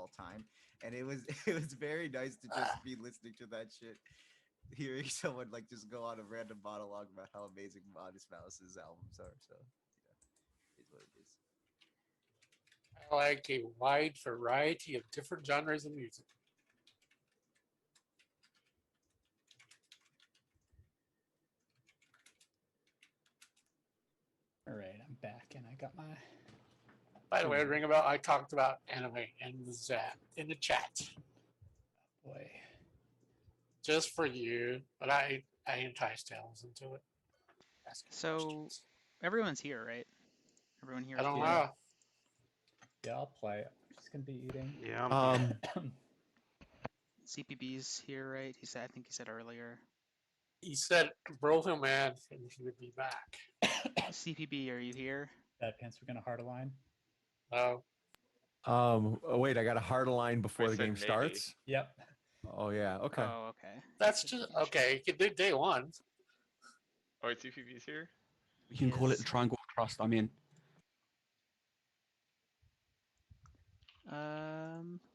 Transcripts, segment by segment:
all time, and it was it was very nice to just be listening to that shit, hearing someone like just go on a random monologue about how amazing Modest Mouse's albums are. So yeah, it's what it is. I like a wide variety of different genres of music. All right, I'm back and I got my. By the way, Ring About, I talked about anime in the chat Boy. just for you, but I enticed Tales into it. Asking So questions. everyone's here, right? Everyone here I is don't here. know. Yeah, I'll play. I'm just gonna be eating. Yeah, I'm here. CPB's here, right? He said. I think he said earlier. He said Broken Man and he would be back. CPB, are you here? That pants we're gonna heart align. No. Wait, I got a hard line before I the said game maybe. starts. Yep. Oh yeah, okay. Oh, okay. That's just okay. You can do day one. Oh, wait, CPV's here? We can call it the Yes. Triangle Trust. I'm in.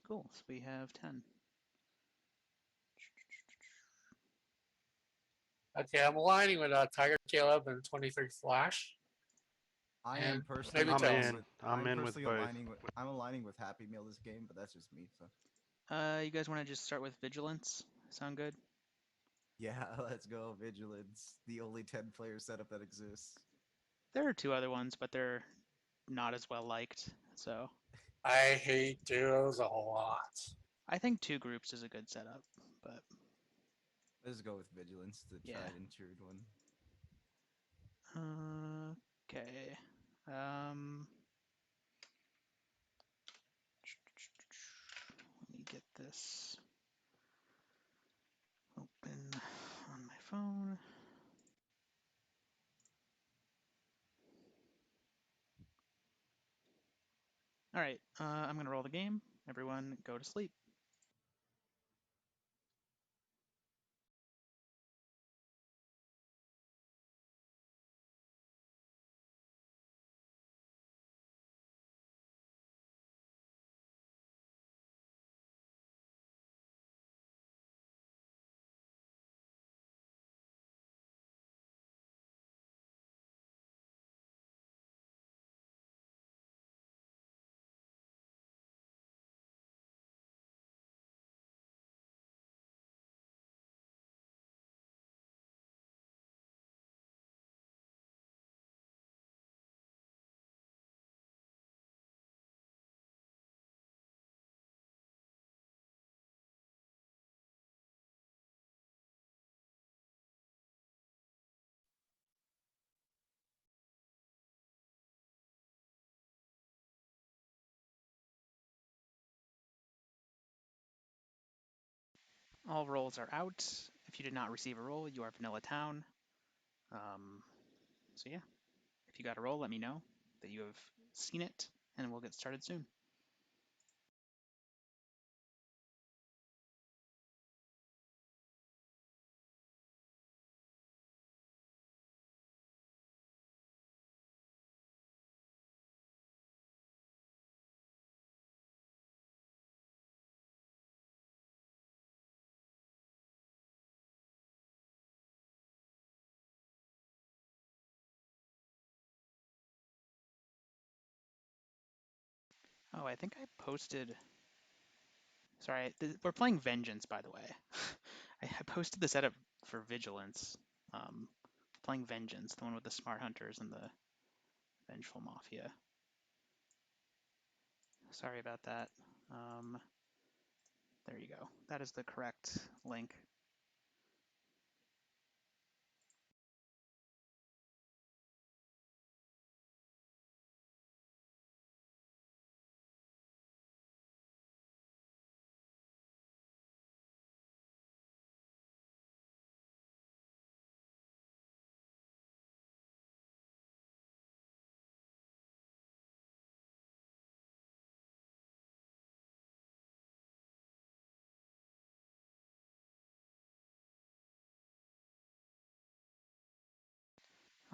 Cool. So we have 10. Okay, I'm aligning with Tiger Caleb and 23 Flash. I And am personally. maybe I'm Tails. in. I'm in with personally both. I'm aligning with Happy Meal this game, but that's just me. So You guys want to just start with Vigilance? Sound good? yeah, let's go Vigilance, the only 10-player setup that exists. There are 2 other ones, but they're not as well liked. So I hate duos a lot. I think 2 groups is a good setup. But Let's go with Vigilance, the Yeah. tried and true one. okay. Let me get this open on my phone. All right, I'm gonna roll the game. Everyone go to sleep. All rolls are out. If you did not receive a roll, you are Vanilla Town. So yeah, if you got a roll, let me know that you have seen it, and we'll get started soon. Oh, I think I posted. Sorry, we're playing Vengeance, by the way. I posted the setup for Vigilance. Playing Vengeance, the one with the Smart Hunters and the Vengeful Mafia. Sorry about that. There you go. That is the correct link.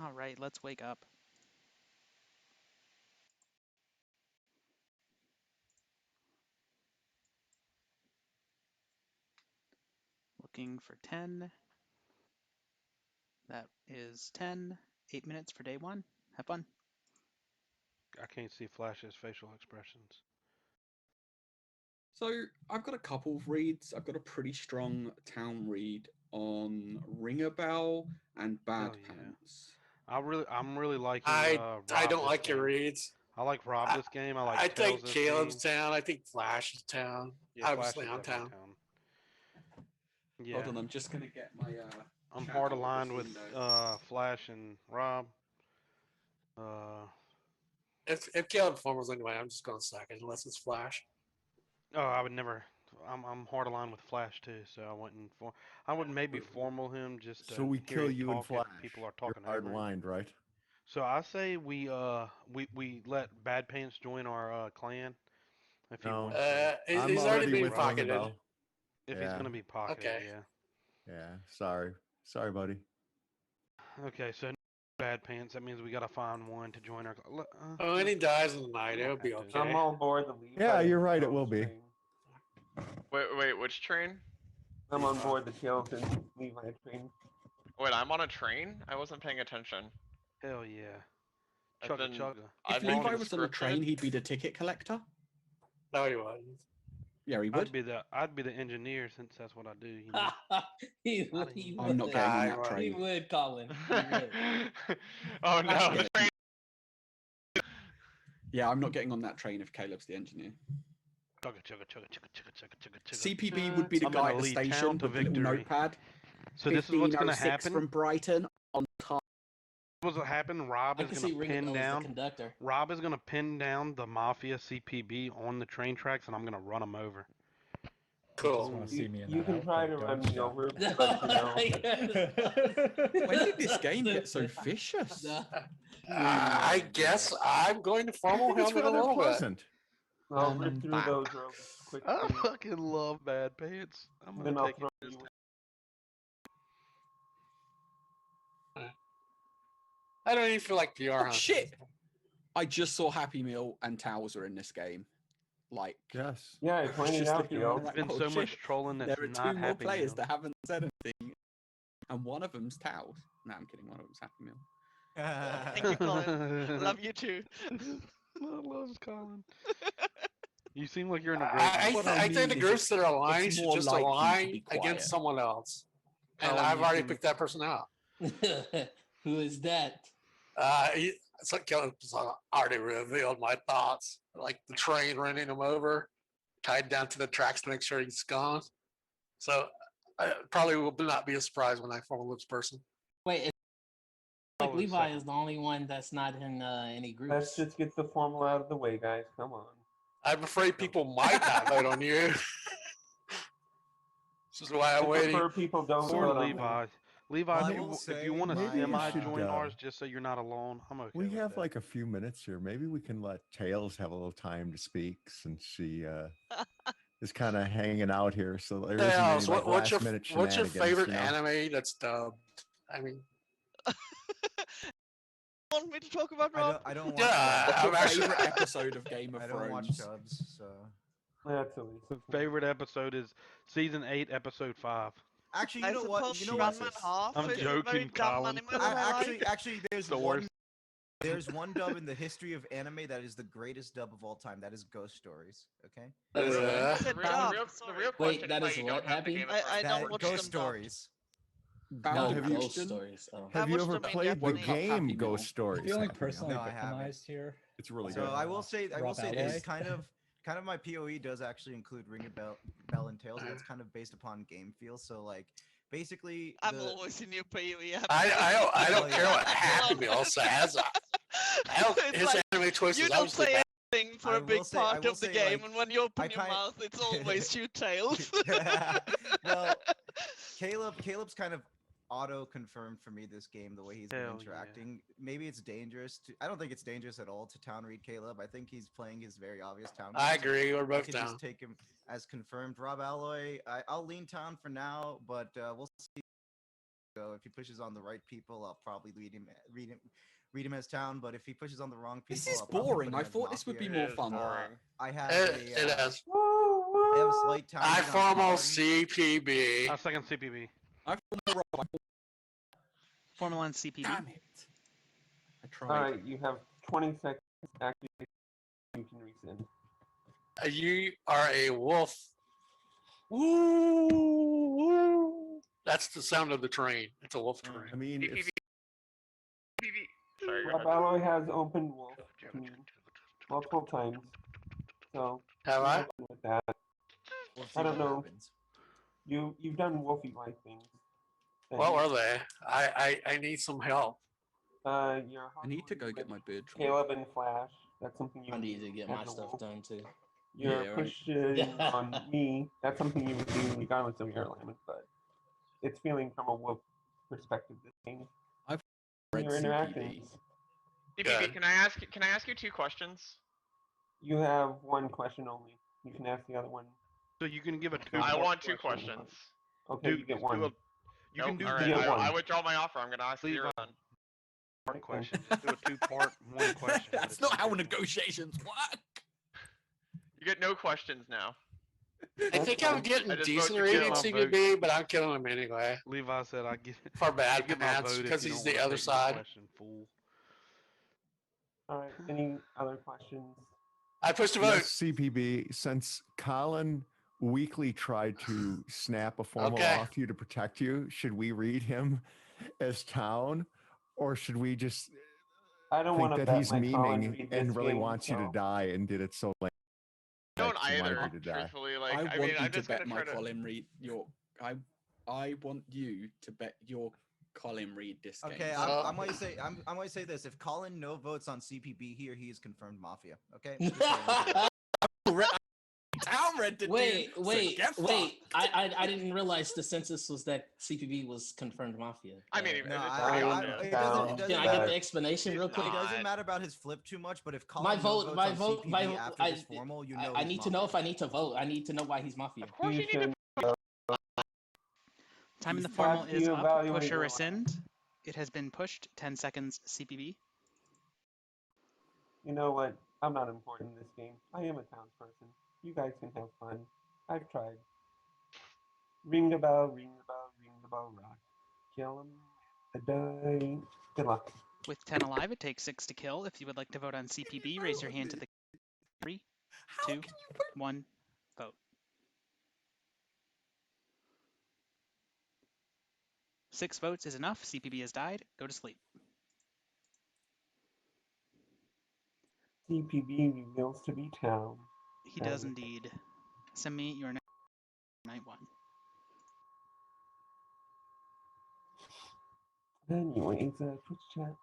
All right, let's wake up. looking for 10. That is 10. 8 minutes for day 1. Have fun. I can't see Flash's facial expressions. So I've got a couple of reads. I've got a pretty strong town read on Ring a Bell and Bad Hell yeah. Pants. I'm really liking. I Rob don't this like your game. reads. I like Rob this game. I like. I Tails think this Caleb's game. town. I think Flash's town. Yeah, Flash Obviously, is on definitely town. Yeah. Hold on, I'm just gonna get my. I'm chat hard out of aligned this with window. Flash and Rob. If Caleb formals anyway, I'm just going second unless it's Flash. Oh, I would never. I'm hard aligned with Flash too, so I wouldn't. I would maybe formal him just to So we hear kill him you and talk Flash. if people are You're talking hard over him. lined, right? So I say we let Bad Pants join our clan if he No. wants to. I'm He's already being with Ring a pocketed. Bell. If he's Yeah. gonna be pocketed, Okay. yeah. Yeah. Sorry, buddy. Okay, so Bad Pants. That means we gotta find one to join our. Oh, and he dies in the night. It'll be Okay. okay. I'm on board the Levi. Yeah, you're right. It Tails will be. train. Wait, which train? I'm on board the Tails and Levi train. Wait, I'm on a train? I wasn't paying attention. Hell yeah. I've Chugga been- chugga. If I've been Levi was on a conscripted. train, he'd be the ticket collector. No, he was. Yeah, he would. I'd be the engineer since that's what I do. You know? I'm not getting on that Nah, train. He would, Colin. He would. Oh no, Actually, the train. Yeah, I'm not getting on that train if Caleb's the engineer. Chugga chugga chugga chugga chugga chugga chugga. CPB would be the I'm guy gonna at the lead town station to with the little victory. notepad. So this is what's gonna 1506 happen. from Brighton on time. What's gonna happen? Rob I is can gonna see Ring pin as the down. conductor. Rob is gonna pin down the Mafia CPB on the train tracks, and I'm gonna run them over. Cool. Want to see me in You that can try to outfit, run don't me ya? over, but you know. When did this game get so vicious? I guess I'm going to formal It's him in a rather little bit. pleasant. I'll rip through those ropes quickly. I fucking love Bad Pants. I'm Then gonna I'll take throw it. you. I don't even feel like PR. Oh, shit! I just saw Happy Meal and Towers are in this game. Like, Yes. Yeah, I I was pointed just out looking to around you. like, There's been oh, so shit. much trolling that's There are not two more Happy players Meal. that haven't said anything, and one of them's Towers. No, I'm kidding. One of them's Happy Meal. Thank you, Colin. I love you too. I love Colin. You seem like you're in a great. I What I think the mean is groups that are aligned it's should more just likely to align be quiet. against someone else. And Colin, I've you already seem- picked that person out. Who is that? It's like Caleb's already revealed my thoughts, like the train running him over, tied down to the tracks to make sure he's gone. So probably will not be a surprise when I form this person. Wait, it's like Colin Levi second. is the only one that's not in any groups. Let's just get the formal out of the way, guys. Come on. I'm afraid people might not vote on you. This is why I I'm waiting. prefer people don't Or vote on me. Levi. Levi, Well, I if you, will if say you want to maybe we semi should, join uh, ours just so you're not alone, I'm okay. We with have that. like a few minutes here. Maybe we can let Tails have a little time to speak since she is kind of hanging out here. So there isn't any Tails, like, what's your last minute what's your shenanigans, favorite you know? anime that's dubbed? I mean, Want me to talk about I Rob? don't. I don't watch. Yeah, Dubs. What's your I'm actually- favorite episode of Game of I don't watch Thrones? dubs. So That's a least. Favorite episode is season 8, episode 5. actually, you I know what? suppose You know Ranma what? and Half I'm is a joking, very dumb Colin. anime that I like. Actually, there's The one. worst. There's one dub in the history of anime that is the greatest dub of all time. That is Ghost Stories. Okay. Yeah. Said The dumb, real sorry. question that why is you what, don't have the Happy? Game of I Thrones don't version. watch Ghost them dubbed. Stories. Battle No, of ghost Houston? stories. Oh. I Have you watched ever them in played the Japanese. Happy game Meal. Ghost Stories? Feeling Happy Meal? personally No, I haven't. victimized here. It's really So good. I will say, Rob this Alloy? kind of my POE does actually include Ring a Bell and Tails. And it's kind of based upon game feel. So like basically, I'm always in your PoE. I don't care what Happy Meal says. It's His like, anime choice you is don't obviously say bad. anything for I a big will say- I part will of the say, game, like, and when you open your kinda- mouth, it's always shoot tails. Well, Caleb's kind of auto confirmed for me this game the way he's been Hell yeah. interacting. Maybe it's dangerous to. I don't think it's dangerous at all to town read Caleb. I think he's playing his very obvious town. I read, so agree. We're I both could down. just take him as confirmed. Rob Alloy, I'll lean town for now, but we'll see. So if he pushes on the right people, I'll probably read him as town. But if he pushes on the wrong people, This is I'll probably boring. put him I as thought this would be Mafia. more fun. I have It is. Woo, woo. I have a slight town I read on formal Colin. CPB. I second CPB. I formal roll. Formal on CPB. Damn it! I tried. Alright, you have 20 seconds to activate. You can rescind. You are a wolf. Woo, woo. That's the sound of the train. It's a wolf train. I mean, CPB. it's, CPB. Sorry, go ahead. Rabalo has opened wolf to me multiple times. So Have I'm I? okay with that. We'll see I don't what know. happens. You've done wolfy like things. What were they? I need some help. Your I need to go get my beard trimmed. Caleb and Flash. That's something you I would need do to get as my a stuff wolf. done too. You're Yeah, right. pushing on me. That's something you would do regardless of your alignment, but it's feeling from a wolf perspective this game. Read Your CPB. interactions. CPB, Good. can I ask you 2 questions? You have one question only. You can ask the other one. So you can give a two. I one want 2 question. questions. Okay, you get one. You can do All You right, get one. I withdraw my offer. I'm gonna ask Leave 0 a- then. one question. Just do a 2-part, one question. but That's it's not how individual. negotiations work. You get no questions now. I think I'm getting I just decent vote to rating kill. CPB, but I'm killing him anyway. Levi said I get For bad get my commands, vote if because you he's don't the wanna other take my side. question, fool. All right. Any other questions? I pushed a vote. yes, CPB, since Colin weekly tried to snap a formal Okay. off you to protect you, should we read him as town, or should we just I don't want think to that bet he's my Colin meaning read and this really game, wants you to so- die and did it so late? Don't that he wanted either, you to die? truthfully. Like, I I want mean, you I'm to just gonna bet my try to. Colin Reed. I want you to bet your Colin Reed this game. Okay, So- I might say I might say this: if Colin no votes on CPB here, he is confirmed Mafia. Okay. Just saying. Town read the Wait, dude, so wait, get wait! fucked. I didn't realize the census was that CPB was confirmed Mafia. I mean, No, it's I- pretty I obvious. it doesn't. It Can doesn't Can I matter. get the explanation He's real quick? It doesn't not. matter about his flip too much, but if Colin My no vote, votes my on vote, CPB my vote. after I, this formal, you know I he's need to know if Mafia. I need to vote. I need to know why he's Mafia. Of course, you need to. should Time in the Have formal to is up. evaluate Push or your rescind. It has been pushed. 10 seconds. CPB. You know what? I'm not important in this game. I am a townsperson. You guys can have fun. I've tried. Ring the bell, ring the bell, ring the bell, rock. Kill him. Die. Good luck. With 10 alive, it takes 6 to kill. If you would like to vote on CPB, raise your hand to the 3, 2, 1, vote. 6 votes is enough. CPB has died. Go to sleep. CPB reveals to be town. He does indeed. Send me your night 1. Anyways, Twitch chat.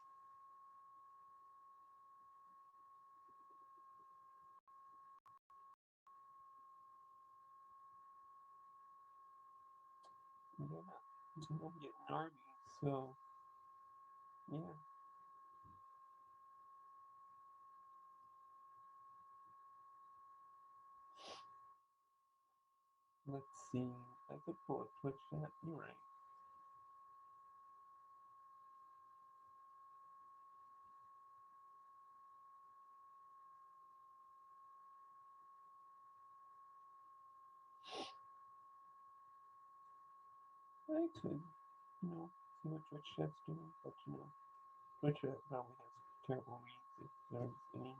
Yeah, I'm getting Arby's, so yeah. Let's see. I could pull up Twitch chat. You're right. I could, see what Twitch chat's doing, but Twitch chat probably has terrible reads if there's any.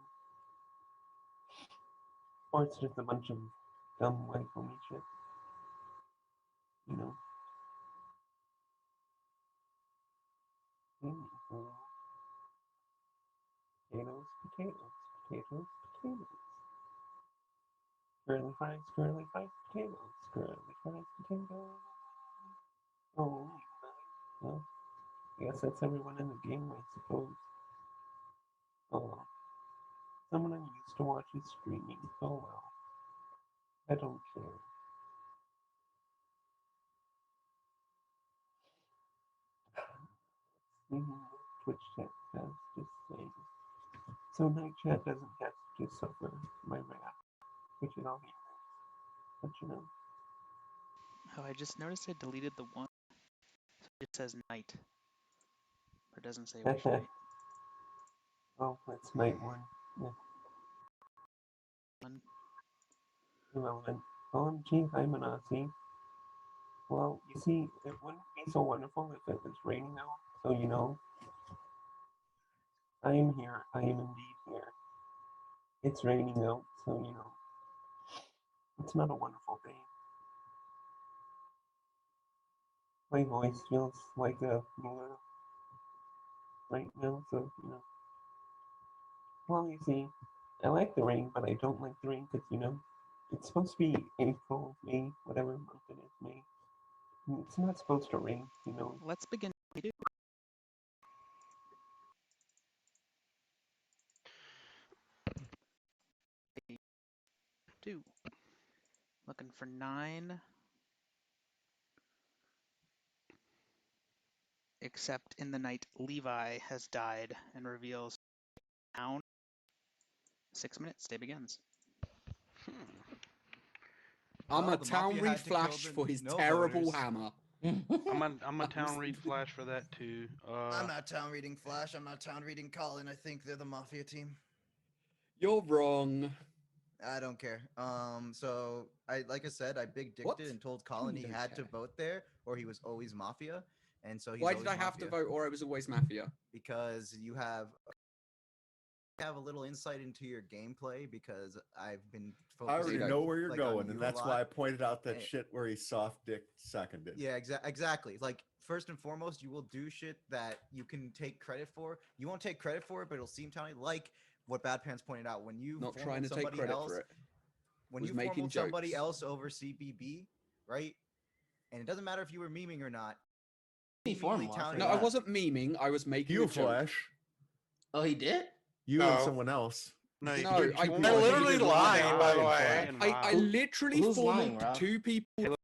Or it's just a bunch of dumb white homie shit. Anywho. Potatoes, potatoes, potatoes, potatoes. Curly fries, potatoes, curly fries, potatoes. Oh, well, I guess that's everyone in the game, I suppose. Oh well. Someone I used to watch is streaming. Oh well. I don't care. Twitch chat has to say. So night chat doesn't have to suffer my wrath, which it already has. But Oh, I just noticed I deleted the 1. It says night. But it doesn't say which night. Oh, that's night 1. Yeah. 1. Irrelevant. OMG, hi Manasi. Well, you see, it wouldn't be so wonderful if it was raining out. So, you know, I am here. I am indeed here. It's raining out, so, you know, it's not a wonderful day. My voice feels like a right now, so, you know. Well, you see, I like the rain, but I don't like the rain because, you know, it's supposed to be April, May, whatever month it is, May. It's not supposed to rain, you know. Let's begin. We do. Looking for 9. Except in the night, Levi has died and reveals town. 6 minutes. Day begins. I'm Well, a the town Mafia read had to kill flash the for his no terrible voters. hammer. I'm a town read flash for that too. I'm not town reading Flash. I'm not town reading Colin. I think they're the Mafia team. You're wrong. I don't care. So like I said, I big dicked What? it and told Colin You he don't had to care. vote there, or he was always Mafia, and so he's Why did always I have to Mafia. vote or I was always Mafia? Because you have a little insight into your gameplay because I've been I focusing already know where you're like, on going, you and a that's lot. why I pointed out that And- shit where he soft dick seconded. Yeah, exactly. Like, first and foremost, you will do shit that you can take credit for. You won't take credit for it, but it'll seem tiny. Like what Bad Pants pointed out, when you Not formal trying to take somebody credit else, for it. when Was you making formal somebody jokes. else over CBB, right? And it doesn't matter if you were memeing or not. He seemingly formal, I touting No, I forgot. wasn't memeing. I was making You a joke. Flash. Oh, he did? You and No. someone else. No, No, you- I- you- They're literally hated lying, Rob by the and way. Flash. I literally Who's lying, formed Rob? 2 people.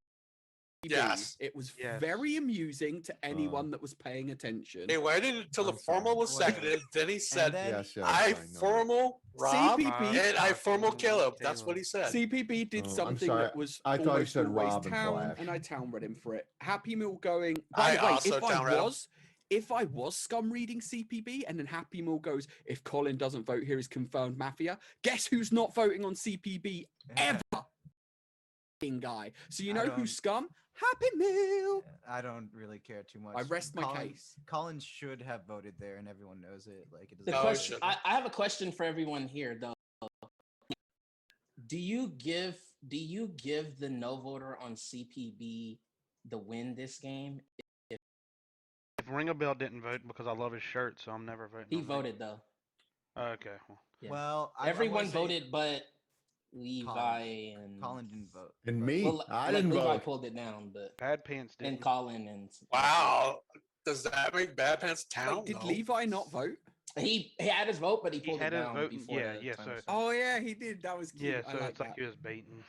Yes. It was Yes. very amusing to anyone that was paying attention. He waited until the I'm sorry. formal was Whatever. seconded. Then he said, then- Yes, yes, I I know. formal Rob CPP and I formal Caleb. That's what he said. CPB did Oh, I'm something sorry. that was I thought you almost said always Rob and town, Flash. and I town read him for it. Happy Meal going. By I the way, also town read him. if I was scum reading CPB, and then Happy Meal goes, if Colin doesn't vote here, is confirmed Mafia. Guess who's not voting on CPB ever? Guy. So you I know don't- who's scum? Happy Meal. I don't really care too much. I rest my Colin, case. Colin should have voted there, and everyone knows it. Like, it doesn't The No, it matter. question, shouldn't. I have a question for everyone here, though. Do you give the no voter on CPB the win this game? If Ring a Bell didn't vote because I love his shirt, so I'm never voting. He on him. voted though. Okay. Well, Yeah. Well, Everyone voted, but Levi and Colin didn't vote. And but- me, Well, I like didn't Levi vote. pulled it down, but Bad Pants didn't. and Colin and Wow. Does that make Bad Pants town? Wait, did No. Levi not vote? he had his vote, but he He pulled had it his down vote. before Yeah, the yeah. time So was Oh yeah, he did. That was cute. yeah, I so like it's like that. he was baiting,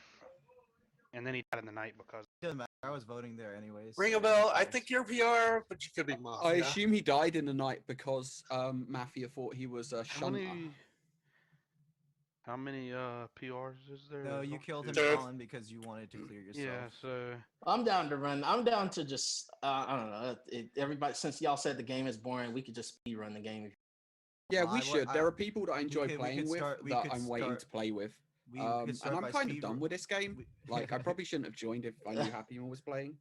and then he died in the night because Doesn't matter. I was voting there anyways. Ring so a bell. who I cares? think you're PR, but you could be Mafia. I assume he died in the night because Mafia thought he was a how shunter. many PRs is there? No, There's you only killed him, 2. Colin, because you wanted to clear yourself. Yeah, so I'm down to run. I'm down to just I don't know. Everybody, since y'all said the game is boring, we could just speed run the game. Yeah, Well, we should. There are people that I enjoy we playing could with start- we that could I'm waiting start- to play with. We could And start I'm by kind of speed done ru- with this game. we- Like, I probably shouldn't have joined if I knew Happy Meal was playing.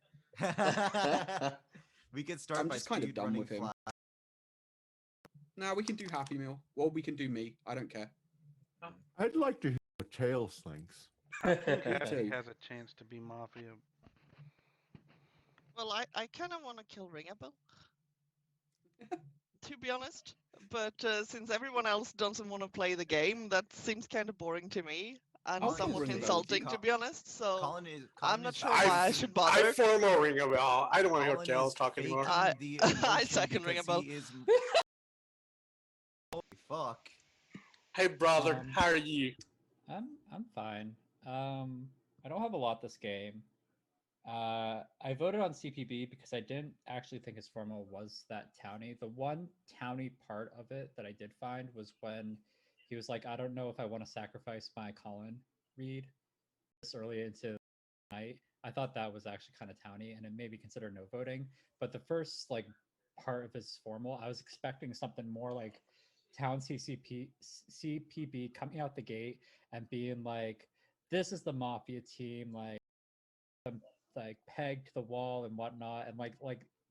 We could start I'm by just kind of speed done running with him. Flash. Now we can do Happy Meal. Well, we can do me. I don't care. I'd like to hear what Tails thinks. he too. has a chance to be Mafia. Well, I kind of want to kill Ringable, to be honest. But since everyone else doesn't want to play the game, that seems kind of boring to me and I'll kill somewhat Ringable. insulting, to be honest. So Colin is. I'm not sure I- why I should I bother. formal Ring a Bell. I don't want to hear Colin Tails is talk anymore. faking the I emotion second because Ringable. he is. Holy fuck! Hey, brother, Um, how are you? I'm fine. I don't have a lot this game. I voted on CPB because I didn't actually think his formal was that towny. The one towny part of it that I did find was when he was like, I don't know if I want to sacrifice my Colin read this early into the night. I thought that was actually kind of towny and it made me consider no voting. But the first like part of his formal, I was expecting something more like town CPB coming out the gate and being like, this is the Mafia team, like pegged to the wall and whatnot, and like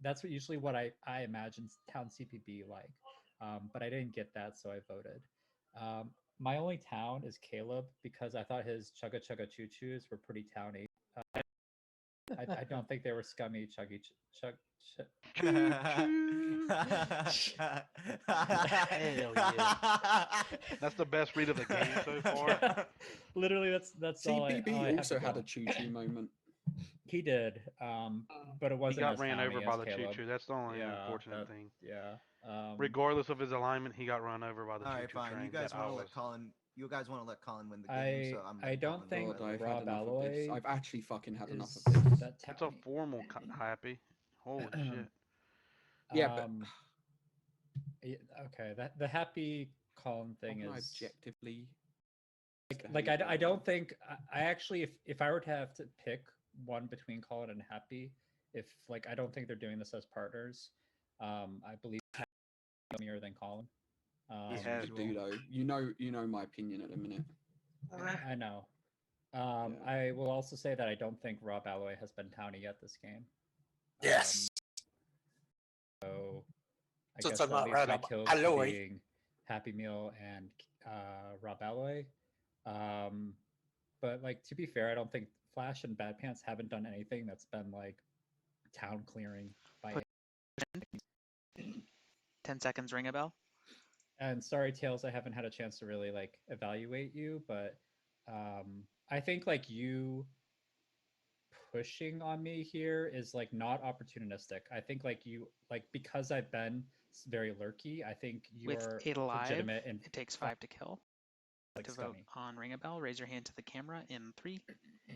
that's what usually what I imagine town CPB like. But I didn't get that, so I voted. My only town is Caleb because I thought his chugga chugga choo choos were pretty towny. I don't think they were scummy chuggy chug. Hell yeah. That's the best read of the game so far. Literally, that's all I CPB have also to had go a choo-choo moment. He did, but it He wasn't got as ran towny over as by the Caleb. choo-choo. That's the only Yeah, unfortunate thing. Yeah. Regardless of his alignment, he got run over by the All right, choo-choo fine. train. You guys that I want to let was. Colin? You guys want to let Colin win the game? So I'm I letting don't Colin think win. God, I've Rob had enough of this. Alloy I've actually fucking had enough is of this. that It's a towny. formal happy. Holy shit. Yeah, but Okay, that the happy Colin how thing can I is objectively like I don't think I actually if I were to have to pick one between Colin and Happy, if like I don't think they're doing this as partners. I believe Happier than Colin. He Yes, has you do though. You know my opinion at the minute. I know. Yeah. I will also say that I don't think Rob Alloy has been towny yet this game. Yes. So I Since guess I'm that not leaves right my up kills to Alloy. being Happy Meal and Rob Alloy. But like to be fair, I don't think Flash and Bad Pants haven't done anything that's been like town clearing by. 10 seconds, ring a bell. And sorry, Tails, I haven't had a chance to really like evaluate you, but I think like you pushing on me here is like not opportunistic. I think like you like because I've been very lurky. I think With you're a live, legitimate and it takes 5 to kill. like To vote scummy. on ring a bell, raise your hand to the camera in 3,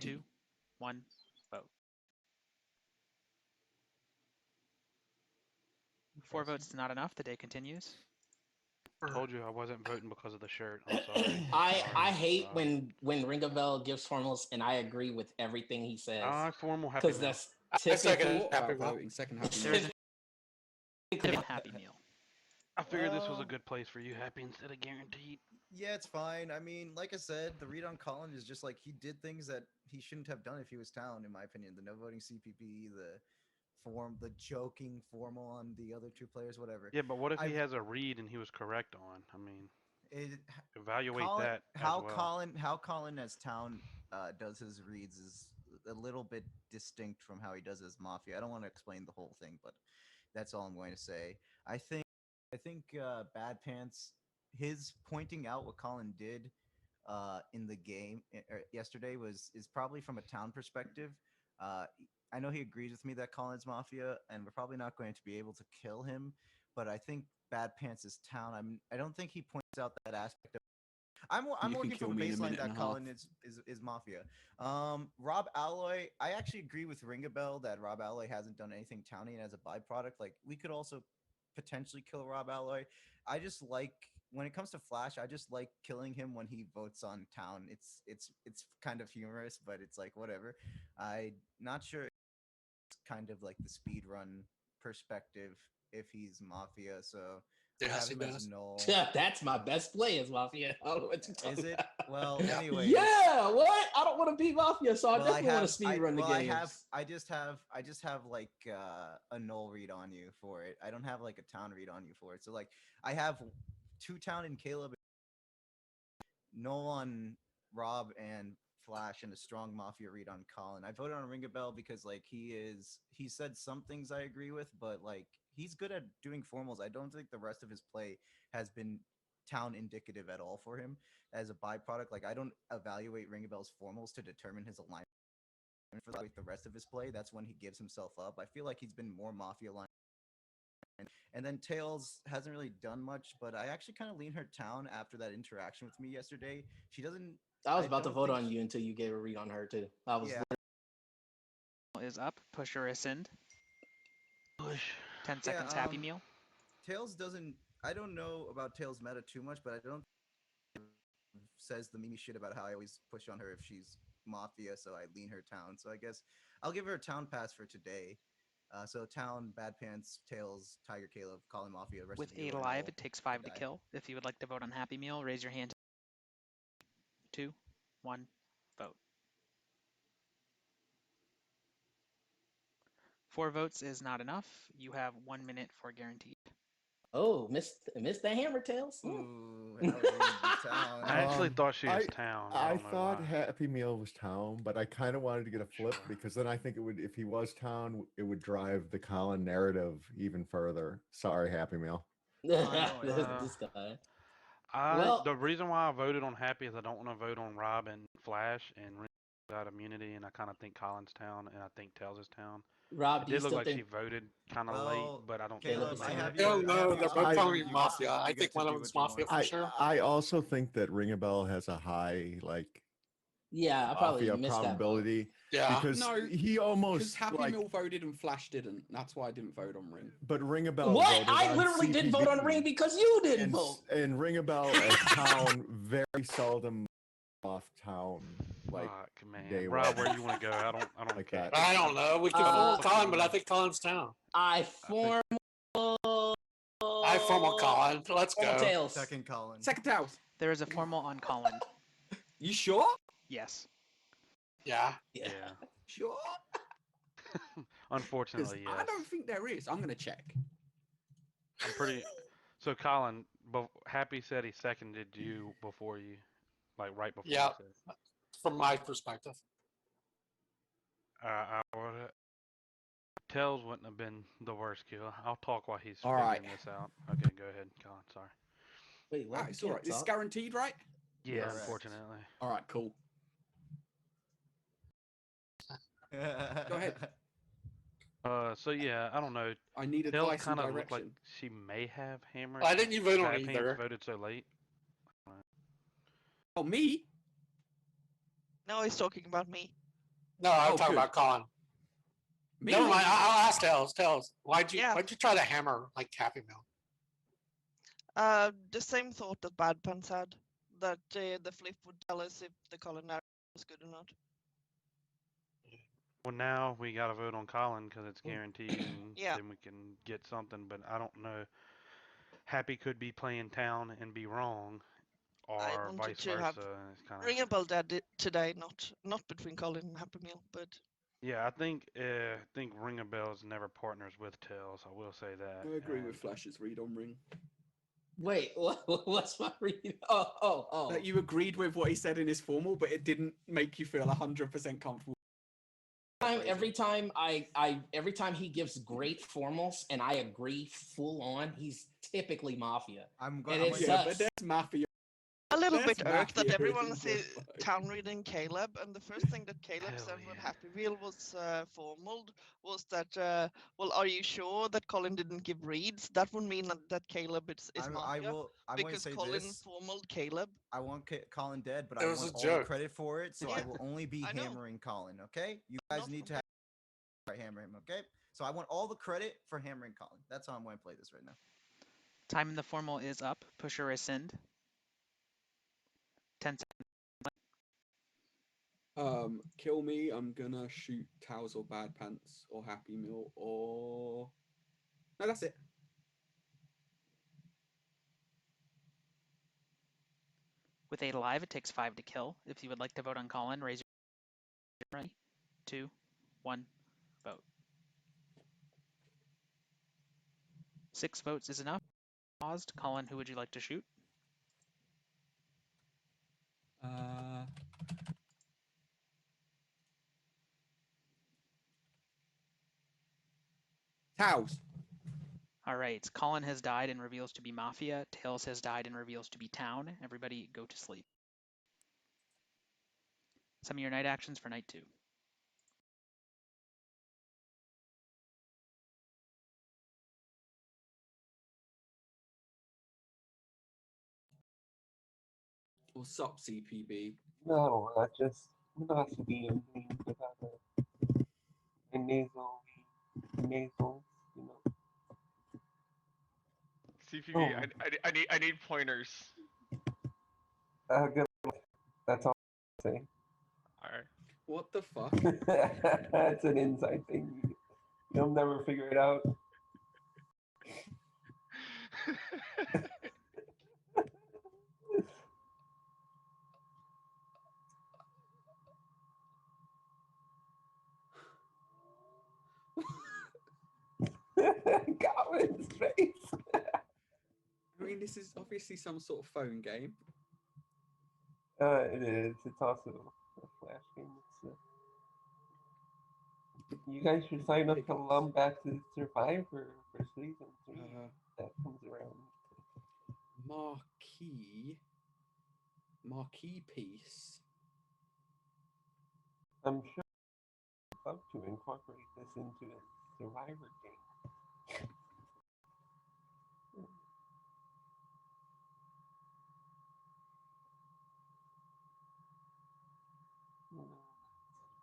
2, 1, vote. 4 votes is not enough. The day continues. Told you I wasn't voting because of the shirt. I'm sorry. I hate when Ring a Bell gives formals and I agree with everything he says Formal happy because meal. that's I second typical. Happy About Meal. voting second happy There meal. is a Happy Meal. I figured this was a good place for you, Happy, instead of guaranteed. Yeah, it's fine. I mean, like I said, the read on Colin is just like he did things that he shouldn't have done if he was town, in my opinion. The no voting CPP, the joking formal on the other 2 players, whatever. Yeah, but what if he I've- has a read and he was correct on? I mean, It, evaluate Colin, that how as well. Colin as town does his reads is a little bit distinct from how he does his Mafia. I don't want to explain the whole thing, but that's all I'm going to say. I think Bad Pants, his pointing out what Colin did in the game yesterday is probably from a town perspective. I know he agrees with me that Colin's Mafia, and we're probably not going to be able to kill him. But I think Bad Pants is town. I don't think he points out that aspect of. I'm You can working kill from a me in a baseline minute and that a half. Colin is Mafia. Rob Alloy, I actually agree with Ringabell that Rob Alloy hasn't done anything towny, and as a byproduct, like we could also potentially kill Rob Alloy. I just like when it comes to Flash, I just like killing him when he votes on town. It's kind of humorous, but it's like whatever. I'm not sure it's kind of like the speed run perspective if he's Mafia, so we Yes, have he him as does. null. That's my best play as Mafia. I don't know what you're Is talking it? Well, Yeah. anyway. Yeah, what? I don't want to be Mafia, so I Well, definitely want to speed run the game. I just have like a null read on you for it. I don't have like a town read on you for it. So like I have 2 town and Caleb, null on Rob and Flash, and a strong Mafia read on Colin. I voted on Ringabell because like he said some things I agree with, but like he's good at doing formals. I don't think the rest of his play has been town indicative at all for him. As a byproduct, like I don't evaluate Ringabell's formals to determine his alignment for like the rest of his play. That's when he gives himself up. I feel like he's been more Mafia line. And then Tails hasn't really done much, but I actually kind of lean her town after that interaction with me yesterday. She doesn't. I was about to don't vote think on she- you until you gave a read on her too. I was Yeah. Is up. Push or rescind. Push. 10 seconds. Happy Meal. Tails doesn't. I don't know about Tails meta too much, but I don't says the Mimi shit about how I always push on her if she's Mafia, so I lean her town. So I guess I'll give her a town pass for today. So town, Bad Pants, Tails, Tiger Caleb, Colin Mafia. Rest With of you a are live, null. it takes 5 to Die. kill. If you would like to vote on Happy Meal, raise your hand. 2, 1, vote. 4 votes is not enough. You have 1 minute for guaranteed. Oh, missed the hammer tails. Ooh, that would really be town. I actually thought she was town. I I don't know thought why. Happy Meal was town, but I kind of wanted to get a flip Sure. because then I think it would, if he was town, it would drive the Colin narrative even further. Sorry, Happy Meal. This guy. The Well, reason why I voted on Happy is I don't want to vote on Rob and Flash and Ring got immunity, and I kind of think Collins town, and I think Tails is town. Rob, It do you did look still like think she voted kind of late, but I don't Caleb, think I it have made you. it. Hell no, they're both option. telling You me get Mafia. to- I you think get to one of do them's what you Mafia want. for sure. I also think that Ringabel has a high like Yeah, I probably Mafia missed that vote. probability Yeah. because No, he because almost Happy like, Meal voted and Flash didn't. That's why I didn't vote on Ring. but Ringabel What? voted I on literally didn't vote on CPB, Ring because you didn't and, vote. and Ringabel as town very seldom off town like Fuck, man. day Rob, one. where you want to go? I don't Like care. that. I don't know. We can form Colin, but I think Colin's town. I form. I form on Colin. Let's Formal go. Tails. Second Colin. Second Tails. There is a formal on Colin. You sure? Yes. Yeah. Yeah. Sure. Because Unfortunately, yes. I don't think there is. I'm gonna check. I'm pretty. So Colin, Happy said he seconded you before you, like right before Yeah. you said. It. From my perspective. I would. Tails wouldn't have been the worst kill. I'll talk while he's All figuring right. this out. Okay, go ahead, Colin. Sorry. Wait, what? It's all right. It's guaranteed, right? Yeah, Correct. unfortunately. All right, cool. Go ahead. So yeah, I don't know. I need Tails advice and kind of looked like direction. she may have hammered. Why didn't you vote on Bad Pants either? voted so late. Oh, me? No, he's talking about me. No, I'm Oh, talking good. about Colin. Me? Never mind. I'll ask Tails. Tails, why'd you Yeah. try to hammer like Happy Meal? The same thought that Bad Pants had, that the flip would tell us if the Colin narrative was good or not. Well, now we got to vote on Colin because it's guaranteed, and Yeah. then we can get something. But I don't know. Happy could be playing town and be wrong, I or wanted vice to versa. have It's kind of Ring a bell dead today, not between Colin and Happy Meal, but yeah. I think Ring a Bell's never partners with Tails. I will say that. I agree with and- Flash's read on Ring. Wait, what's my read? Oh. That you agreed with what he said in his formal, but it didn't make you feel 100% comfortable. Every time he gives great formals and I agree full on, he's typically Mafia. I'm And going. it Yeah, sucks. but there's Mafia. a little That's bit irked that Mafia everyone isn't said it? town reading Caleb, and the first thing that Caleb Hell said when yeah. Happy Meal was formaled was that, well, are you sure that Colin didn't give reads? That would mean that Caleb is I Mafia, will. I want to because say Colin this. formaled Caleb. I want Colin dead, but It I was want a all the joke. credit for it. So I Yeah, will only be I know. hammering Colin. Okay, you guys Not need to from hammer him. Okay, so I want all the credit for hammering Colin. That's how I'm going to play this right now. Time in the formal is up. Push or rescind. 10 seconds. Kill me. I'm gonna shoot Towels or Bad Pants or Happy Meal or no, that's it. With 8 alive, it takes 5 to kill. If you would like to vote on Colin, raise your hand. 3, 2, 1, vote. 6 votes is enough. Paused. Colin, who would you like to shoot? Towels. All right. Colin has died and reveals to be Mafia. Tails has died and reveals to be Town. Everybody go to sleep. Some of your night actions for night 2. What's up, CPB? No, I just not to be in without the nasal, you know. CPB, Oh. I need pointers. Good luck. That's all I say. All right. What the fuck? It's an inside thing. You'll never figure it out. face. I mean, this is obviously some sort of phone game. It is. It's also a flash game. You guys should sign up for Lombat to Survive for season 3. That comes around. Marquee piece. I'm sure I'd love to incorporate this into a Survivor game.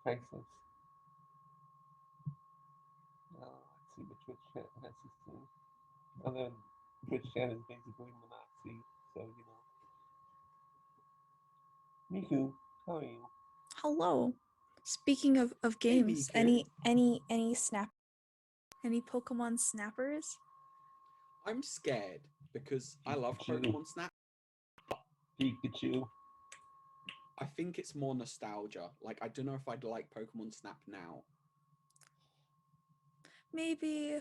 Priceless. Let's see what Twitch chat has to say. Although Twitch chat is basically Monoxy, so Miku, how are you? Hello. Speaking of games, Miku. any Pokemon snappers? I'm scared because I love Pikachu. Pokemon Snap. Pikachu. I think it's more nostalgia. Like, I don't know if I'd like Pokemon Snap now. Maybe.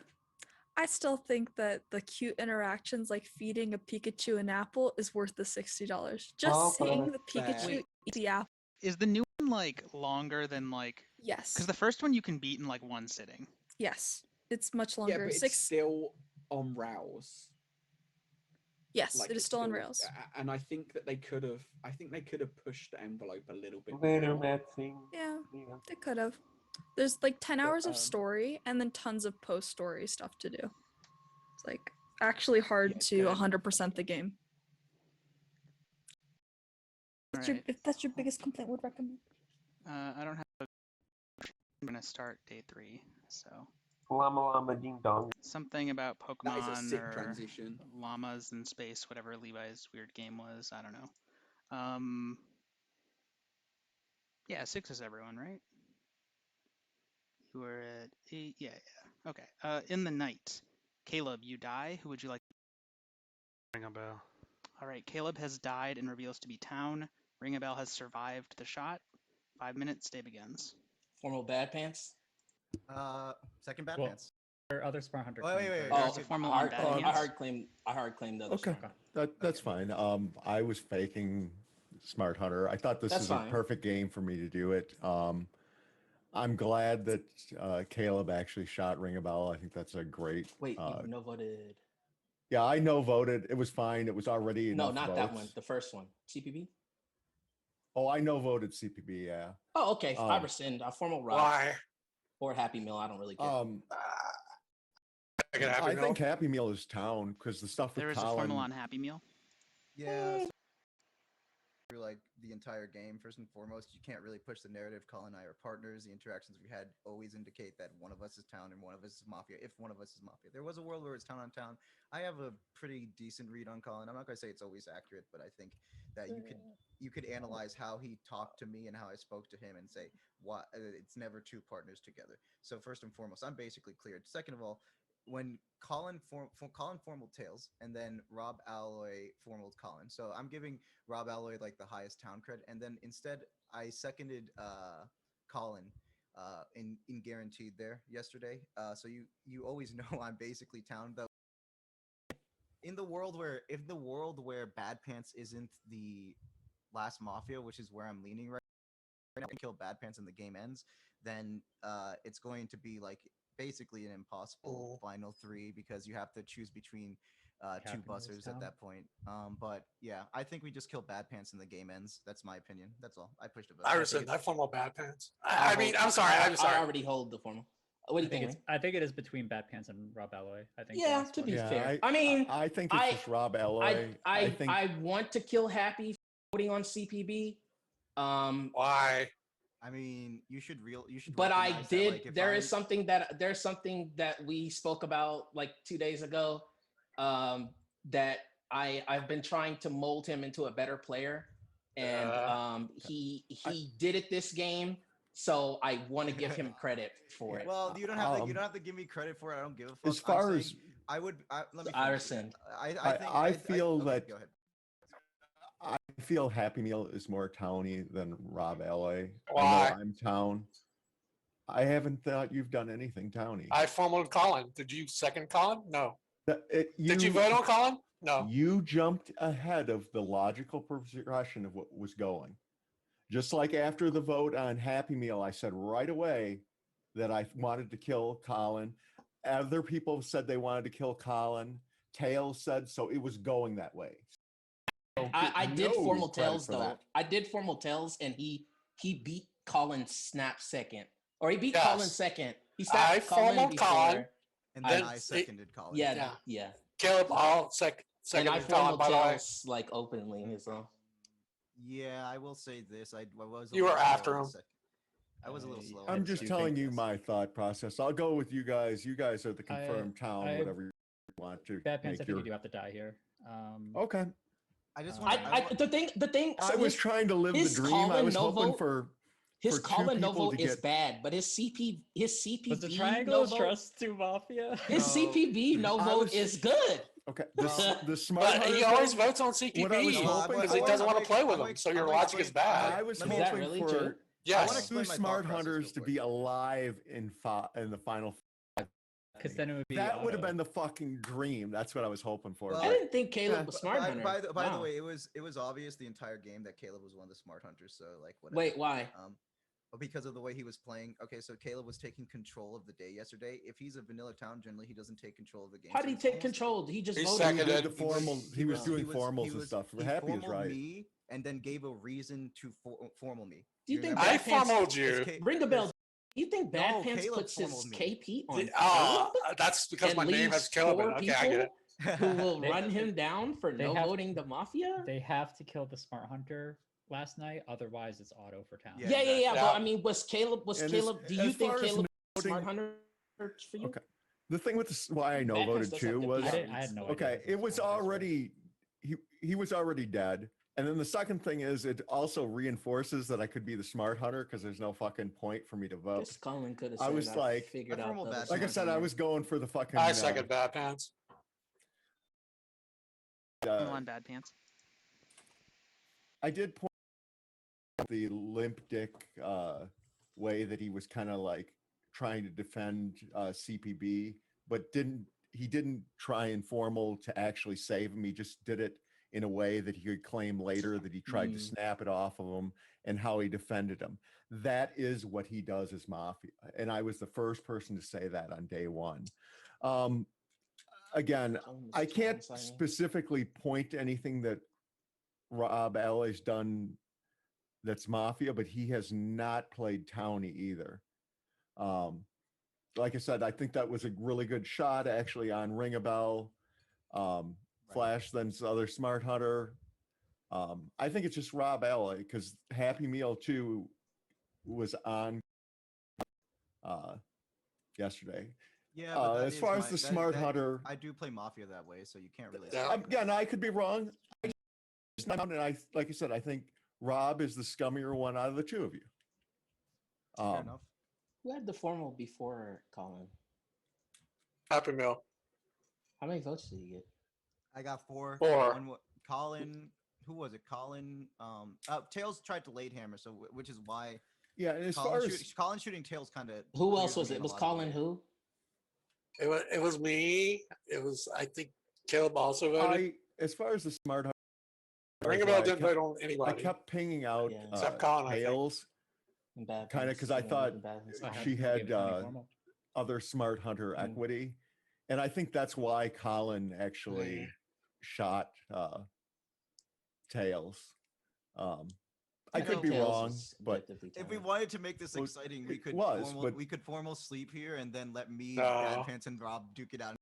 I still think that the cute interactions like feeding a Pikachu an apple is worth the $60. Just seeing the Pikachu Wait. eat the apple. Is the new one like longer than like? Yes. Because the first one you can beat in like one sitting. Yes. It's much Yeah, longer. but it's still on rails. Yes, Like, it is it's still on rails. And I think that they could have. I think they could have pushed the envelope a little bit. Later, more. Maxine. Yeah, they could have. There's like 10 hours of um, story and then tons of post-story stuff to do. It's like actually hard to 100% the game. If that's your biggest complaint, would recommend. I don't have. I'm gonna start day 3, so. Llama Llama Ding Dong. Something about That is a Pokemon sick or transition. llamas in space, whatever Levi's weird game was. I don't know. Yeah, 6 is everyone, right? You were at 8. Yeah. Okay. In the night, Caleb, you die. Who would you like? Ring a bell. All right. Caleb has died and reveals to be Town. Ring a Bell has survived the shot. 5 minutes. Day begins. Formal bad pants. Second bad Well, pants. or other Smart Hunter. Wait, claims, wait, right? wait. There's a Formula I One hard bad claim. pants. I hard claim the other Okay, stuff. that's fine. I was faking Smart Hunter. I thought this That's is fine. a perfect game for me to do it. I'm glad that Caleb actually shot Ring a Bell. I think that's a great. Wait, you no voted. Yeah, I no voted. It was fine. It was already No, enough not votes. that one. The first one. CPB. Oh, I no voted CPB. Yeah. Oh, okay. I rescind. Formal rock. Why? Or Happy Meal. I don't really care. I think Happy Meal is Town because the stuff with There is a Colin. Formula on Happy Meal. Yeah. So through like the entire game, first and foremost, you can't really push the narrative. Colin and I are partners. The interactions we had always indicate that one of us is Town and one of us is Mafia. If one of us is Mafia, there was a world where it's Town on Town. I have a pretty decent read on Colin. I'm not gonna say it's always accurate, but I think that you could analyze how he talked to me and how I spoke to him and say why it's never two partners together. So first and foremost, I'm basically cleared. Second of all, when Colin formal Tails and then Rob Alloy formaled Colin. So I'm giving Rob Alloy like the highest Town cred, and then instead I seconded Colin in guaranteed there yesterday. So you always know I'm basically Town though. In the world where Bad Pants isn't the last Mafia, which is where I'm leaning right now, and kill Bad Pants and the game ends, then it's going to be like basically an impossible final 3 because you have to choose between two buzzers at that point. But yeah, I think we just kill Bad Pants and the game ends. That's my opinion. That's all. I pushed a vote. I rescind. I formal bad pants. I I'm sorry. I already hold the formal. What do you think? I think it is between Bad Pants and Rob Alloy. I think. Yeah, to be fair. I mean, I think it's just Rob Alloy. I think I want to kill Happy voting on CPB. Why? I mean, you should. But I recognize did. That, like, there's something that we spoke about like 2 days ago. That I've been trying to mold him into a better player, and he did it this game. So I want to give him credit for it. Well, you don't have to give me credit for it. I don't give a fuck. As far as I would, let me. I rescind. I feel that. Go ahead. I feel Happy Meal is more Towny than Rob Alloy. Why? I know I'm Town. I haven't thought you've done anything Towny. I formal Colin. Did you second Colin? No. Did you vote on Colin? No. You jumped ahead of the logical progression of what was going. Just like after the vote on Happy Meal, I said right away that I wanted to kill Colin. Other people said they wanted to kill Colin. Tails said so. It was going that way. So I did no formal credit tails for though. that. I did formal tails, and he beat Colin snap second, or he beat Yes. Colin second. He I snapped Colin formal before. Colin, And then Then I it- seconded Colin. Yeah, Yeah. yeah. Caleb all second And I Colin, formal by the way. tails like openly. So Yeah, I will say this. I was. A You were little slow after on the him. second. I was a little slow. on I'm the just second. telling you Yes. my thought process. I'll go with you guys. You guys are the confirmed town, I- whatever you want to Bad Pants, make I think your. you do have to die here. Okay. I just want. the thing. I So was his, trying to live the his dream. I Colin was no hoping vote- for his for two Colin no people vote to is get. bad, but his CPB But the no triangle is vote, trust to Mafia. his No. CPB no I vote was- is good. Okay. Well, The smart. But hunter he always vote, votes on what I was CPB hoping because for- he doesn't I'm want to gonna- play with I'm him. gonna- So your I'm gonna logic is explain- bad. I was Let me- Is that hoping really for true? Yes. wanna two explain my thought smart process hunters real to quick. be alive in the final. Because then it would be That would have auto. been the fucking dream. That's what I was hoping for. Well, I but- didn't think Caleb Yeah. was smart hunter. By the Wow. way, it was obvious the entire game that Caleb was one of the smart hunters. So like, whatever. Wait, why? Because of the way he was playing. Okay, so Caleb was taking control of the day yesterday. If he's a vanilla town, generally he doesn't take control of the game. How so did he it's take almost- control? He just He voted. He did seconded. the formal. He was doing formals and stuff. He Happy is formaled right. me and then gave a reason to formal me. Do you think remember? I Bad Pants- formaled you. Ring a bell. You think Bad No, Pants Caleb puts his formaled me. KP on Oh, Caleb that's because and my name has leaves Caleb. in it. 4 Okay, I get it. people who will They- run him down for they no have- voting the Mafia? They have to kill the smart hunter last night, otherwise it's auto for town. Yeah, Yeah. exactly. But Yeah. I mean, was Caleb? And Do you as think far as Caleb was smart voting- hunter for you? Okay. The thing with this, why I know Bad Pants voted does too have good was PR. I had no idea. okay. this It was smart hunter. already he was already dead. And then the second thing is it also reinforces that I could be the smart hunter because there's no fucking point for me to vote. Guess Colin could have I said was like- figured I out formal the Bad other Like I Pants smart said, I hunter. was going for the fucking. I second Bad Pants. On Bad Pants. I did point out the limp dick way that he was kind of like trying to defend CPB, but he didn't try informal to actually save him. He just did it in a way that he could claim later that he tried to snap it off of him and how he defended him. That is what he does as Mafia. And I was the first person to say that on day one. Again, I can't specifically point to anything that Rob L has done that's Mafia, but he has not played Townie either. Like I said, I think that was a really good shot actually on Ring a Bell. Flash, then other Smart Hunter. I think it's just Rob L because Happy Meal 2 was on yesterday. Yeah, but that as is far as my- the that- Smart that- Hunter, I do play Mafia that way, so you can't really. Yeah. say again, I could be wrong. And I, like I said, I think Rob is the scummier one out of the two of you. Fair enough. Who had the formal before Colin? Happy Meal. How many votes did he get? I got 4. Four. Colin, who was it? Colin. Tails tried to late hammer, so which is why. Yeah, and as far as Colin shooting Tails kind of. Who else was it? Was Colin who? It was me. It was I think Caleb also voted. as far as the Smart Hunter, Ring a I Bell didn't kept- vote on I anybody. kept pinging out Yeah. Except Colin, I think. Tails, And Bad kind of Pants, because I you know, thought Bad Pants. I she no had game Tony formal. other Smart Hunter Mm. equity, and I think that's why Colin actually shot Tails. I I could think be Tails wrong, is but objectively If we talented. wanted to make this Well, exciting, we it could was, formal, but- we could formal sleep here and then let me, No. Bad Pants, and Rob duke it out.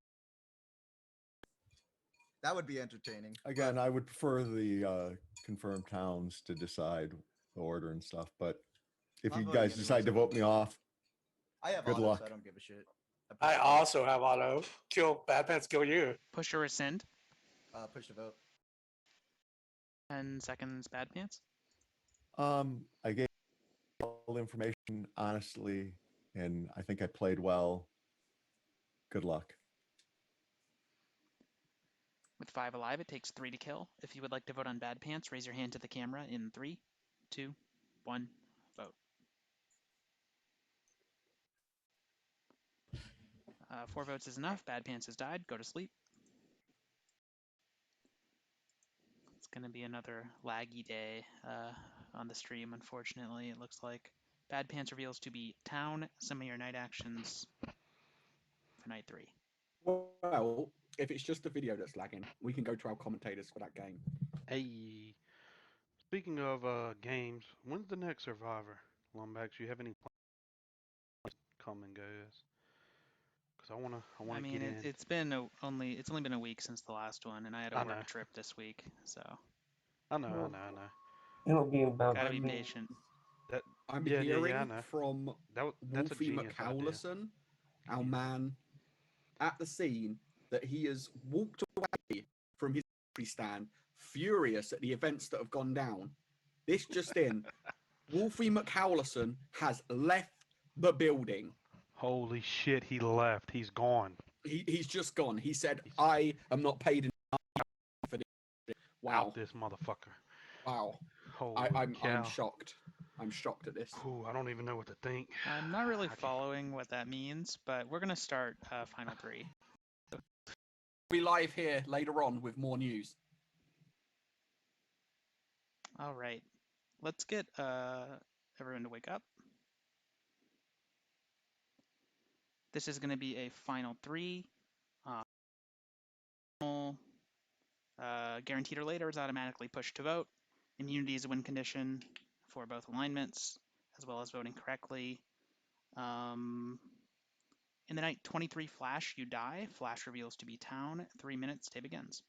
That would be entertaining. again, I would prefer the confirmed towns to decide the order and stuff. But if I'm you voting guys anyway, decide to so- vote me off, I have Good auto, luck. so I don't give a shit. I also have auto. Kill Bad Pants, kill you. Push or rescind. Push the vote. 10 seconds, Bad Pants. I gave all the information honestly, and I think I played well. Good luck. With 5 alive, it takes 3 to kill. If you would like to vote on Bad Pants, raise your hand to the camera in 3, 2, 1, vote. 4 votes is enough. Bad Pants has died. Go to sleep. gonna be another laggy day on the stream, unfortunately. It looks like Bad Pants reveals to be town. Some of your night actions for night 3. Well, if it's just the video that's lagging, we can go to our commentators for that game. Hey, speaking of games, when's the next Survivor? Lumbax, you have any plans? Come and goes. Cause I wanna I get mean, in. it's only been a week since the last one, and I had a I work know. trip this week, so I know. Well, It'll be about gotta be 2 minutes. patient. That I'm yeah, hearing I know. from That's a Wolfie genius idea. McCowlison, our man at the scene, that he has walked away from his stand, furious at the events that have gone down. This just in, Wolfie McCowlison has left the building. Holy shit, he left. He's gone. He's just gone. He said, "I am not paid enough for this." Wow, Out this motherfucker. wow. Holy I'm cow. shocked. I'm shocked at this. Ooh, I don't even know what to think. I'm not really following what that means, but we're gonna start Final 3. We'll be live here later on with more news. All right, let's get everyone to wake up. This is going to be a Final 3. Guaranteed or later is automatically pushed to vote. Immunity is a win condition for both alignments, as well as voting correctly. In the night 23 flash, you die. Flash reveals to be town. 3 minutes, day begins.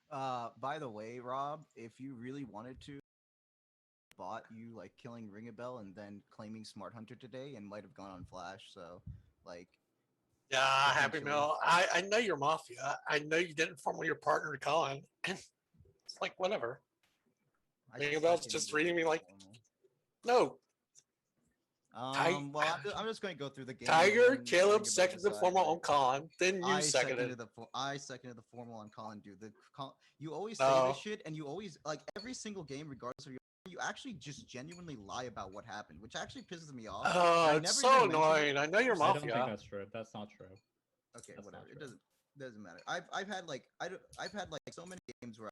By the way, Rob, if you really wanted to, bought you like killing Ring a Bell and then claiming Smart Hunter today, and might have gone on Flash. So, like, Yeah, Happy Meal. I know you're Mafia. I know you didn't form with your partner, Colin. It's like, whatever. Ring a Bell's just reading me like, no. Well, I'm just going to go through the game. Tiger, Caleb seconded the formal on Colin, then you I seconded. I seconded the formal on Colin, dude. You always say this shit, and you always, like, every single game, regardless of you actually just genuinely lie about what happened, which actually pisses me off. It's so annoying. I know you're Mafia. I don't think that's true. That's not true. Okay, that's whatever. It doesn't matter. I've had like so many games where I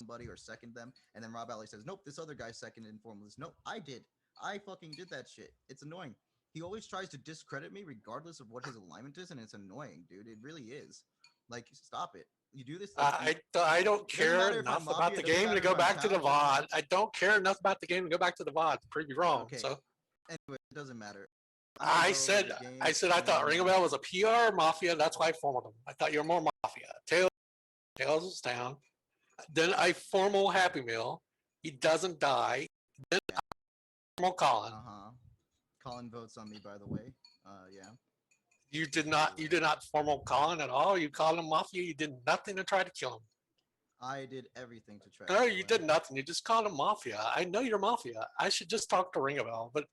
somebody or second them, and then Rob Alley says, "Nope, this other guy seconded and formal this." Nope, I did. I fucking did that shit. It's annoying. He always tries to discredit me regardless of what his alignment is, and it's annoying, dude. It really is. Like, stop it. You do this. I don't care enough about the game to go back to the VOD. I don't care enough about the game to go back to the VOD. Prove you wrong. Okay. So anyway, it doesn't matter. I said I thought Ring a Bell was a PR Mafia. That's why I formed them. I thought you were more Mafia. Tails was down. Then I formal Happy Meal. He doesn't die. Then I formal Colin. Colin votes on me, by the way. Yeah. You did not formal Colin at all. You called him Mafia. You did nothing to try to kill him. I did everything to try. No, you did nothing. You just called him Mafia. I know you're Mafia. I should just talk to Ring a Bell, but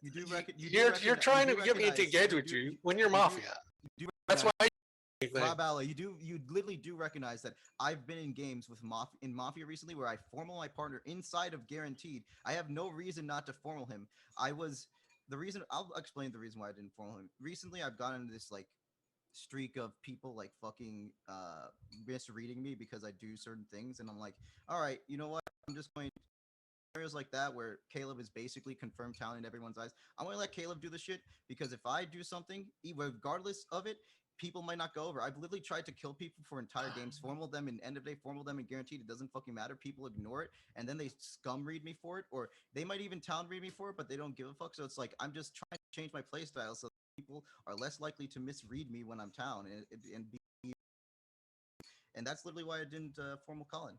you do you're trying to get me to engage with you when you're Mafia. That's why. Rob Alla, you literally do recognize that I've been in games with Mafia recently where I formal my partner inside of Guaranteed. I have no reason not to formal him. I'll explain the reason why I didn't formal him. Recently, I've gotten into this like streak of people like fucking misreading me because I do certain things, and I'm like, all right, you know what? I'm just going scenarios like that where Caleb is basically confirmed talent in everyone's eyes. I'm gonna let Caleb do the shit because if I do something, regardless of it, people might not go over. I've literally tried to kill people for entire games, formal them and end of day, formal them and Guaranteed. It doesn't fucking matter. People ignore it, and then they scum read me for it, or they might even talent read me for it, but they don't give a fuck. So it's like I'm just trying to change my playstyle so people are less likely to misread me when I'm town and that's literally why I didn't formal Colin.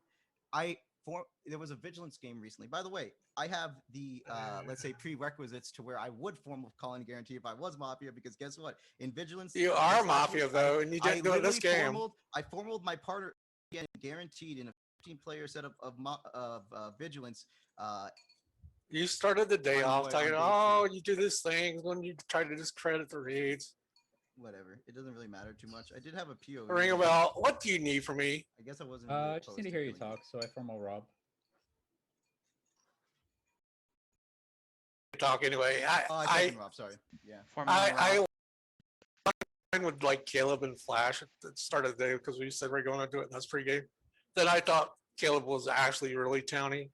There was a Vigilance game recently. By the way, I have the let's say prerequisites to where I would formal Colin Guarantee if I was Mafia, because guess what? In Vigilance, you are Mafia though, and you didn't do it this game. I formaled my partner again, Guaranteed, in a 15-player setup of Vigilance. You started the day off talking, oh, you do this thing when you try to discredit the reads. Whatever. It doesn't really matter too much. I did have a POV. Ring a Bell. What do you need from me? I guess I wasn't. I just need to hear you talk, so I formal Rob. Talk anyway. I Rob, sorry. Yeah. I would like Caleb and Flash at the start of the day because we said we're going to do it, and that's pregame. then I thought Caleb was actually really towny.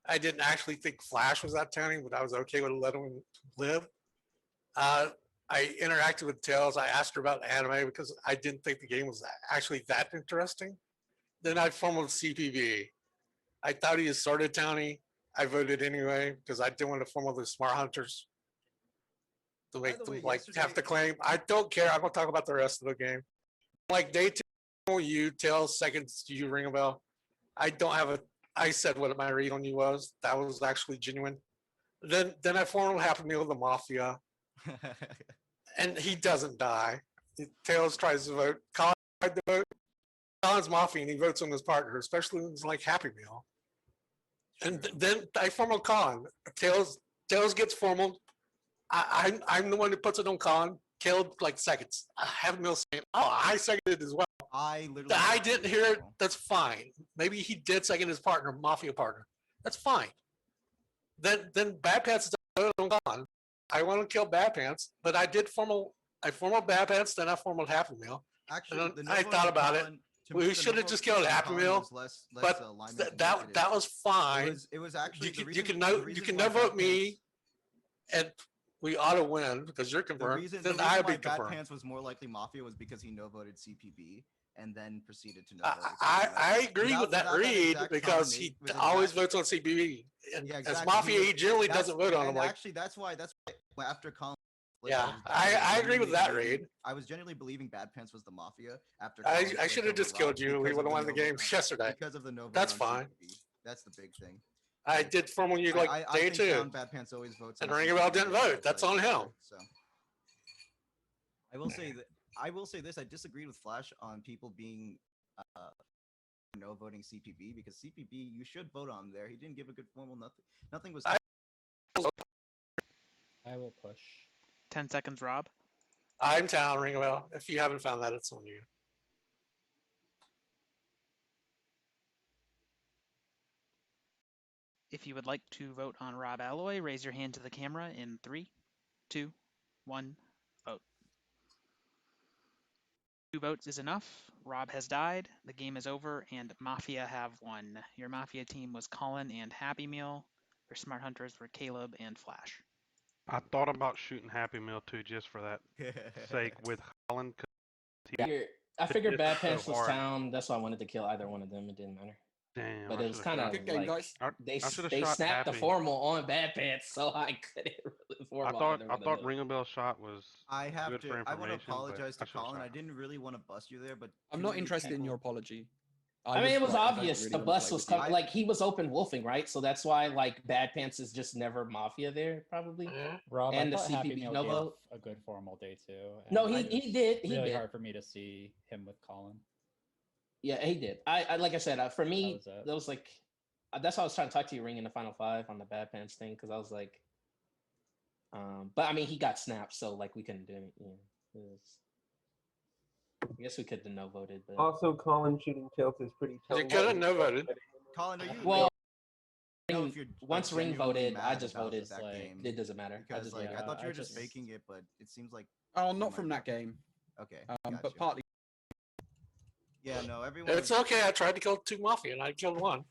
I didn't actually think Flash was that towny, but I was okay with letting him live. I interacted with Tails. I asked her about anime because I didn't think the game was actually that interesting. Then I formed CPB. I thought he was sort of towny. I voted anyway because I didn't want to form all the smart hunters to make the them way, like have yesterday- to claim. I don't care. I'm gonna talk about the rest of the game. Like day 2, you Tails, seconds you ring a bell. I don't have a. I said what my read on you was. That was actually genuine. Then I formed Happy Meal of the Mafia, and he doesn't die. Tails tries to vote. Colin tried to vote. Colin's Mafia, and he votes on his partner, especially when it's like Happy Meal. And then I formal Colin. Tails gets formal. I'm the one who puts it on Colin. Killed like seconds. Happy Meal saying, "Oh, I seconded as well." I literally. I didn't hear it. That's fine. Maybe he did second his partner, Mafia partner. That's fine. Then Bad Pants is on Colin. I want to kill Bad Pants, but I did formal. I formal Bad Pants, then I formal Happy Meal. Actually, And the I no thought vote about Colin- it. to me, We the should no have vote just killed Happy Colin Meal, was less but alignment that initiative. was fine. It was actually You the can reason, you can the no reason you can why no vote Bad me, and we ought to win because you're The confirmed. reason, Then the I reason why be Bad confirmed. Pants was more likely Mafia was because he no voted CPB and then proceeded to no I, vote. I agree Without- with that without that read exact because he with always exact- votes on CBB. And Yeah, as exactly. Mafia, he generally that's- doesn't vote on him. and Like, actually, that's why after Colin. Yeah, I agree with that read. I was genuinely believing Bad Pants was the Mafia after. I Colin should have flipped just over killed Rob you. We because would have of won the no game vote- yesterday. Because of the no vote That's on fine. CPB. That's the big thing. I did formal you like I day think 2. Down Bad Pants always votes. And on Ringabell CPB didn't and vote. votes That's like on him. that, So I will say that I will say this. I disagreed with Flash on people being no voting CPB because CPB you should vote on there. He didn't give a good formal nothing. Nothing was. I will push. 10 seconds, Rob. I'm Town Ringabell. If you haven't found that, it's on you. If you would like to vote on Rob Alloy, raise your hand to the camera in 3, 2, 1, vote. 2 votes is enough. Rob has died. The game is over, and Mafia have won. Your Mafia team was Colin and Happy Meal. Your Smart Hunters were Caleb and Flash. I thought about shooting Happy Meal too, just for that sake with Colin. I figured Bad so Pants was hard. Town. That's why I wanted to kill either one of them. It didn't matter. Damn, But I it was should've kind of shot- Good game, like guys. they I should've they shot snapped the Happy. formal on Bad Pants, so I couldn't really formal. I thought Ringabell's shot was I have good to. for I want to information, but apologize to I should've Colin. shot I him. didn't really want to bust you there, but I'm too not many interested in people- your apology. I mean, it was like, I don't obvious really the wanna bus play was with you. coming. Like he was open wolfing, right? So that's why like Bad Pants is just never Mafia there, probably. Rob, And I the thought Happy CPB Meal no gave vote. a good formal day too. No, and he it was did. He really did. hard for me to see him with Colin. Yeah, he did. I like I said, for me, was it. that was like, that's why I was trying to talk to you, Ring, in the final 5 on the Bad Pants thing, because I was like, but I mean, he got snapped, so like we couldn't do it. You know, I guess we could have no voted, but Also, Colin shooting Tails is pretty tough. You could have no voted. Colin, are you? well, I don't know Ring- if you're, once Ring genuinely voted, I mad just about voted. that like, game It doesn't matter. I because just like voted. I thought you I were just just- faking it, but it seems like Oh, you not might from be. that game. Okay, But gotcha. partly. Yeah, no, everyone. It's okay. I tried to kill 2 Mafia and I killed 1.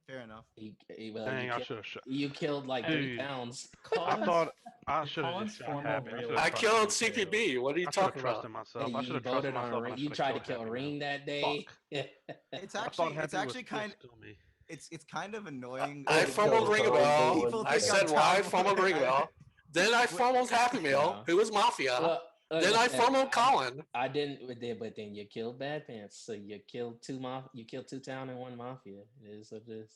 Fair enough. Well, Dang, I you, should've shot. you killed like 3 Dude. pounds. I thought I should have Colin's just shot formal Happy. really I fucked killed me, too. CPB. What are you I should have talking about? trusted myself. I You should have trusted voted on myself. and I Ring. You shoulda tried to killed kill Happy Ring Meal. that day. It's I thought actually Happy it's was actually kind pissed on me. it's kind of annoying. I that fumbled Colin Ringabell. People I think said I'm why I terrible. fumbled Ringabell. Then I fumbled Happy Meal, No. who was Mafia. Well, like Then I said, fumbled Colin. I didn't, but then you killed Bad Pants, so you killed 2 You killed 2 Town and 1 Mafia. It is what it is.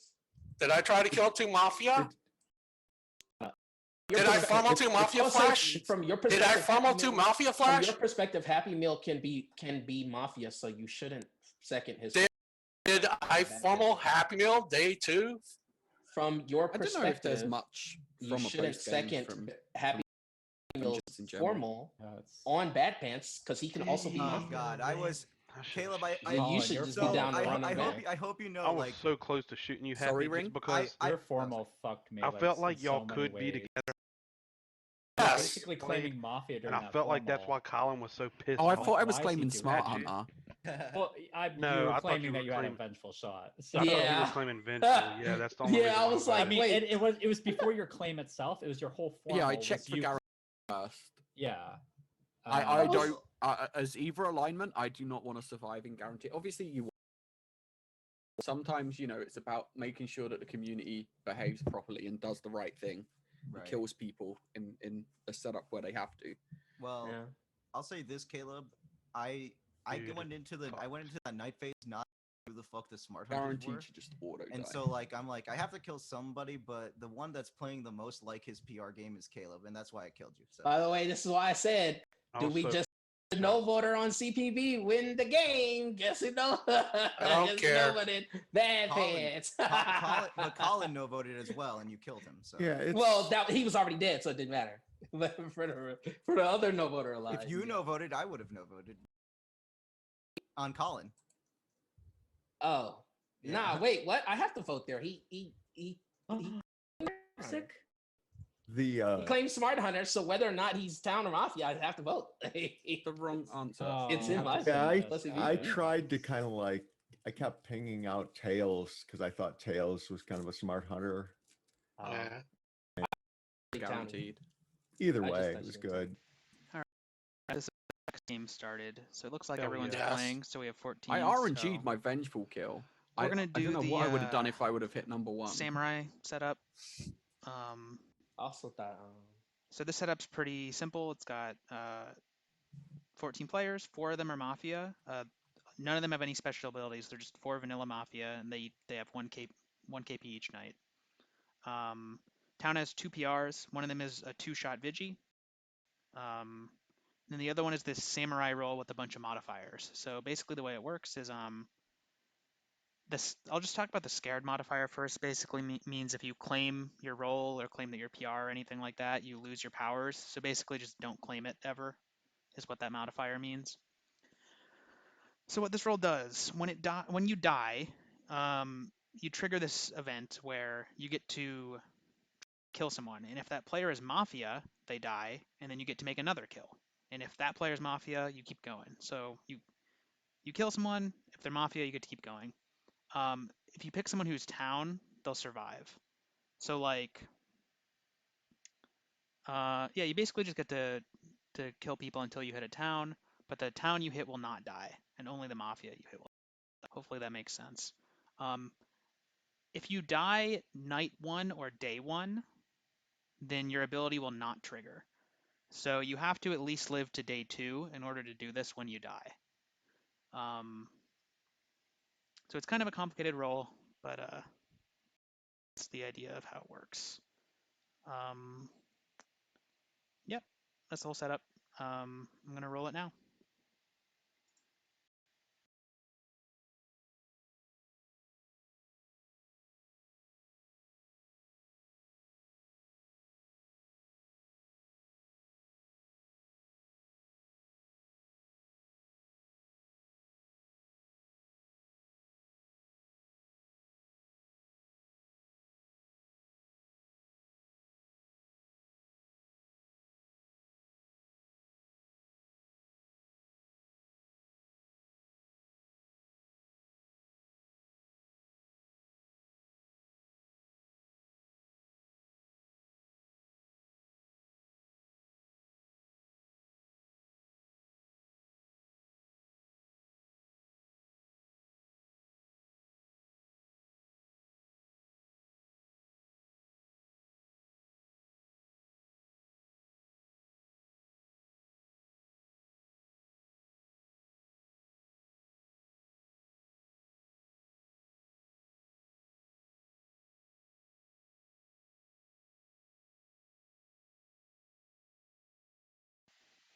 Did I try to kill 2 Mafia? Your Did I perspective- fumble 2 Mafia I would say Flash? From your Did perspective, I fumble Happy 2 Meal- Mafia From Flash? your perspective, Happy Meal can be Mafia, so you shouldn't second his. Did I fumble Happy Meal day 2? From your I don't know if perspective, there's much you from a shouldn't post game second from Happy Meal's just in general. formal No, it's on Bad Pants because he can also be Oh Mafia. God, I was Caleb. I Then you Colin, should you're just so be down to I, run I him hope back. I hope you know I was like so close to shooting you, Happy, Sorry, just Ring? because I- your formal fucked me. I like, felt like in y'all so many could be ways. together. Yes. basically claiming Mafia during And I that felt like that's formal. why Colin was so pissed Oh, I off. thought I was Why is he claiming doing Smart that, dude? Hunter. Well, No, you were I thought claiming you that were you had a claiming- vengeful shot. I thought you were Yeah. claiming vengeful. Yeah, that's the only Yeah, reason I why was voted. like, I mean, wait. it was before your claim itself. It was your whole formal. Yeah, I was checked for you. guarantee first. Yeah. I Um, don't, as either alignment, I do not want to survive in guarantee. Obviously, you. Sometimes, it's about making sure that the community behaves properly and does the right thing, and kills people in a setup where they have to. Well, Yeah. I'll say this, Caleb. I Dude, went into that night phase not who the fuck the smart hunters Guaranteed were. to just auto And die. so like I'm like I have to kill somebody, but the one that's playing the most like his PR game is Caleb, and that's why I killed you. So By the way, this is why I said, do we just no voter on CPB win the game? Guess who no? I don't care. Bad Colin- pants. but Colin no voted as well, and you killed him. So Well, he was already dead, so it didn't matter. But for the other no voter alive, if you no voted, I would have no voted on Colin. Oh, Yeah. nah, wait, what? I have to vote there. He sick. He claimed Smart Hunter, so whether or not he's town or Mafia, I have to vote. the wrong answer. It's in my Yeah, Plus, if you- I tried to kind of like I kept pinging out Tails because I thought Tails was kind of a smart hunter. Yeah. Guaranteed. Either I just way, touched it was it. good. This game started, so it looks like Hell everyone's yes. playing. So we have 14. I RNG'd so my vengeful kill. We're gonna I do don't know the, what I would have done if I would have hit number one. samurai setup. Also thought. So this setup's pretty simple. It's got 14 players. 4 of them are Mafia. None of them have any special abilities. They're just 4 vanilla Mafia, and they have 1 KP each night. Town has 2 PRs. One of them is a 2-shot Vigi. And the other one is this samurai roll with a bunch of modifiers. So basically the way it works is I'll just talk about the scared modifier first. Basically means if you claim your role or claim that you're PR or anything like that, you lose your powers. So basically just don't claim it ever is what that modifier means. So what this roll does, when you die, you trigger this event where you get to kill someone. And if that player is Mafia, they die, and then you get to make another kill. And if that player is Mafia, you keep going. So you kill someone. If they're Mafia, you get to keep going. If you pick someone who's town, they'll survive. So like, yeah, you basically just get to kill people until you hit a town, but the town you hit will not die, and only the Mafia you hit will die. Hopefully that makes sense. If you die night 1 or day 1, then your ability will not trigger. So you have to at least live to day 2 in order to do this when you die. So it's kind of a complicated roll, but it's the idea of how it works. Yep, that's the whole setup. I'm gonna roll it now.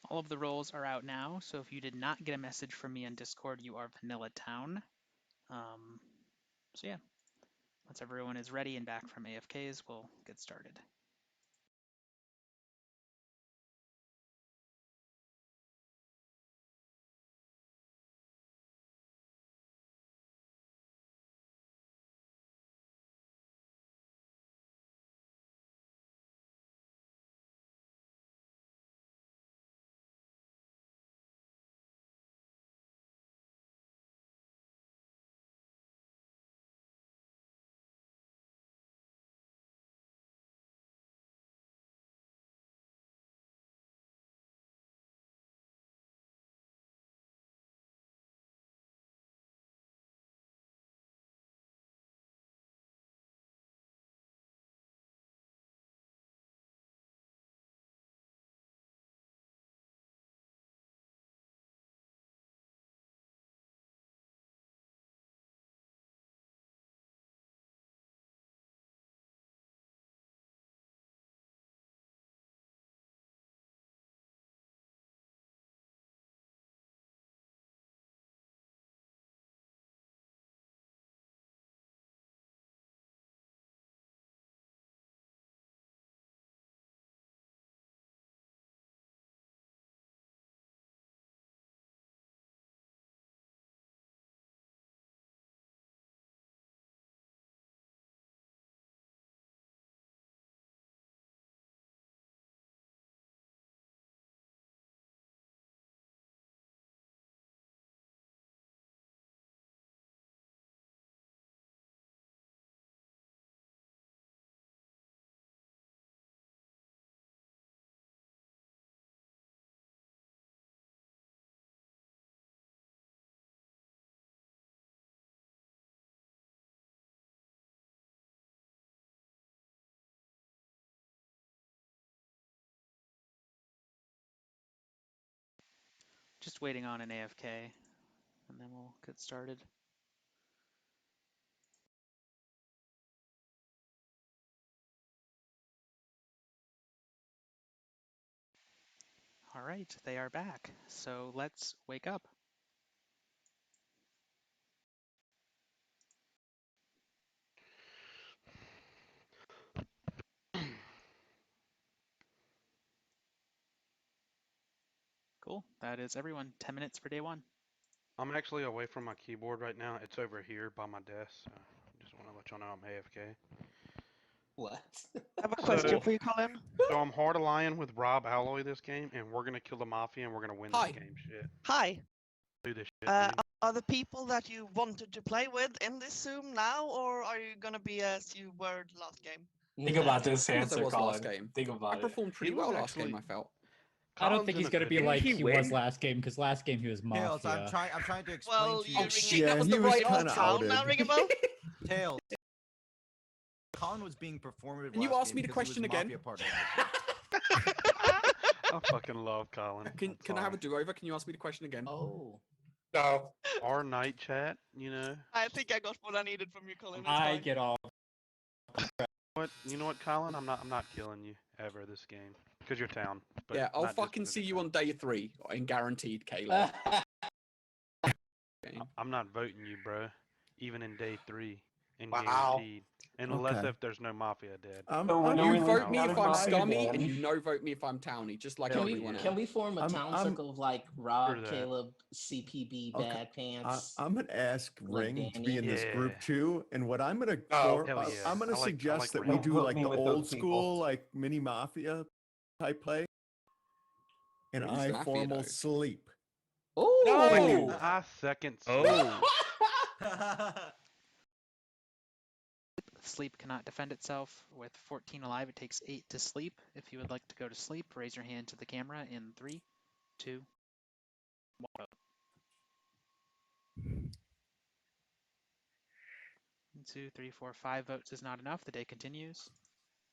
All of the roles are out now, so if you did not get a message from me on Discord, you are Vanilla Town. So yeah, once everyone is ready and back from AFKs, we'll get started. Just waiting on an AFK, and then we'll get started. All right, they are back. So let's wake up. Cool. That is everyone. 10 minutes for day one. I'm actually away from my keyboard right now. It's over here by my desk. So just want to let y'all know I'm AFK. What? I have a question for you, Colin. So I'm hard allying with Rob Alloy this game, and we're gonna kill the Mafia, and we're gonna win Hi. this game. Shit. Hi. Do this shit, dude. Are the people that you wanted to play with in this Zoom now, or are you gonna be as you were last game? Think about this As answer, was last Colin. game. Think I about it. performed pretty He was well last game, actually- I felt. I don't Colin's think in he's a gonna good be game. like Didn't he he was win? last game because last game he was Tails, Mafia. I'm trying to explain Well, to you you. ringing Yeah, that was he the was right kinda town now, outed. Ringable? Tails. Colin was being performative. Can you last ask game me the because he was question again? Mafia partner. I fucking love Colin. Can I have a do-over? Can you ask me the question again? Oh. No. Our night chat, you know. I think I got what I needed from you, Colin. It's I fine. get all. You know what, Colin? I'm not killing you ever this game because you're town. But Yeah, I'll not just fucking 'cause see you're you town. on day 3 in guaranteed, Caleb. I'm not voting you, bro. Even in day 3, in Wow. guaranteed, unless Okay. if there's no Mafia dead. So when are we You leaving vote me out if of I'm Mafia scummy, then? and you no vote me if I'm towny, just like Hell everyone yeah. else. Can we form a I'm- town I'm- circle of like Rob, Screw that. Caleb, CPB, Okay, Bad Pants? I'm gonna ask Like Ring to be Danny? in this group Yeah. too, and what I'm gonna Oh, hell yeah. I'm gonna I like suggest that Ring. we Don't do put like me the with those old people. school like mini Mafia type play, and What is I Mafia, formal though? sleep. Oh, I second. Oh. Sleep cannot defend itself. With 14 alive, it takes 8 to sleep. If you would like to go to sleep, raise your hand to the camera in 3, 2, 1. 1, 2, 3, 4, 5 votes is not enough. The day continues.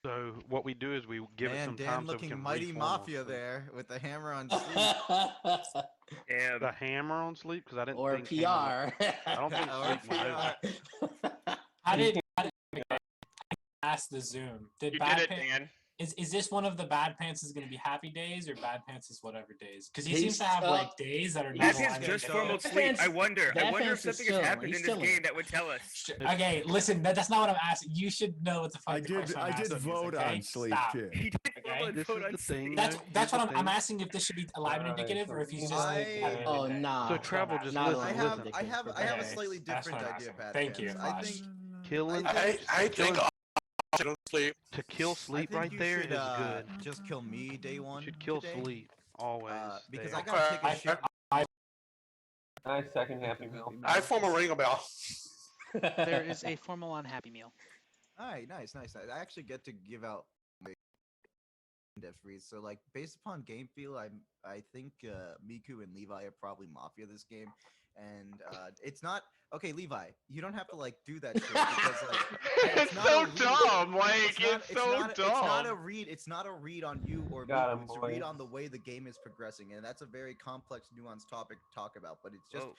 So what we do is we give it Man, some Dan time so we looking can mighty reform on Mafia sleep. there with the hammer on sleep. Yeah. The hammer on sleep because I didn't or think hammer PR. I don't think Or sleep went PR. over. How did ask the Zoom? Did You Bad did it, Pants? Dan. Is this one of the Bad Pants is going to be happy days or Bad Pants is whatever days? Because he He's, seems to have uh, like days that are Bad not Pants aligned just with formal the- sleep. I Pants- wonder Bad if Pants is something has chilling. happened He's in this chilling. game that would tell us. Okay, listen, that's not what I'm asking. You should know what the fuck I the did question I'm I did asking is, vote okay? on sleep Stop. too. He did Okay. This vote is on the thing. sleep. That's though. that's Here's what the I'm thing. asking if this should be alive and Alright, indicative so or if he's you just know, like having Oh, a day. nah. So Travel, just Not listen, I alive have listen. I have a Okay, slightly that's different what I'm idea of asking. Bad Thank you, Pants. I Flash. think Killing I think I don't sleep. to kill I sleep think right you there should is good. just kill me day You one. should kill today, sleep always. because there. I gotta take a I- shit. I second Happy Meal. I form a ring a bell. There is a formal on Happy Meal. All right, nice. I actually get to give out my depth reads. So like based upon game feel, I think Miku and Levi are probably Mafia this game. And it's not okay, Levi. You don't have to like do that shit because like It's not so a read. dumb. Like It's so not dumb. a read. It's not a read on you or Got Miku. him, It's a read boys. on the way the game is progressing, and that's a very complex, nuanced topic to talk about. But it's just Whoa.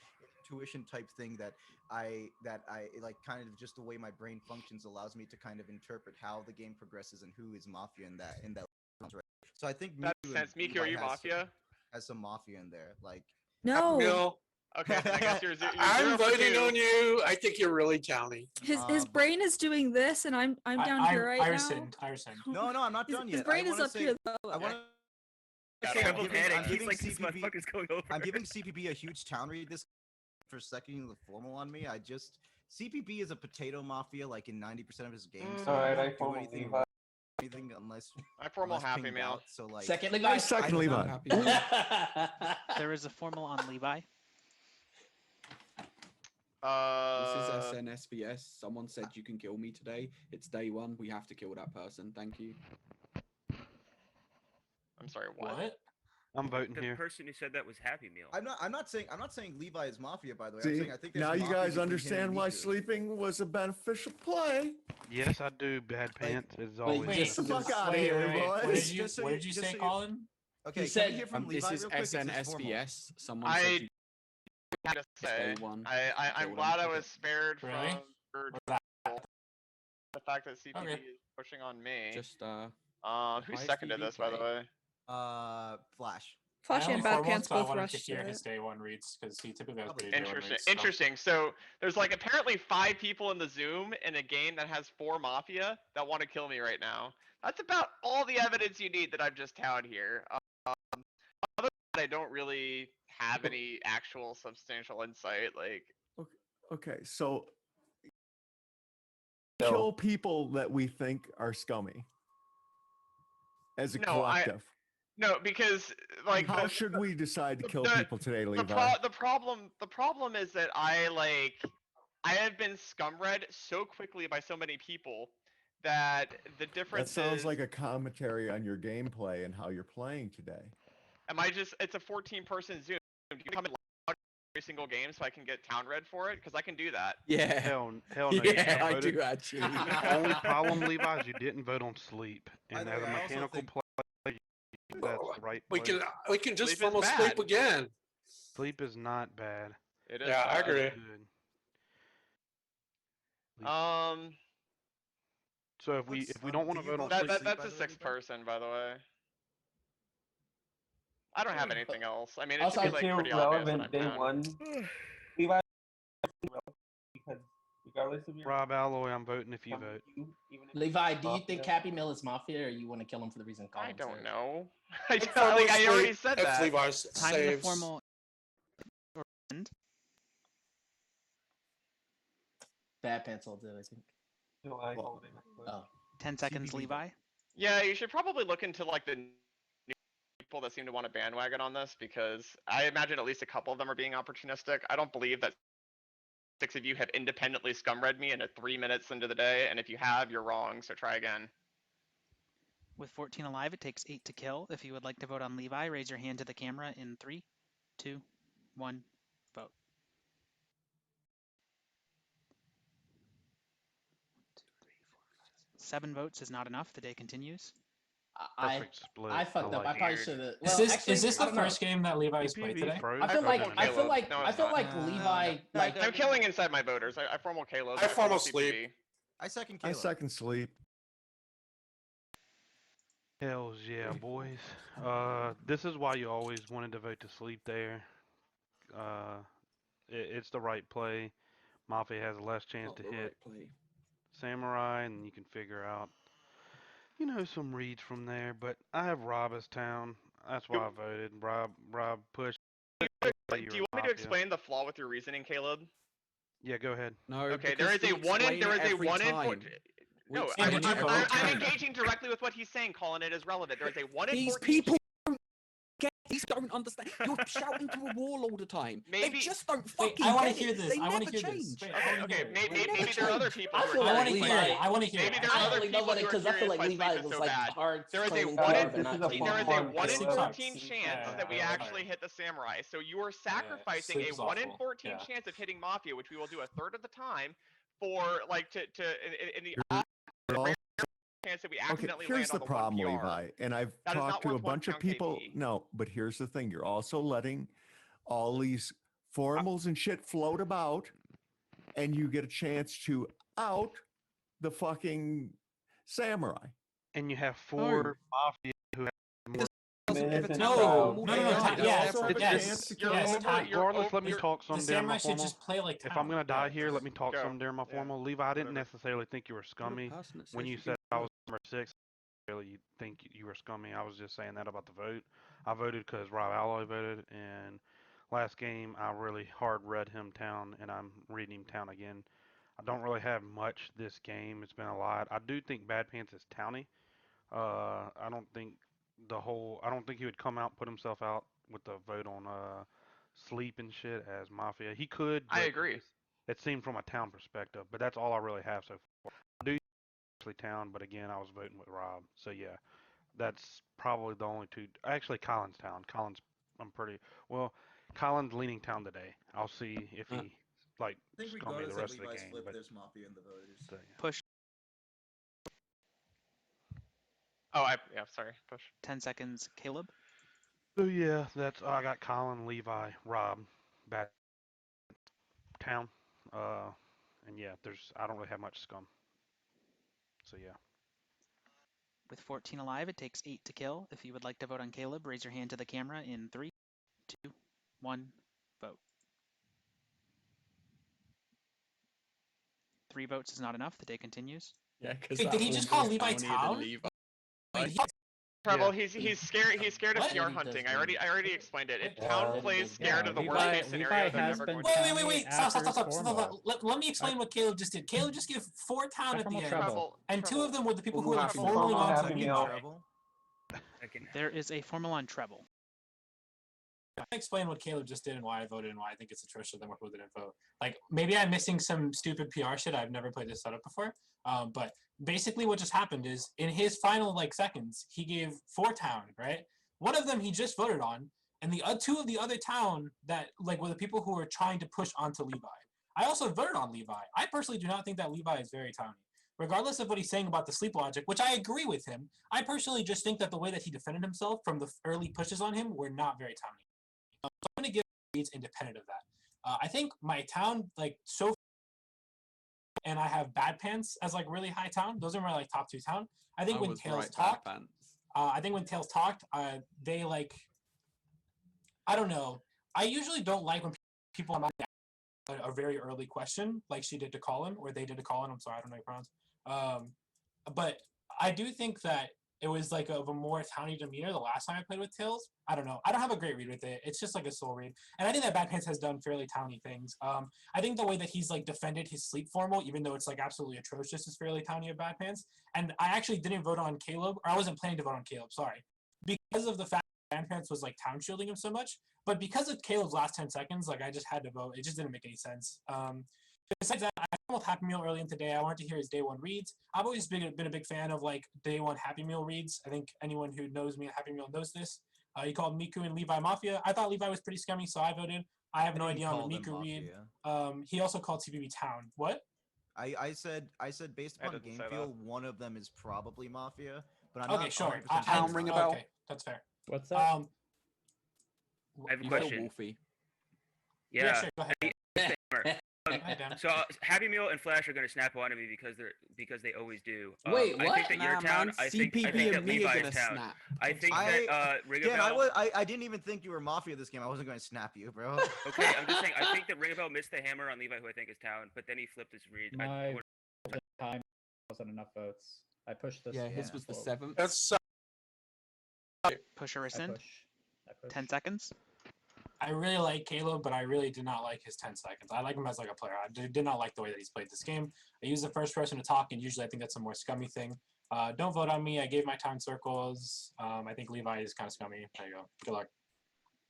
intuition type thing that I like, kind of just the way my brain functions allows me to kind of interpret how the game progresses and who is Mafia in that. So I think That Miku makes sense. and Miku, are Levi you Mafia? has some Mafia in there. Like No, Bill, Okay, then I guess you're, you're I'm 0 for voting 2. on you. I think you're really towny. his but- brain is doing this, and I'm down here right I now. rescind. I rescind. no, I'm not done His yet. brain I is wanna up say, here though. I want Yeah, to. Treble panic. I'm He's giving like, this CPB. motherfucker's going over. I'm giving CPB a huge town read this for seconding the formal on me. CPB is a potato mafia like in 90% of his games. So Alright, he I won't do formal anything Levi. wrong, anything unless I formal unless Happy pinged Meal. out. So like Second I Levi. second I- Levi. Happy Meal. There is a formal on Levi. This is SNSVS. Someone said you can kill me today. It's day 1. We have to kill that person. Thank you. I'm sorry, what? What? I'm voting The here. person who said that was Happy Meal. I'm not saying Levi is mafia, by the way. I'm See, saying I think there's now you mafia guys between him and understand why Miku. sleeping was a beneficial play. Yes, I do. Bad pants is Wait, always. wait, Get the fuck out of Wait, here, wait, wait. What boys. did you, Just so what you- did you just say, so you- Colin? Okay, can said- we hear from This Levi is real quick? It says formal. SNSVS. Someone said you I just say, stay one. I'm Kill glad I them. was spared Really? from the fact that CPB Okay. is pushing on me. Just Who highest seconded DV this, by the play. way? Flash. Flashy I and only Bad formal Pants so I both wanted to rushed hear it. his day one reads because he typically has Probably pretty day one Interesting. reads. So. Interesting. So there's like apparently 5 people in the Zoom in a game that has 4 Mafia that want to kill me right now. That's about all the evidence you need that I've just touted here. Other than that, I don't really have any actual substantial insight. Like, Okay, so kill people that we think are scummy as a No, collective. no, because like How should we decide to kill people today, Levi? the problem is that I have been scumread so quickly by so many people that the That difference sounds is, like a commentary on your gameplay and how you're playing today. it's a 14-person Zoom. Do you come in loud every single game so I can get town red for it? Because I can do that. Yeah. Hell no. Yeah, you I voted. do actually. The only problem, Levi, is you didn't vote on sleep. By And the as way, a I also mechanical think- player, that's the right We play. can just Sleep is formal sleep bad. again. Sleep is not bad. It is. Yeah, I bad. agree. It's good. So if we don't want to vote on sleep, that's a 6th person, by the way. I don't have anything else. I mean, it Also, should be it's like pretty obvious when irrelevant I'm day down. one. Levi, because regardless of your Rob Alloy, I'm voting if you vote. Levi, do you think Happy Meal is Mafia, or you want to kill him for the reason Colin I don't said? know. I already said if that. Levi's Time in the saves. formal end. Bad Pants will do, I think. No, Oh. 10 seconds, Levi. Yeah, you should probably look into like the new people that seem to want to bandwagon on this, because I imagine at least a couple of them are being opportunistic. I don't believe that 6 of you have independently scumread me in 3 minutes into the day, and if you have, you're wrong, so try again. With 14 alive, it takes 8 to kill. If you would like to vote on Levi, raise your hand to the camera in 3, 2, 1, vote. 7 votes is not enough. The day continues. Perfect split. I fucked up. I like probably it. should have. Is this the first game that Levi's played today? I feel like No, I it's feel not. like Levi like I'm killing inside my voters. I formal Caleb. I formal CPB. sleep. I second I Caleb. second sleep. Hells yeah, boys. This is why you always wanted to vote to sleep there. It's the right play. Mafia has less chance Not to the hit right play. Samurai, and you can figure out, some reads from there. But I have Rob as town. That's why I voted. Rob pushed. Do you want me to explain the flaw with your reasoning, Caleb? Yeah, go ahead. No. Okay, there is a one in. There is a one in. No, I'm engaging directly with what he's saying, calling it as relevant. There is a 1 in 14. These people don't get. These don't understand. You're shouting to a wall all the time. They just don't fucking. I want to get hear it. this. They I want never to hear change. this. Okay, maybe there are other people. I who feel are like curious, Levi. but I want to hear maybe it. there are I other only know people about it who are because I feel curious like why Levi sleep is was so like bad. hard. There is a claiming 1 in Rob and not claiming there is a Rob. 1 in Sleep's hard. 14 Sleep- chance yeah, that we yeah, actually yeah. hit the samurai. So you are sacrificing sleep is a 1 in awful. 14 Yeah. chance of hitting Mafia, which we will do a third of the time, for like in the rare chance that we Okay, accidentally here's land the on the problem, 1 PR. Levi, and I've That is not talked to a worth one bunch of pound people. KP. No, but here's the thing: you're also letting all these formals and shit float about, and you get a chance to out the fucking samurai. And you have 4 Mafia who have more. Regardless, let me talk some during my formal. If I'm gonna die here, let me talk some during my formal. Levi, I didn't necessarily think you were scummy when you said I was number 6. I really think you were scummy. I was just saying that about the vote. I voted because Rob Alloy voted, and last game I really hard read him town, and I'm reading him town again. I don't really have much this game. It's been a lot. I do think Bad Pants is towny. I don't think he would come out and put himself out with the vote on sleep and shit as Mafia. He could. I but agree. It seemed from a town perspective, but that's all I really have so far. I do actually town, but again, I was voting with Rob. So yeah, that's probably the only two. Actually, Colin's town. Colin's leaning town today. I'll see if he I think scum me the regardless rest of of the Levi's game. flip, But there's Mafia in the voters. so, yeah. Push. Oh, yeah, sorry. Push. 10 seconds, Caleb. So yeah, that's I got Colin, Levi, Rob, Bad Town, and yeah, I don't really have much scum. So yeah. With 14 alive, it takes 8 to kill. If you would like to vote on Caleb, raise your hand to the camera in 3, 2, 1, vote. 3 votes is not enough. The day continues. Yeah, because did he just call Levi Town? Wait, Treble, he's scared. He's scared of PR hunting. I already explained it. If Town plays scared of the worst case scenario, they're never going to. Wait. Stop. Let me explain what Caleb just did. Caleb just gave 4 Town at the end, and 2 of them were the people who were formally on to Levi. There is a formal on treble. I explain what Caleb just did and why I voted and why I think it's atrocious that more people didn't vote. Like, maybe I'm missing some stupid PR shit. I've never played this setup before. But basically what just happened is in his final seconds, he gave 4 Town, right? One of them he just voted on, and the 2 of the other Town that were the people who were trying to push onto Levi. I also voted on Levi. I personally do not think that Levi is very towny. Regardless of what he's saying about the sleep logic, which I agree with him, I personally just think that the way that he defended himself from the early pushes on him were not very towny. So I'm going to give reads independent of that. I think my Town, so and I have Bad Pants as really high Town. Those are my top 2 Town. I think when Tails talked, they I don't know. I usually don't like when people are a very early question, like she did to Colin, or they did to Colin. I'm sorry, I don't know your pronouns. But I do think that it was of a more towny demeanor the last time I played with Tails. I don't know. I don't have a great read with it. It's just a soul read. And I think that Bad Pants has done fairly towny things. I think the way that he's defended his sleep formal, even though it's absolutely atrocious, is fairly towny of Bad Pants. And I actually didn't vote on Caleb, or I wasn't planning to vote on Caleb, sorry. Because of the fact that Bad Pants was town shielding him so much. But because of Caleb's last 10 seconds, I just had to vote. It just didn't make any sense. Besides that, I with Happy Meal early in today. I wanted to hear his day 1 reads. I've always been a big fan of day 1 Happy Meal reads. I think anyone who knows me at Happy Meal knows this. He called Miku and Levi Mafia. I thought Levi was pretty scummy, so I voted. I have no idea on the Miku read. He also called CBB Town. What? I said based upon game feel, one of them is probably Mafia, but I'm okay, not sure. Town ring a bell. Okay, that's fair. What's that? I have a question. Wolfie. Yeah. Sure, go ahead. So Happy Meal and Flash are going to snap onto me because they always do. Wait, I what? think that your Town. I think that Levi's Town. Snap. I think that Ring a Dan, Bell. I didn't even think you were Mafia this game. I wasn't going to snap you, bro. Okay, I'm just saying. I think that Ring a Bell missed the hammer on Levi, who I think is Town, but then he flipped his read. My time wasn't enough votes. I pushed this. Yeah, his was the 7th. That's Push or rescind. I push. 10 seconds. I really like Caleb, but I really did not like his 10 seconds. I like him as a player. I did not like the way that he's played this game. I use the first person to talk, and usually I think that's a more scummy thing. Don't vote on me. I gave my time circles. I think Levi is kind of scummy. There you go. Good luck.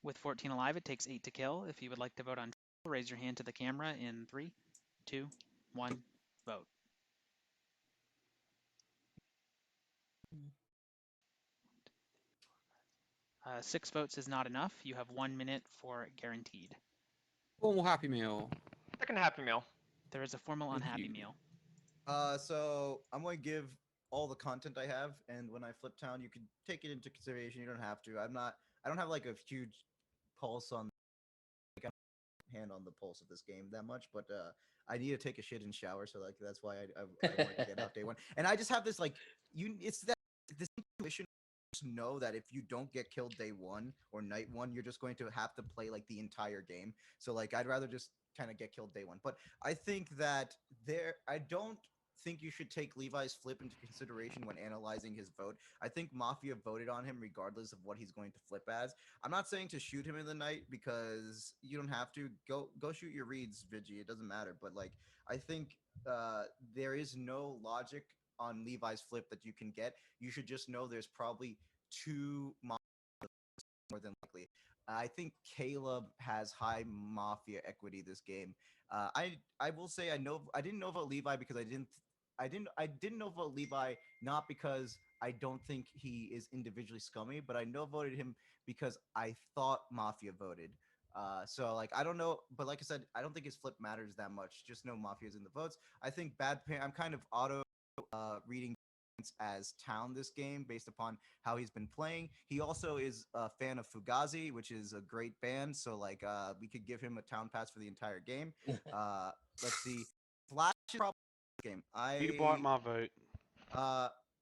With 14 alive, it takes 8 to kill. If you would like to vote on treble, raise your hand to the camera in 3, 2, 1, vote. Uh, 6 votes is not enough. You have 1 minute for guaranteed. Formal Happy Meal. Second Happy Meal. There is a formal on Happy Meal. So I'm going to give all the content I have, and when I flip Town, you can take it into consideration. You don't have to. I don't have a huge pulse on, hand on the pulse of this game that much, but I need to take a shit and shower, so that's why I want to get out day 1. And I just have this it's that this intuition. Know that if you don't get killed day 1 or night 1, you're just going to have to play the entire game. So I'd rather just kind of get killed day 1. But I think that I don't think you should take Levi's flip into consideration when analyzing his vote. I think Mafia voted on him regardless of what he's going to flip as. I'm not saying to shoot him in the night because you don't have to. Go shoot your reads, Vigi. It doesn't matter. But I think there is no logic on Levi's flip that you can get. You should just know there's probably 2 more than likely. I think Caleb has high Mafia equity this game. I will say I didn't know about Levi because I didn't know about Levi not because I don't think he is individually scummy, but I voted him because I thought Mafia voted. So I don't know, but like I said, I don't think his flip matters that much. Just know Mafia's in the votes. I think I'm kind of auto reading as Town this game based upon how he's been playing. He also is a fan of Fugazi, which is a great band. So like we could give him a Town pass for the entire game. Let's see. Flash is probably the game. You bought my vote.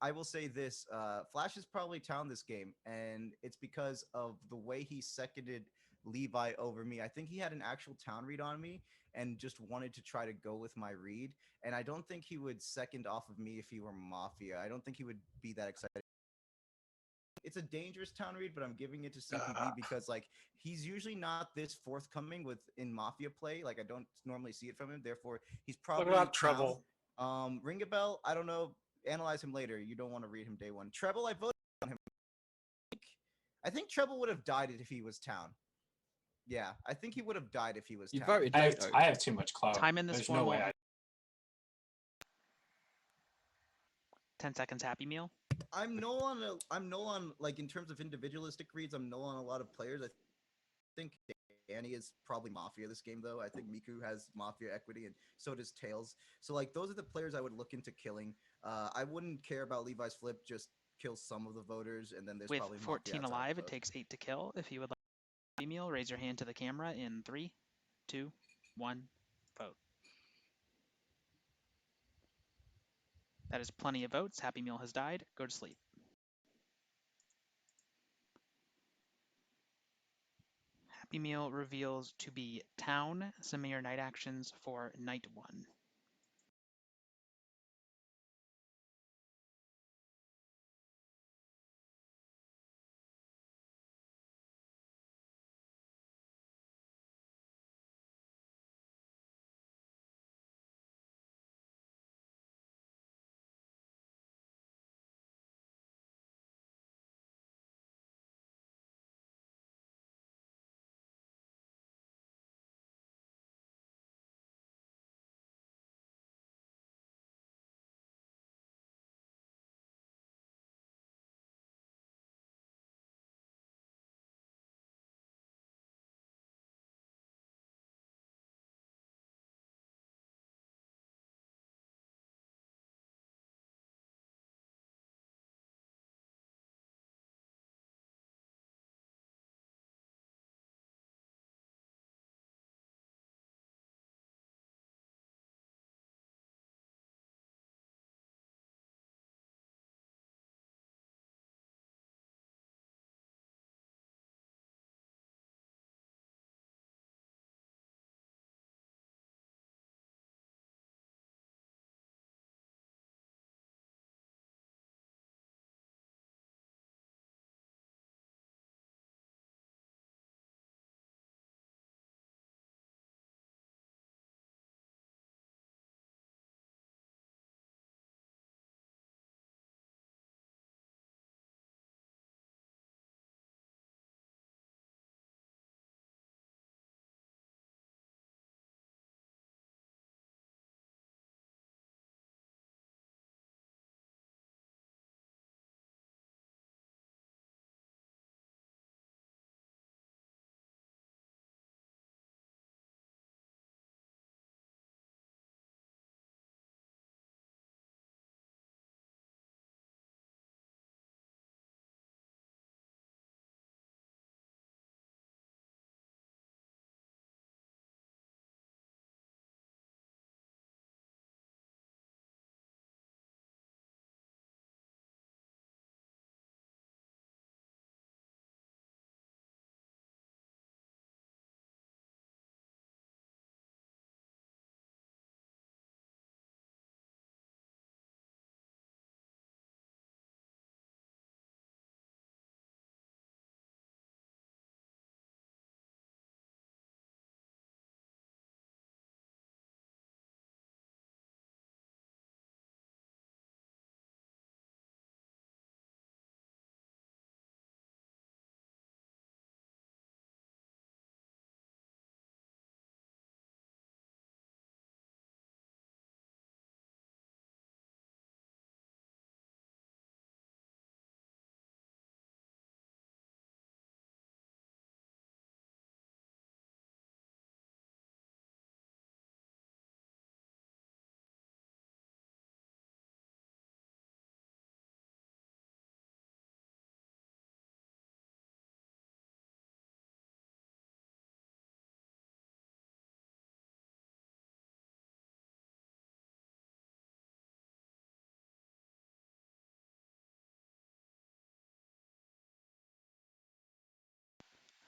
I will say this: Flash is probably Town this game, and it's because of the way he seconded Levi over me. I think he had an actual Town read on me and just wanted to try to go with my read. And I don't think he would second off of me if he were Mafia. I don't think he would be that excited. It's a dangerous Town read, but I'm giving it to CPB because like he's usually not this forthcoming with in Mafia play. Like I don't normally see it from him. Therefore, he's probably What about Town. Treble? Ring a bell. I don't know. Analyze him later. You don't want to read him day one. Treble, I voted on him. I think Treble would have died if he was Town. Yeah, I think he would have died if he was Town. voted I have too much clout. Time in this There's formal. no way. 10 seconds. Happy Meal. I'm no on like in terms of individualistic reads. I'm no on a lot of players. I think Danny is probably Mafia this game though. I think Miku has Mafia equity and so does Tails. So like those are the players I would look into killing. I wouldn't care about Levi's flip. Just kill some of the voters and then there's With probably 14 Mafia alive, it vote. takes 8 to kill. If you would like Happy Meal, raise your hand to the camera in 3, 2, 1, vote. That is plenty of votes. Happy Meal has died. Go to sleep. Happy Meal reveals to be Town. Submit your night actions for night 1.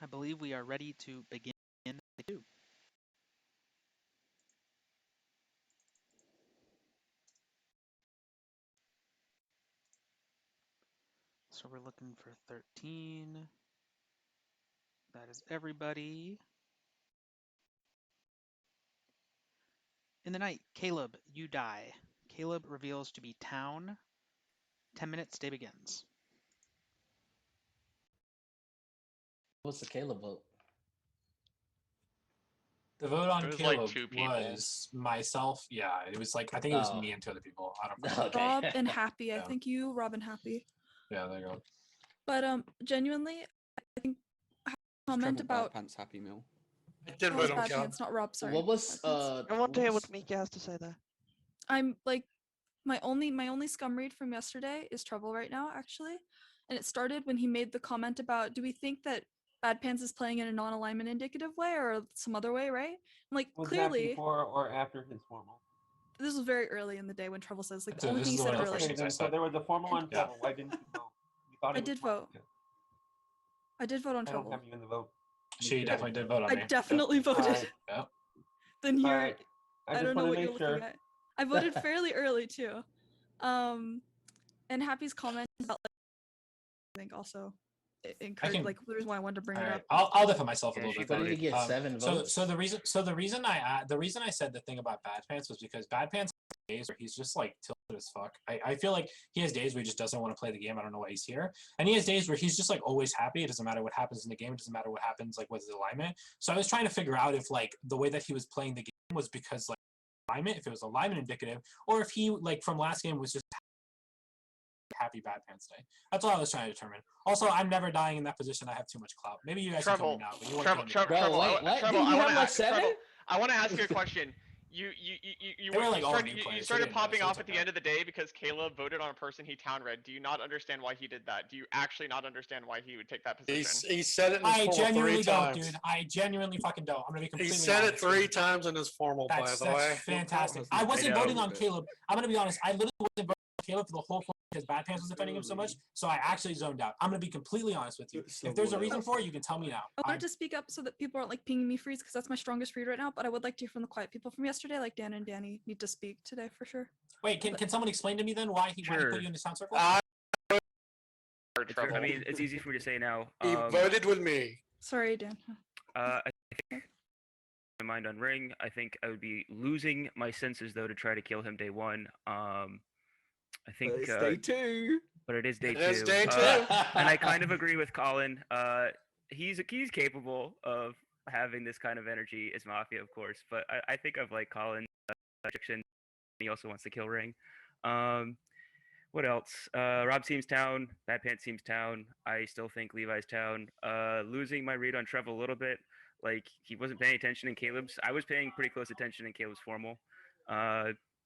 I believe we are ready to begin the 2. So we're looking for 13. That is everybody. In the night, Caleb, you die. Caleb reveals to be town. 10 minutes, day begins. What's the Caleb vote? The vote on It was like Caleb 2 people. was myself. Yeah, it was like I think it was me and 2 other people. I don't know. Okay. Rob and Happy. I Yeah. think you, Rob and Happy. Yeah, there you go. But genuinely, I think comment Treble Bad about Pants Happy Meal. I did oh, it's vote on Bad Caleb. Pants, not Rob. Sorry. What was Bad Pants. I want to hear what Mika has to say there. I'm like my only scum read from yesterday is Trouble right now, actually. And it started when he made the comment about, do we think that Bad Pants is playing in a non-alignment indicative way or some other way, right? I'm like, Was that clearly before or after his formal? this was very early in the day when Trouble says like the So only this thing he is one said of the first early. things I So said. there was a formal on Yeah. Trouble. Why didn't you vote? You thought I it was did vote. Yeah. I did vote on I don't Trouble. have you in the vote. She definitely did vote on I me. definitely voted. Alright. Yep. Then you're Alright. I I just don't know want what to you're make looking sure. at. I voted fairly early too. And Happy's comment about like, I think also encouraged can- like the reason why I wanted to bring it All up. right, I'll defend myself a Yeah, little she bit. But then. did he get 7 votes? So the reason I said the thing about Bad Pants was because Bad Pants has days where he's just like tilted as fuck. I feel like he has days where he just doesn't want to play the game. I don't know why he's here, and he has days where he's just like always happy. It doesn't matter what happens in the game. It doesn't matter what happens like with his alignment. So I was trying to figure out if like the way that he was playing the game was because like alignment, if it was alignment indicative, or if he like from last game was just happy Bad Pants day. That's all I was trying to determine. Also, I'm never dying in that position. I have too much clout. Maybe you guys can tell me now, but you want to Bro, wait, what? Trouble, Didn't you I have wanna like a- 7? Trouble, I want to ask you a question. You They were, like, all started, new you players, started they didn't know, popping so off it's at the okay. end of the day because Caleb voted on a person he town read. Do you not understand why he did that? Do you actually not understand why he would take that position? He said it in his I formal genuinely 3 don't, times. dude. I genuinely fucking don't. I'm gonna be He completely said it honest. 3 times in his formal, by That's the way. fantastic. I I wasn't know. voting on Caleb. I'm gonna be honest. I literally wasn't voting on Caleb for the whole point because Bad Pants was defending him so much. So I actually zoned out. I'm gonna be completely honest with you. If there's a reason for it, you can tell me now. I wanted to speak up so that people aren't like pinging me freeze because that's my strongest read right now. But I would like to hear from the quiet people from yesterday, like Dan and Danny need to speak today for sure. Wait, can someone explain to me then why he Sure. put you in the sound circle? I mean, it's easy for me to say now. He voted with me. Sorry, Dan. I think my mind on Ring. I think I would be losing my senses though to try to kill him day 1. I think It's day 2. but it is day It 2. is day 2. And I kind of agree with Colin. He's capable of having this kind of energy as Mafia, of course. But I think of like Colin's projection. He also wants to kill Ring. What else? Rob seems town. Bad Pants seems town. I still think Levi's town. Losing my read on Trevor a little bit. Like he wasn't paying attention in Caleb's. I was paying pretty close attention in Caleb's formal.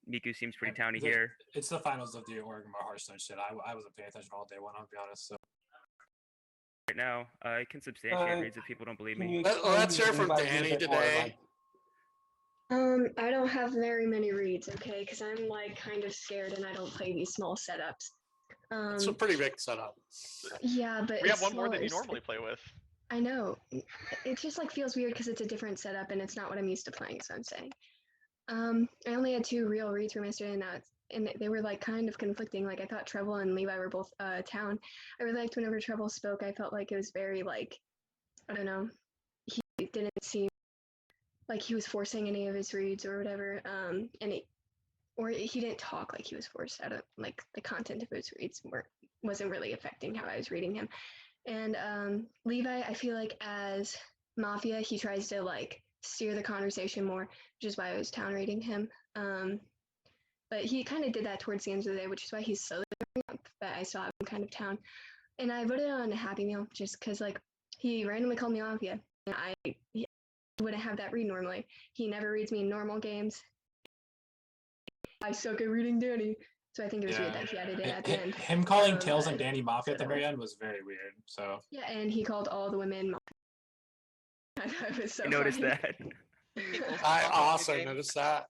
Miku seems pretty towny here. It's the finals of the Oregon Bar Hearthstone shit. I wasn't paying attention all day one, I'll be honest. So Right now, I can substantiate reads if people don't believe me. Let's hear from Danny today. I don't have very many reads, okay, because I'm like kind of scared and I don't play these small setups. It's a pretty big setup. Yeah, but We have it's one more than you smaller, normally play with. I know. It just like feels weird because it's a different setup and it's not what I'm used to playing, so I'm saying. I only had 2 real reads from yesterday and they were like kind of conflicting. Like I thought Treble and Levi were both town. I really liked whenever Treble spoke. I felt like it was very like, I don't know, he didn't seem like he was forcing any of his reads or whatever. Or he didn't talk like he was forced out of like the content of his reads wasn't really affecting how I was reading him. And Levi, I feel like as Mafia, he tries to like steer the conversation more, which is why I was town rating him. But he kind of did that towards the end of the day, which is why he's slowly up. But I still have him kind of town. And I voted on a Happy Meal just because like he randomly called me Mafia. And I wouldn't have that read normally. He never reads me in normal games. I suck at reading Danny. So I think it was weird that he added it at the end. Him calling Tails and Danny Mafia at the very end was very weird. So Yeah, and he called all the women Mafia. I thought it was so I noticed funny. that. I also noticed that.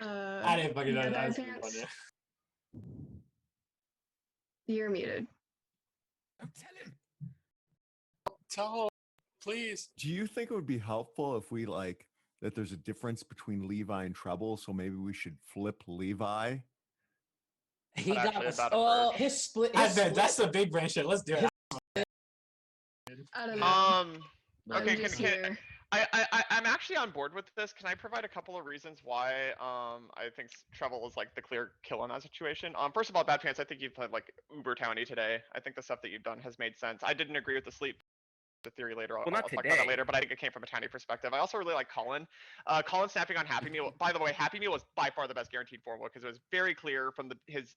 I didn't fucking know yeah, that. Bad Was really Pants, funny. you're muted. Tell Please. Do you think it would be helpful if we like that there's a difference between Levi and Treble? So maybe we should flip Levi. He Not got actually us. about Oh, approach. his split. I His bet split. that's the big brain shit. Let's do it. I don't know. Okay, I'm just here. I'm actually on board with this. Can I provide a couple of reasons why I think Treble is like the clear kill in that situation? First of all, Bad Pants, I think you've played like uber towny today. I think the stuff that you've done has made sense. I didn't agree with the sleep theory later. I'll not talk about today. that later, but I think it came from a towny perspective. I also really like Colin. Colin snapping on Happy Meal. By the way, Happy Meal was by far the best guaranteed formal because it was very clear from his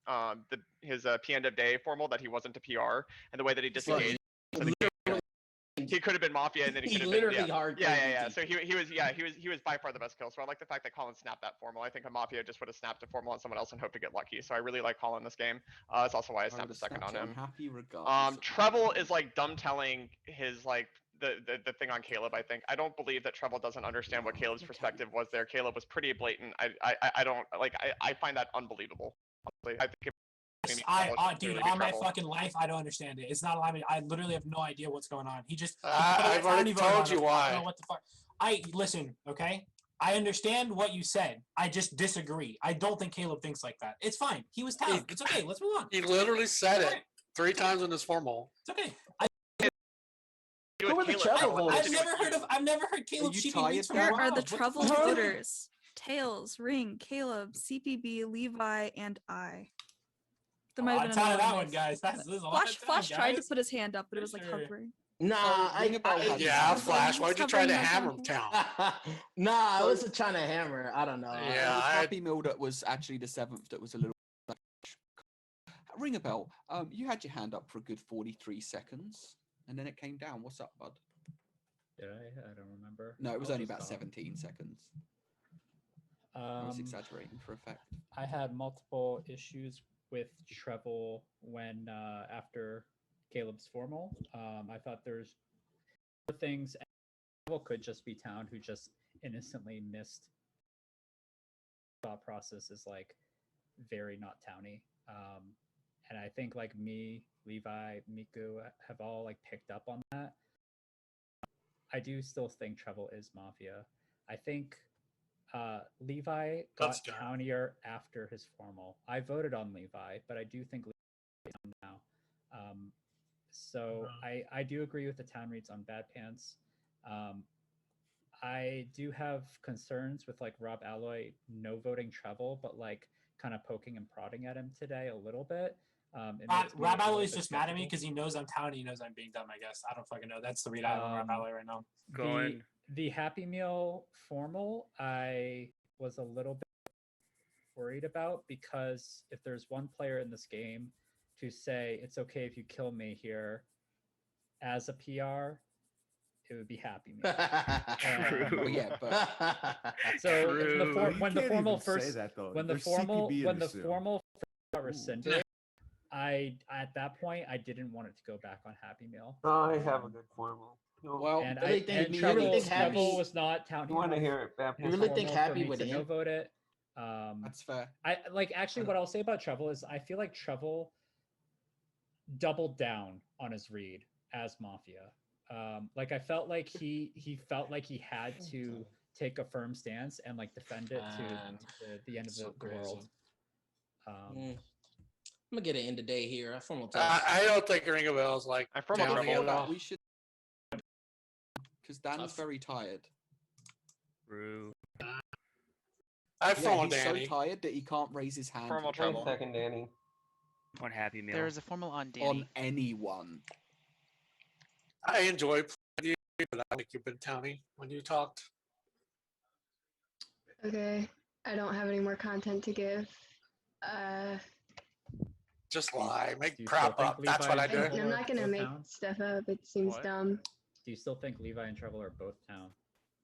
end of day formal that he wasn't a PR, and the way that he disengaged. He could have been Mafia, and then he could have been literally hard. Yeah. So he was by far the best kill. So I like the fact that Colin snapped that formal. I think a Mafia just would have snapped a formal on someone else and hoped to get lucky. So I really like Colin this game. That's also why I snapped a second on him. Happy regardless. Treble is like dumb telling his like the thing on Caleb. I think I don't believe that Treble doesn't understand what Caleb's perspective was there. Caleb was pretty blatant. I don't like. I find that unbelievable. I think. Dude, on my fucking life, I don't understand it. It's not alignment. I literally have no idea what's going on. He just. I've already told you why. I don't know what the fuck. Listen, okay. I understand what you said. I just disagree. I don't think Caleb thinks like that. It's fine. He was talented. It's okay. Let's move on. He literally said it 3 times in his formal. It's okay. Who are the Treble voters? I've never heard Caleb cheating reads from Here Rob. are the What the Treble fuck? voters: Tails, Ring, Caleb, CPB, Levi, and I. There might have been I'm tired of another that one. one, guys. This is a lot of time, Flash tried to guys. put his hand up, but it was like hovering. Nah, Yeah, Flash. Why'd you try to Covering hammer my him down? Nah, I wasn't trying to hammer. I don't know. Yeah, it was Happy Meal that was actually the 7th that was a little. Ring a bell. You had your hand up for a good 43 seconds, and then it came down. What's up, bud? Did I? I don't remember. No, it was I'll only just about stop. 17 seconds. I was Um, exaggerating for effect. I had multiple issues with Treble when after Caleb's formal. I thought there's things. Treble could just be Town who just innocently missed. Thought process is like very not Towny, and I think like me, Levi, Miku have all like picked up on that. I do still think Treble is Mafia. I think Levi got townier after his formal. I voted on Levi, but I do think Levi is down now. So I do agree with the town reads on Bad Pants. I do have concerns with like Rob Alloy no voting Treble, but like kind of poking and prodding at him today a little bit. Rob Alloy's just mad at me because he knows I'm Towny. He knows I'm being dumb, I guess. I don't fucking know. That's the read I have on Rob Alloy right now. The Happy Meal formal, I was a little bit worried about because if there's one player in this game to say it's okay if you kill me here as a PR, it would be Happy Meal. True. Yeah, but so True. when the You can't formal even say first that, though. when the There's formal CPB in when the the suit. formal first got rescinded, I at that point I didn't want it to go back on Happy Meal. I have a good formal. Well, and really and think Treble Happy was not Town. You want to hear it, Baptist? You really think formal for Happy me would to no win? vote it. That's fair. I like actually what I'll say about Treble is I feel like Treble doubled down on his read as Mafia. Like I felt like he felt like he had to take a firm stance and like defend it to the end of the world. I'm gonna get an end of day here. I formal test. I don't think Ring a Bell is like Towny at all. We should, because Dan's very tired. True. I formal he's Danny. so tired that he can't raise his hand. Formal Treble. Second, Danny. One Happy Meal. There is a formal on Danny. On anyone. I enjoy playing you, but I think you've been Towny when you talked. Okay, I don't have any more content to give. Just lie, make Do you crap still up. think That's Levi what I and do. Treble I'm are not gonna both make Town? stuff up. It seems What? dumb. Do you still think Levi and Treble are both Town?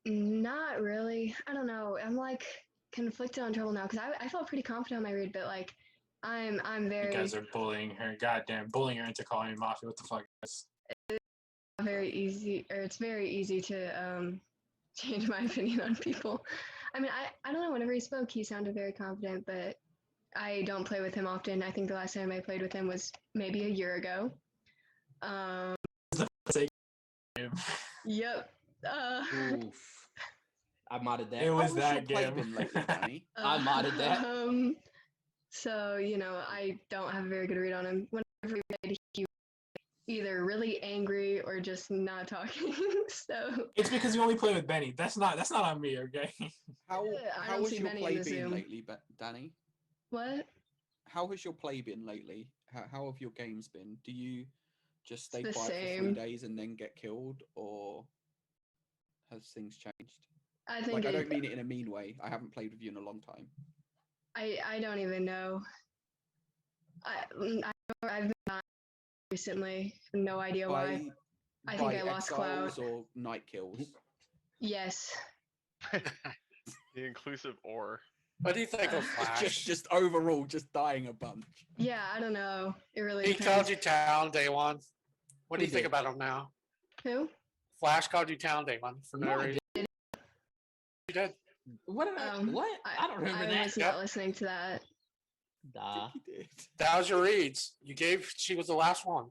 Not really. I don't know. I'm like conflicted on Trouble now because I felt pretty confident on my read, but like I'm You very guys are bullying her. Goddamn, bullying her into calling me Mafia. What the fuck? very easy, or it's very easy to change my opinion on people. I mean, I don't know. Whenever he spoke, he sounded very confident, but I don't play with him often. I think the last time I played with him was maybe a year ago. Yep. Oof. I modded that. It was How that your play game. been lately, Danny? I modded that. So, you know, I don't have a very good read on him. Whenever he played, he was either really angry or just not talking. So It's because you only play with Benny. That's not on me, okay? How I how don't has see your Benny in play the been Zoom. lately, Danny? What? How has your play been lately? How have your games been? Do you just stay The quiet for 3 same. days and then get killed, or has things changed? I think I don't mean it in a mean way. I haven't played with you in a long time. I don't even know. I've been on recently. No idea why. I think I lost exiles clout. or night kills. Yes. The inclusive or. What do you think of Flash? Just overall, just dying a bunch. Yeah, I don't know. It really He depends. called you town day one. What do Who you think did? about him now? Who? Flash called you town day one for no No, I reason. You did. What did I? What? I don't remember I that. was not listening to that. Nah. That was your reads. You gave. She was the last one.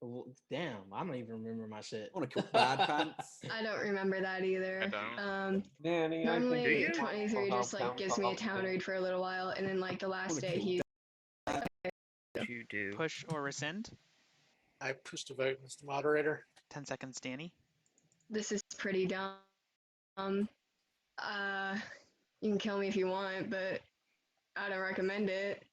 Well, damn, I don't even remember my shit. I want to kill Bad Pants. I don't remember that either. Danny, I think Normally you 23 will just help like them gives me a solve town it. read for a little while, and then like the last day he. You do. Push or rescind. I pushed a vote, Mr. Moderator. 10 seconds, Danny. This is pretty dumb. You can kill me if you want, but I don't recommend it.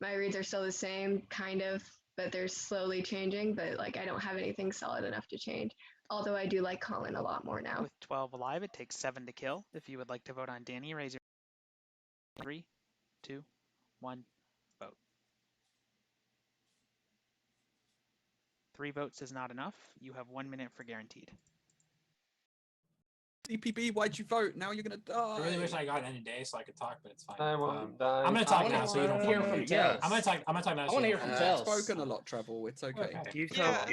My reads are still the same, kind of, but they're slowly changing. But like, I don't have anything solid enough to change. Although I do like Colin a lot more now. With 12 alive, it takes 7 to kill. If you would like to vote on Danny, raise your 3, 2, 1, vote. 3 votes is not enough. You have 1 minute for guaranteed. CPB, why'd you vote? Now you're gonna die. I really wish I got any day so I could talk, but it's fine. I won't die. I'm gonna talk now, so you don't hear from Tails. I'm gonna talk now. I want to hear from Tails. Spoken a lot, Treble. It's okay. You've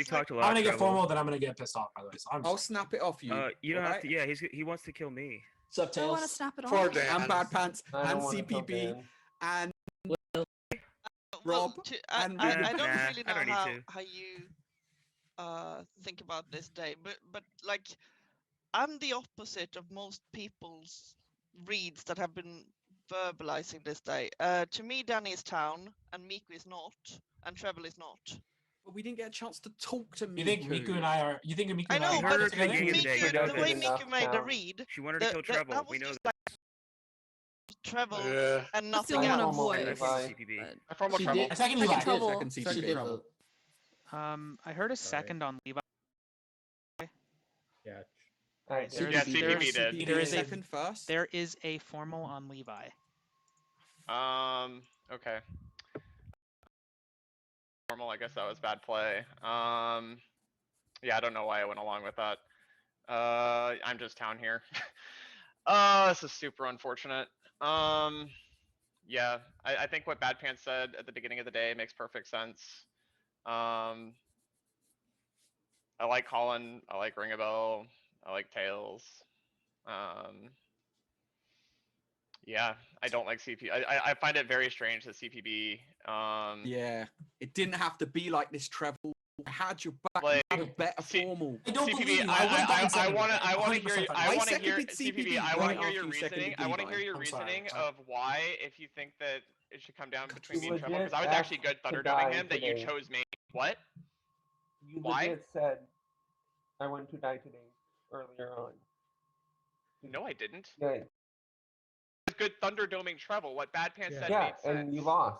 talked a lot. I'm gonna get Trevor. formal, then I'm gonna get pissed off. By the way, so I'm I'll snap it off you. You don't have alright? to. Yeah, he wants to kill me. What's up, I want to Tails? snap it Poor off. Dan. And Bad Pants, I and don't wanna kill CPB, Dan. and Well, Rob, I and don't Vicky. really I don't know need to. how you think about this day, but like I'm the opposite of most people's reads that have been verbalizing this day. To me, Danny is town, and Miku is not, and Treble is not. But we didn't get a chance to talk to Miku. You think Miku and I are? You think Miku I and I know, are but at the together? beginning of the day, you know the way that. Miku made the Enough read, She wanted to kill Treble. that was We know just that. like Treble Yeah. and That's the nothing only one else. I've And voiced. that's CPB. but- I formal She trouble. did. A second Second Levi. trouble. Second She CPB did Treble. vote. I heard a second on Levi. Yeah. Alright, There's- Yeah, there's- CPB did. CPB There is a- second first. There is a formal on Levi. Okay. Formal, I guess that was bad play. Yeah, I don't know why I went along with that. I'm just town here. This is super unfortunate. Yeah, I think what Bad Pants said at the beginning of the day makes perfect sense. I like Colin, I like Ring a Bell, I like Tails. Yeah, I don't like CP. I find it very strange that CPB. Yeah, it didn't have to be like this, Treble. I had your back. Like, I had a better formal. I don't CPB, believe you. I would have gotten I want to, 100% I want to hear, I want to seconded hear CPB CPB. I want right to hear your after you seconded reasoning. I want to hear Levi. your I'm sorry. reasoning of why, if you think that it should come down between You me and Trevor, because legit I was actually good asked to thunderduming die him that you today. chose me. What? You Why? legit said I went to die today earlier on. No, I didn't. Yeah, It was good thunderdoming Trevor. What Bad Pants said yeah, made sense. and you lost.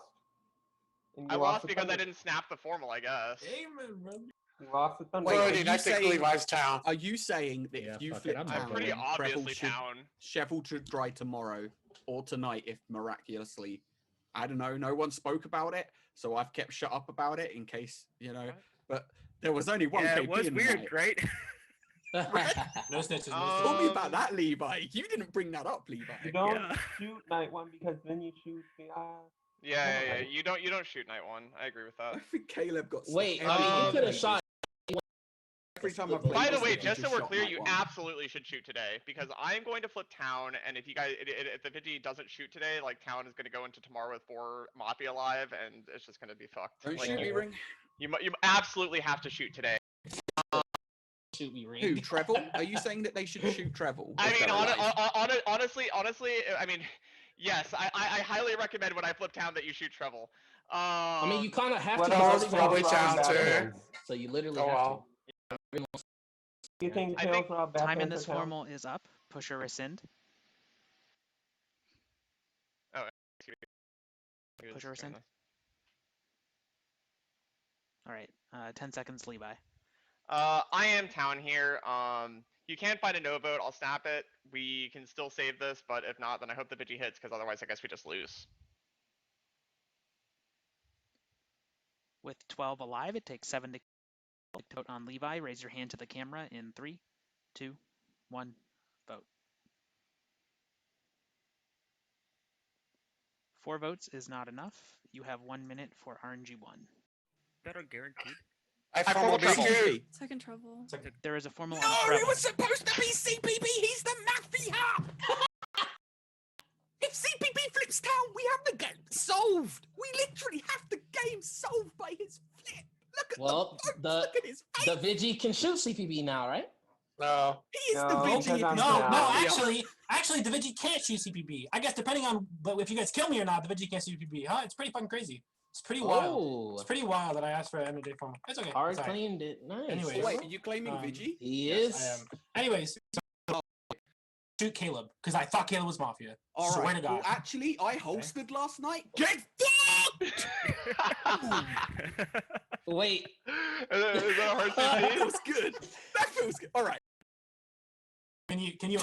And you I lost the because I Thunder. didn't snap the formal, I guess. Amen, brother. You lost the Thunder. Wait, are Voting, you I think saying- Levi's town. Are you saying that Yeah, if you fuck it, flip I'm town, I'm pretty voting. obviously town. Sheffield should dry tomorrow or tonight if miraculously, I don't know, no one spoke about it, so I've kept shut up about it in case, you know, but there was only one Yeah, KP it was in the weird, night. right? No snitches. No Tell me snitches. about that, Levi. You didn't bring that up, Levi. You don't Yeah. shoot night one because then you shoot the Yeah, Right. you don't shoot night one. I agree with I that. think Caleb got stuck Wait, every I mean, time you I could have played shot. Every time I played By the this, way, you just so we're shot clear, night you one. absolutely should shoot today because I'm going to flip town, and if you guys, if the 50 doesn't shoot today, like town is going to go into tomorrow with 4 Mafia live, and it's just going to be fucked. Don't Like, shoot me, Ring. you absolutely have to shoot today. shoot me, Ring. Who, Treble? Are you saying that they should shoot Treble? I if mean, they're alive? honestly, I mean, yes, I highly recommend when I flip town that you shoot Treble. I mean, you kind of have What to. else Because already Probably been Bad shot, Pants? so you literally Oh, have wow. to. Do you think I Tails think Rob Bad Time in Pants this are count? formal is up. Push or rescind. Oh, excuse me. Push or rescind. All right. 10 seconds, Levi. I am town here. You can find a no vote. I'll snap it. We can still save this, but if not, then I hope the Vigi hits, because otherwise I guess we just lose. With 12 alive, it takes 7 to vote on Levi. Raise your hand to the camera in 3, 2, 1, vote. 4 votes is not enough. You have 1 minute for RNG1. That are guaranteed. I formal BQ. Second Treble. There is a formal on No, Treble. it was supposed to be CPB. He's the Mafia. If CPB flips town, we have the game solved. We literally have the game solved by his flip. Look at look at his face. The Vigi can shoot CPB now, right? No. He is the Vigi. Actually, the Vigi can't shoot CPB. I guess depending on, but if you guys kill me or not, the Vigi can't shoot CPB. Huh? It's pretty fucking crazy. It's pretty wild. It's pretty wild that I asked for an end of day formal. It's okay. Art claimed it. Nice. Anyways, Oh, wait, are you claiming Vigi? He yes, is. I am. Anyways, so, shoot Caleb because I thought Caleb was Mafia. All Swear right. to God. Well, actually, I hosted last night. Get fucked! Wait. Is that a hard That thing? feels good. That feels good. All right. Can you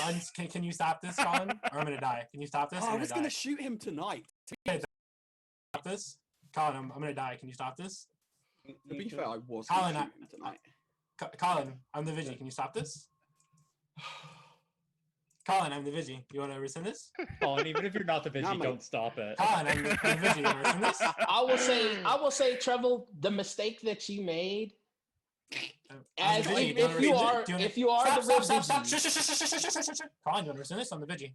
stop this, Colin? Or I'm gonna die. Can you stop this? Oh, I'm I was gonna gonna die. shoot him tonight. Stop this, Colin. I'm gonna die. Can you stop this? To be fair, I was Colin, gonna shoot him tonight. Colin, I'm the Vigi. Can you stop this? Colin, I'm the Vigi. You want to rescind this? Colin, even if you're not the Vigi, don't stop it. Colin, I'm the Vigi. You want to rescind this? I will say, Trevor, the mistake that you made. I'm As the Vigi. if you are Do you if you are stop, the real stop, stop, Vigi. stop. Colin, you want to rescind this? I'm the Vigi.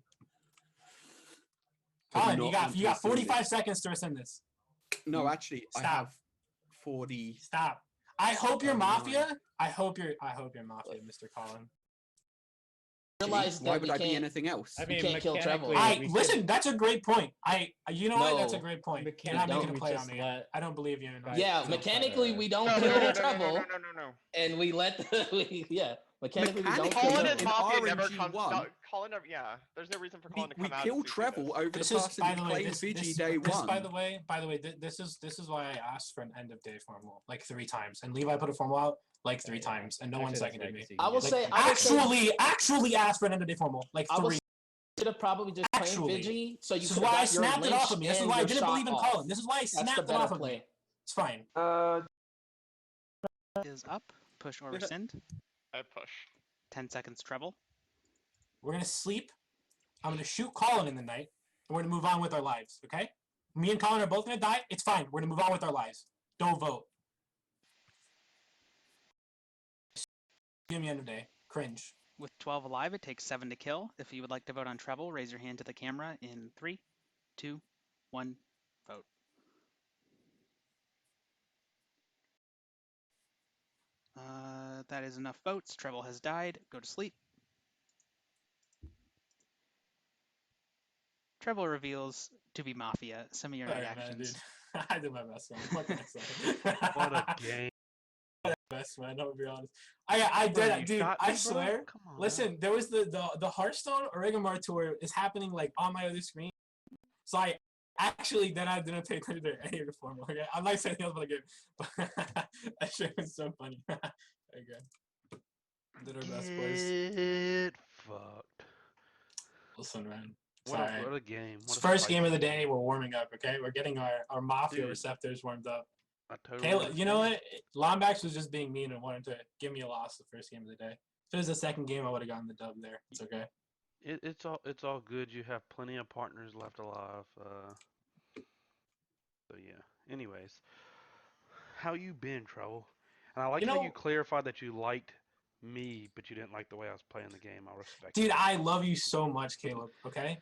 I'm Colin, not you got interested in 45 this. seconds to rescind this. No, actually, I Stop. have 40. Stop. I hope you're Oh, Mafia. I hope you're Mafia, Mr. Colin. Realize Why that would we I be can't- anything else? I You mean, can't kill Trevor. mechanically, we Listen, should- that's a great point. You know what? That's a No. great point. You're not making a we play on just me. let I don't believe you. guys Yeah, jump mechanically at we it. don't No, kill no, no, Treble, no. and we let mechanically we don't kill Colin Treble. is Mafia never RNG comes. one, No, Colin never. Yeah, there's no reason for Colin to we come out. killed and see Treble this. over the This is, person by who the way, claimed this, Vigi this, day this one. by the way, this is why I asked for an end of day formal like 3 times, and Levi put a formal out like 3 times, and no one Actually, that's seconded me. legacy. I will Like, say, Actually asked for an end of day formal like I 3. was should have probably just claimed Actually. Vigi, so you This is could why I have got your snapped it lynch off of me. This is and why I your didn't shot believe in off. Colin. This is why I That's the snapped it better off of play. me. It's fine. Is up. Push or rescind. I push. 10 seconds, Treble. We're gonna sleep. I'm gonna shoot Colin in the night, and we're gonna move on with our lives. Okay? Me and Colin are both gonna die. It's fine. We're gonna move on with our lives. Don't vote. Give me end of day. Cringe. With 12 alive, it takes 7 to kill. If you would like to vote on Treble, raise your hand to the camera in 3, 2, 1, vote. That is enough votes. Treble has died. Go to sleep. Treble reveals to be Mafia. Some of your Sorry, man, reactions. dude. I did my best, man. What can I say? What a game. Best, man. I'll be honest. I did, you dude. shot I me, bro? swear. Come on, Listen, there was the Hearthstone Origami tour is happening like on my other screen. So I actually didn't pay attention to any of the formal. Okay, I'm not saying else about the game, but that shit was so funny. Okay, did our best, boys. Get fucked. Listen, man. What Sorry. a game. It's first game of the day. We're warming up. Okay, we're getting our Mafia Dude. receptors warmed up. I totally Caleb, you know understand. what? Lombax was just being mean and wanted to give me a loss the first game of the day. If it was the second game, I would have gotten the dub there. It's okay. It's all good. You have plenty of partners left alive. So yeah. Anyways, how you been, Trouble? And I like how you clarified that you liked me, but you didn't like the way I was playing the game. I respect. Dude, I love you so much, Caleb. Okay,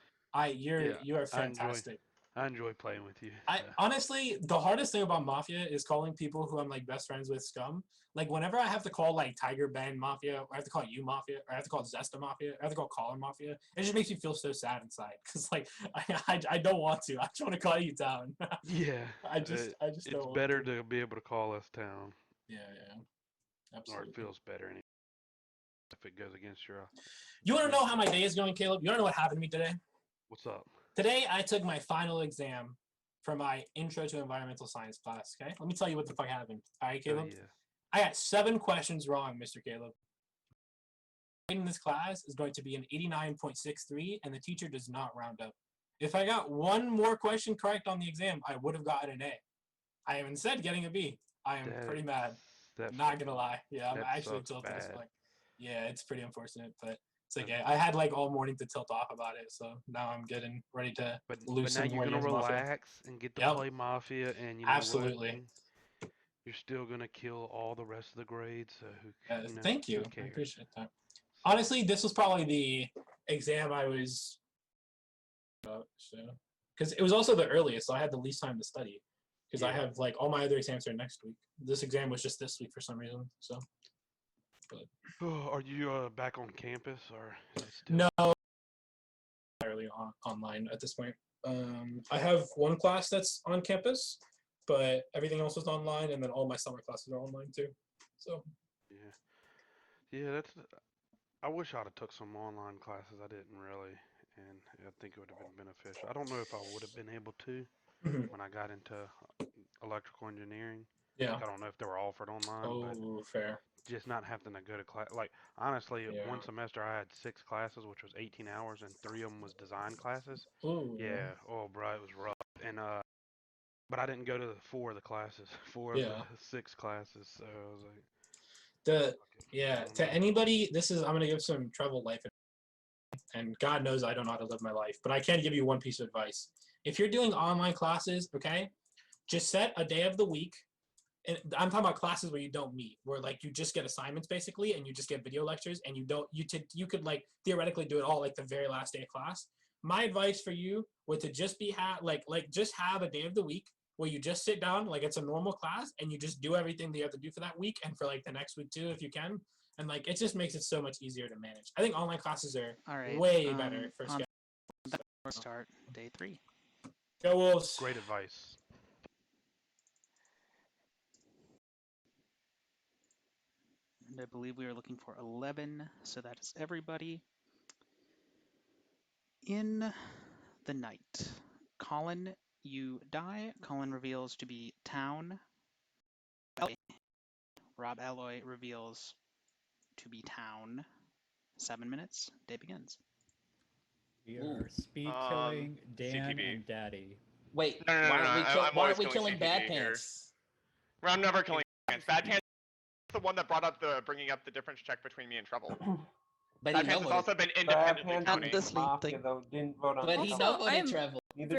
you are I enjoy- fantastic. I enjoy playing with you. I honestly, the hardest thing about Mafia is calling people who I'm like best friends with scum. Like whenever I have to call like Tiger Ben Mafia, or I have to call you Mafia, or I have to call Zesta Mafia, or I have to call Colin Mafia, it just makes me feel so sad inside. Cause like I don't want to. I just want to call you down. Yeah. I just It's don't want better to be able to call us town. Yeah. Absolutely. Or it feels better if it goes against your. You want to know how my day is going, Caleb? You want to know what happened to me today? What's up? Today, I took my final exam for my Intro to Environmental Science class, okay? Let me tell you what the fuck happened. All right, Caleb? Yeah. I got 7 questions wrong, Mr. Caleb. In this class is going to be an 89.63, and the teacher does not round up. If I got 1 more question correct on the exam, I would have gotten an A. I am instead getting a B. I am pretty mad. Not gonna lie. Yeah, I'm actually tilted as fuck. Yeah, it's pretty unfortunate, but it's okay. I had like all morning to tilt off about it, so now I'm getting ready to lose some But now you're gonna relax and get to Yep. play Mafia, and you know Absolutely. what? You're still gonna kill all the rest of the grades. So who Thank you. who I cares? appreciate that. Honestly, this was probably the exam I was because it was also the earliest, so I had the least time to study. Because I have like all my other exams are next week. This exam was just this week for some reason. So. Are you back on campus or is it still? No, entirely online at this point. I have 1 class that's on campus, but everything else is online, and then all my summer classes are online too. So. Yeah, that's. I wish I'd have took some online classes. I didn't really, and I think it would have been beneficial. I don't know if I would have been able to when I got into electrical engineering. Yeah. Like, I don't know if they were offered online, but fair. just not having to go to class. Like, honestly, one semester I had 6 classes, which was 18 hours, and 3 of them was design classes. Ooh. Yeah. Oh, bro, it was rough. And but I didn't go to 4 of the classes, 4 of Yeah. the 6 classes. So I was like, to anybody, I'm gonna give some travel life, and God knows I don't know how to live my life, but I can give you one piece of advice. If you're doing online classes, okay, just set a day of the week. And I'm talking about classes where you don't meet, where like you just get assignments basically, and you just get video lectures, and you could like theoretically do it all like the very last day of class. My advice for you would to just be just have a day of the week where you just sit down like it's a normal class, and you just do everything that you have to do for that week and for like the next week too if you can, and like it just makes it so much easier to manage. I think online classes are way better for Start day 3. Go Wolves! Great advice. And I believe we are looking for 11, so that is everybody. In the night, Colin, you die. Colin reveals to be town. Rob Alloy reveals to be town. 7 minutes. Day begins. We are speed killing Dan CPB. and Daddy. Wait, No, why always aren't we killing CPB Bad here. Pants? I'm never killing Bad Pants. Bad Pants is the one that brought up bringing up the difference check between me and Trouble. But Bad he Pants has no also been independently And counting. the sleep thing. Didn't vote on But he Also, no voted I'm Treble. very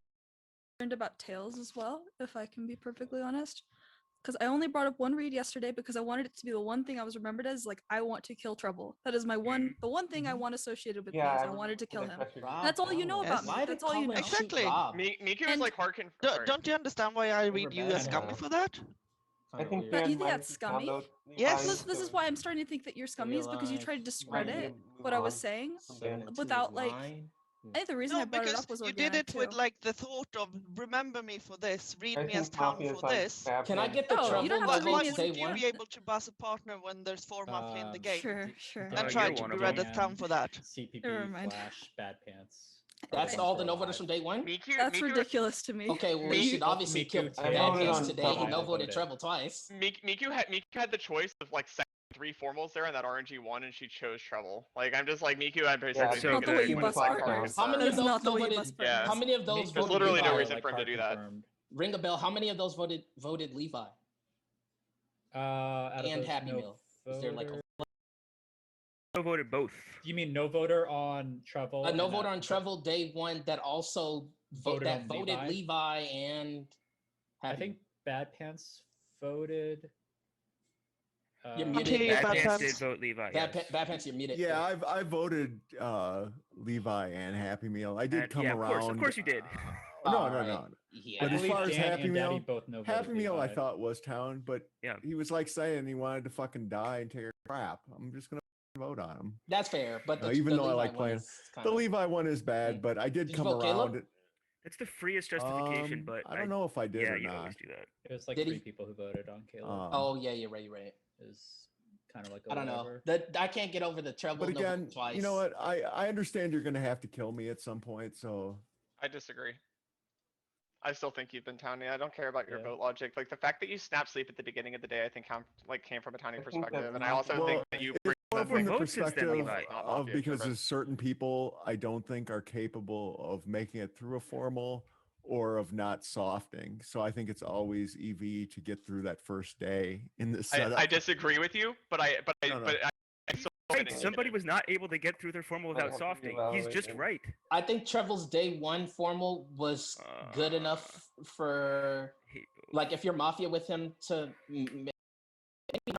concerned about Tails as well, if I can be perfectly honest. Because I only brought up 1 read yesterday because I wanted it to be the one thing I was remembered as, like, I want to kill Trouble. That is my the one thing I want associated with me is I wanted to kill him. That's all you know about me. That's all you know. Exactly. Miku is like hard Don't you understand why I read you as scummy for that? I think But you think that's scummy? Yes. This is why I'm starting to think that you're scummy is because you tried to discredit what I was saying without like. I think the reason I brought it up was you organic did it too. with like the thought of remember me for this, read me as town for this. Can I get the Oh, Treble you don't have to vote read me day as You 1? be able to buzz a partner when there's 4 Mafia in the game. Sure. And try to be read as town for that. CPP Never mind. / Bad Pants. That's all the no voters from day 1? That's ridiculous to me. Okay, well, we should obviously kill Bad Pants today. He no voted Treble twice. Miku had the choice of like 3 formals there in that RNG 1, and she chose Treble. Like I'm just like Miku. I'm basically That's not the way you bust partners. How many of those voted? Yeah. How many of those There's voted literally no Levi? reason for him to do that. Ring a bell. How many of those voted Levi? Out of And those Happy no Meal. Is there like a No voted both. You mean no voter on Treble? no voter on Treble day 1 that also Voted on voted Levi and Happy? I think Bad Pants voted. You're muted. Bad Pants did vote Levi. Bad Pants, you're muted. Yeah, I voted Levi and Happy Meal. I did come yeah, around. Of course you did. No, Alright. Yeah. But as far as Dan Happy and Daddy Meal, both know Happy voted Meal I Levi. thought was town, but yeah, he was like saying he wanted to fucking die and take a crap. I'm just gonna vote on him. That's fair, but Even the though I Levi like one playing, is the kinda- Levi one is bad, but I did Did you come vote Caleb? around. It's the freest justification, but I don't know if I did yeah, or you not. always do that. It was like Did 3 he- people who voted on Caleb. Oh yeah, you're right. You're right. It was kind of like I don't know. whatever. I can't get over the treble. But no vote again, twice. you know what? I understand you're gonna have to kill me at some point, so I disagree. I still think you've been towny. I don't care about your Yeah. vote logic. Like the fact that you snap sleep at the beginning of the day, I think came from a towny think perspective, that's and I not also Well, think that you it's bring more them from the votes since then, perspective Levi. Not of Mafia, because sure, there's certain people I don't think are capable of making it through a formal or of not softing. So I think it's always EV to get through that first day in the setup. I disagree with you, but I still Right, somebody was not able to get through their formal without softing. He's just right. I think Trevor's day one formal was good enough for like if you're Mafia with him to maybe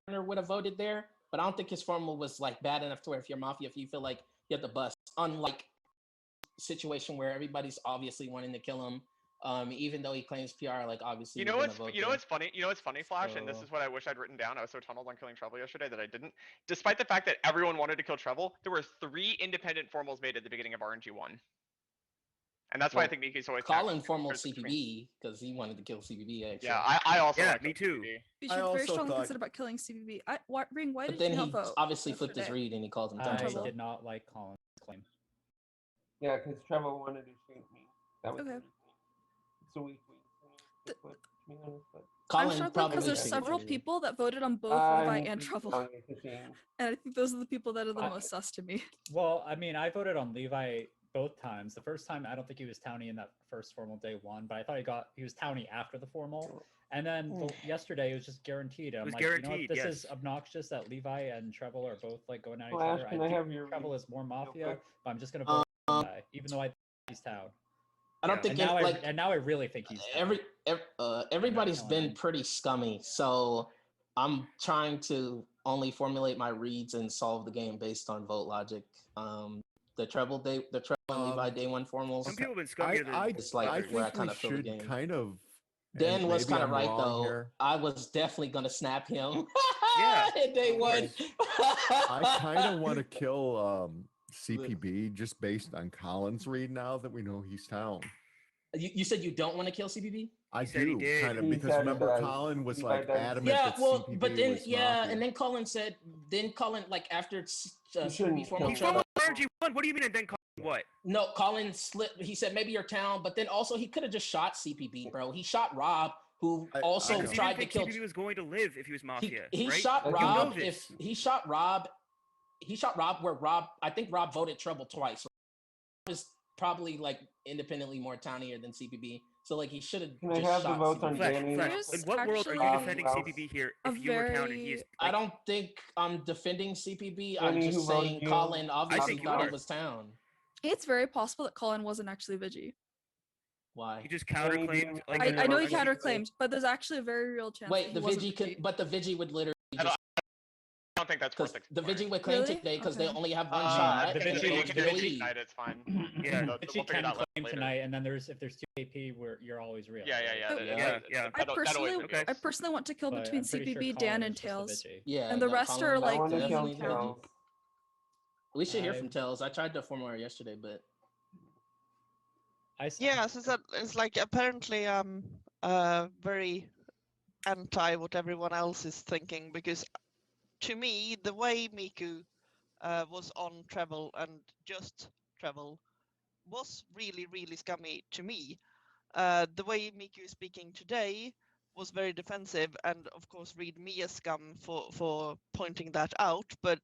Hunter would have voted there, but I don't think his formal was like bad enough to where if you're Mafia, if you feel like you have to bust, unlike situation where everybody's obviously wanting to kill him, even though he claims PR, like obviously You you're know gonna what's vote you know there. what's funny? You know what's funny, Flash, and this So- is what I wish I'd written down. I was so tunneled on killing Treble yesterday that I didn't. Despite the fact that everyone wanted to kill Treble, there were 3 independent formals made at the beginning of RNG1. And that's why I Well, think Miki's always Colin taxed formal because between- CPB because he wanted to kill CPB. Actually. Yeah, I also Yeah, like me too. You I should very also strongly thought- consider about killing CBB. Ring, why But did then you not he vote? obviously flipped his yesterday? read and he called him I dumb. Trouble. did not like Colin's claim. Yeah, because Trevor wanted to shoot me. That was Okay. it's a weak to be honest, but I'm Colin struggling probably because there's should several be. people that voted on both I Levi need and to Trouble, tell you the thing. and I think those are the people that are the I- most sus to me. Well, I mean, I voted on Levi both times. The first time, I don't think he was towny in that first formal day 1, but I thought he was towny after the formal. And then yesterday, it was just guaranteed. I'm was like, you know what? guaranteed, This is yes. obnoxious that Levi and Treble are both like going at each Flash, other. can I do have think your Treble read is more real Mafia, quick? but I'm just gonna vote for Levi, even though I think he's town. I don't Yeah. think And now I really think he's town. everybody's killing been him. pretty scummy, so I'm trying to only formulate my reads and solve the game based on vote logic. The treble and Levi day 1 formals. Some people have been scummier than It's like I where I think kind we of feel the should game. kind of. Dan and was maybe kind of I'm right wrong though. here. I was definitely gonna snap him. Yeah, in day 1. I kind of want to kill CPB just based on Colin's read now that we know he's town. You said you don't want to kill CPB? I said he do did. kind of He because said remember that. Colin was He like said that. adamant Yeah, that well, CPB but then was yeah, Mafia. and then Colin said, like after You CPB shouldn't formal kill treble. RNG1. What do you mean? And then what? No, Colin slipped. He said maybe your town, but then also he could have just shot CPB, bro. He shot Rob, who also Because he tried didn't to think kill. CPB was going to live if he was Mafia. He right? shot You Rob. know this. If he shot Rob, where Rob. I think Rob voted Trouble twice. Rob is probably like independently more townier than CPB. So like he should have Can I just have the shot votes on CPB. Danny? There's In what world are you actually defending Ralph. CPB here a if you were town and he very- is? I don't think I'm defending CPB. I'm Danny, just who voted saying you? Colin I obviously think you thought are. it was town. It's very possible that Colin wasn't actually Vigi. Why? He just Danny, counterclaimed. do- Like, I know he actually- counterclaimed, but there's actually a very real chance. Wait, that the he wasn't Vigi could, but the Vigi would literally I just don't think that's because worth the exploring. Vigi would claim Really? today because they Okay. only have one Uh, shot. the and Vigi- it you goes can to Vigi lead. tonight, it's fine. Yeah. We'll But figure you can it out claim later. tonight, and then if there's 2 AP, you're always real. Yeah, yeah, right? yeah. Oh, that- yeah, that- yeah. I that personally, always Okay. I personally want to kill But between I'm pretty sure CPB, Colin Dan, is and just a Tails, Vigi. Yeah, and the no, rest Colin are would like wanna the kill unique Tails. counties. We should hear from I- Tails. I tried to form her yesterday, but Yeah, so that it's like apparently very anti what everyone else is thinking, because to me the way Miku was on Treble and just Treble was really scummy to me. The way Miku is speaking today was very defensive, and of course read me as scum for pointing that out, but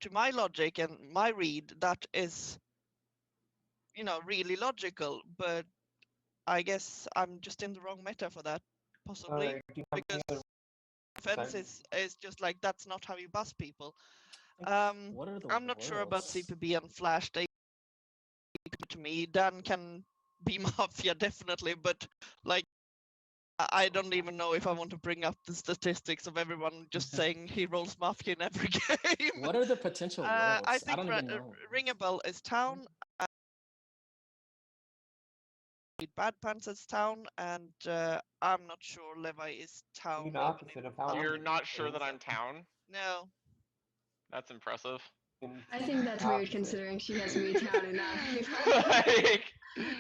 to my logic and my read, that is, you know, really logical. But I guess I'm just in the wrong meta for that, possibly, because defense is just like, that's not how you bust people. what are the I'm not sure about worlds? CPB and Flash. They to me, Dan can be Mafia definitely, but like I don't even know if I want to bring up the statistics of everyone just saying he rolls Mafia in every game. What are the potential worlds? I think don't even know. Ring a Bell is town. Bad Pants' town, and I'm not sure Levi is town. The opposite of how You're I'm not sure that is I'm town? No. That's impressive. I think that's weird considering she has me town and not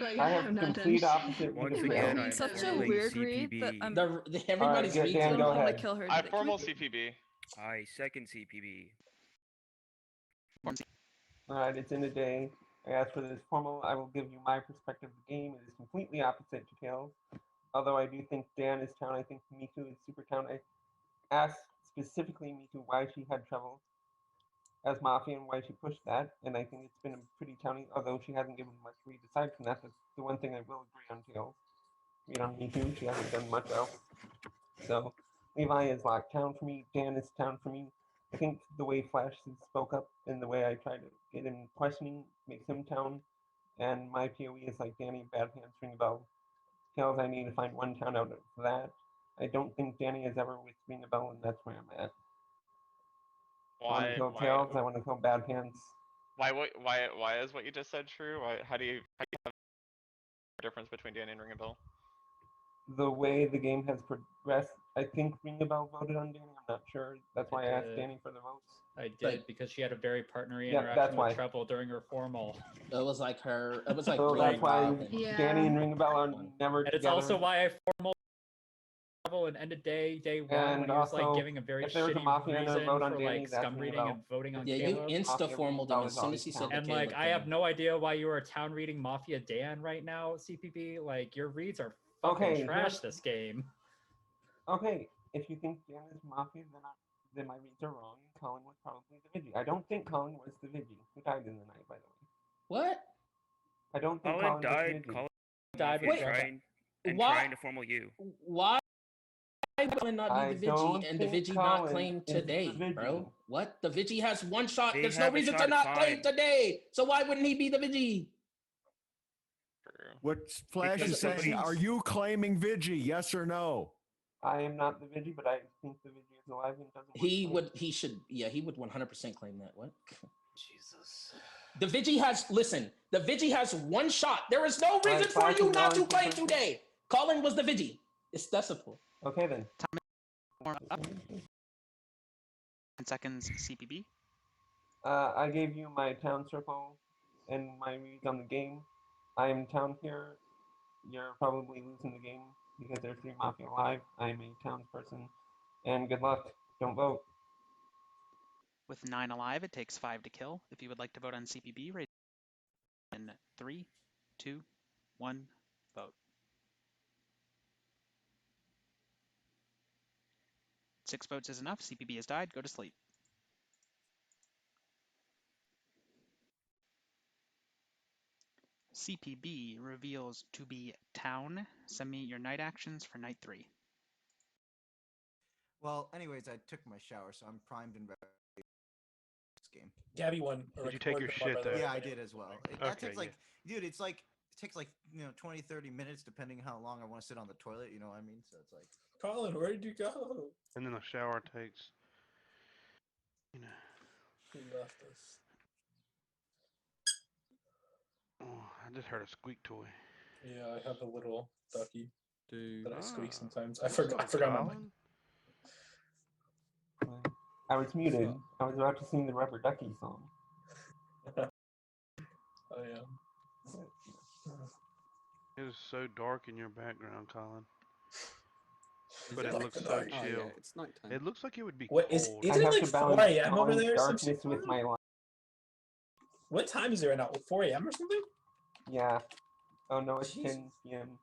like I I have have not done complete shit. opposite Once view of again, Bill. I'm Such a formaling weird read that CPB. I'm Everybody's Alright, reads Dan, are go I want to ahead. kill her. I Did it kill formal you? CPB. I second CPB. Alright, it's in the day. As for this formal, I will give you my perspective of the game. It is completely opposite to Tails. Although I do think Dan is town, I think Miku is super town. I asked specifically Miku why she had trouble as Mafia and why she pushed that, and I think it's been a pretty towny, although she hasn't given much read aside from that. That's the one thing I will agree on Tails. Read on Miku, she hasn't done much else. So Levi is like town for me, Dan is town for me. I think the way Flash spoke up and the way I try to get him questioning makes him town. And my POE is like Danny, Bad Pants, Ring a Bell. Tails, I need to find one town out of that. I don't think Danny is ever with Ring a Bell, and that's where I'm at. I want to kill Tails, I want to kill Bad Pants. Why is what you just said true? How do you have a difference between Danny and Ring a Bell? The way the game has progressed, I think Ring a Bell voted on Danny, I'm not sure. That's why I asked Danny for the votes. I did because she had a very partnery Yeah, interaction that's with why. Treble during her formal. It was like her. It was like So really that's why wild. Danny and Ring a Bell are never And it's together. also why I formal Treble and ended day one And when he was like also, giving a very if there was a shitty Mafia in a reason vote on for Danny, like that's scum Ring a reading Bell. and voting on Yeah, you Caleb. insta formaled him as soon as he said the And like Caleb I have thing. no idea why you are a town reading Mafia Dan right now, CPB. Like your reads are fucking Okay, trash here's- this game. Okay, if you think Dan is Mafia, then my reads are wrong. Colin was probably the Vigi. I don't think Colin was the Vigi, who died in the night, by the way. What? I don't think Colin Colin was the died. Vigi. Colin Died Mafia with trying to formal you. Why would Colin not I be the don't Vigi and the think Vigi not Colin claim is the today, Vigi. bro? What? The Vigi has one shot. They There's no have a reason to shot, not claim fine. today. So why wouldn't he be the Vigi? What Flash Because is saying, somebody's- are you claiming Vigi? Yes or no? I am not the Vigi, but I think the Vigi is alive and doesn't. He would. He should. Yeah, he would 100% claim that. What? Jesus. The Vigi has. Listen. The Vigi has one shot. There is no reason for Flash you is not to going to claim person. today. Colin was the Vigi. It's that simple. Okay then. 10 seconds CPB. I gave you my town circle and my reads on the game. I am town here. You're probably losing the game because there's 3 Mafia alive. I'm a townsperson. And good luck. Don't vote. With 9 alive, it takes 5 to kill. If you would like to vote on CPB, rate in 3, 2, 1, vote. 6 votes is enough. CPB has died. Go to sleep. CPB reveals to be town. Send me your night actions for night 3. Well, anyways, I took my shower, so I'm primed and ready for this game. Gabby won. Did you take your shit Yeah, there? I did as well. That Okay, takes like, dude, it takes like 20, 30 minutes depending how long I want to sit on the toilet. You know what I mean? So it's like. Colin, where did you go? And then the shower takes. You know. He left us. Oh, I just heard a squeak toy. Yeah, I have a little ducky that I squeak sometimes. I what's forgot. up, I forgot my mic. Colin? I was muted. I was about to sing the Rubber Ducky song. I am. It is so dark in your background, Colin. But it it looks like so that? Oh, chill. yeah, it's nighttime. It looks like it would be What cold. is I it have like to 4 balance a.m. over there? or darkness something? with my light. What time is it right now? 4 a.m. or something? Yeah. Oh no, it's Jeez. 10 p.m.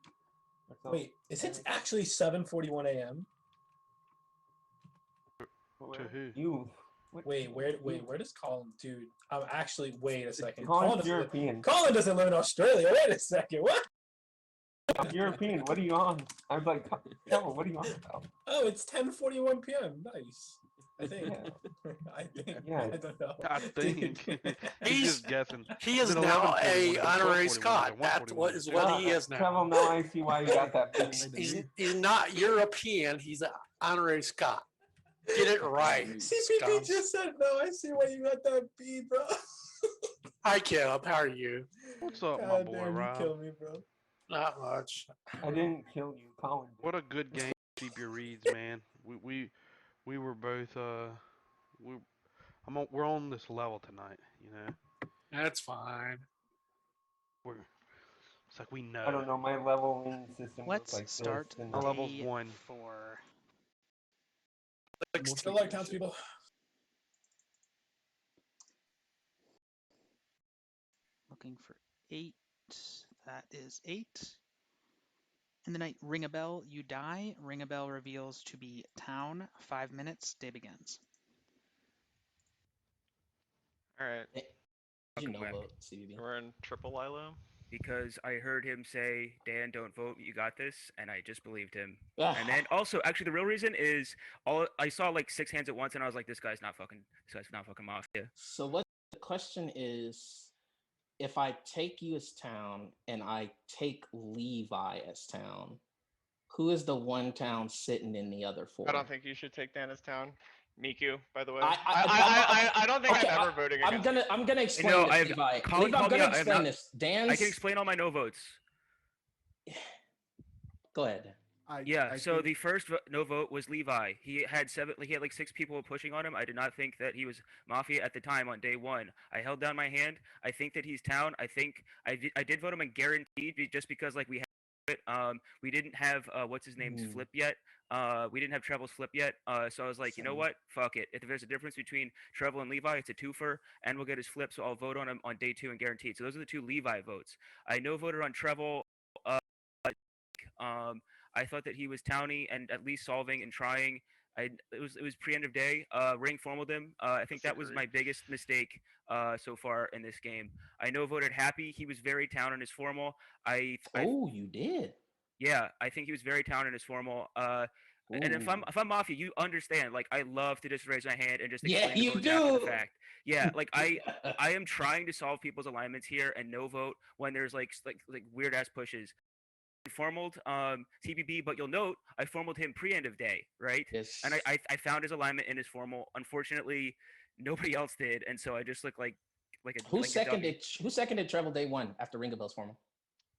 or so. Wait, is it actually 7:41 a.m.? To who? You. Wait, where does Colin, dude? I'm actually, wait a second. Colin's doesn't European. Colin doesn't live in Australia. Wait a second. What? I'm European. What are you on? I was like, Kevin, what are you on about? Oh, it's 10:41 p.m. Nice. I think. I think. Yeah. I don't know. I think. He's He's just guessing. he is Then now 11:41, a then honorary 12:41, Scot. then That's what 1:41. is what he is Trevor, now. now I see why you got that. He's not European. He's an honorary Scot. Get it right. CPP scum. just said no. I see why you got that B, bro. Hi, Caleb. How are you? What's up, my God boy, damn, you Rob? kill me, bro. Not much. I didn't kill you, Colin. What a good game. Keep your reads, man. We were both we're on this level tonight, you know. That's fine. It's like we know. I don't know. My leveling system Let's goes like start this. And my level's 1. 4. Still like townspeople. Looking for 8. That is 8. In the night, ring a bell, you die. Ring a bell reveals to be town. 5 minutes, day begins. All right. Welcome back. We're in triple Lilo. Because I heard him say, "Dan, don't vote. You got this," and I just believed him. And then also, actually, the real reason is I saw like 6 hands at once, and I was like, "This guy's not fucking Mafia." So what the question is, if I take you as town and I take Levi as town, who is the one town sitting in the other 4? I don't think you should take Dan as town. Miku, by the way. I don't think okay, I'm ever voting against I'm gonna explain No, this, Levi. Levi, I'm gonna explain this. I can explain all my no votes. Go ahead. So the first no vote was Levi. He had like 6 people pushing on him. I did not think that he was Mafia at the time on day 1. I held down my hand. I think that he's town. I think I did vote him in guaranteed just because like we had it. We didn't have what's his name's flip yet. We didn't have Trevor's flip yet. So I was like, you know what? Fuck it. If there's a difference between Trevor and Levi, it's a twofer, and we'll get his flip. So I'll vote on him on day 2 and guaranteed. So those are the 2 Levi votes. I no voted on Trevor. I thought that he was towny and at least solving and trying. It was pre-end of day. Ring formaled him. I think that was my biggest mistake so far in this game. I no voted Happy. He was very town in his formal. You did. Yeah, I think he was very town in his formal. And if I'm Mafia, you understand. Like I love to just raise my hand and just explain the votes after the fact. Yeah, like I am trying to solve people's alignments here and no vote when there's like weird ass pushes. Formaled TBB, but you'll note I formaled him pre-end of day, right? Yes. And I found his alignment in his formal. Unfortunately, nobody else did, and so I just look like a Who seconded Treble day 1 after Ring a Bell's formal?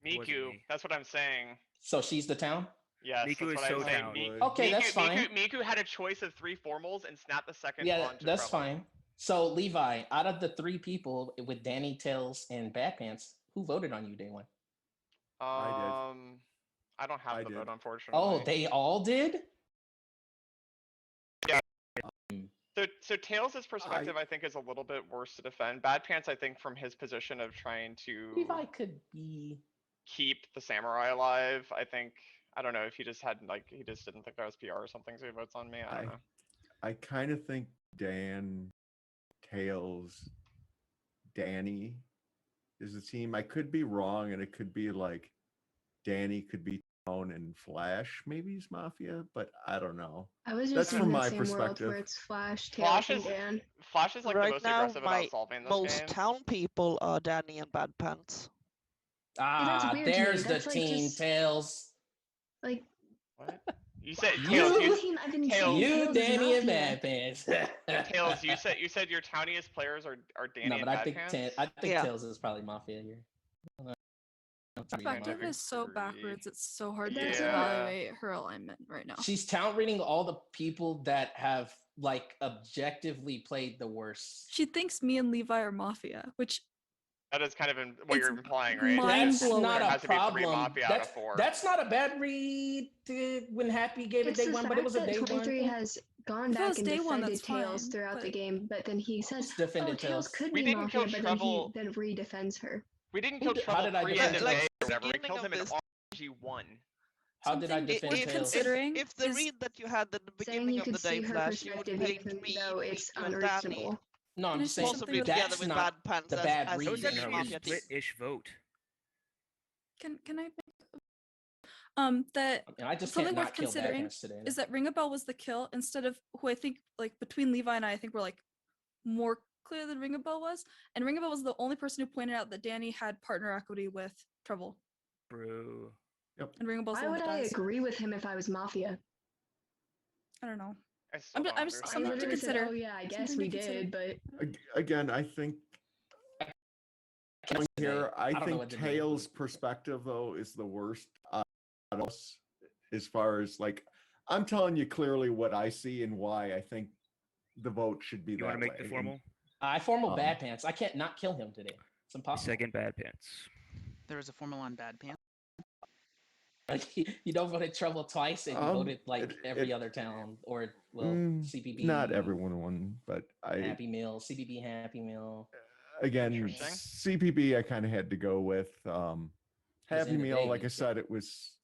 Miku. That's what I'm saying. So she's the town? Yes, Miku is so down. Okay, that's fine. Miku had a choice of 3 formals and snapped the second. Yeah, onto that's Treble. fine. So Levi, out of the 3 people with Danny, Tails, and Bad Pants, who voted on you day 1? I don't have the vote, unfortunately. Oh, they all did? Yeah. So Tails' perspective, I think, is a little bit worse to defend. Bad Pants, I think, from his position of trying to Levi could be keep the samurai alive. I don't know if he just didn't think I was PR or something, so he votes on me. I don't know. I kind of think Dan, Tails, Danny is the team. I could be wrong, and it could be like Danny could be Tone and Flash. Maybe he's Mafia, but I don't know. I was just That's in from the my same perspective. world where it's Flash, Tails, and Dan. Flash is like Right the most now, aggressive my about solving this most game. town people are Danny and Bad Pants. Ah, weird to me. there's the That's like team, just- Tails. Like What? You said You- Tails. I've been Tails. seeing You, Tails as Danny, and Mafia. Bad Pants. Tails, you said your towniest players are Danny No, and but I Bad think Pants? Tails is probably Mafia here. Perspective is so backwards. It's so hard to Yeah. evaluate her alignment right now. She's town reading all the people that have like objectively played the worst. She thinks me and Levi are Mafia, which That is kind of what It's you're implying, right? mind That's blowing. not There a has to be 3 problem. Mafia out of 4. That's not a bad read when Happy gave it It's day the 1, but fact it was a that day 1. 23 has gone If it was back and day one, defended that's Tails fine, throughout the but- game, but then he says, defended "Oh, Tails Tails? could We be didn't kill Mafia," but then he Treble- then redefends her. We didn't kill How Trouble did I pre-end defend of day Tails? or whatever. We Beginning killed him of in this- RG1. How did I Something defend worth Tails? considering If the is- read that you had at the Saying beginning you of the could day, see her Flash, you would perspective paint even me, though it's Miku, and Danny, unreasonable. No, I'm Can I just say saying something possibly with- together that's with not Bad Pants the as, bad as read That was in leading her actually a Mafia team. split-ish vote. Can I that And I just something can't worth not kill Bad considering Pants today. is that Ring a Bell was the kill instead of who I think like between Levi and I think we're like more clear than Ring a Bell was, and Ring a Bell was the only person who pointed out that Danny had partner equity with Trouble, Bro. and Ring a Bell's the Why one would that I dies. agree with him if I was Mafia? I don't know. I still don't I'm just understand something I to literally said, consider. "Oh yeah, I guess Something we to consider. did," but Again, I think point here, I don't know think what to do. Tails' perspective though is the worst out of us, as far as like, I'm telling you clearly what I see and why I think the vote should be You that want to make way. the And, formal? I formal Bad Pants. I can't not kill him today. It's impossible. Second Bad Pants. There was a formal on Bad Pants. Like you don't voted Trouble twice, and you voted like every other town, or well, CPB. Not everyone, but Happy Meal, CPB Happy Meal. again, Interesting. CPB I kind of had to go with. Happy in the Meal, like I days, said, it was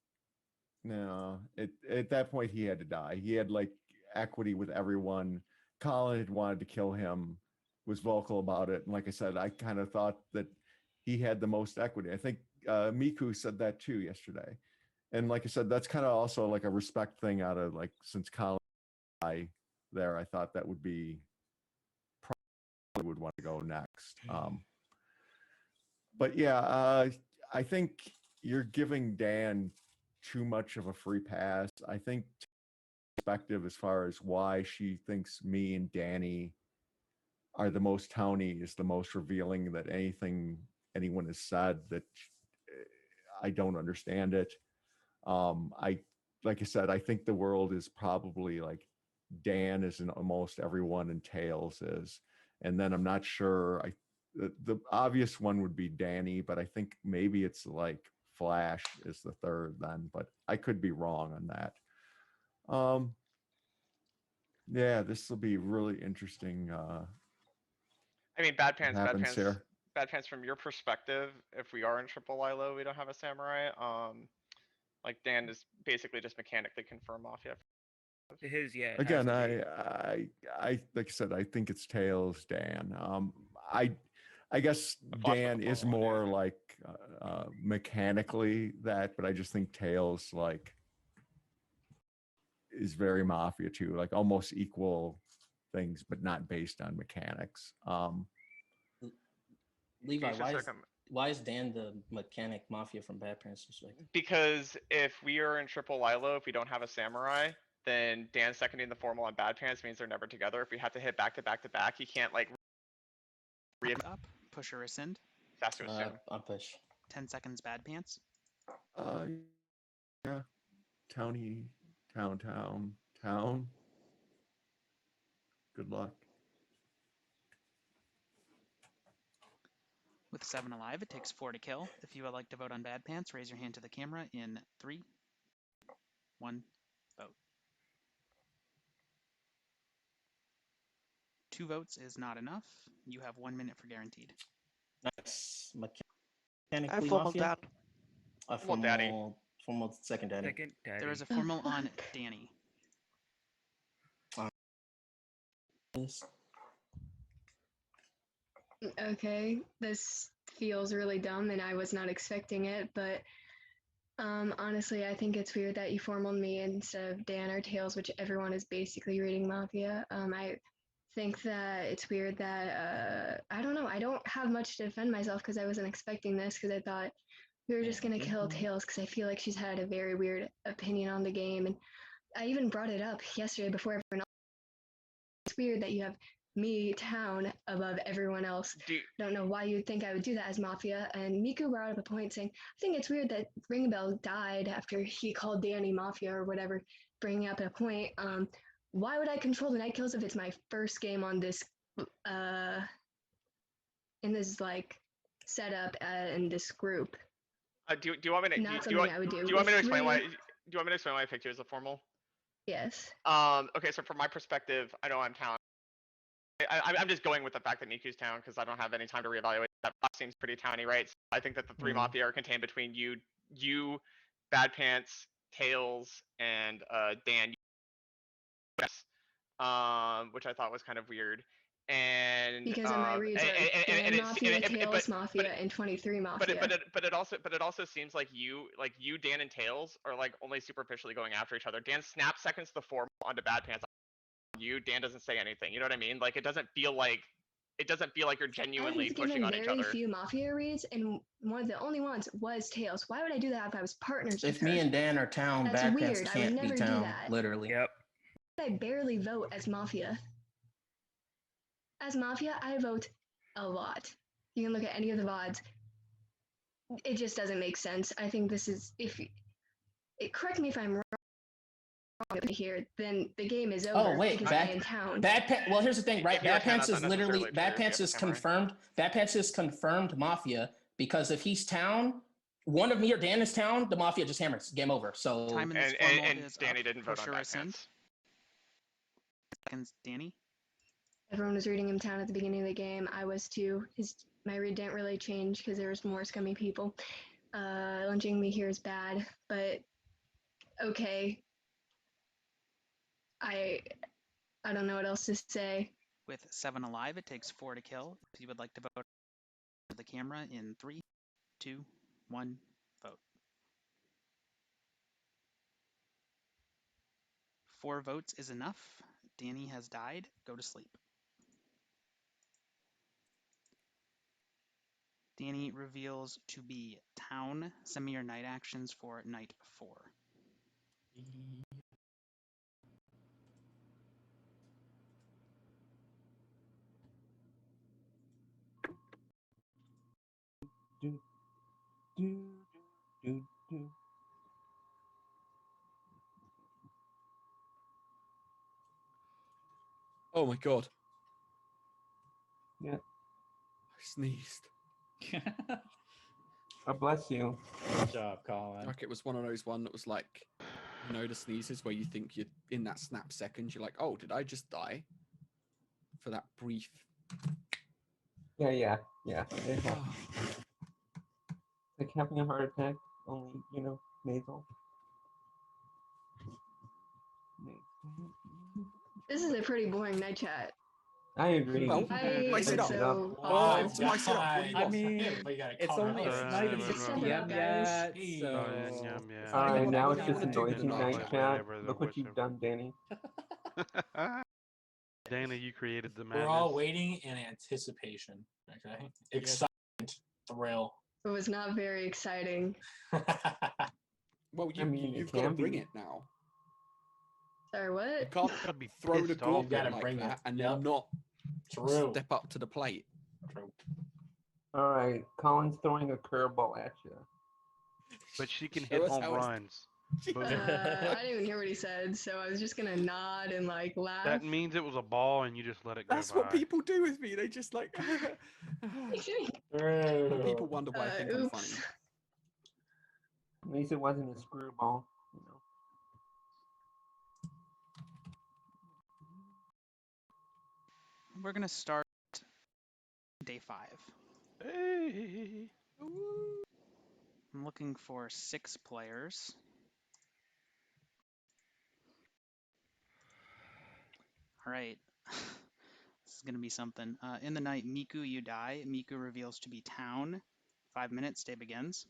no. At that point he had to die. He had like equity with everyone. Colin had wanted to kill him, was vocal about it, and like I said, I kind of thought that he had the most equity. I think Miku said that too yesterday. And like I said, that's kind of also like a respect thing out of like, since Colin died there, I thought that would be probably would want to go next. But yeah, I think you're giving Dan too much of a free pass. I think perspective as far as why she thinks me and Danny are the most towny is the most revealing that anything anyone has said, that I don't understand it. Like I said, I think the world is probably like Dan is in almost everyone and Tails is, and then I'm not sure. The obvious one would be Danny, but I think maybe it's like Flash is the third then, but I could be wrong on that. Yeah, this will be really interesting. I mean, Bad Pants, here. Bad Pants. From your perspective, if we are in triple ILO, we don't have a samurai. Like Dan is basically just mechanically confirmed Mafia. Again, I like I said, I think it's Tails, Dan. I guess Dan is more like mechanically that, but I just think Tails like is very Mafia too, like almost equal things, but not based on mechanics. Levi, why is Dan the mechanic Mafia from Bad Parents' perspective? Because if we are in triple ILO, if we don't have a samurai, then Dan seconding the formal on Bad Pants means they're never together. If we have to hit back to back to back, he can't like up, push or rescind. Fast to assume. On push. 10 seconds Bad Pants. Yeah. Town. Good luck. With 7 alive, it takes 4 to kill. If you would like to vote on Bad Pants, raise your hand to the camera in 3, 1, vote. 2 votes is not enough. You have 1 minute for guaranteed. Nice. Mechanically I formal Mafia. Dan. Formal second Danny. There is a formal on Danny. Okay, this feels really dumb and I was not expecting it, but honestly, I think it's weird that you formaled me instead of Dan or Tails, which everyone is basically reading Mafia. I think that it's weird that I don't know, I don't have much to defend myself because I wasn't expecting this, because I thought we were just gonna kill Tails because I feel like she's had a very weird opinion on the game, and I even brought it up yesterday before everyone else. It's weird that you have me, Town, above everyone else. Don't know why you'd think I would do that as Mafia. And Miku brought up a point saying, I think it's weird that Ringbell died after he called Danny Mafia or whatever, bringing up a point. Why would I control the night kills if it's my first game on this, in this like setup in this group? Do you want me to? Not Do you something I would do. want me to With explain why? three- Do you want me to explain why I picked you as a formal? Yes. Okay, so from my perspective, I know I'm Town. I'm just going with the fact that Miku's Town because I don't have any time to reevaluate. That seems pretty towny, right? So I think that the 3 Mafia are contained between you, Bad Pants, Tails, and Dan. Which I thought was kind of weird. And because of my reads are Dan Mafia, Tails Mafia, and 23 Mafia. But it also seems like you, Dan and Tails are like only superficially going after each other. Dan snaps seconds the form onto Bad Pants. You, Dan doesn't say anything. You know what I mean? Like it doesn't feel like you're genuinely pushing on each other. I was given very few Mafia reads, and one of the only ones was Tails. Why would I do that if I was partners with If her? me and Dan are Town, That's Bad weird. Pants I would can't be never do Town. that. Literally. Yep. I barely vote as Mafia. As Mafia, I vote a lot. You can look at any of the VODs. It just doesn't make sense. I think this is correct me if I'm wrong here. Then the game is over. Oh wait, because I'm in town. Well, here's the thing, right? If you're a Bad town, Pants that's is not literally necessarily Bad true if you Pants have is a camera. confirmed. Bad Pants is confirmed Mafia because if he's town, one of me or Dan is town, the Mafia just hammers. Game over. So Time in this And formal is Danny up didn't for vote on sure Bad rescind. Pants. Seconds, Danny. Everyone was reading him down at the beginning of the game. I was too. My read didn't really change because there was more scummy people. Lynching me here is bad, but okay. I don't know what else to say. With 7 alive, it takes 4 to kill. If you would like to vote for the camera in 3, 2, 1, vote. 4 votes is enough. Danny has died. Go to sleep. Danny reveals to be town. Send me your night actions for night 4. Do, do, do, do. Oh my god. Yeah. I sneezed. God bless you. Good job, Colin. Like it was one of those that was like, the sneezes where you think you're in that snap second, you're like, oh, did I just die? For that brief. Yeah. It happens. Like having a heart attack, only, nasal. This is a pretty boring night chat. I agree. Well, spice it up. So Oh, spice it up. What do you I want? mean, it's only it. not even 6 p.m. yet, so. Alright, now it's What do you just a wanna do noisy then? night chat. Look what you've done, Danny. Dana, you created the We're all madness. waiting in anticipation. Okay, excitement, thrill. It was not very exciting. Well, you've got to bring it now. Sorry, what? You can't throw the pissed off. gauntlet Gotta like bring that it. and Yep. then not True. step up to the plate. True. Alright, Colin's throwing a curveball at you. But she can Show hit us home how it's- runs. I didn't even hear what he said, so I was just gonna nod and like laugh. That means it was a ball and you just let it go That's by. what people do with me. They just like. People wonder why I think I'm funny. Oops. At least it wasn't a screwball, We're going to start day 5. Hey. I'm looking for 6 players. All right. This is going to be something. In the night, Miku, you die. Miku reveals to be town. 5 minutes, day begins.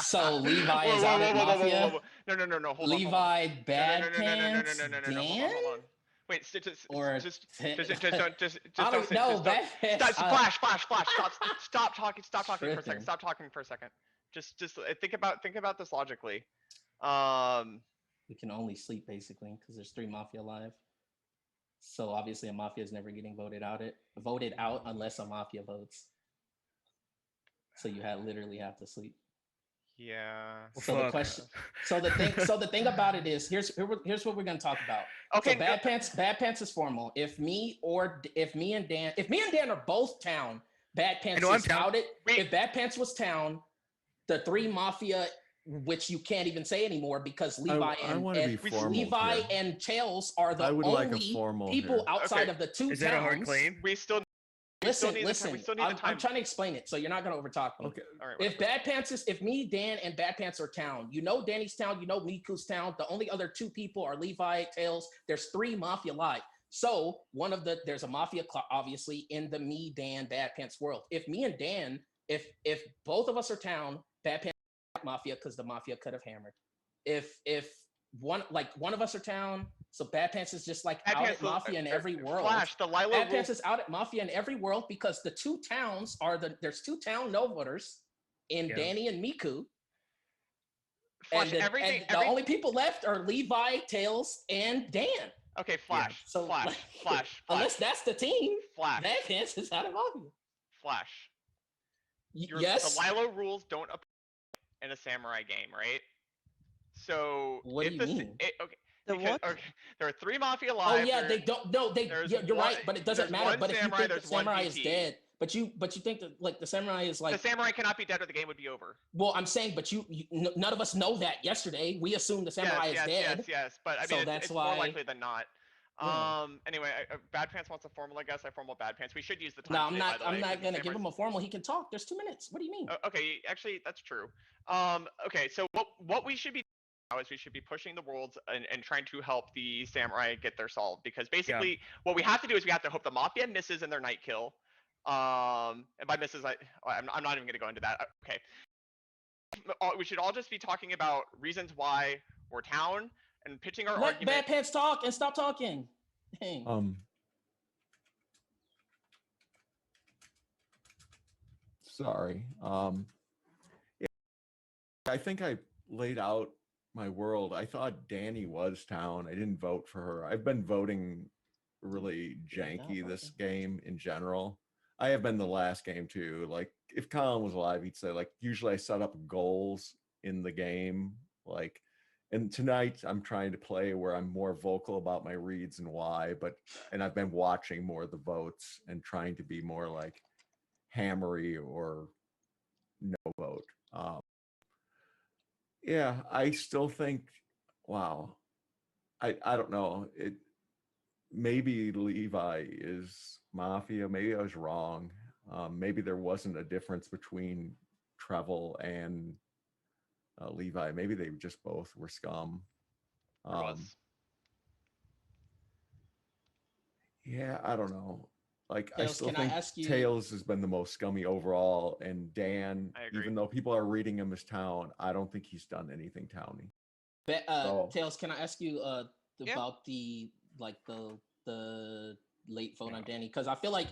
So Levi is out at Mafia. No, hold on. Levi, Bad No, Pants, hold on. Wait, just don't stop talking for a second. Stop talking for a second. Just think about this logically. We can only sleep basically because there's 3 Mafia alive. So obviously a Mafia is never getting voted out unless a Mafia votes. So you literally have to sleep. Yeah. So the question, so the thing about it is, here's what we're gonna talk about. Okay. So Bad Pants is formal. If me and Dan are both town, Bad Pants is out it. If Bad Pants was town, the 3 Mafia, which you can't even say anymore because Levi and Tails are the only people outside of the 2 towns. Is that a hard claim? We still Listen. We still need the time. I'm trying to explain it, so you're not gonna overtalk me. Okay. All right. If me, Dan, and Bad Pants are town, Danny's town, Miku's town. The only other 2 people are Levi, Tails. There's 3 Mafia live. So there's a Mafia obviously in the me, Dan, Bad Pants world. If me and Dan, if both of us are town, Bad Pants Mafia because the Mafia could have hammered. If one of us are town, so Bad Pants is just like out at Mafia in every world. Flash, the Lilo Bad Pants is out at Mafia in every world because the 2 towns there's 2 town no voters in Danny and Miku. Flash, And the only people left are Levi, Tails, and Dan. Okay, Flash. So, Flash. like, Flash. Unless that's the team. Flash. Bad Pants is out of Mafia. Flash. Yes. The Lilo rules don't apply in a samurai game, right? So What do you mean? Okay. Okay, there are 3 Mafia Oh live. yeah, they don't. No, they. Yeah, you're right, but it doesn't matter. But if you think the samurai is dead, but you think that like the samurai is like the samurai cannot be dead or the game would be over. Well, I'm saying, but none of us know that yesterday. We assumed the samurai is dead. Yes. But I mean, it's more likely than not. Yeah. Anyway, Bad Pants wants a formal, I guess. I formal Bad Pants. We should use the time. No, I'm not gonna give him a formal. He can talk. There's 2 minutes. What do you mean? Okay, actually, that's true. Okay, so what we should be now is we should be pushing the worlds and trying to help the samurai get their solve, because basically what we have to do is we have to hope the Mafia misses in their night kill. And by misses, I'm not even gonna go into that. Okay. We should all just be talking about reasons why we're town and pitching our Let argument. Bad Pants talk and stop talking. Dang. Sorry. Yeah, I think I laid out my world. I thought Danny was town. I didn't vote for her. I've been voting really janky this game in general. I have been the last game too. Like if Colin was alive, he'd say like usually I set up goals in the game. Like, and tonight I'm trying to play where I'm more vocal about my reads and why, and I've been watching more of the votes and trying to be more like hammery or no vote. Yeah, I still think, wow, I don't know. Maybe Levi is Mafia. Maybe I was wrong. Maybe there wasn't a difference between Trevel and Levi. Maybe they just both were scum. Yeah, I don't know. Like Tails, I still can I think ask you- Tails has been the most scummy overall, and Dan, even though people are reading him as town, I don't think he's done anything towny. Tails, can I ask you about the late vote on Danny? Because I feel like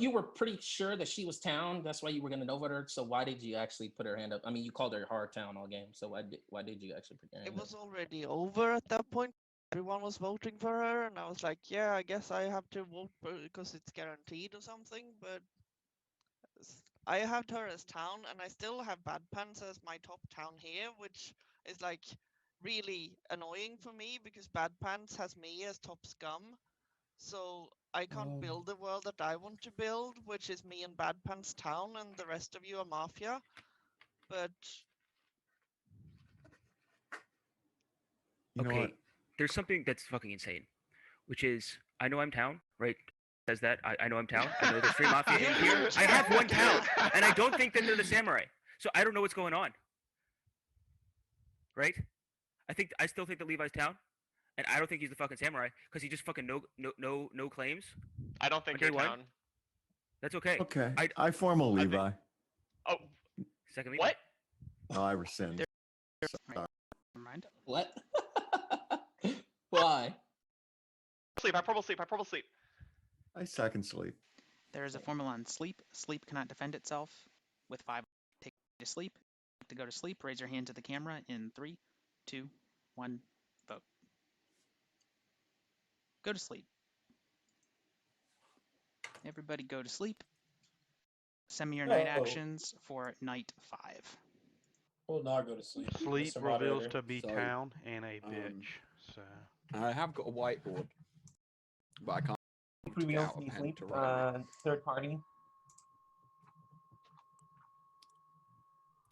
you were pretty sure that she was town. That's why you were gonna no vote her. So why did you actually put her hand up? I mean, you called her hard town all game. So why did you actually put your hand up? It was already over at that point. Everyone was voting for her, and I was like, yeah, I guess I have to vote because it's guaranteed or something. But I have her as town, and I still have Bad Pants as my top town here, which is like really annoying for me because Bad Pants has me as top scum. So I can't build the world that I want to build, which is me and Bad Pants town, and the rest of you are Mafia. But You know what? There's something that's fucking insane, which is I know I'm town, right? Says that I know I'm town. I know there's 3 Mafia in here. I have 1 town, and I don't think that they're the samurai. So I don't know what's going on. Right? I still think that Levi's town, and I don't think he's the fucking samurai because he just fucking no claims. I don't think you're town. That's okay. Okay, I formal Levi. Second Levi. What? No, I rescind. Sorry. Never mind. What? Why? I purple sleep. I second sleep. There is a formula on sleep. Sleep cannot defend itself with 5. Take to sleep. To go to sleep, raise your hand to the camera in 3, 2, 1, vote. Go to sleep. Everybody go to sleep. Send me your night actions for night 5. We'll not go to sleep. Sleep Mr. reveals Moderator. to be So, town and a bitch. So I have got a whiteboard, but I can't get Reveals out to a be pen sleep. to write. Third party.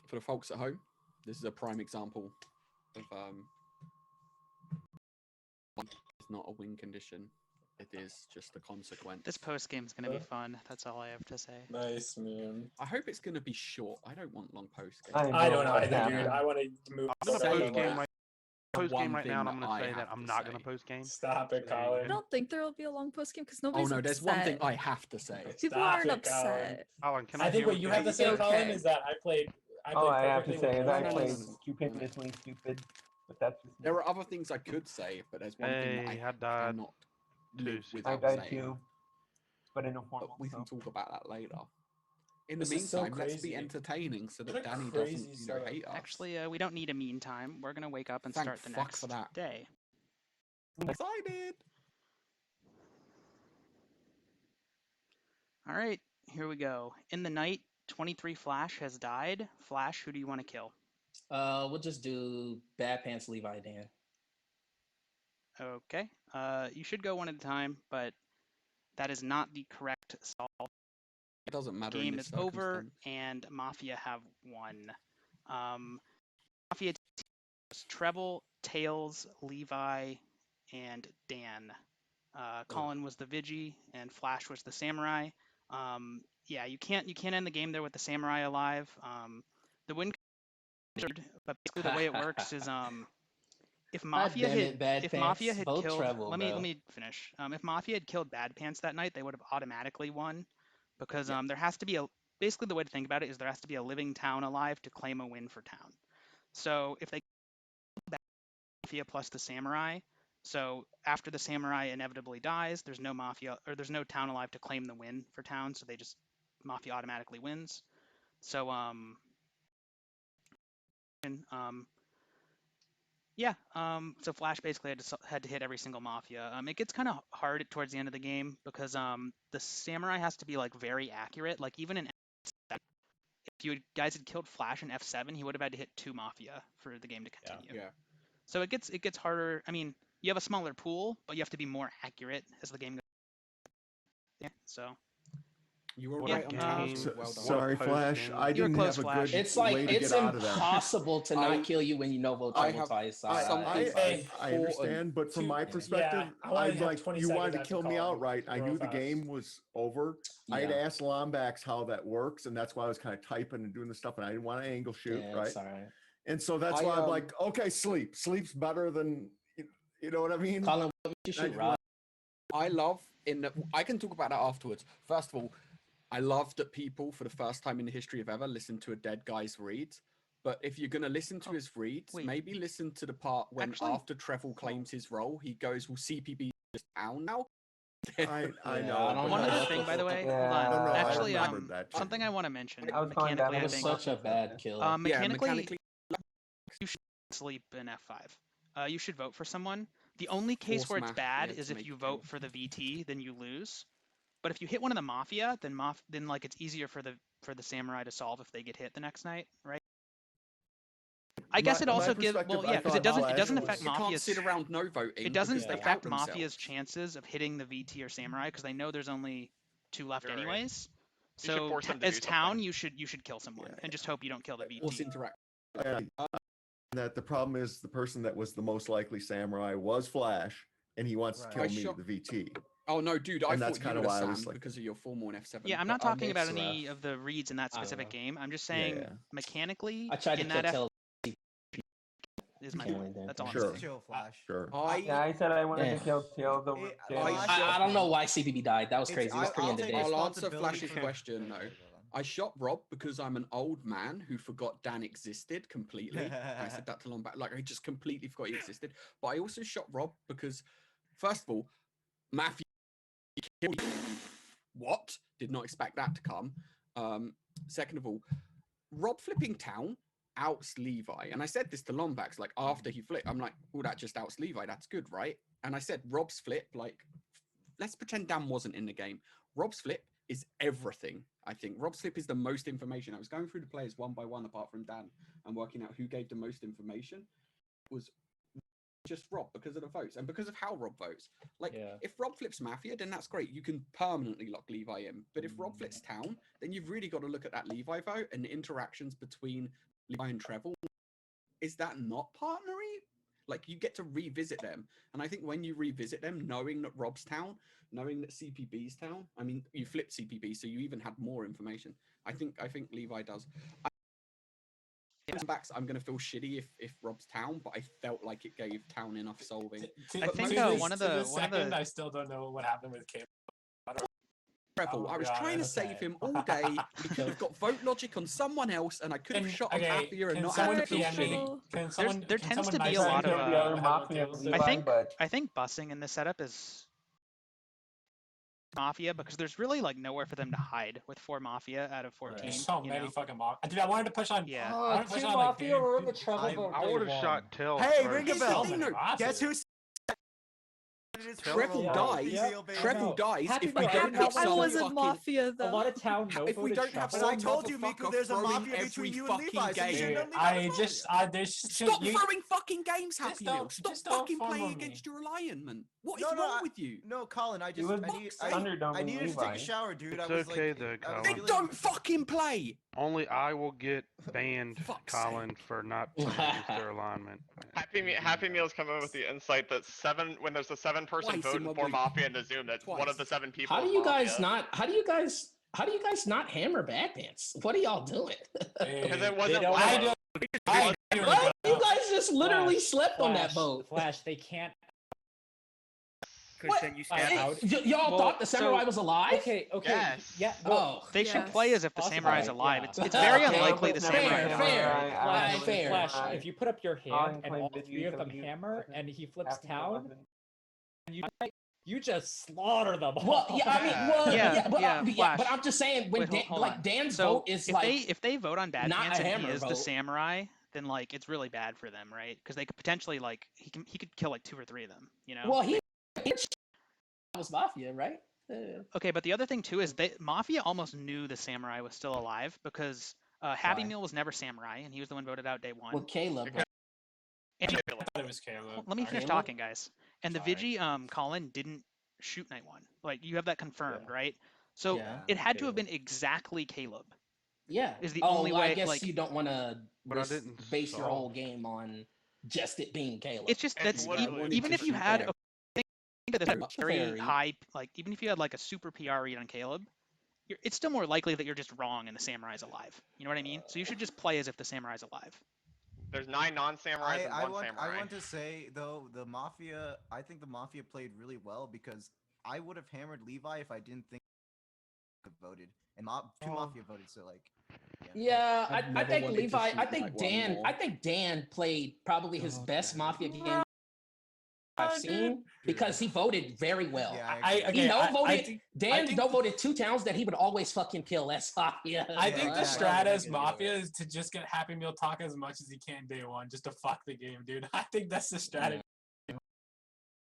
For the folks at home, this is a prime example of it's not a win condition. It is just a consequence. This post game is going to be fun. That's all I have to say. Nice, man. I hope it's going to be short. I don't want long post games. I don't either, dude. I want to move. I'm gonna post game right. Post one game right now, and I'm thing gonna that say I that have I'm to not say. gonna post game. Stop it, I Colin. don't think there will be a long post game because Oh nobody's no, there's one thing upset. I have to say. People Stop aren't it, upset. Colin, can I think what you have to say, Okay. Colin, is that I played All I have to perfectly say is with I your played rules. stupendously stupid, but that's just me. There are other things I could say, but there's one thing that Hey, I I died cannot too live soon. I without died saying. too, but in a But formal. we can So. talk about that later. In the This is so meantime, let's be crazy. entertaining so that What a Danny crazy doesn't, setup. hate us. Actually, we don't need a mean time. We're going to wake up and Thank start the fuck next for that. day. Excited. All right, here we go. In the night, 23 Flash has died. Flash, who do you want to kill? We'll just do Bad Pants, Levi, Dan. Okay. You should go one at a time, but that is not the correct solve. It doesn't matter. Game in this is over, circumstance. and Mafia have won. Mafia was Treble, Tails, Levi, and Dan. Colin was the Vigi, and Flash was the Samurai. Yeah, you can't end the game there with the Samurai alive. The win, but basically the way it works is if Mafia had Vote killed, Treble, let bro. me finish. If Mafia had killed Bad Pants that night, they would have automatically won, because there has to be basically the way to think about it is there has to be a living town alive to claim a win for town. So if they killed Mafia plus the Samurai, so after the Samurai inevitably dies, there's no Mafia or there's no town alive to claim the win for town, so Mafia automatically wins. So yeah, so Flash basically had to hit every single Mafia. It gets kind of hard towards the end of the game because the Samurai has to be like very accurate. Like even in F7, if you guys had killed Flash in F7, he would have had to hit 2 Mafia for the game to continue. Yeah. So it gets harder. I mean, you have a smaller pool, but you have to be more accurate as the game goes. Yeah, so. You were Yeah, right on time. So- Well done. sorry, Flash. I You were didn't close, have a Flash. good It's like way to it's get out of that. impossible to not kill you when you know vote I Treble have twice. I understand, but from my perspective, I wanna I'd have like 20 you wanted to seconds kill after me Colin outright. I real knew the fast. game was over. I'd Yeah. asked Lombax how that works, and that's why I was kind of typing and doing the stuff, and I didn't want to angle shoot, Yeah, right? it's all right. And so that's why I'm like, okay, sleep. Sleep's better than you know what I mean? Colin, what would you I shoot, just Rob? I love I can talk about that afterwards. First of all, I love that people for the first time in the history of ever listen to a dead guy's reads. But if you're gonna listen to his reads, maybe listen to the part when after Trevel claims his role, he goes, "Well, CPB is just down now." I know. One other thing, by the way, hold on. No, I Actually, remembered that too. something I want to mention. I was going down Mechanically, I It was think such a bad kill. mechanically, you should sleep in F5. You should vote for someone. The only case Force where it's mash, bad yeah, is to if make you it vote for the VT, then you lose. But if you hit one of the Mafia, then like it's easier for the Samurai to solve if they get hit the next night, right? I guess it also gives because it doesn't affect You can't Mafia's. sit around no voting. It doesn't because they out affect themselves. Mafia's chances of hitting the VT or Samurai because they know there's only 2 left Right. anyways. You should So force them to as do town, something. you should kill someone and just hope you don't kill the VT. Force interact. That the problem is the person that was the most likely samurai was Flash, and he wants to kill me, the VT. Oh no, dude! I And that's thought you kinda were why I Sam was like- because of your formal in F7. Yeah, I'm but not talking about it's any rough. of the reads in that I don't specific know. game. I'm just saying mechanically I tried to in kill that Tails. is my Can't point. win, That's all I'm Sure. saying. Chill, Flash. Sure. Yeah, I said I wanted Yeah. to kill Tails over Tails. I don't know why CPB died. That was It's- crazy. It was pretty I'll end of take day. I'll answer responsibility Flash's for- question though. I shot Rob because I'm an old man who forgot Dan existed completely. I said that to long back, like I just completely forgot he existed. But I also shot Rob because, first of all, Mafia killed. What? Did not expect that to come. Second of all, Rob flipping town outs Levi, and I said this to Lombax like after he flipped. I'm like, oh, that just outs Levi. That's good, right? And I said Rob's flip, like, let's pretend Dan wasn't in the game. Rob's flip is everything. I think Rob's flip is the most information. I was going through the players one by one, apart from Dan, and working out who gave the most information. It was just Rob because of the votes and because of how Rob votes. Like, if Rob flips Mafia, then that's great. You can permanently lock Levi in. But if Rob flips Town, then you've really got to look at that Levi vote and the interactions between Levi and Trevel. Is that not partnery? Like, you get to revisit them. And I think when you revisit them, knowing that Rob's town, knowing that CPB's town, I mean, you flipped CPB, so you even had more information. I think Levi does. Backs, I'm going to feel shitty if Rob's town, but I felt like it gave town enough solving. I think one of the I still don't know what happened with Cable. Trevel, I was trying to save him all day. We could have got vote logic on someone else, and I could have shot okay, Mafia and can not someone had to feel PM me? shitty. There tends to be a lot of. I I think busing in this setup is Mafia because there's really like nowhere for them to hide with 4 Mafia out of 14. There's so you many know? fucking Mafia. Dude, I wanted to push on. Yeah. I wanted to push on like, dude, I would have shot Tails. Hey, first. ring a bell. Guess who's it's Treble dies. Treble dies Happy if we Meal, don't have I some wasn't fucking. Mafia though. A lot of town no If we voted don't have Treble. But I some told you, Miku, motherfucker there's a throwing mafia between every you and fucking Levi, so you game. shouldn't have Levi I as mafia. just, there's just Stop you, throwing fucking games, Just Happy don't- Meal. Stop just don't fucking farm playing on me. against your alignment. What is No, wrong with you? No, Colin, I You just would I Thunderdome needed to take Levi. a shower, dude. It's I was okay like, though, I was Colin. Then feeling- don't fucking play. Only I will get banned, Fuck's Colin, for not playing against their alignment. Happy Meal's come in with the insight that when there's a 7-person Twice vote in for 1 week. Mafia in the Zoom, that one of the 7 people. How do is you guys Mafia. not? How do you guys not hammer Bad Pants? What are y'all doing? Because it wasn't don't- loud. What? You guys just literally Flash, slept on that Flash, vote. Flash, they can't. Because then you stand Y'all thought the samurai was alive? Okay, Yes. yeah. Oh, They should play as if the Possibly, samurai's alive. yeah. It's very Okay, unlikely the fair, samurai is fair. alive. Flash, if you put up your hand and all include 3 of videos them of you hammer and he flips Happy town, 11. and you just slaughter them all. Well, yeah, I mean, well, Yeah, Flash. but I'm just saying when Wait, hold like on. Dan's So vote is if like they vote on Bad not Pants a and he hammer is the vote. samurai, then like it's really bad for them, right? Because they could potentially like he could kill like 2 or 3 of them, you know? Well, he was Mafia, right? Okay, but the other thing too is Mafia almost knew the samurai was still alive because Happy Why? Meal was never samurai and he was the one voted out day 1. Well, Caleb. And I thought it was Caleb. let me finish Caleb? talking, guys. And the Sorry. Vigi Colin didn't shoot night 1. Like you have that confirmed, right? So Yeah. it had to have been exactly Caleb. Yeah. Is the oh, only well, way I guess like you don't want to But I didn't base your solve. whole game on just it being Caleb. it's just that's even if you had a think that that's very Fair. high, like even if you had like a super PR read on Caleb, it's still more likely that you're just wrong and the samurai's alive. You know what I mean? So you should just play as if the samurai's alive. There's 9 non-samurais and 1 samurai. I want to say though, I think the Mafia played really well because I would have hammered Levi if I didn't think voted, and 2 Mafia voted. So like, Yeah, I've I never think wanted to Levi. shoot I think like one Dan. more. I think Dan played probably his best Mafia game I've seen because he voted very well. Yeah, He no voted. think Dan no voted 2 towns that he would always fucking kill. That's Mafia. I think the exactly. strat as Mafia is to just get Happy Meal talk as much as he can day 1, just to fuck the game, dude. I think that's the strategy.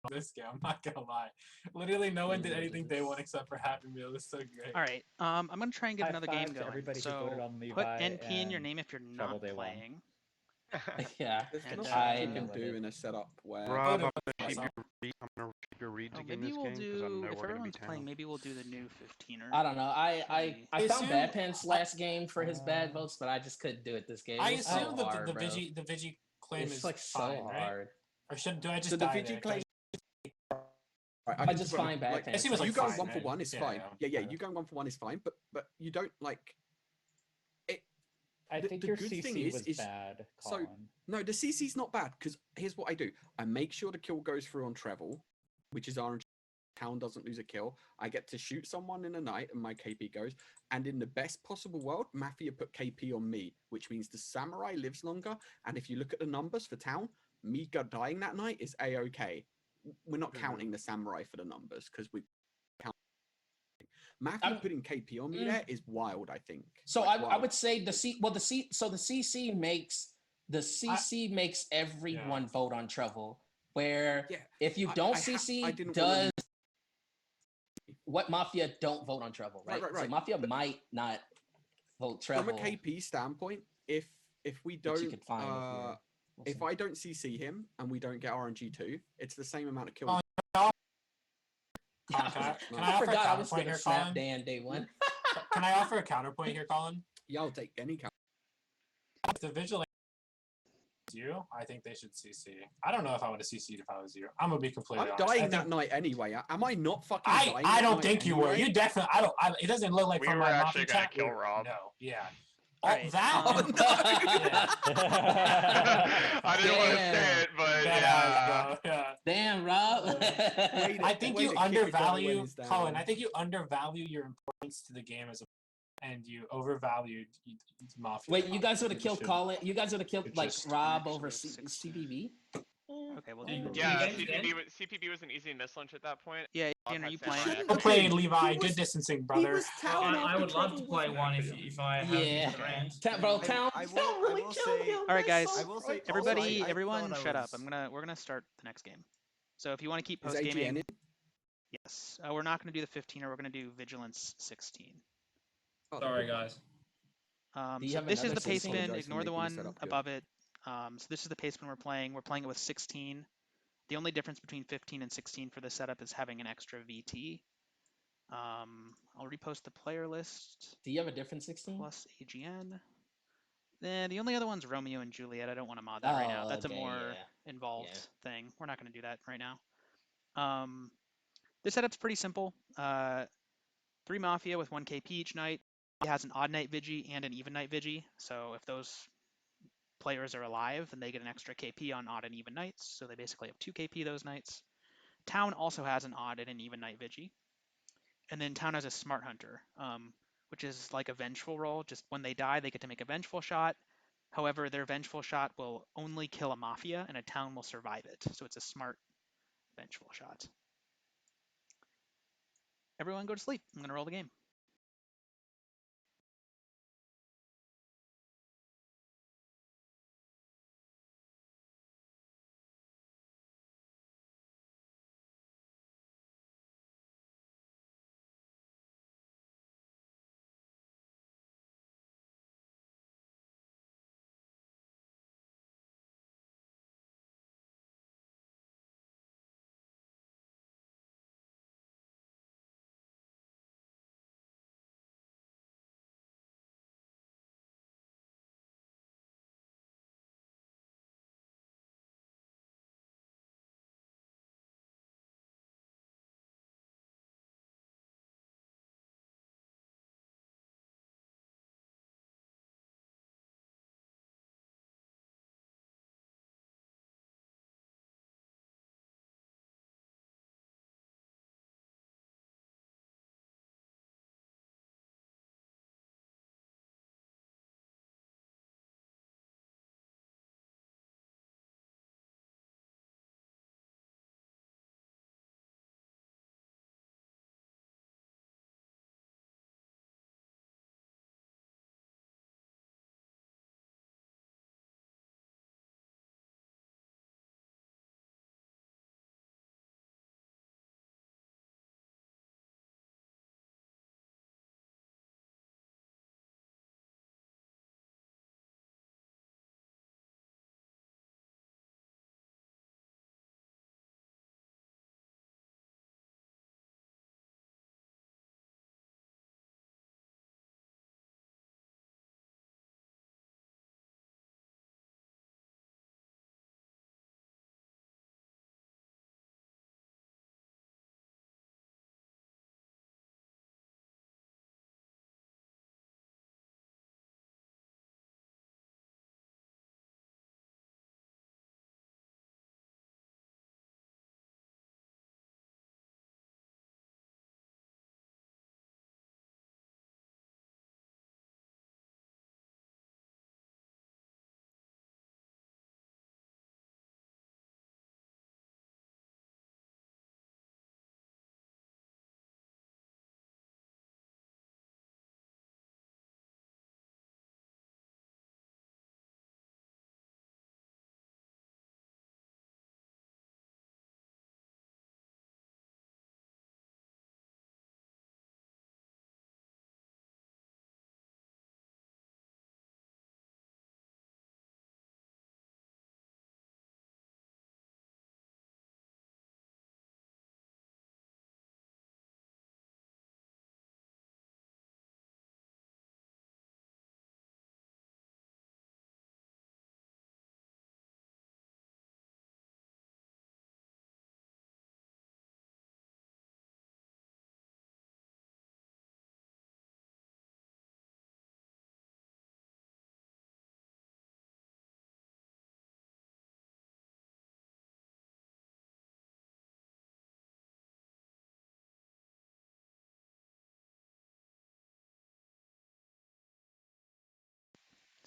This game, I'm not gonna lie. Literally, no one did anything day 1 except for Happy Meal. It's so great. All right, I'm gonna try and get High another five game to going. everybody who So voted on put Levi NP in your and name if you're Treble not Day 1. playing. Yeah, There's And, nothing I you know can what do it- in a setup where. Rob, I'm Voted gonna keep for your I'm gonna keep your reads Oh, again maybe this we'll game because I know do we're if gonna be everyone's playing. town. Maybe we'll do the new 15er. I don't know. I found assume- Bad Pants last game for his bad votes, but I just couldn't do it this game. I It was so assume that hard, the bro. Vigi claim It's is like so fine, right? hard. Or do I just So the die Vigi there? claim. Right, I can just put it find Bad like, Pants. It seems like you going fine, 1 for right? 1 is Yeah, fine. yeah. Yeah, you going 1 for 1 is fine, but you don't like. I The- think the your good thing CC was is- bad, so- Colin. No, the CC's not bad because here's what I do: I make sure the kill goes through on Treble, which is orange. Town doesn't lose a kill. I get to shoot someone in the night, and my KP goes. And in the best possible world, Mafia put KP on me, which means the samurai lives longer. And if you look at the numbers for town, me dying that night is a-okay. We're not counting the samurai for the numbers because we count. Mafia putting KP on me there is wild. I think. So Like, I wild. would say the CC makes everyone vote on Treble. Where Yeah, if you I- don't I CC, didn't does wanna- what Mafia don't vote on Treble, right? Right. So Mafia might not vote Treble. From a KP standpoint, if we Which you don't, could find if if I don't CC him and we don't get RNG2, it's the same amount of kills. Colin, can I I offer a forgot I was counterpoint gonna here, snap Colin? Dan day 1. Can I offer a counterpoint here, Colin? Yeah, I'll take any count. If the Vigilance is you, I think they should CC. I don't know if I would have CC'd if I was you. I'm gonna be completely I'm honest. dying I that think- night anyway. Am I not fucking dying? I that don't night think you were. anyway? You definitely. It doesn't look like We from were my actually Mafia gonna chat. kill Rob. No, yeah. Alright, That. Oh, no. I didn't want to say it, but yeah. Yeah. Damn, Rob. I think way you to kick it going when undervalue, he's down. Colin. I think you undervalue your importance to the game as a, and you overvalued Mafia. Wait, you guys would have killed Should- Colin. You guys would have killed it like just Rob actually over was 16. CBB. Okay, well, Yeah, CPB was an easy mislunch at that point. Yeah, Bob Ian, are had you samurai playing? action. Well played, He Levi. was- Good distancing, He brother. was town I after would love to Treble play was one Mafia. if I have Yeah, the ranks. Bro, Town I will- really I will killed say- him. All right, guys. I will say also, Everybody, I everyone, thought I shut up. was- We're gonna start the next game. So if you want to keep Is post AGN gaming, in? yes, we're not going to do the 15er. We're going to do Vigilance 16. Sorry, guys. Do you So have this is another the pace 16? bin. Ignore the one above it. So this is the pace bin we're playing. We're playing it with 16. The only difference between 15 and 16 for this setup is having an extra VT. I'll repost the player list. Do you have a different 16? Plus AGN. Then the only other one's Romeo and Juliet. I don't want to mod that right now. That's okay, a more yeah. involved thing. We're not going to do that right now. This setup's pretty simple. 3 Mafia with 1 KP each night. It has an odd night Vigi and an even night Vigi. So if those players are alive, then they get an extra KP on odd and even nights. So they basically have 2 KP those nights. Town also has an odd and an even night Vigi. And then Town has a Smart Hunter, which is like a vengeful roll. Just when they die, they get to make a vengeful shot. However, their vengeful shot will only kill a Mafia, and a Town will survive it. So it's a smart vengeful shot. Everyone go to sleep. I'm going to roll the game.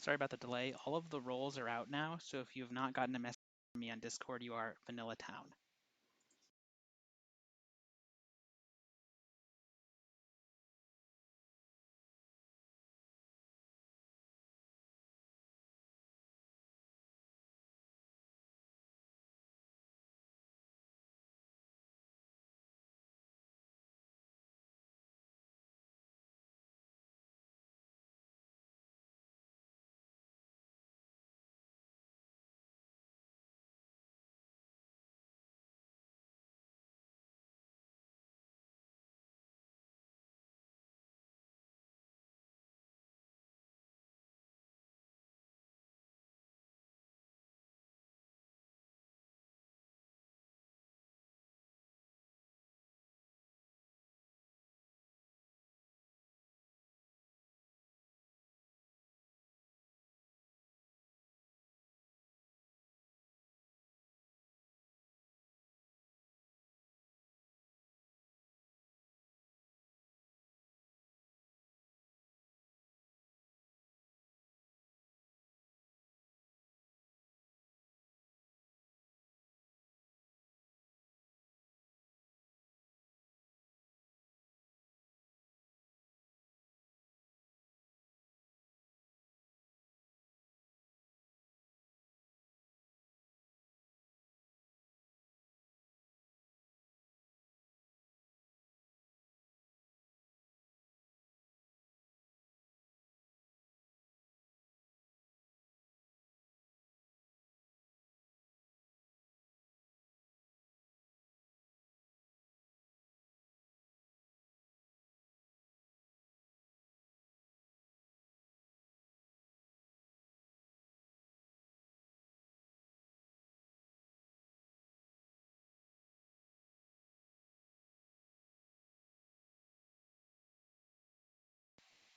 Sorry about the delay. All of the roles are out now, so if you have not gotten a message from me on Discord, you are Vanilla Town.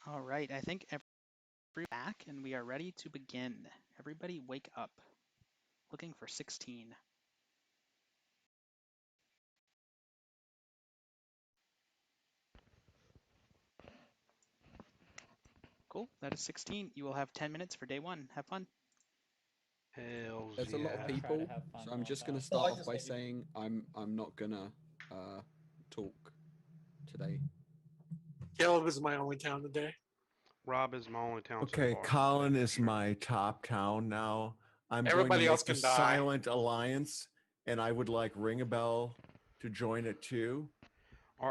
All right, I think everybody's back and we are ready to begin. Everybody wake up. Looking for 16. Cool, that is 16. You will have 10 minutes for day one. Have fun. Hell There's a lot of Try to people, have fun so I'm while just gonna back. start off by saying I'm not gonna talk today. Caleb is my only town today. Rob is my only town so Okay, far. Colin is my top town now. I'm Everybody going to else make the can die. Silent Alliance, and I would like Ring a Bell to join it too.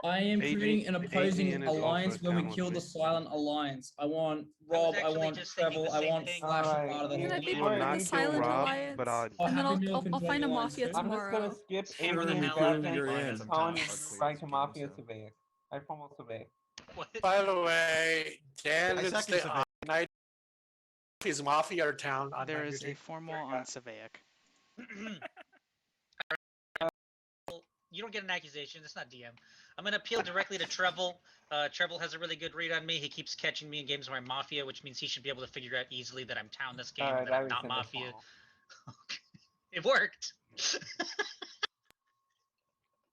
I am creating an opposing Adrian is also alliance where we down with kill me. the Silent Alliance. I want Rob, I want Treble, I want Flash Alright, out of the Can I whole be will part of not the kill Silent Rob, Alliance? but And then Happy Meal I'll can find a join Mafia alliance too. I'm just gonna tomorrow. skip Sure, Adrian me Bad too, Pants you're and in. I'm Colin down is to play back this to game, Mafia so. Surveyor. I promo Surveyor. By the way, Dan I is second the Surveyor. night. Is Mafia or town on There night is a duty? formal on Savaic. You don't get an accusation. That's not DM. I'm going to appeal directly to Treble. Treble has a really good read on me. He keeps catching me in games where I'm Mafia, which means he should be able to figure out easily that I'm town this game and Alright, that I I'm not rescind the Mafia. formal. It worked.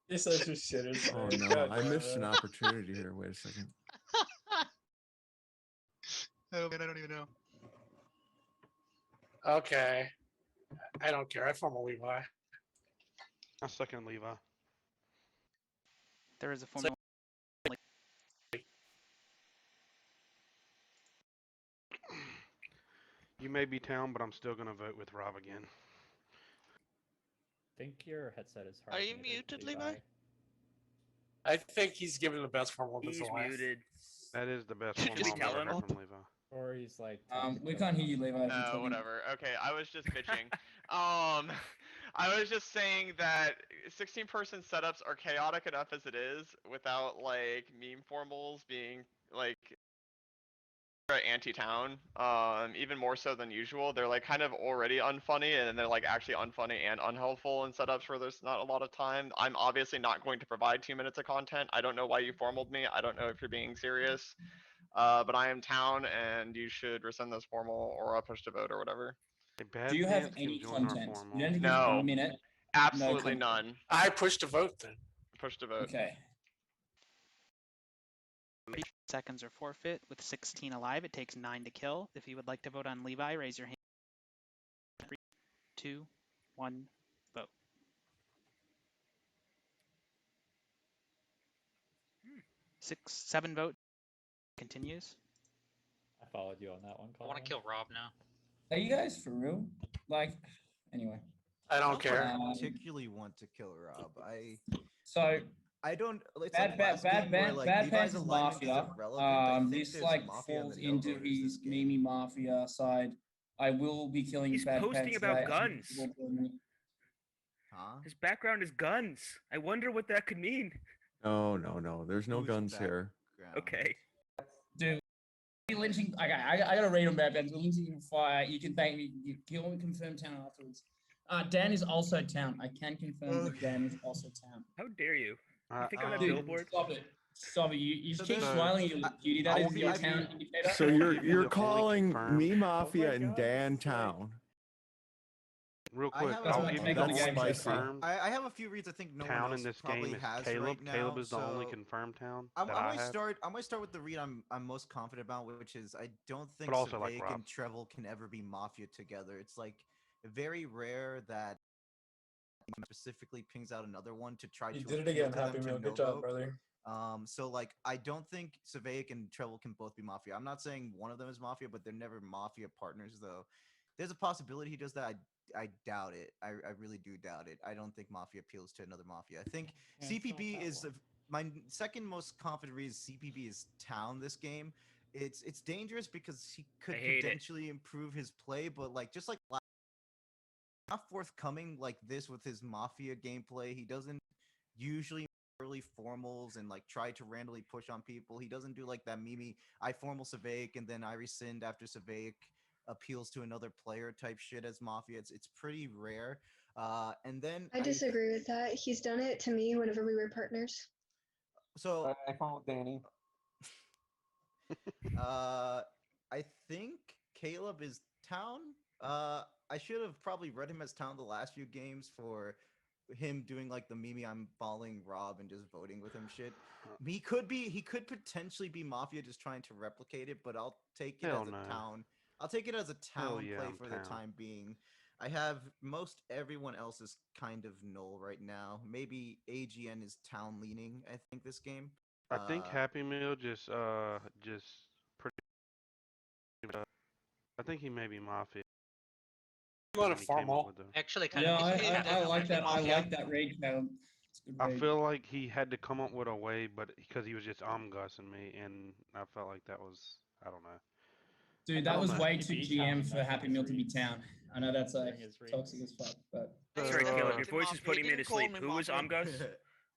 You're such a shitter. Oh no, I missed an opportunity here. Wait a second. Oh man, I don't even know. Okay. I don't care. I form a Levi. I second Levi. There is a formal. You may be town, but I'm still gonna vote with Rob again. I think your headset is hard. Are you muted, Levi? I think he's given the best form of his He's life. muted. That is the best Should form we I've tell ever him? heard from Levi. Or he's like. We can't hear you, Levi. If you're talking. Whatever. Okay, I was just bitching. I was just saying that 16-person setups are chaotic enough as it is without like meme formals being like anti-town. Even more so than usual. They're like kind of already unfunny, and then they're like actually unfunny and unhelpful in setups where there's not a lot of time. I'm obviously not going to provide 2 minutes of content. I don't know why you formaled me. I don't know if you're being serious. But I am town, and you should rescind this formal or push to vote or whatever. Do you have any content? You don't have to give No. a minute. Absolutely No none. I push to vote then. Push to vote. Okay. Seconds are forfeit. With 16 alive, it takes 9 to kill. If you would like to vote on Levi, raise your hand. 3, 2, 1, vote. Six, 7 vote. Continues. I followed you on that one. I want to kill Rob now. Are you guys for real? Like, anyway. I don't care. Particularly want to kill Rob. So I don't. It's Bad like last game where, like, Bad Levi's Pants is alignment is Mafia. irrelevant. I think This there's like Mafia and falls the no into voters his this game. Mimi Mafia side. I will be killing He's Bad posting Pants about today. guns. Huh? His background is guns. I wonder what that could mean. No, no, no. There's no Who's guns back? here. Okay. Dude, lynching. I gotta read on Bad Pants. Lynching fire. You can thank me. You kill and confirm town afterwards. Dan is also town. I can confirm that Dan is also town. How dare you? You think I'm a Dude, billboard? stop it. Stop it. You So keep there's- smiling. You look cutie. That I is will be- your I- town indicator. So you're fully calling confirmed. me Mafia my and God, Dan this is like- Town. Real I quick, have That's I'll what give I you take the on the only game, Jesse. confirmed I have a few reads. I think no one town else in this probably game is has Caleb. right now. Caleb is the only so confirmed town I'm, that I'm I gonna have. start. I'm gonna start with the read I'm most confident about, which is I don't think But also like Savaic Rob. and Treble can ever be Mafia together. It's like very rare that specifically pings out another one to try You to did it appeal again. to them Happy to Meal. no Good job, vote. brother. So like I don't think Savaic and Treble can both be Mafia. I'm not saying one of them is Mafia, but they're never Mafia partners though. There's a possibility he does that. I doubt it. I really do doubt it. I don't think Mafia appeals to another Mafia. I think Yeah, it's not CPB that is one. my second most confident read is CPB is town this game. It's dangerous because he could I hate it. potentially improve his play, but like just like not forthcoming like this with his Mafia gameplay. He doesn't usually early formals and like try to randomly push on people. He doesn't do like that Mimi I formal Savaic and then I rescind after Savaic appeals to another player type shit as Mafia. It's pretty rare. And then I disagree with that. He's done it to me whenever we were partners. So I follow Danny. I think Caleb is town. I should have probably read him as town the last few games for him doing like the Mimi I'm following Rob and just voting with him shit. He could potentially be Mafia just trying to replicate it, but I'll take it Hell as a no. town. I'll take it as a Hell town yeah, play I'm for the town. time being. I have most everyone else is kind of null right now. Maybe AGN is town leaning, I think, this game. I think Happy Meal just pretty. I think he may be Mafia. You want when a he came up formal? with the- Actually, kind Yeah, of. I like that. I like that raid count. It's a good I raid. feel like he had to come up with a way, but because he was just gussing me, and I felt like that was, I don't know. Dude, that was way too GM for Happy Meal to be town. I know that's like toxic as fuck, but Sorry, Caleb, your voice is putting me to sleep. Who was Amgus?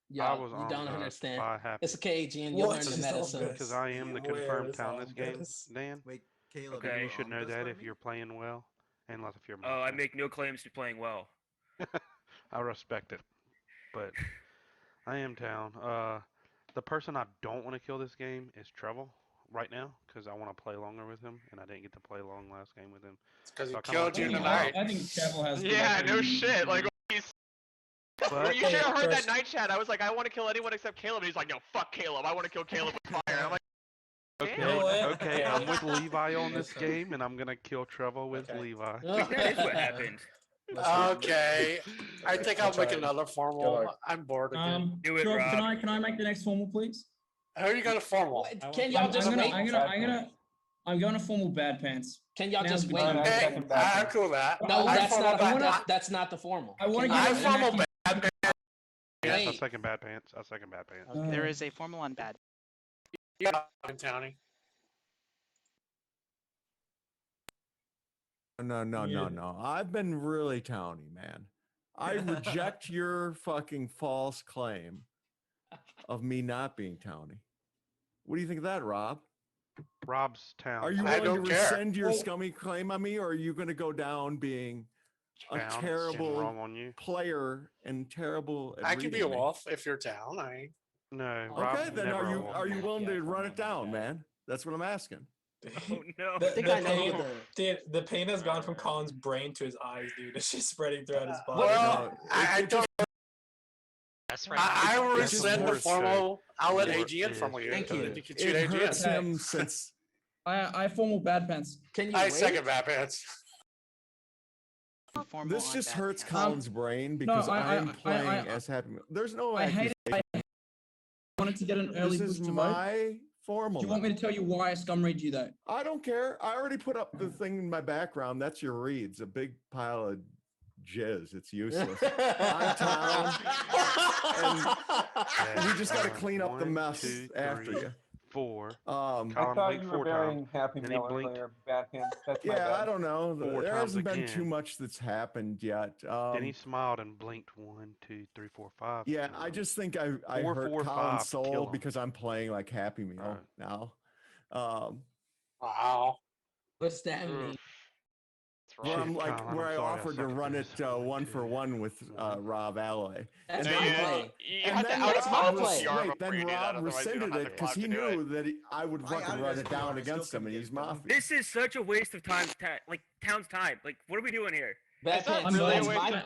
Yeah, I was you don't Amgus understand. by Happy. It's okay, Gene. You'll learn the Because medicine. Because I am the confirmed town this game, Dan. Wait, Caleb, Okay. You should know that if you're playing well, unless if you're. Oh, I make no claims to playing well. I respect it, but I am town. The person I don't want to kill this game is Treble right now because I want to play longer with him, and I didn't get to play long last game with him. It's because So he I kinda killed you wanna- tonight. I think Travel has. Yeah, no shit. Like, But you should have heard that night chat. I was like, I want to kill anyone except Caleb. And he's like, no, fuck Caleb. I want to kill Caleb with fire. I'm like, okay, damn. okay, I'm with Levi on this game, and I'm gonna kill Trevo with Levi. Wait, that is what happened. Okay, I think I'll make another formal. I'm bored again. Do it, Sure, Rob. can I make the next formal, please? How are you gonna formal? Can y'all just wait? I'm going to formal bad pants. Can y'all Now's just the wait? time. I'm cool with that. No, I that's formal not. bad pants. That's not the formal. I want to Can get y'all- an formal active- bad pants. Yes, I Wait. second bad pants. I second bad pants. There is a formal on bad. Yeah, Townie. No. I've been really towny, man. I reject your fucking false claim of me not being towny. What do you think of that, Rob? Rob's town. Are you I willing to don't care. rescind your scummy claim on me, or are you going to go down being a Town, terrible sitting wrong on you. player and terrible at I can be a reading me? wolf if you're down. No, Rob. Okay, then are you willing to run it down, man? That's what I'm asking. Oh no. I think I know pain, who dude, the pain has gone from Colin's brain to his eyes, dude. It's just spreading throughout his body. Well, I don't. That's right. I will It's just rescind the worse, formal. I'll let Or AGN is formal you. Thank you. You can shoot It hurts AGN. him since I formal bad pants. Can you I wait? second bad pants. Formal this on just bad hurts pants. Colin's brain because I'm playing as happy. There's no I hate accusation. it. I wanted to get an early This push is to vote. my formal. Do you want me to tell you why I scum read you though? I don't care. I already put up the thing in my background. That's your reads. A big pile of jizz. It's useless. I'm town. And we just got to clean up the 1, mess 2, after 3, you. 4. I Colin thought blinked you were 4 burying times. Happy Then he Meal blinked. earlier. Bad pants. That's my Yeah, bad. I don't know. 4 There times hasn't been too again. much that's happened yet. Then he smiled and blinked 1, 2, 3, 4, 5. Yeah, I just think I 4, hurt 4, Colin's 5, kill soul him. because I'm playing like Happy Meal Right. now. Wow. What's that mean? Where I'm Shit, like, Colin, where I'm I sorry, I offered to suck at run this. it 1 for 1 with Rob Alloy. That's And my then- play. You have to then that's out my of play. PR Wait, before then you do that, Rob otherwise you don't rescinded have it the because clout he to do knew it. that I would I fucking outed run his it down PR, against still him, and couldn't he's get done. Mafia. This is such a waste of time. Like town's time. Like, what are we doing here? Bad It's not pants. really a That's waste my. of-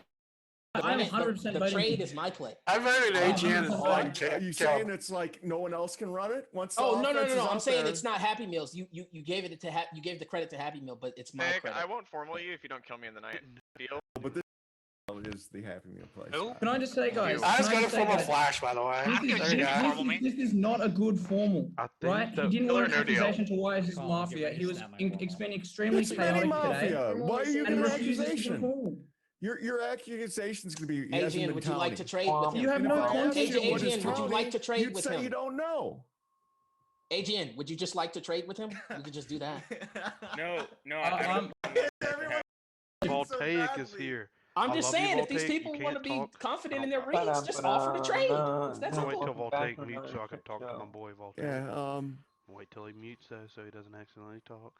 I'm the 100% voting trade for- is my play. I voted AGN and like Are you saying it's like no one else can run it once? the Oh no no offense no is no! I'm out saying there? it's not Happy Meals. You gave it to you gave the credit to Happy Meal, but it's my Nick, credit. I won't formal you if you don't kill me in the night. Deal? But this is the Happy Meal place. Who? Can I just say, guys? I was can going to just say, formal guys, flash, by the way. This is not a good formal, I think right? that- He didn't Deal or want an no deal? accusation to why is this Colin, get Mafia. ready He to was snap my formal. explaining extremely It's many chaotic today. Mafia. Why are you And getting an refuses to accusation? conform. Your accusation's gonna be. he hasn't Adrian, been would you like to towny. trade with him? You have no If I asked context. you what is Adrian, would you like to towny, trade you'd with say him? you don't know. AGN, would you just like to trade with him? We could just do that. No. Voltaic is here. I'm I just love you, saying, if these Voltaic. You people want to can't be talk. confident I in their don't- reads, just offer to trade. It's I'm that gonna wait till simple. Voltaic mutes so I can talk to my boy Voltaic. Yeah. Wait till he mutes though, so he doesn't accidentally talk.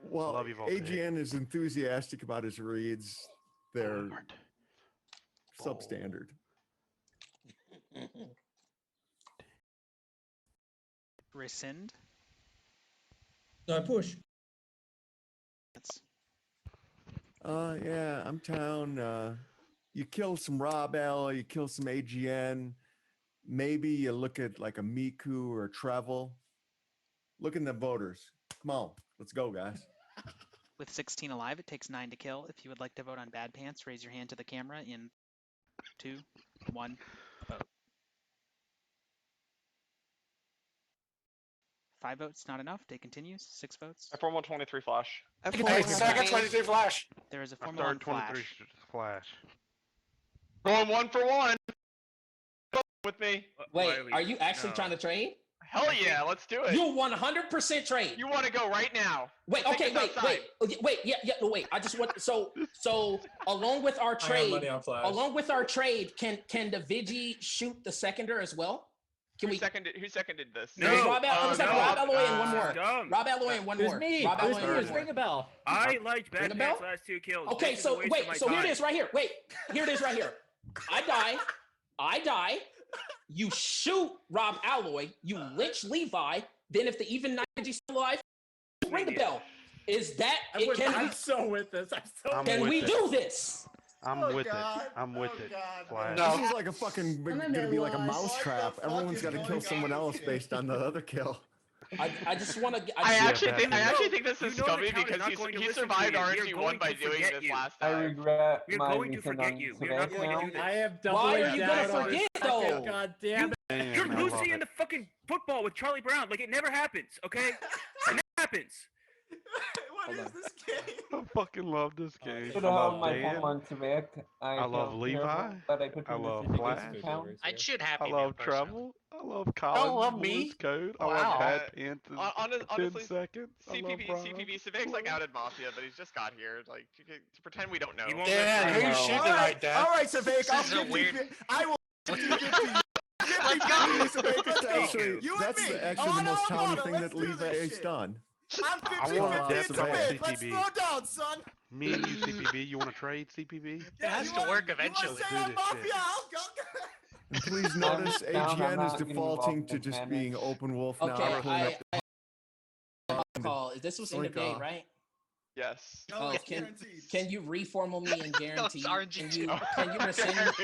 Well, Love you, Voltaic. AGN is enthusiastic about his reads. They're substandard. Rescind. So I push. Yeah, I'm town. You kill some Rob L, you kill some AGN. Maybe you look at like a Miku or a Trevel. Look in the voters. Come on, let's go, guys. With 16 alive, it takes 9 to kill. If you would like to vote on Bad Pants, raise your hand to the camera in 2, 1, vote. 5 votes, not enough. Day continues. 6 votes. I formal 23 flash. Second 23 flash. There is a I formal on started 23 flash. flash. Going 1 for 1. With me. Wait, are you actually trying to trade? Hell yeah, let's do it. You 100% trade. You want to go right now? Wait, Let's okay, take this outside. wait, yeah, wait. I just want so along with our trade, can the Vigi shoot the seconder as well? Who seconded this? There's Rob Alloy and one more. Dumb. Rob Alloy and one more. me. Rob Who's Alloy me? and one Ring a bell. I liked Bad Ring a bell? Pants' last 2 kills. Okay, This is a so waste wait, of my so here it time. is right here. Wait, here it is right here. I die. You shoot Rob Alloy. You lynch Levi. Then if the even 90 still alive, ring the bell. Is that it? I'm so with this. Can we do this? I'm with it. I'm with it. Flash. This is like a fucking gonna be like a mousetrap. Everyone's got to kill someone else based on the other kill. I just want to. I actually think this is scummy because he survived RNG1 by doing this last I time. regret We're my going to reason forget on you. We're not Sebastian going to now. do this. I am Why doubling are you down gonna on forget, this. though? God damn it. You're Man, I love Lucy in it. the fucking football with Charlie Brown. Like, it never happens, okay? It never happens. What is this game? I fucking love this game. Should I have love my Dan. home on Tibet. I love Levi. But I put I in love the Flash. account. I should I happy love Meal personally. Travel. I love Collins. love Blues me? Code. I Wow. love Bad Pants. in Honestly, 10 seconds. I love CPV, Rob. Civic's like outed Mafia, but he's just got here. Like, to pretend we don't know. He won't Dan, let who me you know. shooting like that? All right, Civic, I'll This is a give you. weird- I will. Let's go. Civic, Let's actually, go. that's me. actually Oh, the no, most I'm towny on it. thing Let's that do Levi this has shit. done. I'm I 50-50 want into Death Valley it. Let's CPB. throw down, son. Me and you, CPB. You want to trade CPB? It has to work eventually. You Do want to this say I'm shit. Mafia? I'll go. And please notice Down, I'm AGN is not getting defaulting involved to in just manage. being open wolf now. Okay, pulling up I call. This was end of Slink day, off. right? Yes. No, Oh, it's can guaranteed. can you reformal me and guarantee? RNG Can you too. can you rescind?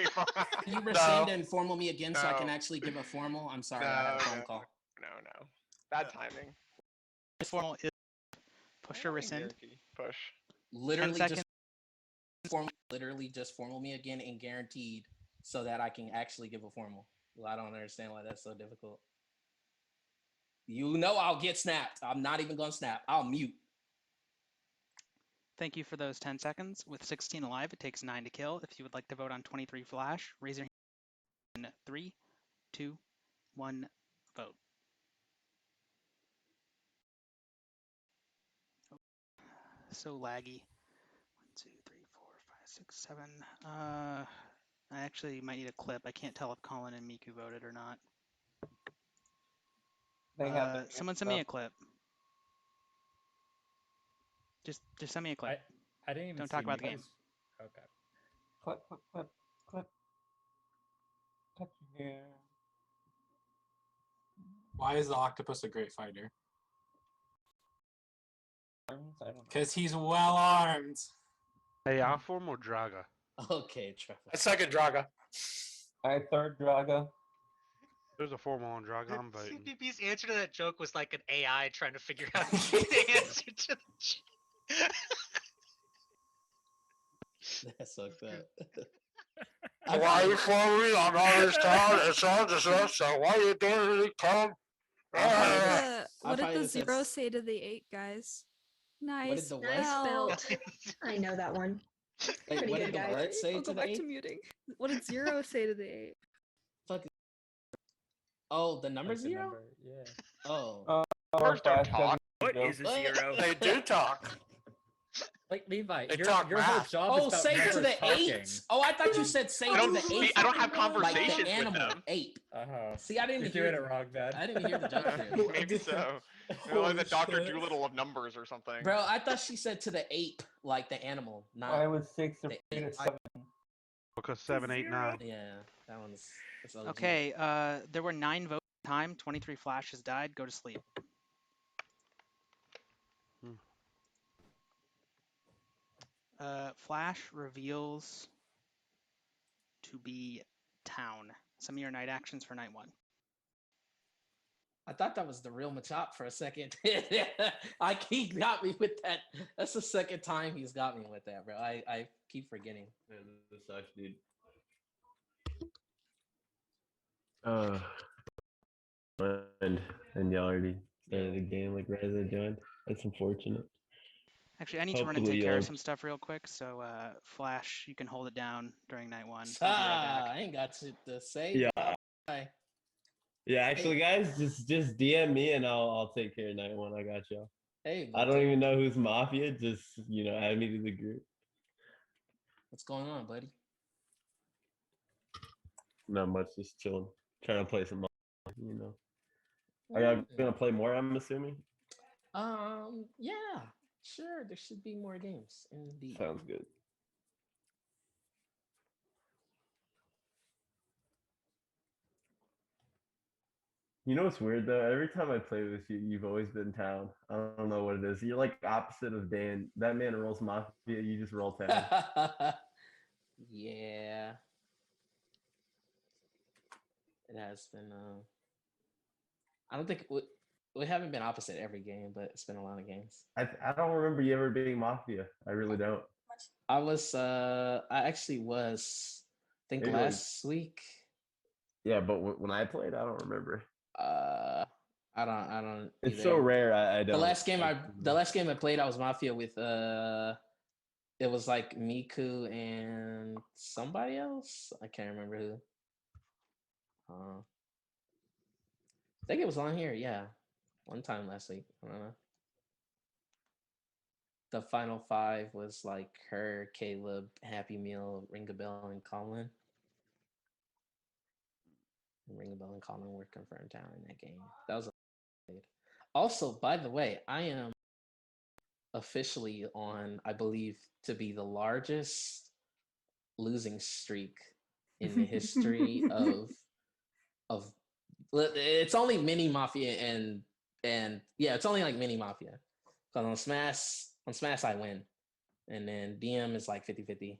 Can you rescind and formal me again so I can No. actually give a formal? I'm sorry, I had a phone call. No. Bad timing. Formal is push or rescind. Push. Literally 10 just formal me again and guaranteed so that I can actually give a formal. Well, I don't understand why that's so difficult. You know I'll get snapped. I'm not even gonna snap. I'll mute. Thank you for those 10 seconds. With 16 alive, it takes 9 to kill. If you would like to vote on 23 flash, raise your hand in 3, 2, 1, vote. So laggy. 1, 2, 3, 4, 5, 6, 7. I actually might need a clip. I can't tell if Colin and Miku voted or not. They have their Someone hands send me a up. clip. Just send me a clip. I didn't even Don't see talk about the Mika's- game. Okay. Clip. Touch here. Why is the octopus a great fighter? I don't know. Because he's well armed. Hey, I form or Draga. Okay, Trevor. I second Draga. I third Draga. There's a formal on Draga. I'm voting. CPP's answer to that joke was like an AI trying to figure out the answer to the That's fucked up. Why are you following me? I'm not this town. It's all this stuff. So why are you doing it, Tom? What did the 0 say to the 8, guys? Nice. the what? Nice Well, belt. I know that one. Wait, Pretty what good, did the guys. what say I'll to go the back 8? to muting. What did 0 say to the 8? Fucking. Oh, the number Like the 0? number, yeah. Oh. Numbers don't talk. What is a What? 0? They do talk. Like Levi, They your talk whole math. job Oh, is about say to numbers the talking. 8? Oh, I thought you said say I to don't the speak. 8. I don't have Like conversations the with animal, them. ape. Uh-huh. See, I didn't You're even doing hear it wrong, man. I didn't even hear the joke here. Maybe so. You're like the Dr. Doolittle of numbers or something. Bro, I thought she said to the ape, like the animal, not. I was 6 the afraid of ape. 7. Because 7, 8, 9. Yeah, that one's. That's OG. Okay, there were 9 votes at the time. 23 flashes died. Go to sleep. Flash reveals to be town. Some of your night actions for night 1. I thought that was the real Machop for a second. He got me with that. That's the second time he's got me with that, bro. I keep forgetting. Man, this sucks, dude. And y'all already started the game like right as I joined. That's unfortunate. Actually, I need to run and take care of some stuff real quick. So, Flash, you can hold it down during night 1. I'll be right back. I ain't got shit to say. Yeah. Bye. Yeah, actually, guys, just DM me and I'll take care of night 1. I got y'all. Hey, I don't even know who's Mafia. Just add me to the group. What's going on, buddy? Not much, just chilling, trying to play some. Are y'all gonna play more? I'm assuming. Yeah, sure. There should be more games. Indeed. Sounds good. You know what's weird though? Every time I play with you, you've always been town. I don't know what it is. You're like opposite of Dan. That man rolls Mafia. You just roll town. Yeah. It has been. I don't think we haven't been opposite every game, but it's been a lot of games. I don't remember you ever being Mafia. I really don't. I was. I actually was. I think Maybe last week. Yeah, but when I played, I don't remember. I don't. It's either. so rare. I don't. The last game I played, I was Mafia with. It was like Miku and somebody else. I can't remember who. I think it was on here. Yeah, one time last week. I don't know. The final 5 was like her, Caleb, Happy Meal, Ringabell, and Colin. Ringabell and Colin were confirmed down in that game. That was also, by the way, I am officially on, I believe, to be the largest losing streak in the history of it's only mini Mafia and yeah, it's only like mini Mafia. Because on Smash I win. And then DM is like 50-50.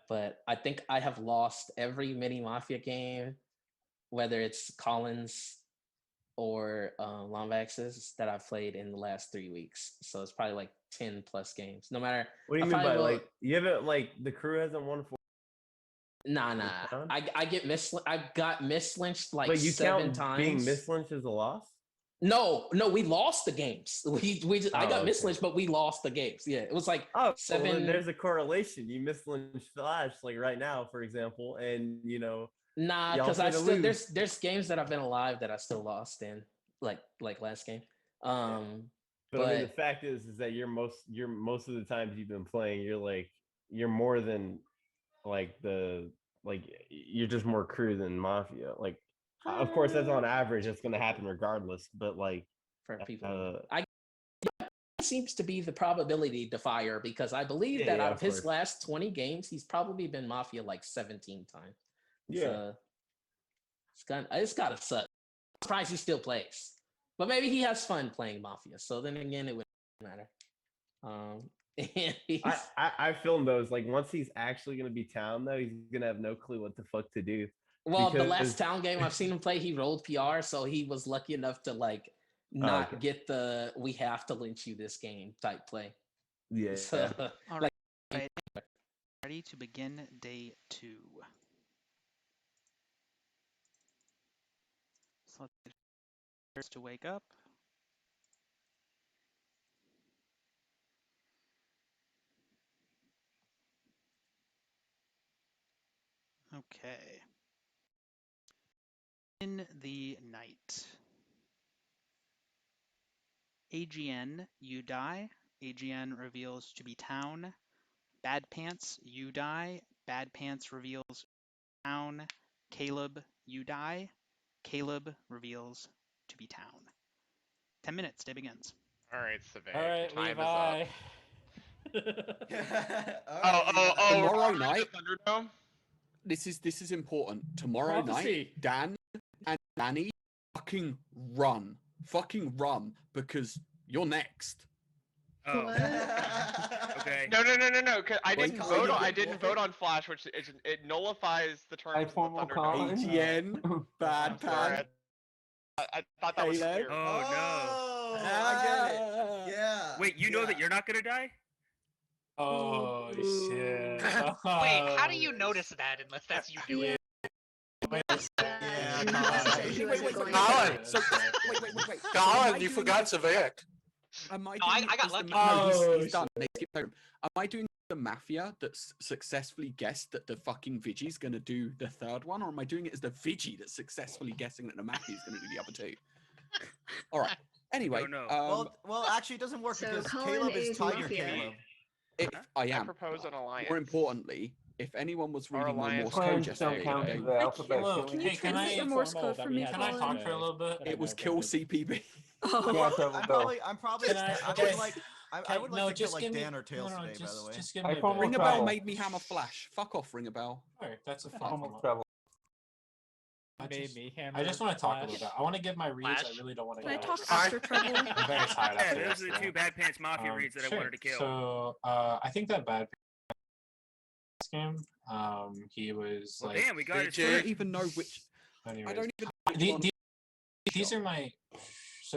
But I think I have lost every mini Mafia game, whether it's Collins or Lomvax's, that I've played in the last 3 weeks. So it's probably like 10 plus games. No matter. What do you mean by like you haven't like the crew hasn't won for? Nah. I got mislynched like but you 7 count times. Being mislynched as a loss? No, we lost the games. I got mislynched, but we lost the games. Yeah, it was like 7. Well, then there's a correlation. You mislynched Flash like right now, for example, and Nah, because I still there's games that I've been alive that I still lost in, like last game. But I mean, the fact is that you're most of the times you've been playing, you're more than you're just more crew than Mafia. Like, of course, that's on average. It's going to happen regardless. But like for people, seems to be the probability defier because I believe that out of his last 20 games, he's probably been Mafia like 17 times. Yeah, it's gotta suck. I'm surprised he still plays, but maybe he has fun playing Mafia. So then again, it wouldn't matter. I filmed those. Like once he's actually gonna be town though, he's gonna have no clue what the fuck to do. Well, the last town game I've seen him play, he rolled PR, so he was lucky enough to like not get the "we have to lynch you this game" type play. Yeah. So, all right. Ready to begin day 2. So let's to wake up. Okay. In the night. AGN, you die. AGN reveals to be town. Bad Pants, you die. Bad Pants reveals town. Caleb, you die. Caleb reveals to be town. 10 minutes, day begins. All right, Savage. All right, time Levi. is up. Tomorrow night. This is important. Tomorrow night, Dan and Danny, fucking run, because you're next. Oh. Okay. No. 'Cause I Wait, didn't so vote. you On, I get- didn't vote on Flash, which it nullifies the terms of the Thunder Dome. AGN, Bad Sorry, Pan. I thought that was Caleb. clear. Oh no. Oh, I get it. Yeah. Wait, you know that you're not gonna die? Oh shit. Wait, how do you notice that unless that's you doing it? And Matt said he wasn't going to Colin, die. So, wait. So am Colin, I you doing forgot this- Savek. Am I No, I doing it got as the lucky. No, he's Oh, done. They skipped over him. Am I doing the Mafia that successfully guessed that the fucking Vigi's gonna do the third one, or am I doing it as the Vigi that's successfully guessing that the Mafia is gonna do the other two? All right. Anyway, Don't know. Well, actually, it doesn't work So because Colin Caleb is is Tiger Mafia. Caleb. if I I am, propose an alliance. more importantly, if anyone was Our reading my alliance Morse code Clans yesterday, don't count they- as the alphabet. Look, Can you hey, can translate I your Morse code for me, can I talk for a little bit? it was kill CPB. I'm probably. Can I- I okay. would like. I would like No, to kill just like give me- Dan or Tails no, today. By the way. Just give me a bit. Ring a bell made me hammer Flash. Fuck off, ring a bell. Alright, that's a fun Almost one. travel. I just want to talk a little bit. I want to give my reads. I really don't want to. Can I go talk over. after Treble? I'm very tired Yeah, after those are the yesterday. two Bad Pants Mafia reads that I Sure. wanted to kill. So I think that Bad Pants game, he was Well, like. damn, we got his I don't first. even know which. Anyways, I don't even. know which one- these are my.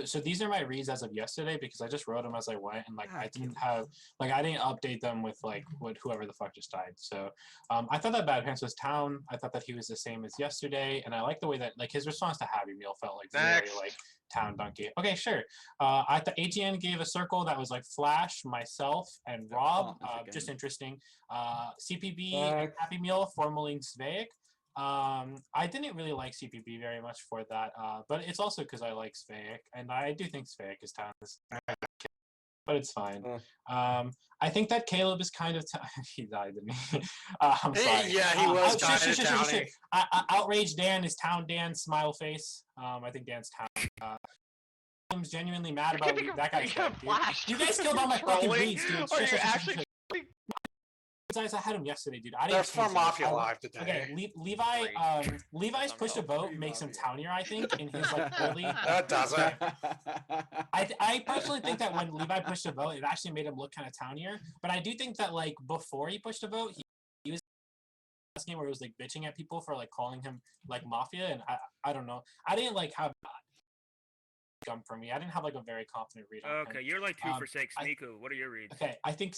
So these are my reads as of yesterday because I just wrote them as I went and like I didn't update them with like whoever the fuck just died. So I thought that Bad Pants was Town. I thought that he was the same as yesterday, and I like the way that like his response to Happy Meal felt like very like Town Donkey. Okay, sure. I thought AGN gave a circle that was like Flash, myself, and Rob. Just interesting. CPB and Happy Meal, formerly Sveik. I didn't really like CPB very much for that, but it's also because I like Sveik, and I do think Sveik is Town, but it's fine. I think that Caleb is kind of he died to me. I'm sorry. Yeah, he was kind of shit. Towny. Outrage Dan is Town Dan, smile face. I think Dan's Town. I'm genuinely mad about that guy's dead, dude. You guys killed all my fucking reads, dude. Are you actually? Guys, I had him yesterday, dude. I They're didn't for choose him. Mafia Live today. Okay, Levi's pushed a vote makes him townier, I think, in his like early. That doesn't. I personally think that when Levi pushed a vote, it actually made him look kind of townier. But I do think that like before he pushed a vote, he was last game where he was like bitching at people for like calling him like Mafia, and I don't know. I didn't like have gum for me. I didn't have like a very confident read on Okay, him. you're like 2 for 6. Miku, what are your reads? Okay, I think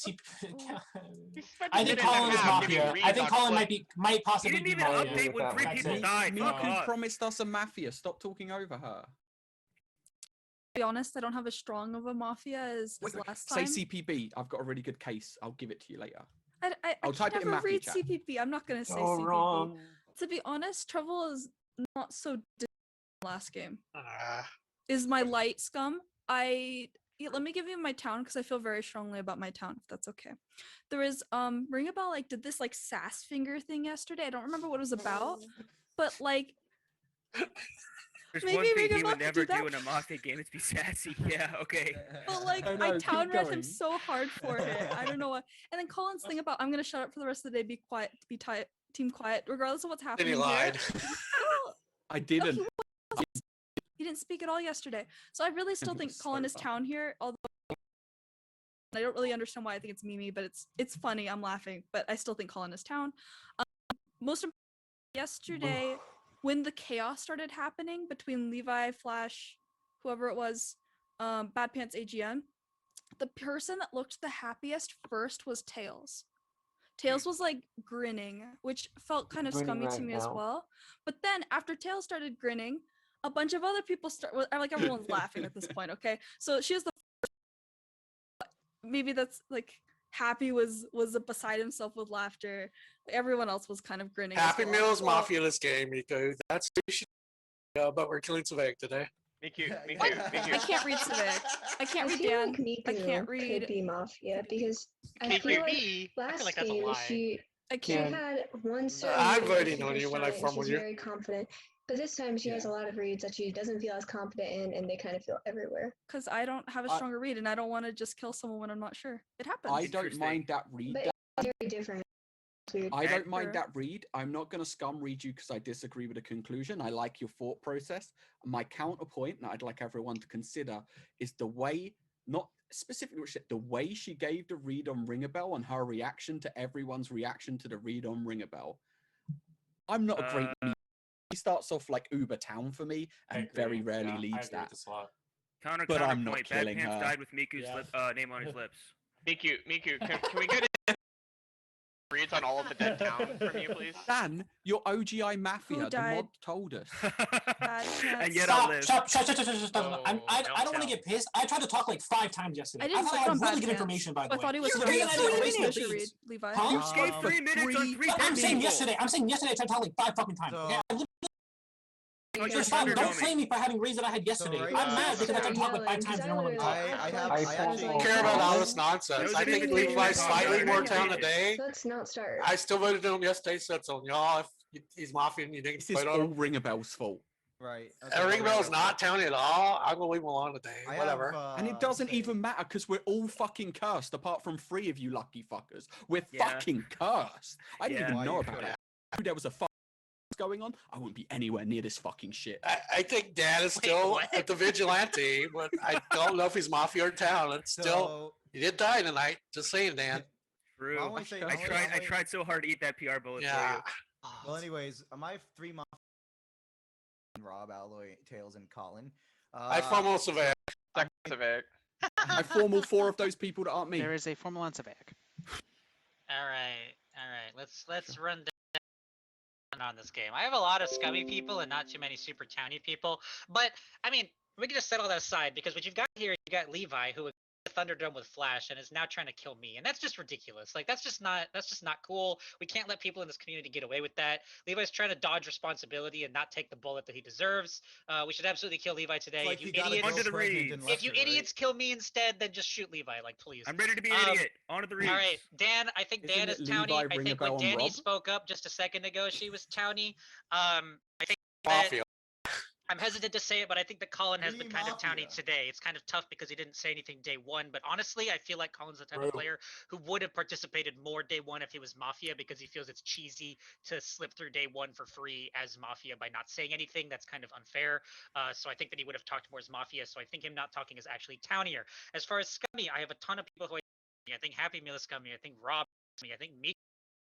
I think Colin is Mafia. I think Colin might possibly He didn't be even Mafia. update when 3 That's people it. died. Fuck Miku off. promised us a Mafia. Stop talking over her. To be honest, I don't have as strong of a Mafia as last Say time. CPB. I've got a really good case. I'll give it to you later. I I'll type it in never Mafia read chat. CPP. I'm not gonna say So CPP. wrong. To be honest, Treble is not so last game. Is my light scum? Let me give you my town because I feel very strongly about my town. If that's okay. There is Ring a Bell like did this like sass finger thing yesterday. I don't remember what it was about, but like. There's Maybe one thing Ring a he Bell would could never do that. do in a Mafia game is be sassy. Yeah, okay. But like I know, I keep town read him going. so hard for it. I don't know what. And then Colin's thing about I'm gonna shut up for the rest of the day, be quiet, be team quiet, regardless of what's happening. he lied. I didn't. He didn't speak at all yesterday. So I really still think Colin is town here, although I don't really understand why I think it's Mimi, but it's funny. I'm laughing, but I still think Colin is town. Most importantly, yesterday when the chaos started happening between Levi, Flash, whoever it was, Bad Pants AGN, the person that looked the happiest first was Tails. Tails was like grinning, which felt kind of Grinning scummy to right me as now. well. But then after Tails started grinning, a bunch of other people like everyone's laughing at this point, okay? So she was the first. Maybe that's like Happy was beside himself with laughter. Everyone else was kind of grinning. as Happy well. Meals Mafia this game, Miko. That's but we're killing Savek today. Miku. I can't read Civic. I can't I read feel Dan. like Miku I can't could read. be Mafia because I Miku feel B? like I feel last like that's a game lie. she can't. had one certain I'm read that voting she on was you when I strong and fumble she's you. very confident. But this time she has a lot of reads that she doesn't feel as confident in, and they kind of feel everywhere. Because I don't have a stronger read, and I don't want to just kill someone when I'm not sure. It happens. I don't mind that read. But it's very different. It's weird. I don't mind that read. I'm not going to scum read you because I disagree with the conclusion. I like your thought process. My counterpoint that I'd like everyone to consider is the way not specifically what she said, the way she gave the read on Ring a Bell and her reaction to everyone's reaction to the read on Ring a Bell. I'm not a great leader. He starts off like Uber Town for me and very rarely leaves that. But I'm not Counterpoint. killing Bad Pants her. died with Miku's name on his lips. Miku, can we get reads on all of the dead town from you, please? Dan, your OGI Mafia, the died? mod told us. And yet Stop, I live. stop. I don't want to get pissed. I tried to talk like 5 times yesterday. I didn't thought click I had on really Bad good Pants. information, by the I way. thought he was The three. reason I didn't Three erase my minutes to leads- read, Levi. Huh? You gave 3 minutes on 3 I'm saying people. yesterday. I'm saying yesterday I tried to talk like 5 fucking times. So- Okay? I literally- Like Just you're stop. Don't Thunderdome. claim me for having reads that I had yesterday. right I'm now- mad because I tried to talk like 5 Yelling, times 'cause and no one let me talk. I actually actually care about all this That nonsense. was I a think big Levi's thing. slightly more town today. Let's not start. I still voted on him yesterday, so it's on y'all. If he's Mafia and you didn't This is vote all on him. Ring a Bell's fault. Right. Ring Bell's not towny at all. I'm gonna leave him alone today. I Whatever. And it doesn't even matter because we're all fucking cursed, apart from 3 of you lucky fuckers. We're Yeah. fucking cursed. I didn't Yeah. even Why know you about cursed? it. I knew there was a fuck going on. I wouldn't be anywhere near this fucking shit. I think Dan is still at the vigilante, but I don't know if he's Mafia or town. It's still So, he did die tonight. Just saying, Dan. True. Well, I wanna say- I I wanna- tried. I I wanna- tried so hard to eat that PR bullet Yeah. for you. well, anyways, my 3 months. Rob, Alloy, Tails, and Colin. I formal survey. Civic. I formal 4 of those people that aren't me. There is a formal on Civic. All right. Let's run down on this game. I have a lot of scummy people and not too many super towny people. But I mean, we can just set all that aside because what you've got here, you got Levi who Thunderdome with Flash and is now trying to kill me, and that's just ridiculous. Like that's just not cool. We can't let people in this community get away with that. Levi's trying to dodge responsibility and not take the bullet that he deserves. We should absolutely kill Levi today. Like If you he got a idiots, girl Onto the pregnant reeds. and if left you her, right? idiots kill me instead, then just shoot Levi, like please. I'm ready to be an idiot. On to the reeds. All right, Dan. I think Isn't Dan it is towny. Levi I ring a think when bell on Danny Rob? spoke up just a second ago, she was towny. I think that Mafia. I'm hesitant to say it, but I think that Colin has Free been kind of towny Mafia. today. It's kind of tough because he didn't say anything day one. But honestly, I feel like Colin's the type True. of player who would have participated more day one if he was Mafia because he feels it's cheesy to slip through day one for free as Mafia by not saying anything. That's kind of unfair. So I think that he would have talked more as Mafia. So I think him not talking is actually townier. As far as scummy, I have a ton of people who I think Happy Meal is scummy. I think Rob is scummy. I think Meek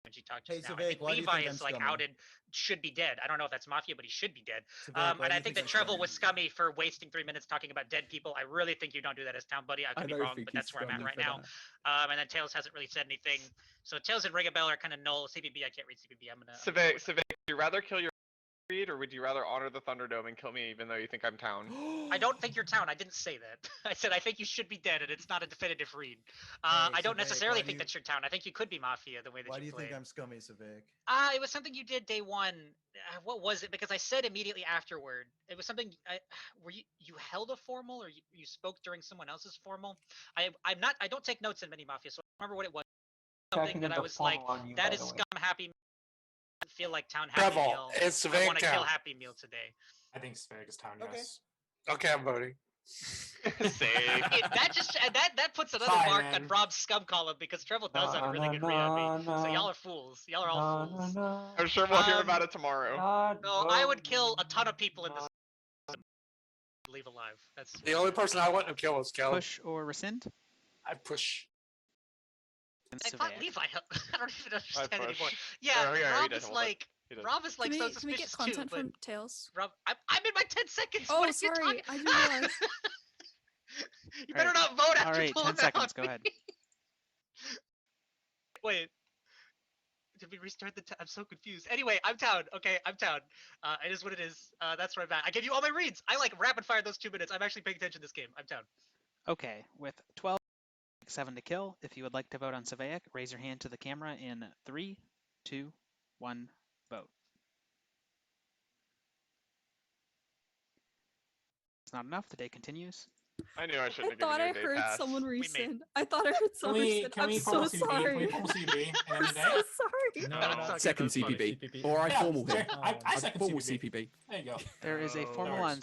when she talked just Hey, now. I Savik, think why do you Levi think I'm is like scummy? outed, should be dead. I don't know if that's Mafia, but he should be dead. Savik, why And do I you think I'm that Trevel scummy? was scummy for wasting 3 minutes talking about dead people. I really think you don't do that as town buddy. I could be don't wrong, think but he's that's where I'm at scummy right for now. that. And then Tails hasn't really said anything. So Tails and Ring a Bell are kind of null. CBB, I can't read CBB. I'm gonna. Civic, would you rather kill your read or would you rather honor the Thunderdome and kill me even though you think I'm town? I don't think you're town. I didn't say that. I said I think you should be dead, and it's not a definitive read. I don't Savik, necessarily why do think you- that you're town. I think you could be Mafia the way that Why you do you play. think I'm scummy, Savik? It was something you did day one. What was it? Because I said immediately afterward. It was something. Were you held a formal or you spoke during someone else's formal? I'm not. I don't take notes in many Mafia, so I don't remember what it was. Something Checking that if I the was like, formal on you, that by is the way. scum Happy. Feel like town Happy Treble, Meal. it's I Savik want to kill town. Happy Meal today. I think Spag is town. Okay. Yes. Okay, I'm voting. Save. That puts another Fine, mark man. on Rob's scum column because Treble does have a really good read on me. So y'all are fools. Y'all are all fools. I'm sure we'll hear about it tomorrow. No, I would kill a ton of people in this. Leave alive. That's The only person I wouldn't have killed was Kelly. Push or rescind? I push. And I thought Civic. Levi. I don't even understand push. anymore. Oh, Yeah, yeah, he Rob did, is hold on. like. He did. Rob is like so Can we get suspicious content too, but from Tails? Rob, I'm in my 10 seconds. Oh, what are you sorry, talking- I didn't realize. You better not vote after All right, pulling 10 that seconds. on Go ahead. me. Wait. Did we restart the? I'm so confused. Anyway, I'm town. Okay, I'm town. It is what it is. That's where I'm at. I gave you all my reads. I like rapid fire those 2 minutes. I'm actually paying attention to this game. I'm town. Okay, with 12, 7 to kill. If you would like to vote on Civic, raise your hand to the camera in 3, 2, 1, vote. It's not enough. The day continues. I knew I I shouldn't have thought given I you a day heard pass. someone made- rescind. I thought I heard someone rescind. Can I'm we so formal CPB? Can sorry. we formal CPB and I'm end the day? so sorry. No, No, no. okay, Second that's funny. CPB. Or I Yeah, formal him. I second formal CPB. CPB. There you go. There is a Oh. formal No on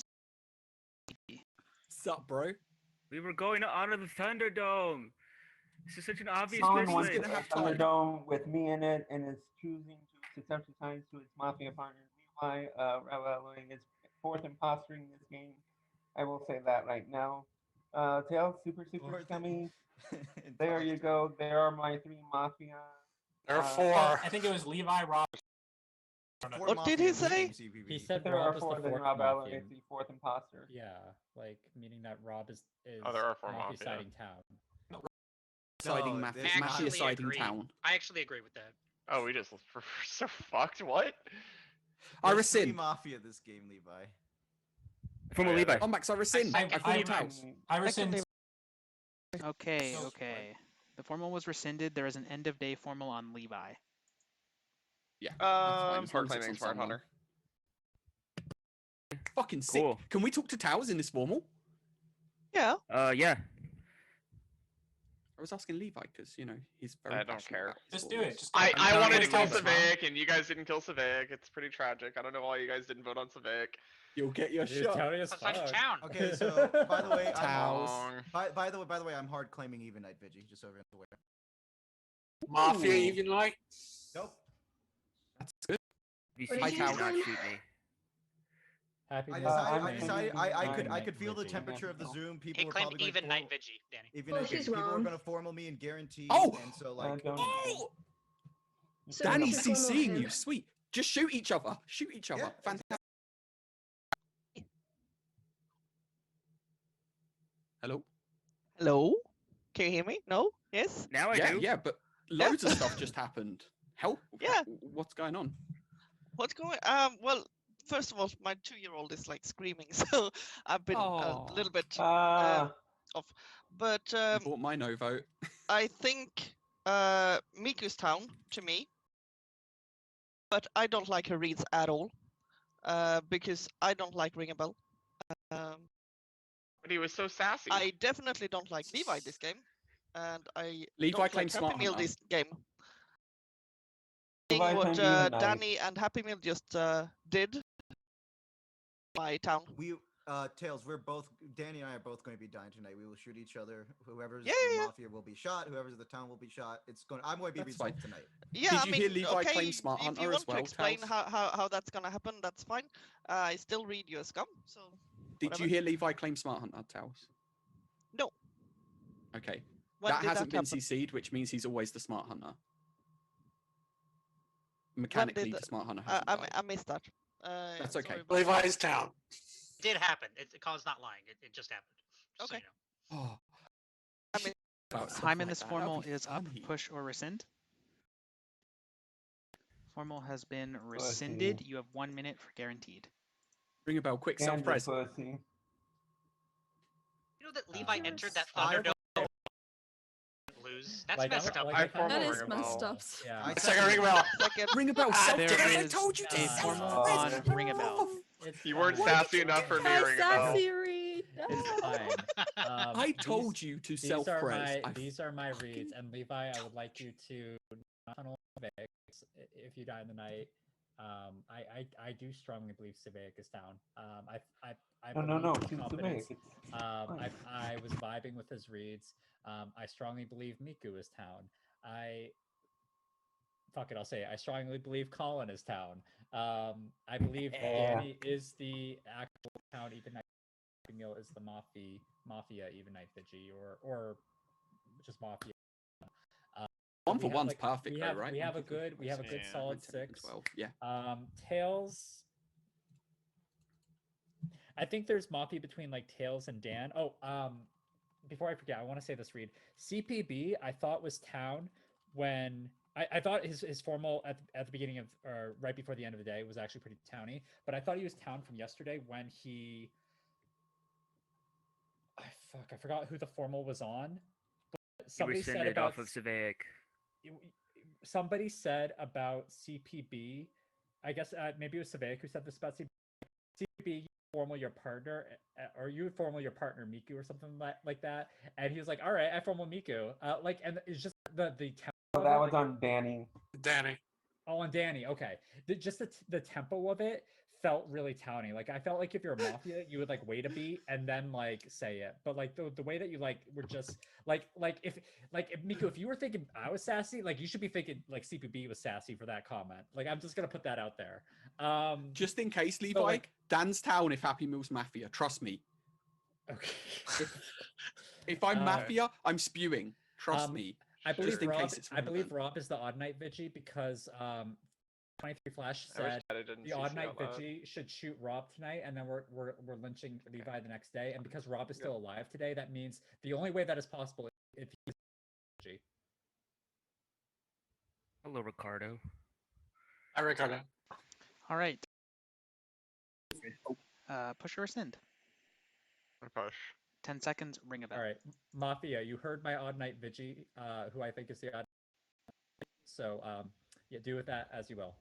worries. Sup, bro? We were going to honor the Thunderdome. This is such an obvious Someone mismatch. wants gonna a have time. Thunderdome with me in it and is choosing to attempt to tie to its Mafia partner Levi. Ravalloing is fourth imposter in this game. I will say that right now. Tails, super scummy. There you go. There are my 3 Mafia. There are 4. Well, I think it was Levi, Rob. What did he say? He said There Rob are was 4, the then fourth Rob Mafia. elevates the 4th imposter. Yeah, like meaning that Rob is Oh, there are 4 Mafia Mafia. siding town. Siding No, Mafia, there's Mafia not. siding agree. town. I actually agree with that. Oh, we just we're so fucked. What? I There's 3 rescind. Mafia this game, Levi. From Oh, a yeah, Levi. there- Oh, Max, I rescind. I follow Taos. I rescind. Okay, okay. The formal was rescinded. There is an end of day formal on Levi. Yeah. That's fine, as long as Proclaiming it's on Smart someone. Hunter. Fucking sick. Cool. Can we talk to Towers in this formal? Yeah. Yeah. I was asking Levi because he's very. I don't passionate care. about his Just do formals. it. Just I wanted to kill Towers, huh? Civic, and you guys didn't kill Civic. It's pretty tragic. I don't know why you guys didn't vote on Civic. You'll get your Dude, shot. Tony is Outside of fucked. town. Okay, so by the way, Towers. by the way, I'm hard claiming even night Vigi, just so everyone's aware. Mafia Ooh. even night. Nope. That's good. You What see, did do you not say? shoot me. Happy I New decided Year. I could feel the temperature of the Zoom. People He were claimed probably going even night Vigi, Danny. even Well, if she's people were wrong. going to formal me and guarantee. Oh! And so like. Oh! So Danny's we should formal CCing him. you. Sweet. Just shoot each other. Shoot each other. Yeah, Fantastic. Hello? Hello? Can you hear me? No? Yes? Now I yeah, do. yeah, but loads of stuff just happened. Help? Yeah. What's going on? What's going well, first of all, my 2-year-old is like screaming, so I've been a little bit off. But You bought my no vote. I think Miku's town to me. But I don't like her reads at all. Because I don't like Ring a Bell. But he was so sassy. I definitely don't like Levi this game. And I Levi don't claims like Smart Happy Meal Hunter. this game. Levi What claimed even night. Danny and Happy Meal just did my town. We Tails, Danny and I are both going to be dying tonight. We will shoot each other. Whoever's Yeah, the yeah. Mafia will be shot. Whoever's the town will be shot. I'm going to be That's fine. resolved tonight. Yeah, Did I you mean, hear Levi okay, claim Smart if Hunter you as want well, to explain Tails? how that's gonna happen, that's fine. I still read you a scum, so Did whatever. you hear Levi claim Smart Hunter, Taos? No. Okay. When that did hasn't that been happen? CC'd, which means he's always the Smart Hunter. Mechanically, the Smart Hunter hasn't died. I missed that. That's sorry okay. about that. Levi's town. It did happen. Colin's not lying. It just happened. Just Okay. So you know. Oh. I mean, About stuff Time in like this that. formal That'd be is up, funny. push or rescind. Formal has been rescinded. You have 1 minute for guaranteed. Ring a bell, quick And self-pres. pussy. You know that Levi entered that I- Thunderdome lose? That's Like, messed up. I formal That Ring is a messed Bell. up. Yeah. Second ring bell. Ring a bell, There self-pres. I is told you to a formal self-pres. on Ring a Bell. It's You weren't fine. sassy enough for me, Ring a Bell. Sassy Reed. It's fine. I told you to self-pres. These are my reads, and Levi, I would like you to not tunnel Civic if you die in the night. I do strongly believe Civic is down. I No, believe his Team confidence. Civic. I was vibing with his reads. I strongly believe Miku is town. Fuck it, I'll say it. I strongly believe Colin is town. I believe Danny is the actual town. Even Night Meal is the Mafia even Night Vigi, or just Mafia. One for we have, one's like, perfect, we though, have, right? We have a good solid 6. 12, yeah. Tails. I think there's Mafia between like Tails and Dan. Oh, before I forget, I want to say this read. CPB I thought was town when I thought his formal at the beginning of or right before the end of the day was actually pretty towny, but I thought he was town from yesterday when he I forgot who the formal was on. But somebody said rescinded about off of Civic. somebody said about CPB. I guess maybe it was Civic who said this about CPB. CPB, you formal your partner, or you formal your partner Miku or something like that. And he was like, "All right, I formal Miku." And it's just the Oh, that was on Danny. Danny. Oh, on Danny. Okay, just the tempo of it felt really towny. Like I felt like if you're a Mafia, you would like wait a beat and then like say it. But like the way that you like were just like if Miku, if you were thinking I was sassy, like you should be thinking like CPB was sassy for that comment. Like I'm just gonna put that out there. Just in case, Levi, Dan's town if Happy Meal's Mafia. Trust me. Okay. If I'm Mafia, I'm spewing. Trust me. I believe just in Rob. case it's I believe relevant. Rob is the odd night Vigi because 23 Flash I wish said Daddy didn't the CC odd night out loud. Vigi should shoot Rob tonight, and then we're lynching Levi the next day. And because Rob is still alive today, that means the only way that is possible is if he's Vigi. Hello, Ricardo. Hi, Ricardo. All right. Push or rescind. Push. 10 seconds. Ring a bell. All right, Mafia, you heard my odd night Vigi, who I think is the odd. So yeah, do with that as you will.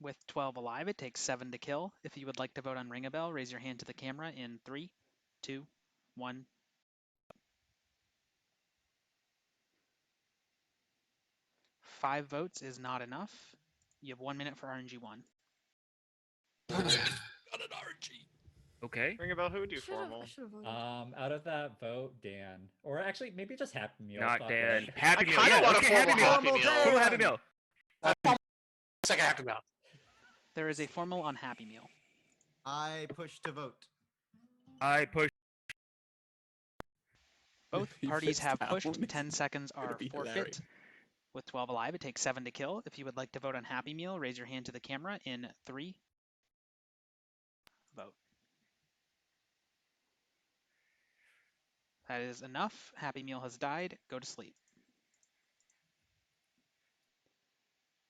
With 12 alive, it takes 7 to kill. If you would like to vote on Ring a Bell, raise your hand to the camera in 3, 2, 1. 5 votes is not enough. You have 1 minute for RNG 1. Got an RNG. Okay. Ring a bell. Who would do formal? Out of that vote, Dan, or actually maybe just Happy Meal. Not fuck Dan. it. Happy Meal. I kind of Yeah, want okay, a Happy Meal. Happy Meal. Full Happy Meal. Second Happy Meal. There is a formal on Happy Meal. I push to vote. I push. Both If parties it's have down, pushed. it's 10 seconds are be forfeit. hilarious. With 12 alive, it takes 7 to kill. If you would like to vote on Happy Meal, raise your hand to the camera in 3. Vote. That is enough. Happy Meal has died. Go to sleep.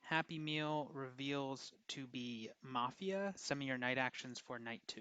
Happy Meal reveals to be Mafia. Some of your night actions for night 2.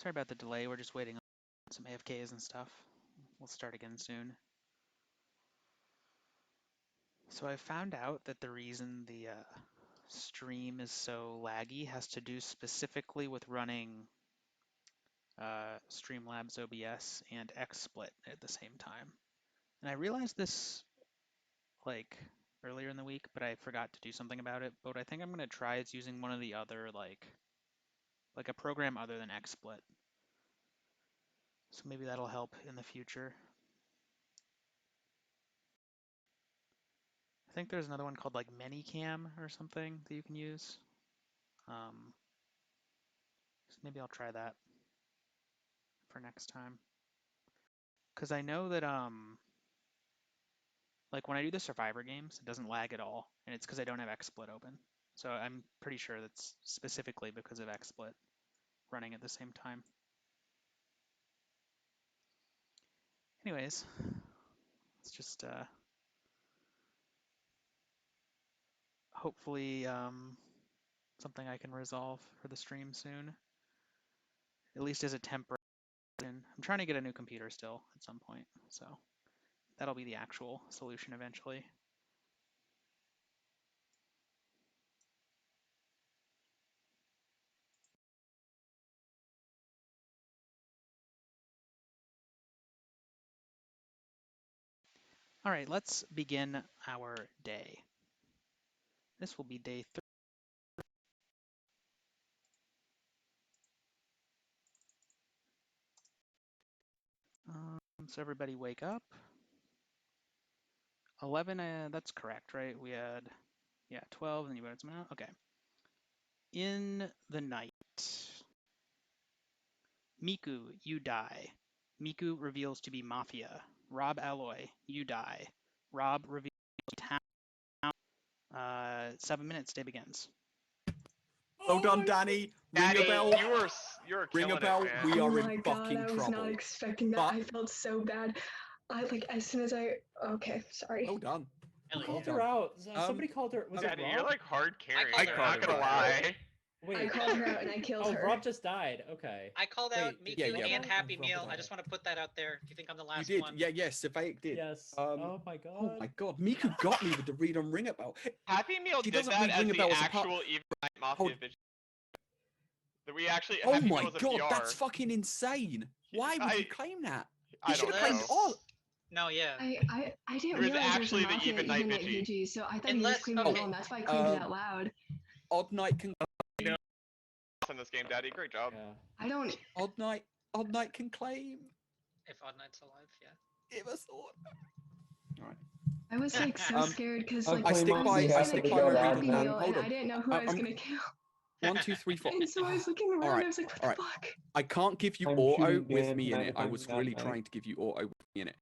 Sorry about the delay. We're just waiting on some AFKs and stuff. We'll start again soon. So I found out that the reason the stream is so laggy has to do specifically with running Streamlabs OBS and XSplit at the same time. And I realized this like earlier in the week, but I forgot to do something about it. But what I think I'm gonna try is using one of the other like a program other than XSplit. So maybe that'll help in the future. I think there's another one called like ManyCam or something that you can use. So maybe I'll try that for next time. Because I know that like when I do the Survivor games, it doesn't lag at all, and it's because I don't have XSplit open. So I'm pretty sure that's specifically because of XSplit running at the same time. Anyways, it's just hopefully something I can resolve for the stream soon, at least as a temporary. I'm trying to get a new computer still at some point, so that'll be the actual solution eventually. All right, let's begin our day. This will be day 3. So everybody wake up. 11, that's correct, right? We had, yeah, 12, and you voted some out. Okay. In the night, Miku, you die. Miku reveals to be Mafia. Rob Alloy, you die. Rob reveals town. 7 minutes, day begins. Well done, Danny. Ring Danny, a bell. you're Ring a killing bell. it, man. We Oh are my in god, fucking I was trouble. not expecting that. I felt so bad. I like as soon as okay, sorry. Well done. Called her out. Somebody called her. Was Danny, it Rob? you're like hard carrying. I I'm called not her gonna out. lie. Wait. I called her out and I killed her. Oh, Rob just died. Okay. I called out Wait, Miku yeah. and Happy Rob Meal. died. I just want to put that out there. Do you think I'm the last You did. one? Yeah, yes, Surveic did. Yes. Oh my god. Oh my god. Miku got me with the read on ring a bell. Happy Meal She did doesn't that read as Ring a the Bell as a part. actual Even Night Mafia Hold- Vigilance. That we actually. Oh Happy Meal my was a god, PR. that's fucking insane. Why would you claim that? I You should have don't claimed know. all. No, yeah. I didn't It was realize actually there was the a Mafia Even Night Even Night Vigi. VG, so I thought he just claimed it alone. That's why I claimed it out loud. Odd Night can. In this game, Daddy, great job. I don't. Odd Night can claim. If Odd Night's alive, yeah. Give us all. Alright. I was like so scared because I like stick by I my was read kill on Happy Dan. Meal, Hold and on. I didn't know who I was gonna kill. 1, 2, 3, 4. And so I was looking around. I was like, what the fuck? I can't give you I'm auto shooting with Dan me in tonight it. if I I'm was that really night. trying to give you auto with me in it.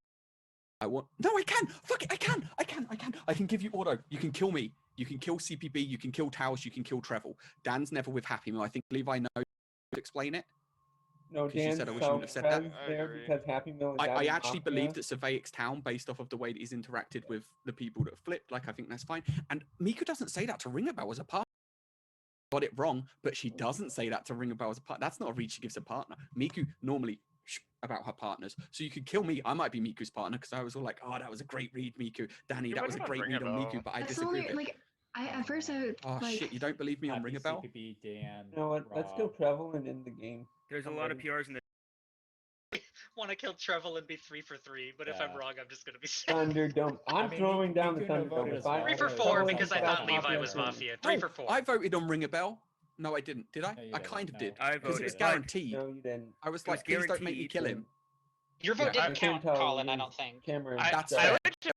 No, I can. Fuck it, I can. I can give you auto. You can kill me. You can kill CPB. You can kill Towers. You can kill Trevel. Dan's never with Happy Meal. I think believe I know to explain it. No, 'Cause you Dan said I shouldn't have said that. there because Happy Meal. I actually believe that Surveic's town, based off of the way that he's interacted with the people that flipped, like I think that's fine. And Miku doesn't say that to Ring a Bell as a partner. Got it wrong, but she doesn't say that to Ring a Bell as a partner. That's not a read she gives a partner. Miku normally about her partners. So you could kill me. I might be Miku's partner because I was all like, oh, that was a great read, Miku. Danny, You that might was a not great Ring a read on Bell. Miku, but I That's disagree only with it. like at first I Oh like. shit, you don't believe me on Ring a Bell? CPB, Dan. You know what? Let's go travel and end the game. There's a I'm lot of ready. PRs in the. Want to kill Trevel and be 3 for 3, but if I'm wrong, I'm just gonna be sad. Thunderdome. I'm throwing down the Thunderdome. If I 3 for 4 because I thought Levi was Mafia. 3 for 4. I voted on Ring a Bell. No, I didn't. Did I? No, you I didn't, kind of no. did. I Because it was voted. guaranteed. No, you didn't. I was It was like, please don't make me guaranteed. kill him. Your vote Yeah, didn't count, Colin, I don't think. Cameron. That's I fair. would just,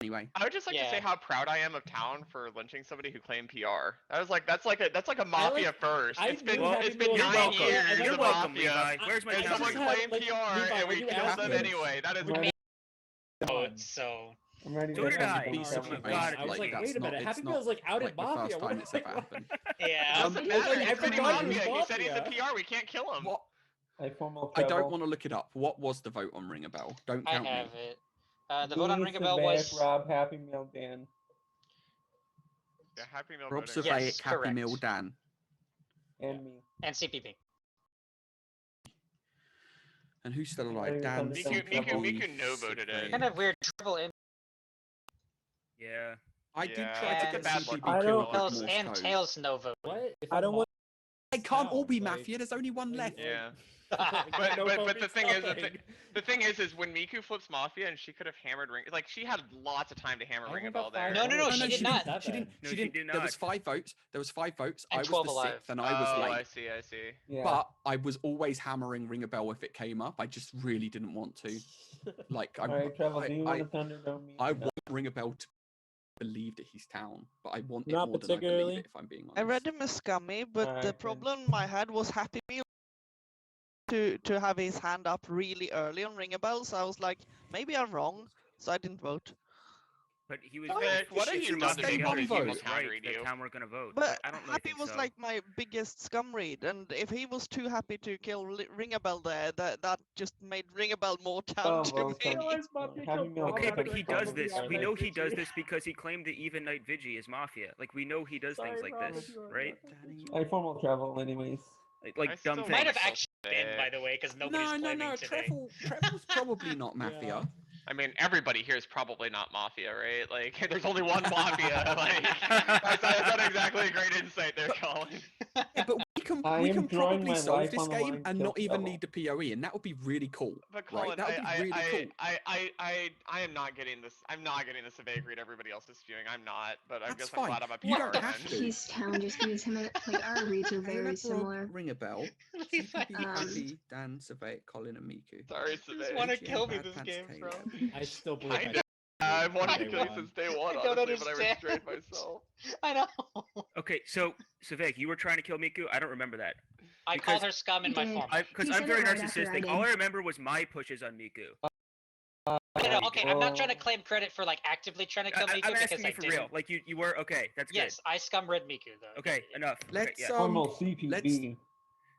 Anyway. I would just like to say Yeah. how proud I am of Town for lynching somebody who claimed PR. That's like a Mafia first. I It's been knew Happy it's been Meal was 9 Mafia. years And You're of welcome, Mafia. Levi. Where's my And counter? someone had, claimed like, PR Levi, and when we you killed asked them me- anyway. That is Ready? So I'm ready So to did end I. the Be game. Oh my CPB, God, I was like, that's wait a not- minute, it's Happy not, Meal's like outed like, the Mafia. first What time am it's I- ever happened. yeah. Doesn't Like, matter. I He's been forgot he was Mafia. He said he's a Mafia. PR. We can't kill him. What? I formal I travel. don't want to look it up. What was the vote on Ring a Bell? Don't I count me. have it. The vote on Me, Ring a Bell Savaic, was Rob, Happy Meal, Dan. Yeah, Happy Meal Rob voting. Surveic, Yes, Happy correct. Meal, Dan. And me. and CPB. And who's still alive? Miku- Dan, Miku no voted it. Kind of weird. Trouble in Yeah. I did Yeah, try to that's a get bad CPB one. killed with Tails Morse and code. Tails no vote. What? If I I'm don't want. They can't all be Sounds like- Mafia. There's only one left. Yeah. but But the thing is when Miku flips Mafia and she could have hammered Ring, like she had lots of time to hammer I Ring a only Bell got there. five No, no, no, votes. she did not. She didn't. No, She she didn't. did There was not. 5 votes. There was 5 votes. And I was 12 the alive. 6th, and I was Oh, late. I see. Yeah. But I was always hammering Ring a Bell if it came up. I just really didn't want to. Like I, Alright, Trevor, do you I, want to Thunderdome me? I want Ring a Bell to believe that he's town, but I want it Not more than I believe particularly. it. If I'm being honest. I read him as scummy, but the Alright, problem I had was Happy Meal to have his hand up really early on Ring a Bell. So I was like, maybe I'm wrong, so I didn't vote. But he was. What have you done to Day make one other vote. people Right, counter that you? town weren't gonna vote. But I don't really Happy think was so. like my biggest scum read, and if he was too happy to kill Ring a Bell there, that just made Ring a Bell more town to votes me. on Happy Meal. Okay, but he does Probably this. are We like know he Vigi. does this because he claimed the even night Vigi is Mafia. Like we know he does things like this, right? I formal travel anyways. Like I dumb still things. Might have so actually been, by the way, because nobody's No, claiming today. Trevor's probably not Mafia. I mean, everybody here is probably not Mafia, right? Like, there's only one Mafia. Like, that's not exactly a great insight there, Colin. Yeah, but we can I am throwing probably my solve life this on the game line, and kill not even Trevor. need the PoE, and that would be really cool. But Colin, right? That would be really cool. I am not getting this. I'm not getting this Survey read everybody else is spewing. I'm not, but I That's guess fine. I'm glad I'm a You PR don't have then. to. He's town just because him and like our reads are very similar. Ring a Bell. CPB, Happy, Dan, Survey, Colin, and Miku. Sorry, You just Survey. want to Vigi, kill me Bad this Pants, game, bro. I still believe I I know. I've wanted to Day kill you one. since day one, I don't honestly, but I understand. restrained myself. I know. Okay, so Savek, you were trying to kill Miku. I don't remember that. I Because called her scum in my did. form. Because He I'm said very it right after I narcissistic. did. All I remember was my pushes on Miku. No, okay, I'm not trying to claim credit for like actively trying to kill Miku I'm because asking I you for didn't. real. Like you were okay. That's Yes, I scum red Miku though. good. Okay, enough. Let's okay, yeah. Formal CPB.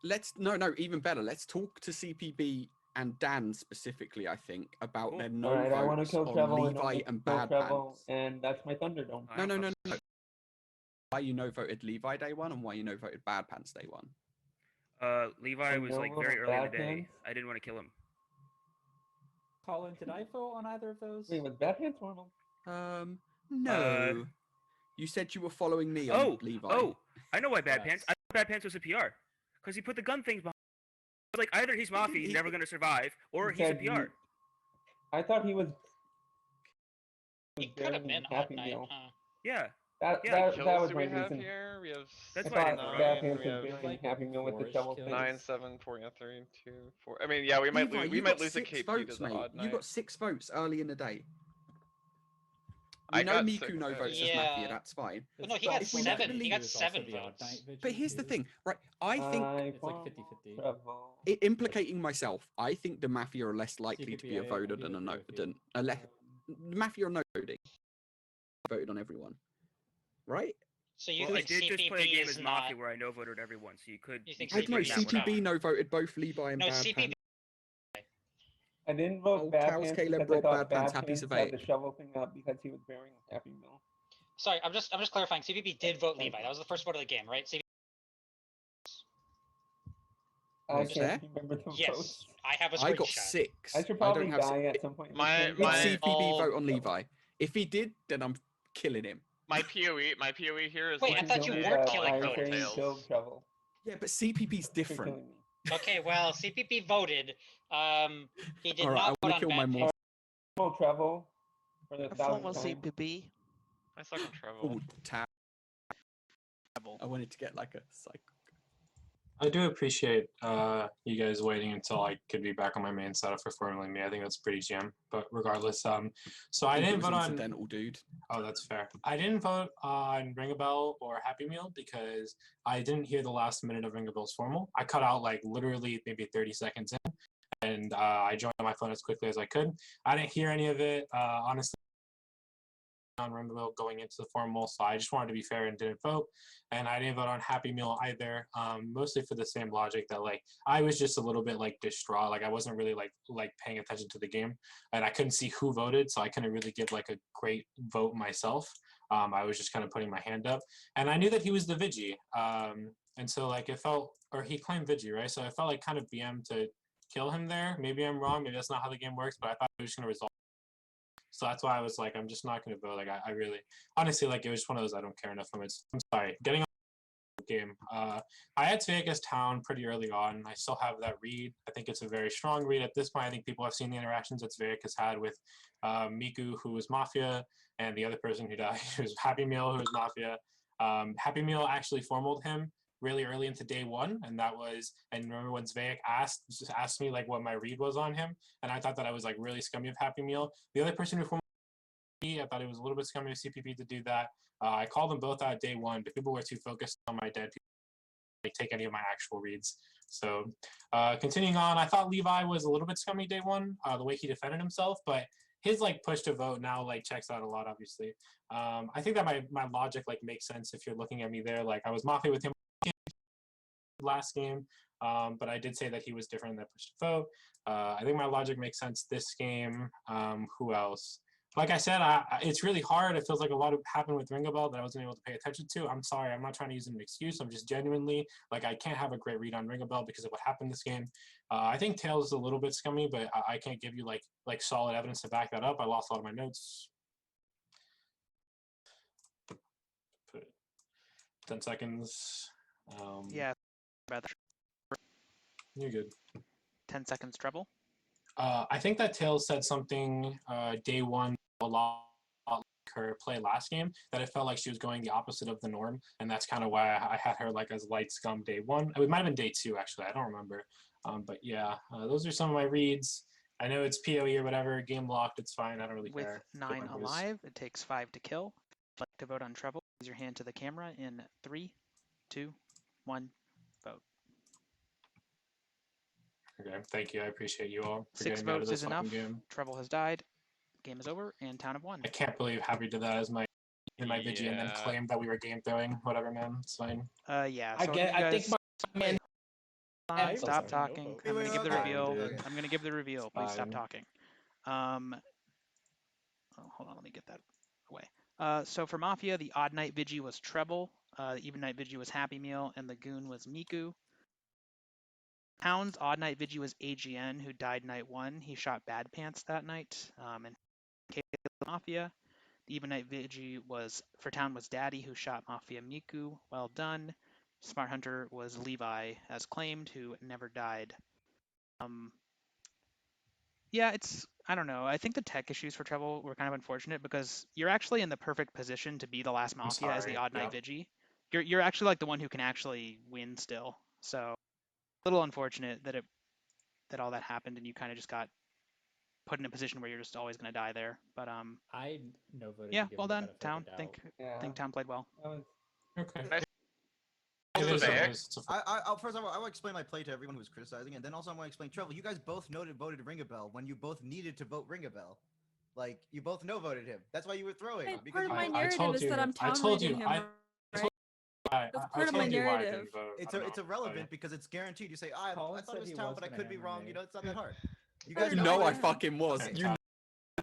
let's no even better. Let's talk to CPB and Dan specifically. I think about Cool. their no Alright, I want to votes kill on Treble Levi and kill Bad Treble, Pants. and that's my Thunderdome. No. Why you no voted Levi day one and why you no voted Bad Pants day one? Levi was no like vote very on early in the Bad day. Pants? I didn't want to kill him. Colin, did I vote on either of those? Wait, was Bad Pants formal? No. You said you were following me on Oh, Levi. oh, I know why Bad Yes. Pants. I thought Bad Pants was a PR because he put the gun things behind. Like either he's Mafia, he's never gonna survive, or He he's a said PR. I thought he was. He could have been Happy Odd Night, Meal. huh? Yeah. That kills was do my we have reason. here? We have That's I why I thought didn't Bad vote. Pants we was have very like Happy Meal with the four-ish shovel kills. thing. 9, 7, 4, 3, 2, 4. I mean, yeah, we might Levi, lose. We you might got lose a 6 KP votes, to the mate. odd You night. got 6 votes early in the day. We I know got Miku 6 no votes. votes as Yeah. Mafia, that's fine. But no, he got If we don't 7. He believe- got 7 votes. But here's the thing, right? I think It's like 50-50. implicating myself, I think the Mafia are less likely to be a CPBA, voter than a no than a less Mafia are no voting. Voted on everyone. Right? So you Well, I think did just play a CPB game is as Mafia not? where I no voted everyone, so you could. You think I know CPB is CPB not? no voted both Levi and No, Bad CPB. Pants. I didn't vote Oh, Bad Cows Pants Caleb because I brought thought Bad Pants, Bad happy Pants survey. had the shovel thing up because he was bearing Happy Meal. Sorry, I'm just clarifying. CPB did vote Levi. That was the first vote of the game, right? CPB. I Was there? can't remember the Yes, votes. I have a screenshot. I got 6. I should probably don't have die at some point. in this My- game. Did my- CPB all- vote on Levi? If he did, then I'm killing him. My PoE here is Wait, I like thought you Don't weren't do that. killing I Cold say you Tails. killed Treble. Yeah, but CPB's You're different. killing me. Okay, well, CPP voted. He did Alright, I not vote wanna on kill my Bad more. Pants. Formal Treble for the A 1000th formal time. CPB. I suck on Treble. Oh, tab. I wanted to get like a cycle. I do appreciate you guys waiting until I could be back on my main setup for formally me. I think that's pretty jam. But regardless, so I didn't vote on. Incidental, dude. Oh, that's fair. I didn't vote on Ring a Bell or Happy Meal because I didn't hear the last minute of Ring a Bell's formal. I cut out like literally maybe 30 seconds in, and I joined on my phone as quickly as I could. I didn't hear any of it, honestly. On Ring a Bell going into the formal, so I just wanted to be fair and didn't vote. And I didn't vote on Happy Meal either, mostly for the same logic that like I was just a little bit like distraught, like I wasn't really like paying attention to the game, and I couldn't see who voted, so I couldn't really give like a great vote myself. I was just kind of putting my hand up, and I knew that he was the Vigi, and so like it felt, or he claimed Vigi, right? So I felt like kind of BM to kill him there. Maybe I'm wrong. Maybe that's not how the game works, but I thought it was just going to resolve. So that's why I was like, I'm just not going to vote. Like, I really, honestly, like, it was just one of those I don't care enough from it. I'm sorry. Getting on the game. I had Vegas Town pretty early on. I still have that read. I think it's a very strong read. At this point, I think people have seen the interactions that Vegas has had with Miku, who was Mafia, and the other person who died, who was Happy Meal, who was Mafia. Happy Meal actually formaled him really early into day one, and that was, and remember when Zveic asked me like what my read was on him, and I thought that I was like really scummy of Happy Meal. The other person who formed me, I thought it was a little bit scummy of CPP to do that. I called them both out day one, but people were too focused on my dead people to take any of my actual reads. So continuing on, I thought Levi was a little bit scummy day one, the way he defended himself, but his like push to vote now like checks out a lot, obviously. I think that my logic like makes sense if you're looking at me there. Like I was Mafia with him last game, but I did say that he was different in that push to vote. I think my logic makes sense this game. Who else? Like I said, it's really hard. It feels like a lot happened with Ringo Bell that I wasn't able to pay attention to. I'm sorry. I'm not trying to use it as an excuse. I'm just genuinely, like, I can't have a great read on Ringo Bell because of what happened this game. I think Tails is a little bit scummy, but I can't give you, like solid evidence to back that up. I lost a lot of my notes. 10 seconds. Yeah. You're good. 10 seconds treble. I think that Tails said something day one a lot like her play last game, that it felt like she was going the opposite of the norm, and that's kind of why I had her like as light scum day one. It might have been day two actually, I don't remember. But yeah, those are some of my reads. I know it's PoE or whatever, game locked, it's fine, I don't really care. With 9 alive, it takes 5 to kill. If you'd like to vote on treble, raise your hand to the camera in 3, 2, 1, vote. Okay, thank you, I appreciate you all for 6 getting me out of votes this is enough. game. Treble has died. Game is over, and Town have won. I can't believe Happy did that as my Vigi and then claimed that we were game throwing. Whatever, man, it's fine. Yeah. So I think my man. Stop talking. I'm gonna give the reveal. I'm gonna give the reveal. Please stop Fine. talking. Oh, hold on, let me get that away. So for Mafia, the odd night Vigi was Treble, the even night Vigi was Happy Meal, and the goon was Miku. Hound's odd night Vigi was AGN, who died night 1. He shot Bad Pants that night. And Mafia. The even night Vigi was for Town was Daddy, who shot Mafia Miku. Well done. Smart Hunter was Levi, as claimed, who never died. Yeah, I don't know. I think the tech issues for Treble were kind of unfortunate because you're actually in the perfect position to be the last Mafia as the odd night Vigi. You're actually like the one who can actually win still. So a little unfortunate that all that happened and you kind of just got put in a position where you're just always going to die there. But I no voted. yeah, to give well him done, the benefit Town. of the doubt. Think Town played well. Okay. First, I will explain my play to everyone who's criticizing, and then also I want to explain Treble. You guys both voted Ringabell when you both needed to vote Ringabell. Like, you both no voted him. That's why you were throwing. Hey, Because part of my you- narrative is that I'm town reading him. That's part of my narrative. It's irrelevant because it's guaranteed. You say, I thought it was town, but I could be wrong. You know, it's not that hard. You guys know I fucking was. You know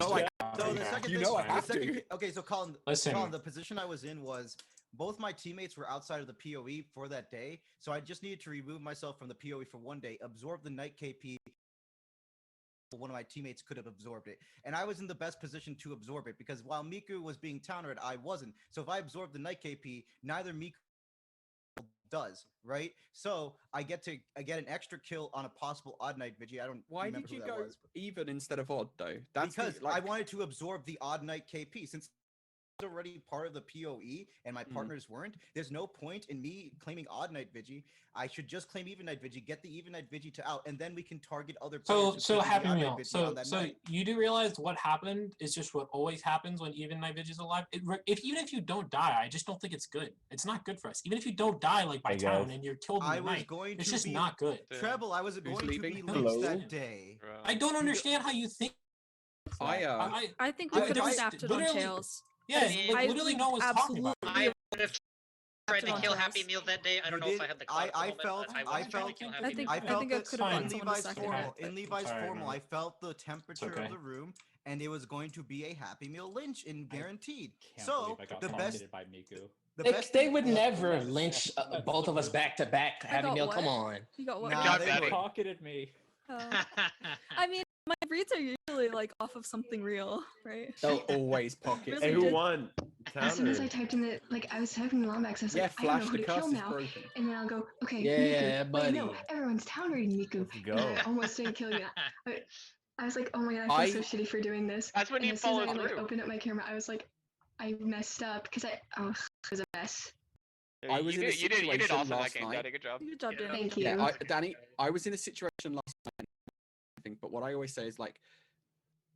I So the second you thing, know I the have second, to. okay, so Colin, Listen. Colin, the position I was in was both my teammates were outside of the PoE for that day, so I just needed to remove myself from the PoE for one day, absorb the night KP. One of my teammates could have absorbed it, and I was in the best position to absorb it because while Miku was being countered, I wasn't. So if I absorb the night KP, neither Miku does, right? So I get an extra kill on a possible odd night Vigi. I don't. Why remember did you who that go was, but- even instead of odd though? That's because the, like, I wanted to absorb the odd night KP since it's already part of the PoE and my partners weren't. There's no point in me claiming odd night Vigi. I should just claim even night Vigi, get the even night Vigi to out, and then we can target other players. who So could be the Happy odd night Meal. Vigi on that So night. you do realize what happened is just what always happens when even night Vigi's alive. Even if you don't die, I just don't think it's good. It's not good for us. Even if you don't die like by town and you're killed in the I was night, going it's to just be not good. Treble. I was going to leaving? be Hello? lynched that day. I don't understand how you think. I think we could have snapped it on Tails. Yeah, like, literally no one's talking about it. I would have tried to kill Happy Meal that day. I don't know if I had the clout I to hold it, felt but I was trying to kill Happy Meal. I think I could have gotten in someone to Levi's second formal. it. In Levi's Sorry, formal, man. I felt the temperature okay. of the room, and it was going to be a Happy Meal lynch, and guaranteed. Can't So believe I got the best. commented by Miku. The They, best they thing- would never lynch both of us back to back. I Happy got Meal, what? come on. You got what? Nah, job, they Daddy. would. Pocketed me. I mean, my reads are usually like off of something real, right? They'll always pocket. Really Who did. won? As soon as I typed in the, like, I was typing the lombax, I was Yeah, like, I don't know Flash, who the to kill curse is now. broken. And then I'll go, okay, Yeah, Miku. Wait, no, buddy. everyone's town raiding Miku. Let's And go. I almost didn't kill you. I was like, oh my god, I feel so shitty for doing this. That's when and you as soon follow as I like through. opened up my camera, I was like, I messed up because it was a mess. I was in a you did situation awesome that last game, night. Danny. Good job. Good job, Danny. Thank you. Yeah, Danny, I was in a situation last night, I think, but what I always say is like,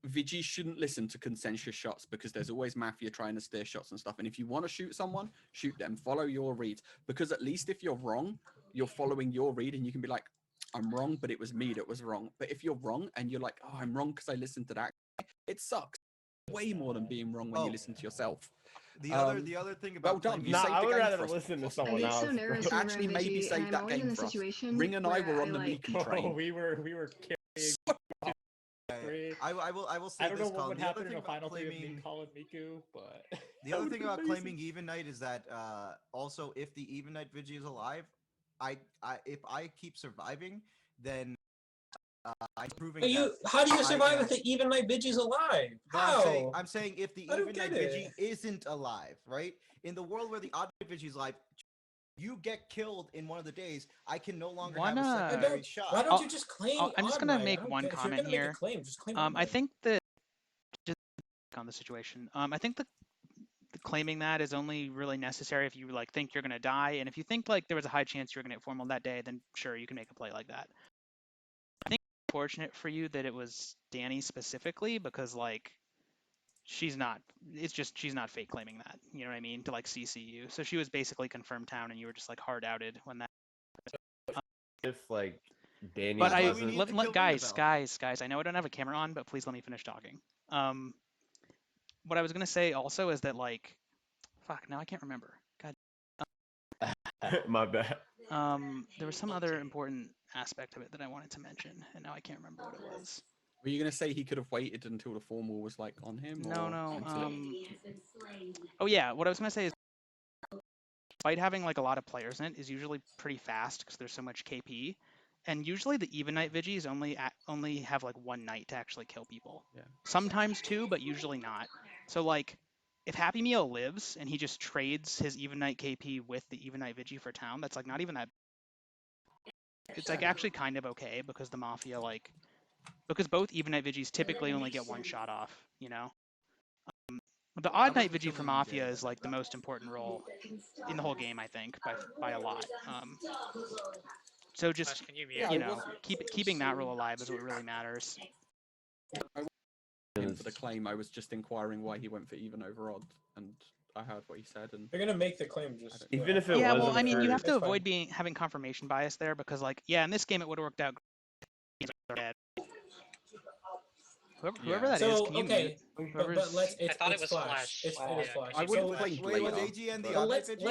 Vigi shouldn't listen to consensus shots because there's always Mafia trying to steer shots and stuff. And if you want to shoot someone, shoot them. Follow your reads. Because at least if you're wrong, you're following your read and you can be like, I'm wrong, but it was me that was wrong. But if you're wrong and you're like, oh, I'm wrong because I listened to that, it sucks way more than being wrong when you listen to yourself. The other thing about well done. You Nah, saved I the would game rather for us. listen to I someone get else. so nervous bro. whenever Actually, I'm maybe Vigi, save and that I'm always game in a for us. situation Ring and I where were on the like, Miku train. we were carrying. I will say I don't this, know what Colin. would The other happen in thing a about final three of me, claiming Colin, Miku, but the other thing about claiming even night is that also if the even night Vigi is alive, if I keep surviving, then I'm proving But that how do you I survive am- if the even night Vigi's alive? No, How? I'm saying if the I don't even night get it. Vigi isn't alive, right? In the world where the odd night Vigi is alive, you get killed in one of the days, I can no longer have a Wanna- secondary shot. Why don't you just claim? I'm just odd gonna night? make I don't one get it. If you're comment gonna make a here. claim, just claim odd I night. think that just on the situation. I think the claiming that is only really necessary if you like think you're gonna die, and if you think like there was a high chance you're gonna get formal that day, then sure you can make a play like that. I think it's fortunate for you that it was Danny specifically because like she's not. It's just she's not fake claiming that. You know what I mean? To like CC you, so she was basically confirmed town, and you were just like hard outed when that. If like Danny But I wasn't. guys, I know I don't have a camera on, but please let me finish talking. What I was gonna say also is that like, fuck, now I can't remember. God. My bad. There was some other important aspect of it that I wanted to mention, and now I can't remember what it was. Were you going to say he could have waited until the formal was like on him? No, or no. until- Oh yeah, what I was gonna say is, despite having like a lot of players in it, is usually pretty fast because there's so much KP, and usually the even night Vigis only have like one night to actually kill people. Yeah. Sometimes two, but usually not. So like, if Happy Meal lives and he just trades his even night KP with the even night Vigi for town, that's like not even that. It's like actually kind of okay because the Mafia like, because both even night Vigis typically only get one shot off, you know. The odd night Vigi for Mafia is like the most important role in the whole game, I think, by a lot. So just you know, keeping that role alive is what really matters. For the claim, I was just inquiring why he went for even over odd, and I heard what he said. And They're gonna make the claim just even if it yeah, wasn't well, I mean, you for- have to avoid having confirmation bias there because, like, yeah, in this game it would have worked out. Whoever that is, So can you okay, mute? but let's. It's, I thought it it's was Flash. Flash. It's Wow. it is Flash. I would have So- played Wait, was later. AGN the But odd let's night Vigi?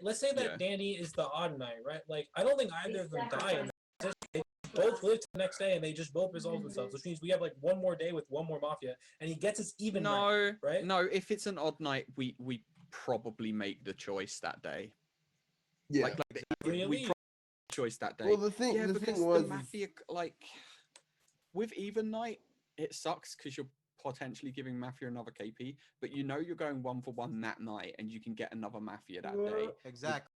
let's say that Yeah. Danny is the odd night, right? Like I don't think either of them die. And they both live to the next day, and they just both resolve themselves, which means we have like one more day with one more Mafia, and he gets his even. No, right? No, if it's an odd night, we probably make the choice that day. Yeah. Like Really? we probably choice that day. Well, the thing because was the Mafia, like with even night, it sucks because you're potentially giving Mafia another KP, but you know you're going 1-for-1 that night, and you can get another Mafia that day. Exactly.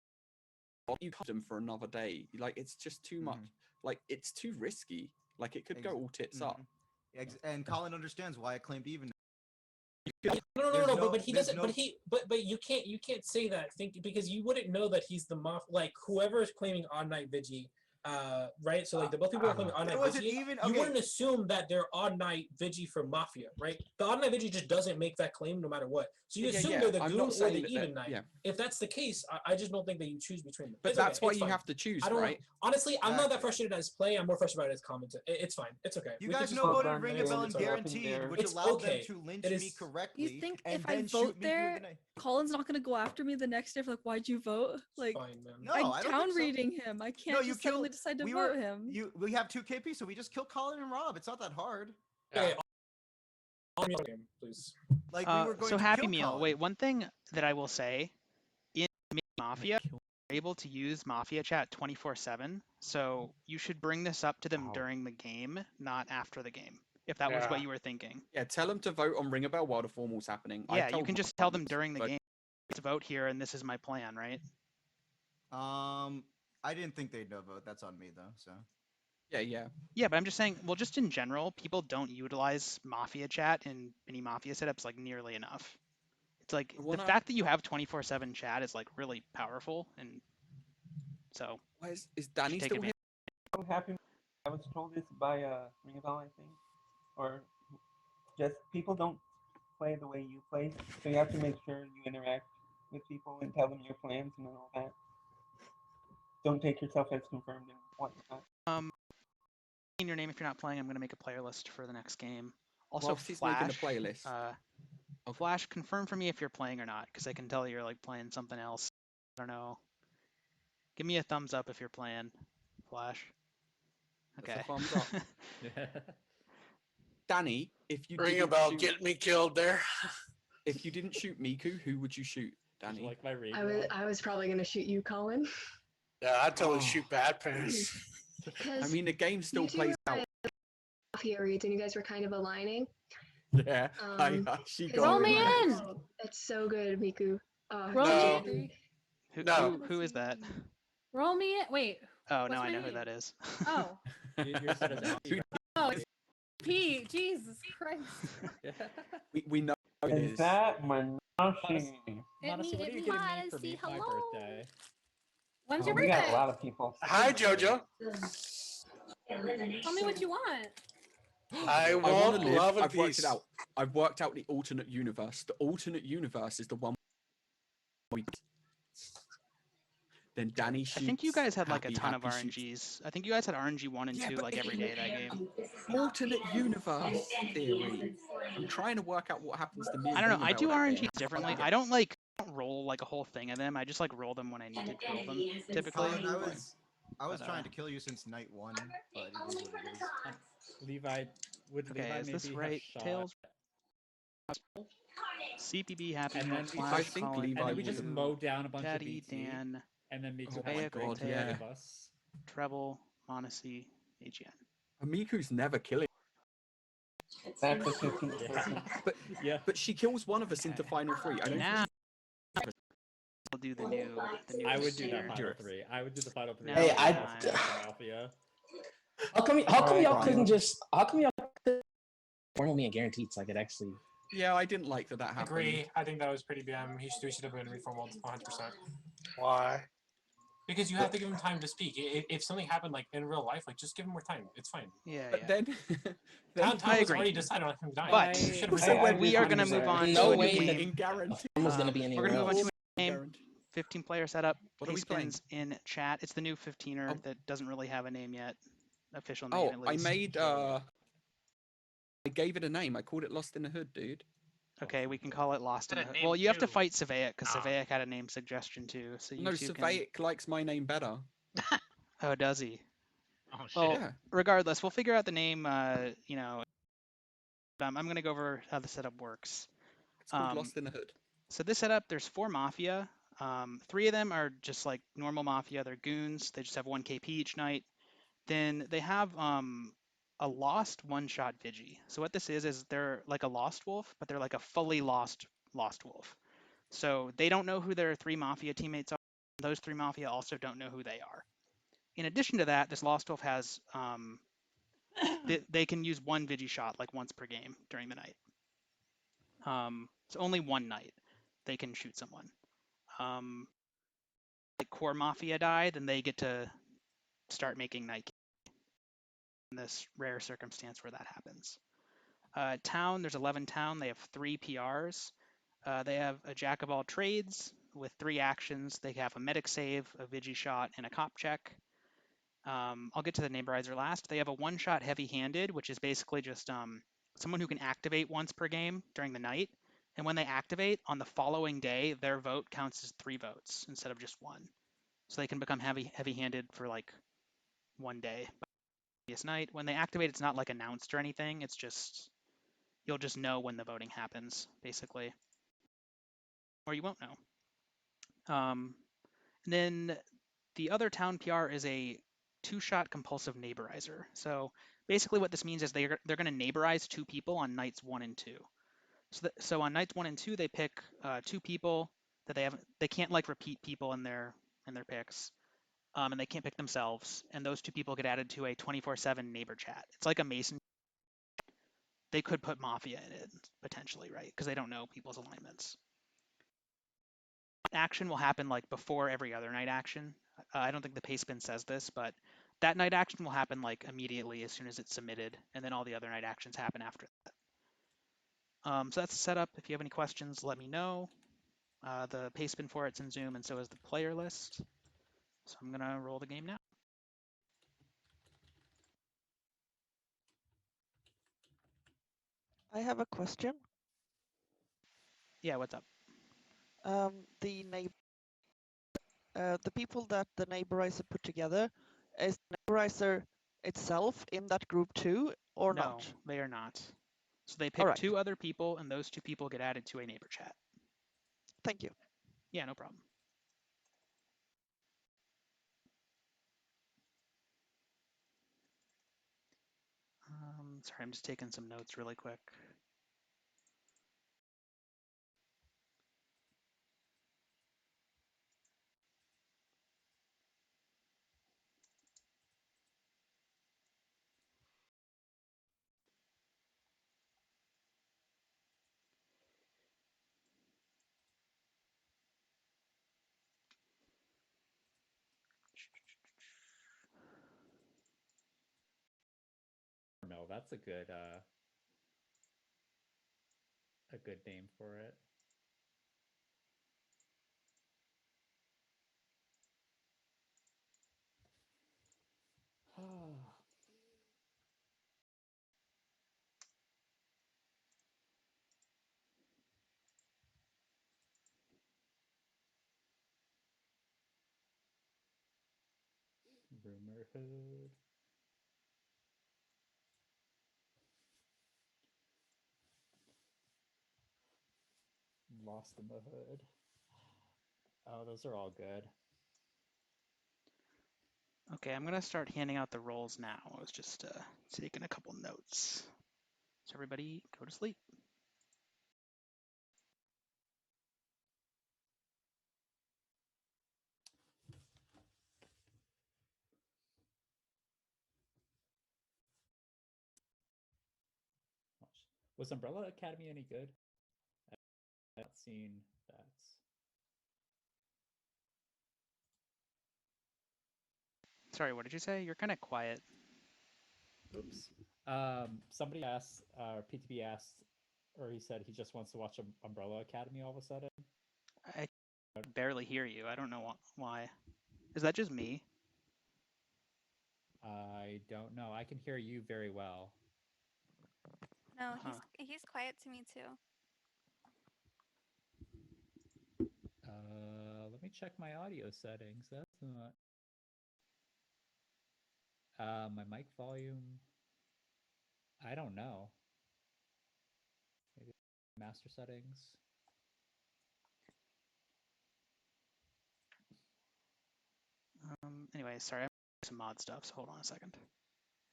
You cut them for another day. Like it's just too much. Like it's too risky. Like it could go all tits up. And Colin understands why I claimed even. No, but he doesn't. But you can't say that. Because you wouldn't know that he's the like whoever is claiming odd night Vigi. Right, so like the both people are claiming odd night Vigi. You wouldn't assume that they're odd night Vigi for Mafia, right? The odd night Vigi just doesn't make that claim no matter what. So you assume they're the I'm goon not or saying the that even night. If that's the case, I just don't think that you choose between them. But It's that's okay, why it's you fine. have to choose, I don't right? Honestly, I'm not that frustrated as play. I'm more frustrated about it as comment. It's fine. It's okay. You We can guys just know vote voted on Ring it. a Bell It's and okay. Guaranteed, which It's allowed okay. them to lynch It me is- correctly. You think and if I then vote shoot me there, through the night. Colin's not gonna go after me the next day for like, why'd you vote? Like, No, I I'm don't town think so. reading him. I can't you just suddenly killed- decide to we vote were- him. We have 2 KP, so we just kill Colin and Rob. It's not that hard. Okay, on your game, please. Like we were going So to Happy kill Meal. Colin. Wait, one thing that I will say in Mafia, able to use Mafia chat 24/7, so you should bring this up to them during the game, not after the game, if that was what you were thinking. Yeah, tell them to vote on Ring a Bell while the formal's happening. Yeah, you can just tell them during the game to vote here, and this is my plan, right? I didn't think they'd no vote. That's on me though. So. Yeah. Yeah, but I'm just saying, well, just in general, people don't utilize Mafia chat in many Mafia setups like nearly enough. It's like the fact that you have 24/7 chat is like really powerful, and so. Why is Danny take still here? I'm happy. I was told this by Ring a Bell, I think, or just people don't play the way you play, so you have to make sure you interact with people and tell them your plans and all that. Don't take yourself as confirmed and whatnot. In your name if you're not playing. I'm going to make a player list for the next game. Also, Whilst he's Flash, making the playlist. Flash, confirm for me if you're playing or not, because I can tell you're like playing something else. I don't know. Give me a thumbs up if you're playing, Flash. Okay. That's a thumbs up. Danny, if you Ring didn't about shoot, getting me killed there. If you didn't shoot Miku, who would you shoot, Danny? Like my I was probably gonna shoot you, Colin. Yeah, I'd totally shoot Bad Pants. I mean, the game still plays out. Mafia reads, and you guys were kind of aligning. Yeah, she got Roll it. me in. It's so good, Miku. No. Who is that? Roll me in. Wait. Oh, what's now I my know who name? that is. Oh. You're set as Oh, it's P. Jesus Christ. We know who it Is is. that Manashi? Monesi, what are you getting me for my birthday? When's your We got a birthday? lot of people. Hi, Jojo. Tell me what you want. I wanna want live. love and I've worked peace. it out. I've worked out the alternate universe. The alternate universe is the one. Then Danny shoots. I think you guys had like a Happy, ton of Happy shoots. RNGs. I think you guys had RNG 1 and 2 like every day that game. Alternate universe theory. I'm trying to work out what happens to me. I don't know. I do RNGs RNG differently. I don't like roll like a whole thing of them. I just like roll them when I need to roll them. Typically. Colin, I was trying to kill you since night 1, but it is what it is. Levi, would Okay, Levi is maybe this have right? shot? Tails. CPB happy. And then Flash, think Colin, Levi and then we just Miku, mow down a bunch Daddy, of BT, Dan, and then Miku Oh has my a great God, time yeah. with us. Treble, Monacy, AGN. Miku's never killing. That's a 15%. But she kills one of us into final 3. I don't Now think we'll do the new. I would do that here. final 3. I would do the final 3. Hey, Mafia. How come y'all couldn't just? How come y'all couldn't formally me and guaranteed so I could actually? Yeah, I didn't like that happened. Agree. I think that was pretty BM. We should have been reformed 100%. Why? Because you have to give him time to speak. If something happened like in real life, like just give him more time. It's fine. Yeah, But yeah. then Town was agree. already decided on him dying. But You should have so been- when we are going to move on No to a way new that game. guarantee. Was going to be We're anywhere going to move on to else. a game. 15-player setup. What are we playing? Spins in chat. It's the new 15er Oh. that doesn't really have a name yet. Official name, Oh, at I least. made I gave it a name. I called it Lost in the Hood, dude. Okay, we can call it Lost in Had the a Hood. name Well, you have to too. fight Savaic, because Ah. Savaic had a name suggestion too. So you No, two can... Savaic likes my name better. Oh, does he? Oh shit. Well, Yeah. regardless, we'll figure out the name, you know. I'm going to go over how the setup works. It's called Lost in the Hood. So this setup, there's 4 Mafia. 3 of them are just like normal Mafia. They're goons. They just have 1 KP each night. Then they have a lost one-shot Vigi. So what this is they're like a lost wolf, but they're like a fully lost wolf. So they don't know who their 3 Mafia teammates are. Those 3 Mafia also don't know who they are. In addition to that, this lost wolf has they can use 1 Vigi shot like once per game during the night. So only 1 night they can shoot someone. Like core Mafia die, then they get to start making night in this rare circumstance where that happens. Town, there's 11 town. They have 3 PRs. They have a jack of all trades with 3 actions. They have a medic save, a Vigi shot, and a cop check. I'll get to the neighborizer last. They have a 1-shot heavy-handed, which is basically just someone who can activate once per game during the night. And when they activate, on the following day, their vote counts as 3 votes instead of just 1. So they can become heavy-handed for like 1 day. Previous night. When they activate, it's not like announced or anything. It's just, you'll just know when the voting happens, basically. Or you won't know. And then the other town PR is a 2-shot compulsive neighborizer. So basically what this means is they're going to neighborize 2 people on nights 1 and 2. So on nights 1 and 2 they pick 2 people that they can't like repeat people in their picks. And they can't pick themselves, and those 2 people get added to a 24/7 neighbor chat. It's like a Mason. They could put Mafia in it potentially, right? Because they don't know people's alignments. Action will happen like before every other night action. I don't think the paste bin says this, but that night action will happen like immediately as soon as it's submitted, and then all the other night actions happen after that. So that's the setup. If you have any questions, let me know. The paste bin for it's in Zoom, and so is the player list. So I'm gonna roll the game now. I have a question. Yeah, what's up? The people that the neighborizer put together, is the neighborizer itself in that group too, or No, not? they are not. So they pick 2 other people, and those 2 people get added to a neighbor chat. Thank you. Yeah, no problem. Sorry, I'm just taking some notes really quick. No, that's a good name for it. Rumor hood. Lost in the hood. Oh, those are all good. Okay, I'm gonna start handing out the roles now. I was just taking a couple notes. So everybody go to sleep. Was Umbrella Academy any good? I've not seen that. Sorry, what did you say? You're kind of quiet. Oops. Somebody asked, PTB asked, or he said he just wants to watch Umbrella Academy all of a sudden. I barely hear you. I don't know why. Is that just me? I don't know. I can hear you very well. No, he's quiet to me too. Let me check my audio settings. That's not. My mic volume. I don't know. Maybe master settings. Anyway, sorry, I'm doing some mod stuff, so hold on a second.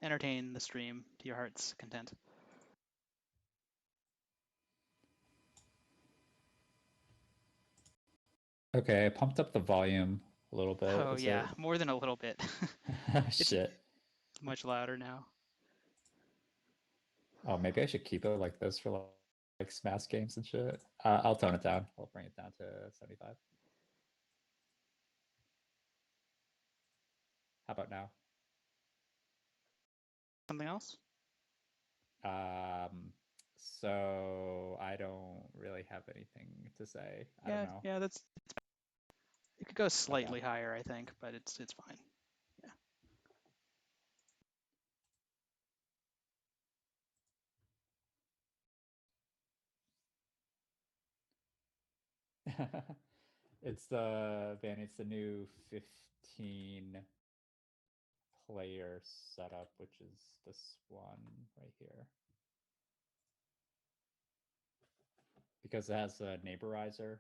Entertain the stream to your heart's content. Okay, I pumped up the volume a little bit. Oh yeah, more than a little bit. Shit. It's much louder now. Oh, maybe I should keep it like this for like Smash games and shit. I'll tone it down. I'll bring it down to 75. How about now? Something else? So I don't really have anything to say. I don't know. Yeah, that's. It could go slightly higher, I think, but it's fine. It's the new 15 player setup, which is this one right here. Because it has a neighborizer.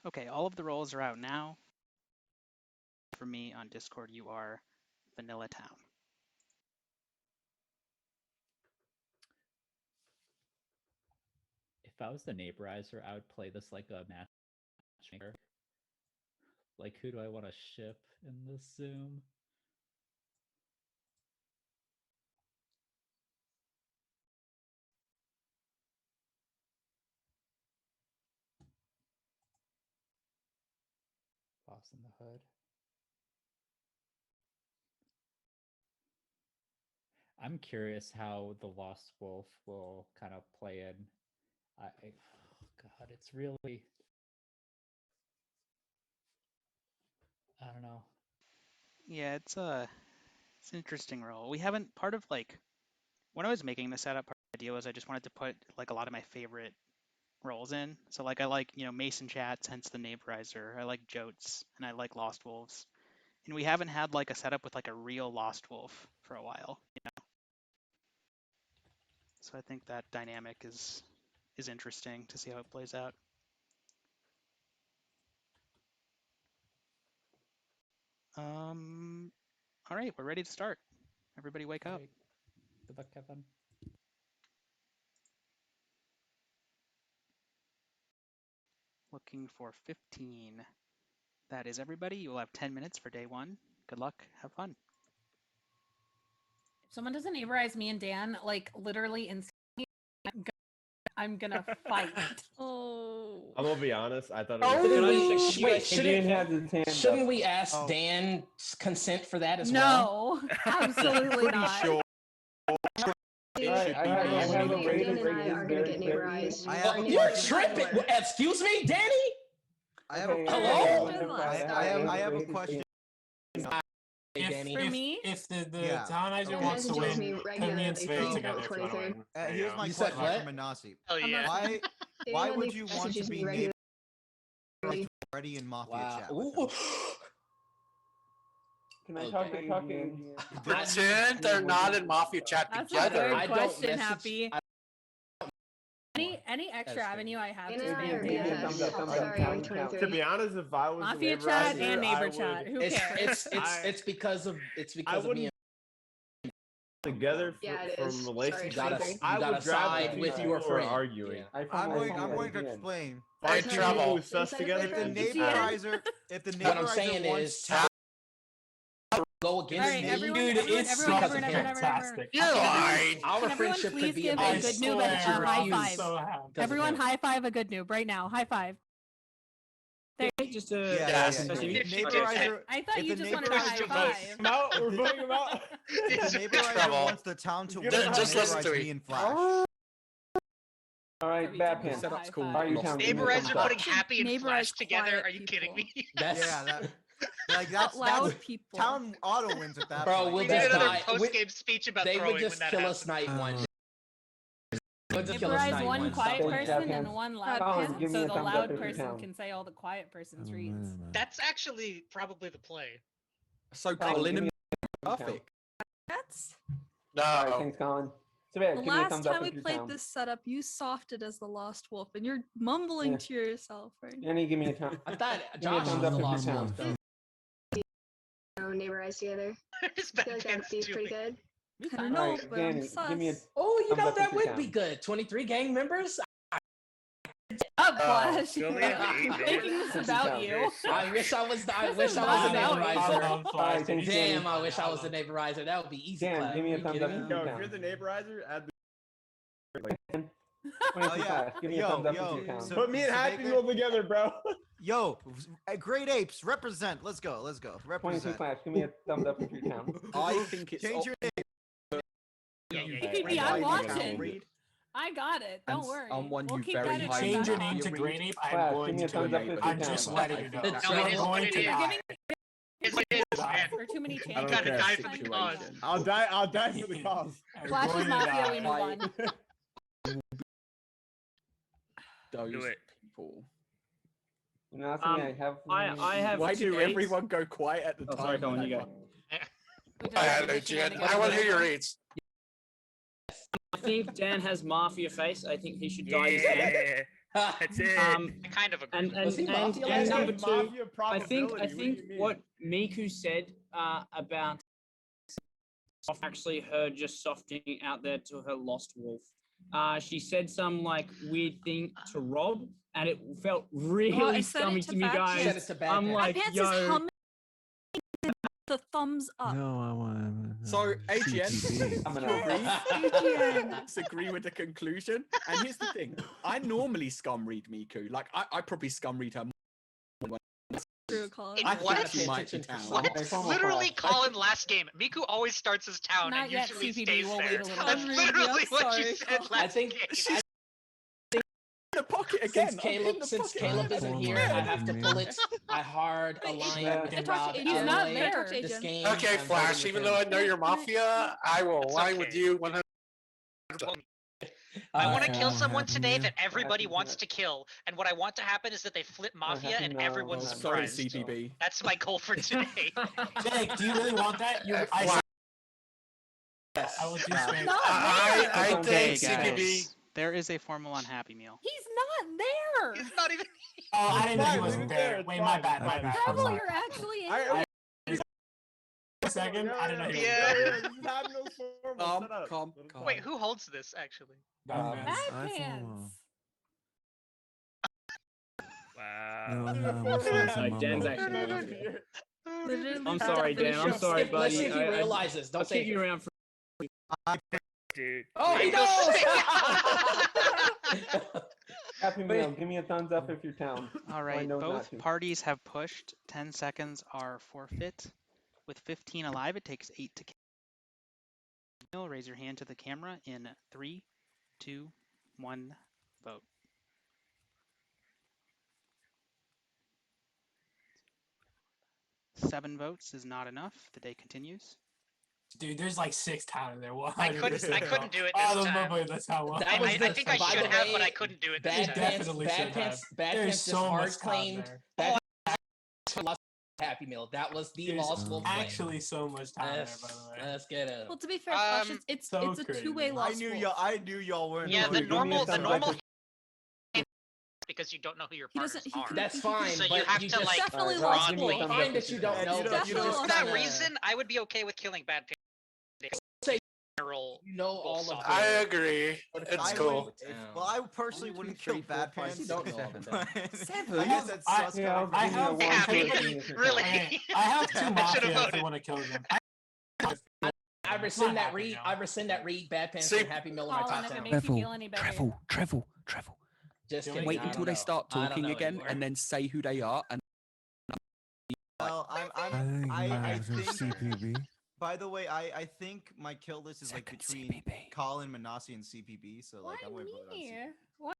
Okay, all of the roles are out now. For me on Discord, you are Vanilla Town. If I was the neighborizer, I would play this like a matchmaker. Like, who do I want to ship in this Zoom? Boss in the Hood. I'm curious how the Lost Wolf will kind of play in. Oh God, it's really. I don't know. Yeah, it's an interesting role. We haven't part of like when I was making the setup, part of the idea was I just wanted to put like a lot of my favorite roles in. So like I like, Mason Chats, hence the neighborizer. I like Jotes and I like Lost Wolves. And we haven't had like a setup with like a real Lost Wolf for a while, So I think that dynamic is interesting to see how it plays out. All right, we're ready to start. Everybody wake up. Good luck, Kevin. Looking for 15. That is everybody. You will have 10 minutes for day 1. Good luck. Have fun. If someone doesn't neighborize me and Dan, like literally instantly, I'm gonna fight. Oh. I'm gonna be honest. I thought Shouldn't we ask Dan's consent for that as well? No, absolutely not. Sure. You're tripping. Excuse me, Danny? I have a Hello? I have a question. If, For if, me? if the Yeah. townizer Okay. wants to Messages win, me pin me and regularly. Sveg Please together don't if you want to play win. There you Here's go. my You said question what? for Manasi. Hell yeah. Why would you want to messages be me regularly. neighbor ready in Mafia Wow. chat with them? Can I talk again? Pretend they're not in Mafia chat That's a together. good I don't question, message- Happy. I- Any extra That's avenue I have And to I be are in Dan. BFFs. Sorry, I'm 23. To be honest, if I was a Mafia neighborizer, chat and neighbor I would- chat. Who It's cares? it's because of I me. wouldn't together Yeah, it from is. Sorry, relationships. You gotta I would side drive the with two your people who are friend. arguing. Yeah. I'm going to explain. Hey, Five Trouble. people who sus Inside together. of If the my friend? neighborizer What I'm saying wants is, to go against Alright, me. everyone, Dude, everyone, it's everyone, fucking everyone, everyone, everyone, fantastic. You're lying. Our Can everyone friendship please could be give a I amazing. good noob a swear, high I'm five? so happy. Everyone high five a good noob right now. High five. There. Just neighborizer. I thought if you the just wanted a high neighborizer five. We're voting him out. If the neighborizer wants the town to win, Just listen to neighborize me. me and Flash. All right, bad pants. High Are five. you telling me Neighborizer something? putting Happy and Flash Neighborize together? quiet Are you kidding me? Yeah, that's loud people. town auto wins at that Bro, point. we'll We just need another die. post-game speech about They throwing would just when that kill happens. us night one. They'll just kill us Neighborize night one one. quiet Stop person playing. and one loud Colin, person, give me so a the thumbs up loud if you person can. can say all the quiet person's reads. That's actually probably the play. So Colin, Colin give me and perfect. That's Alright, No. thanks, Colin. Savannah, the give me a last thumbs up time we if you're played down. this setup. You softed as the Lost Wolf, and you're mumbling Yeah. to yourself right now. Annie, give me a thumbs. I thought Give me a Josh thumbs was up the if lost you're wolf, down. though. Neighborize together. Is I feel like that'd be pretty good. I don't know, Alright, but I'm Danny, sus. give me a Oh, you thumbs know up that if you're would be down. good. 23 gang members. Up, Flash. It's only an eight, man. Making this about you. I wish I was. I This wish is I was a not about you. neighborizer. Alright, thanks, Danny. Damn, I wish I was a neighborizer. That would be easy. Dan, clap. give me a Are you thumbs kidding up me? if Yo, you're if down. you're the neighborizer, add the. 22 yeah. class, give me a thumbs up if you're down. So- Put me and so Happy they Meal together, bro. Yo, Great Apes, represent. Let's go. 22 Represent. class, give me a thumbs up if you're down. I think it's Change your name. PB, I'm watching. I got it. Don't And worry. on one We'll you keep very that in highly our Change your back name to read. Great Ape. I'm Class, going give me a to thumbs kill up you. if I'm you're just down. letting you know. It's No, it I'm is going what it to is. die. It's what it is, man. There are too many I You don't gotta changes. care. die for the cause. I'll die for the cause. I'm Flash going is to Mafia, we die. move on. Those Do it. people. Now, I have. I have Why two did rates. everyone go quiet at the Oh, time? sorry, Colin, you go. We I just had did no the chance. shenanigans I want to hear your over. reads. I think Dan has Mafia face. I think he should die this game. Yeah, that's it. I kind of agree. And number two, Mafia I think probability, what do you mean? what Miku said about Soft actually her just softening out there to her lost wolf. She said some like weird thing to Rob, and it felt really scummy to me, guys. Said it to Bad I'm Pants. like, Pants is yo. humming the thumbs up. No, I want. So CTB. AGN disagree with the conclusion. And here's the thing: I normally scum read Miku. Like I probably scum read her more. I What? think she might be down. What? Literally, Colin last game. Miku always starts as town Not and yet, usually CPB, stays we'll there. wait a little That's bit. literally what sorry, you said Colin. last I think game. In the pocket again. Since Caleb isn't here, I have to pull it. I hard align and Rob He's not Adelaide there. this game. Okay, I'm Flash. voting Even with though I him. know you're Mafia, I will align with you 100%. I want to Okay, kill I'm someone happy today now. that everybody Happy wants now. to kill, and what I want to happen is that they flip Mafia happy and now. everyone's I'm Sorry, surprised. CPB. That's my goal for today. Jake, do you really want that? I will do space. I Okay, think CPB. guys, there is a formal on Happy Meal. He's not there. He's not even. Oh, I didn't know he fine, wasn't leave it there. there, it's Wait, fine. my bad. I'm Treble, sorry. you're actually in. A second, I didn't know he was Yeah. there. Calm. Wait, who holds this actually? Bad I Pants. Wow. Like, Dan's actually Mafia. Literally I'm the sorry, Dan. I'm definition of sorry, Let's buddy. see if he realizes. I'll Don't keep say you around for. Dude. Oh, he knows! Happy Meal, give me a thumbs up if you're town. All I right, know not both to. parties have pushed. 10 seconds are forfeit. With 15 alive, it takes 8 to kill. Raise your hand to the camera in 3, 2, 1, vote. Seven votes is not enough. The day continues. Dude, there's like 6 town in there. I couldn't do it Oh, this the time. mobile, that's how well. I think I By should the have, way, but I couldn't do it this Bad time. Pants, Definitely Bad should Pants, have. Bad There's Pants just so hard much town claimed. there. Bad Pants lost Happy Meal. That was the There's lost wolf claim. actually so much town there, by the way. Let's get it. Well, to be fair, Flash, it's so a crazy. two-way loss. I knew y'all weren't. Yeah, the going to- normal because you don't know who your partners are. That's fine. So but you have to just, like Definitely broadly. lost fine that you don't Yeah, know. you don't- but you you don't- just For that kinda- reason, I would be okay with killing Bad Pants. Say General you know all of I agree. It's I cool. Well, I personally wouldn't kill Bad Pants. You don't know all of them. Seven. I guess that's sus Yeah, coming from I you. have Yeah, everybody- really. Okay, I have 2 I should've Mafias voted. who want to kill them. I rescind that happy read. now. I rescind that read. Bad Pants See- and Happy Meal in my Colin, top if it town. makes you feel any better. Treble. Just Wait kidding. Wait I don't until they know. start I don't talking know again anymore. and then say who they are. And Well, I think I Mavs are think. CPB. By the way, I think my kill list is like between CPB. Colin, Manasi, and CPB. So like Why I'm gonna vote on me? CPB. What?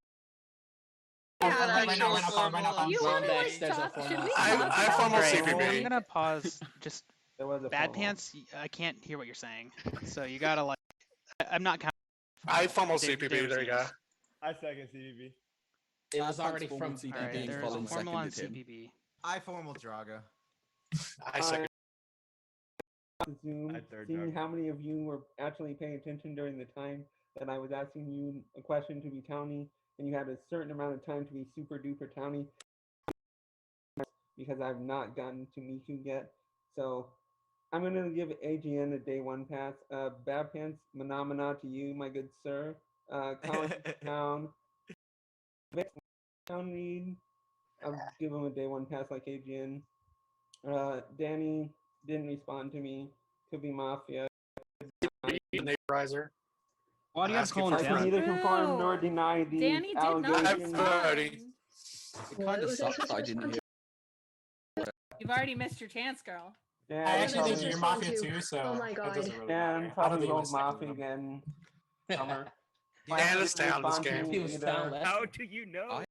Right now, You Wrong wanna back, like there's a talk? formal- Should we I talk I about formal it? CPB. I'm gonna pause. Just There was a Bad formal. Pants. I can't hear what you're saying, so you gotta like. I'm not counting. I formal Dave- CPB. Dave's There you go. names. I second CVB. It was Thanks already for from multi- All right, being there's Colin a formal on seconded him. CPB. I formal Draga. I second. Zoom, I third seeing dog. how many of you were actually paying attention during the time that I was asking you a question to be towny, and you had a certain amount of time to be super duper towny, because I've not gotten to meet you yet. So I'm gonna give AGN a day 1 pass. Bad Pants, Phenomena to you, my good sir. Colin Town, Town Reed, I'll give him a day 1 pass like AGN. Danny didn't respond to me. Could be Mafia. Riser. Why do you have Asking Colin I for can down? neither confirm nor deny these Danny did not allegations. voting. it kind of sucks that I didn't hear. You've already missed your chance, girl. Yeah, I actually think probably- you're Mafia too, so Oh my it God. doesn't really Yeah, matter. I'm I don't probably think vote it's second Mafia one. again. Summer. Dan is down this game. He was down last How year. do you know?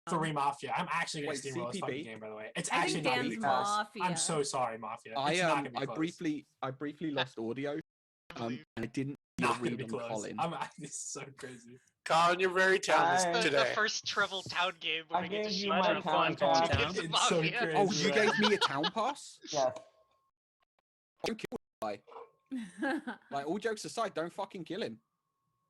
Three Mafia. I'm actually gonna Wait, steamroll this fucking CPB? game, by the way. It's I actually think not gonna Dan's be close. Mafia. I'm so sorry, Mafia. I It's not gonna be I close. briefly lost audio, and I didn't hear Not gonna read be on close. Colin. This is so crazy. Colin, you're very talented I- The today. first Treble Town game where I we get to gave you shoot my down town two pass. games of It's so Mafia. crazy. Oh, you gave me a town pass? Yes. Thank you. Bye. Like, all jokes aside, don't fucking kill him.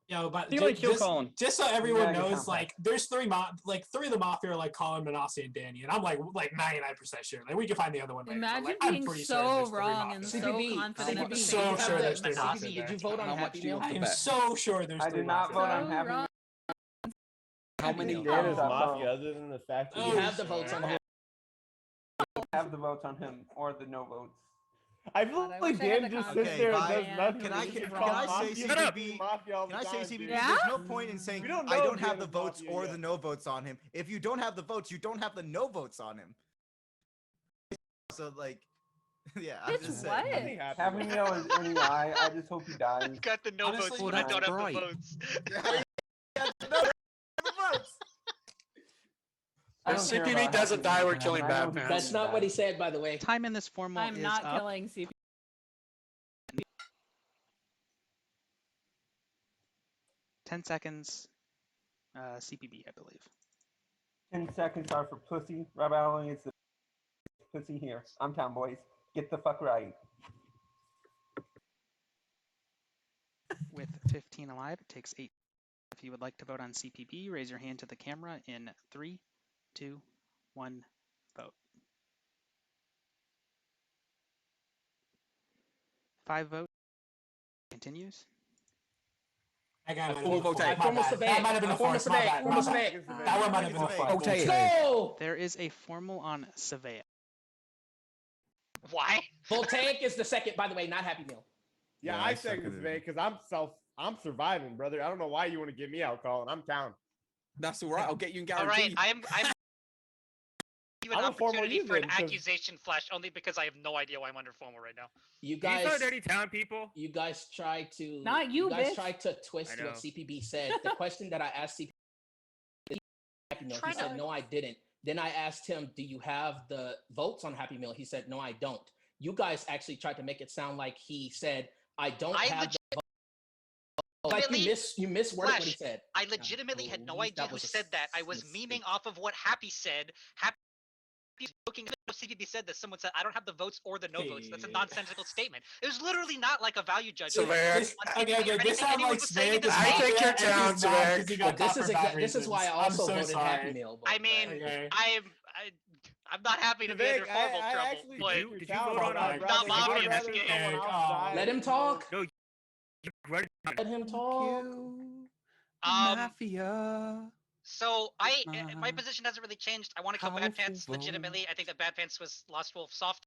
Yo, but You like kill Colin. just so everyone Yeah, knows, count that. like, there's three of the Mafia are like Colin, Manasi, and Danny, and I'm like 99% sure. Like, we can find the other one later. but, Imagine like, I'm being pretty certain so there's three wrong Mafia and there. so CPB, confident at the I'm same so time. sure there's three CPB, Mafia did there. you vote on How much Happy do you Meal? want I to am bet? so sure there's I three did not Mafia vote there. on So Happy wrong. How many? Meal. Dan is Stop Mafia, vote. other than the fact that You he have was the votes on sure. Happy Have the votes on him or the no votes. I feel God, I like wish I had Dan the just Okay, sits there and bye. does nothing. Can and I just can, gets can called I say Mafia CBB? Mafia all the Can I say time, CBB? dude. Yeah? There's no point in saying We don't I know don't if have Dan the is votes Mafia or yet. the no votes on him. If you don't have the votes, you don't have the no votes on him. So like, yeah, I'm Bitch, just what? saying. Happy Meal is NEI. I just hope he dies. I've got the no Honestly, votes, well, but I that's don't have right. the votes. The votes. I If don't care CPB about doesn't Happy die, Meal, we're man. killing I know Bad he's Pants. That's gonna not what die. he said, by the way. Time in this formal I'm is not up. killing CP. 10 seconds. CPB, I believe. 10 seconds are for pussy. Rob Allen is the pussy here. I'm town boys. Get the fuck right. With 15 alive, it takes 8. If you would like to vote on CPB, raise your hand to the camera in 3, 2, 1, vote. 5 votes. Continues. That guy might have Formal been a vote. my bad. That might have been a Formal farce. My bad. Formal My bad. Savek. That one might have been a farce. Let's go! There is a formal on Savea. Why? Voltaic is the second, by the way, not Happy Meal. Yeah, Yeah, I I second seconded this because I'm surviving, brother. I don't know why you want to get me out, Colin. I'm down. That's all right. I'll get you in All guaranteed. right, I'm you an I'm a formal opportunity you for an then, 'cause- accusation flash only because I have no idea why I'm under formal right now. You Do you guys, throw dirty town people? you guys try to, Not you, guys bitch. try to twist I what know. CPB said. The question that I asked CPB, Happy Meal, Try he said, to- no, I didn't. Then I asked him, do you have the votes on Happy Meal? He said, no, I don't. You guys actually tried to make it sound like he said, I don't have the votes. Like you misworded what he Flash, said. I legitimately had no believe idea that who was a said that. I was memeing off of what Happy said. Happy joking. CPB said that someone said I don't have the votes or the no votes. That's a nonsensical statement. It was literally not like a value judgment. This, okay, this sounds like Sveg is I think you're down, Sveg. Sveg. This is why I also voted Happy Meal. I mean, Okay. I'm not happy to be under formal trouble, but Did you vote on I'm not Mafia in this game. Let him talk. No, Let him talk. Mafia. So my position hasn't really changed. I want to kill Bad Pants legitimately. I think that Bad Pants was Lost Wolf soft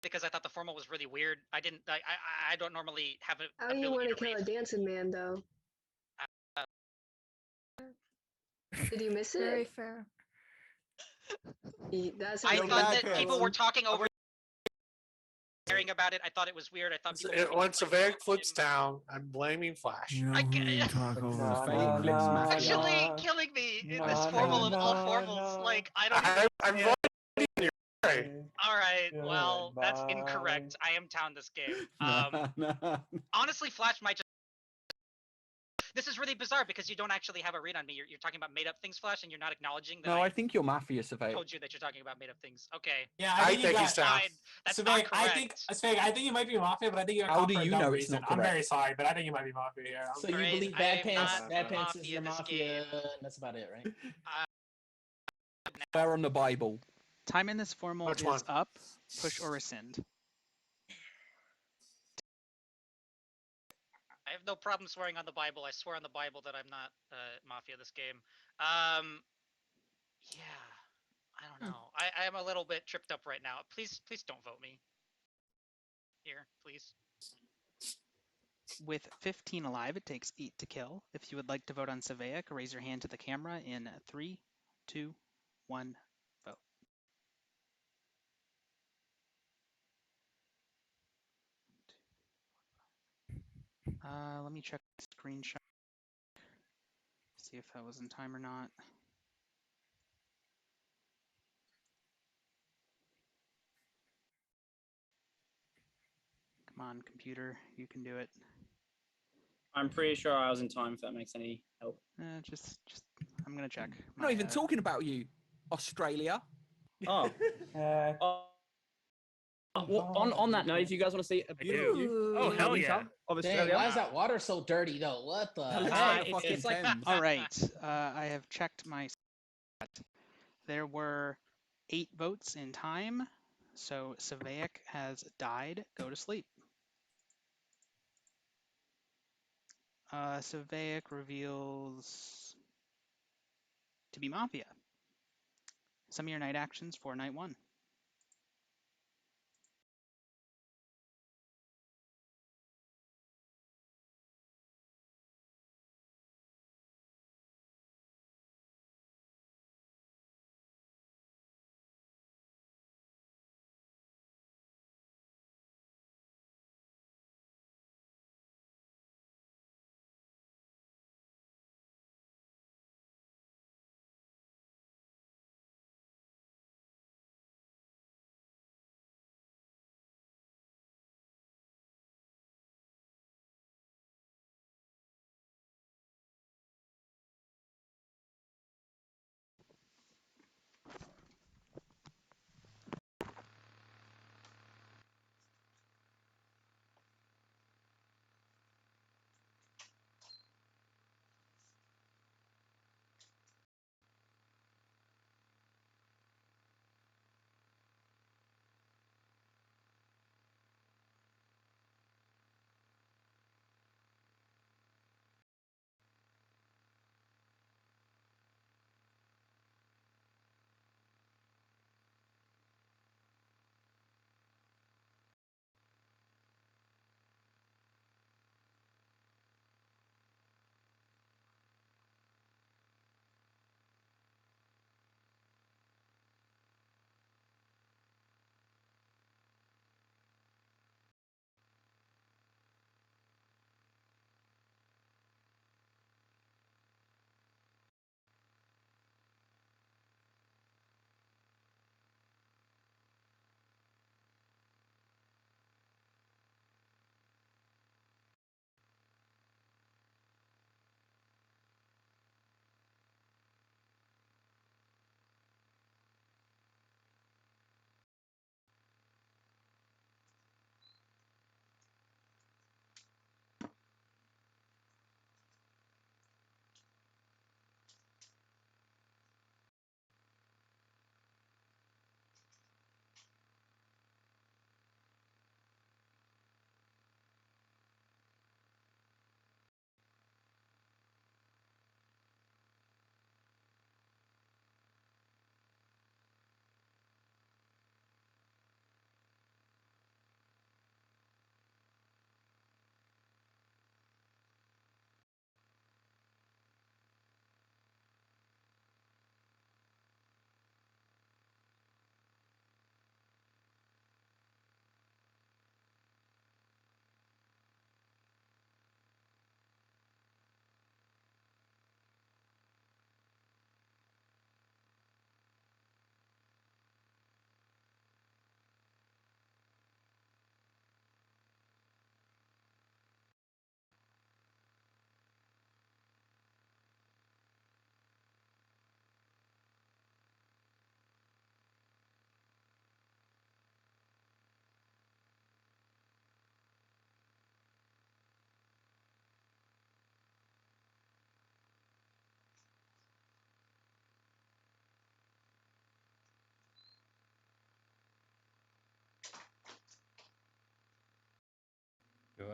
because I thought the formal was really weird. I don't normally have a. How do you want to kill a dancing man, though? Did you miss it? Very fair. That's I how thought you that people were talking over caring about it. I thought it was weird. I thought people were When Savek flips down, I'm blaming Flash. actually killing me in this formal of all formals. Like I don't. I'm voting you. All right. Well, that's incorrect. I am town this game. Honestly, Flash might just. This is really bizarre because you don't actually have a read on me. You're talking about made up things, Flash, and you're not acknowledging that No, I think you're Mafia, Savek. told you that you're talking about made up things. Okay. Yeah, I you think got- he's down. Fine. That's Sveg, not I correct. think you might be Mafia, but I think you got How caught do for a you dumb know it's reason. not I'm very correct? sorry, but I think you might be Mafia here. So you Right, believe I Bad am Pants? not Bad Pants is Mafia the this Mafia. game. And that's about it, right? Fair on the Bible. Time in this formal Which is one? up. Push or rescind. I have no problem swearing on the Bible. I swear on the Bible that I'm not Mafia this game. Yeah. I don't know. I am a little bit tripped up right now. Please don't vote me. Here, please. With 15 alive, it takes 8 to kill. If you would like to vote on Savaic, raise your hand to the camera in 3, 2, 1, vote. Let me check the screenshot. See if that was in time or not. Come on, computer, you can do it. I'm pretty sure I was in time, if that makes any help. Just, I'm gonna check. I'm not even talking about you, Australia. Oh. Well, on that note, if you guys want to see a beautiful view Oh, of the hell winter yeah. of Dang, Australia, why is that water so dirty though? What the That looks heck? like the fucking It's like Thames. All right. I have checked my stat. There were 8 votes in time, so Savaic has died. Go to sleep. Savaic reveals to be Mafia. Some of your night actions for night 1.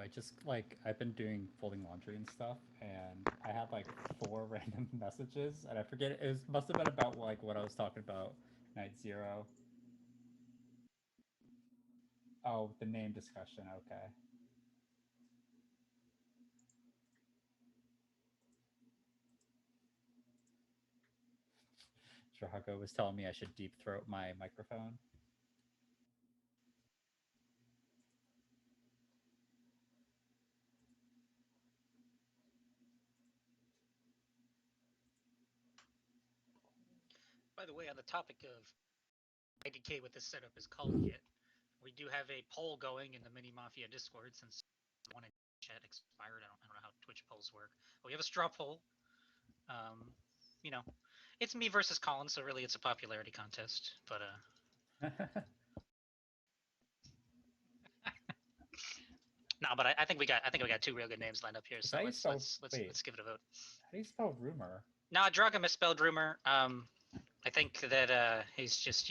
I just like I've been doing folding laundry and stuff, and I had like 4 random messages, and I forget it was must have been about like what I was talking about night 0. Oh, the name discussion. Okay. Drago was telling me I should deep throat my microphone. By the way, on the topic of IDK with this setup is calling it, we do have a poll going in the Mini Mafia Discord since one in chat expired. I don't know how Twitch polls work. But we have a straw poll. You know, it's me versus Colin, so really it's a popularity contest. But No, but I think we got two real good names lined up here. So how you let's spell- let's wait. give it a vote. How do you spell rumor? No, Draga misspelled rumor. I think that he's just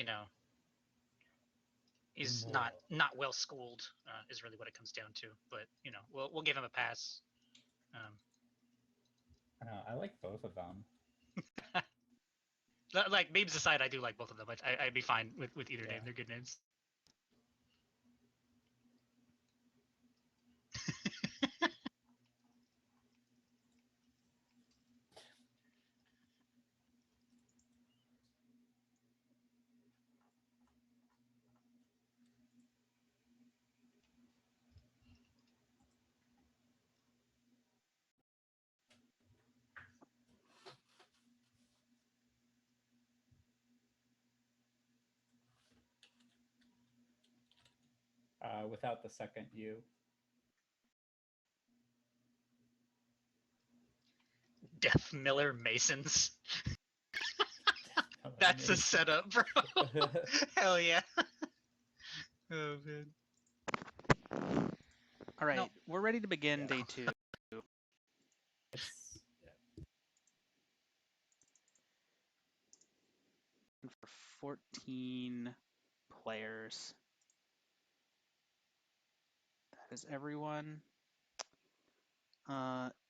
he's not well schooled is really what it comes down to. But we'll give him a pass. I know, I like both of them. Like memes aside, I do like both of them. I'd be fine with either name. They're good names. Without the second U. Death Miller Masons. That's a setup, bro. Hell yeah. Oh man. All right, we're ready to begin day 2. For 14 players. That is everyone.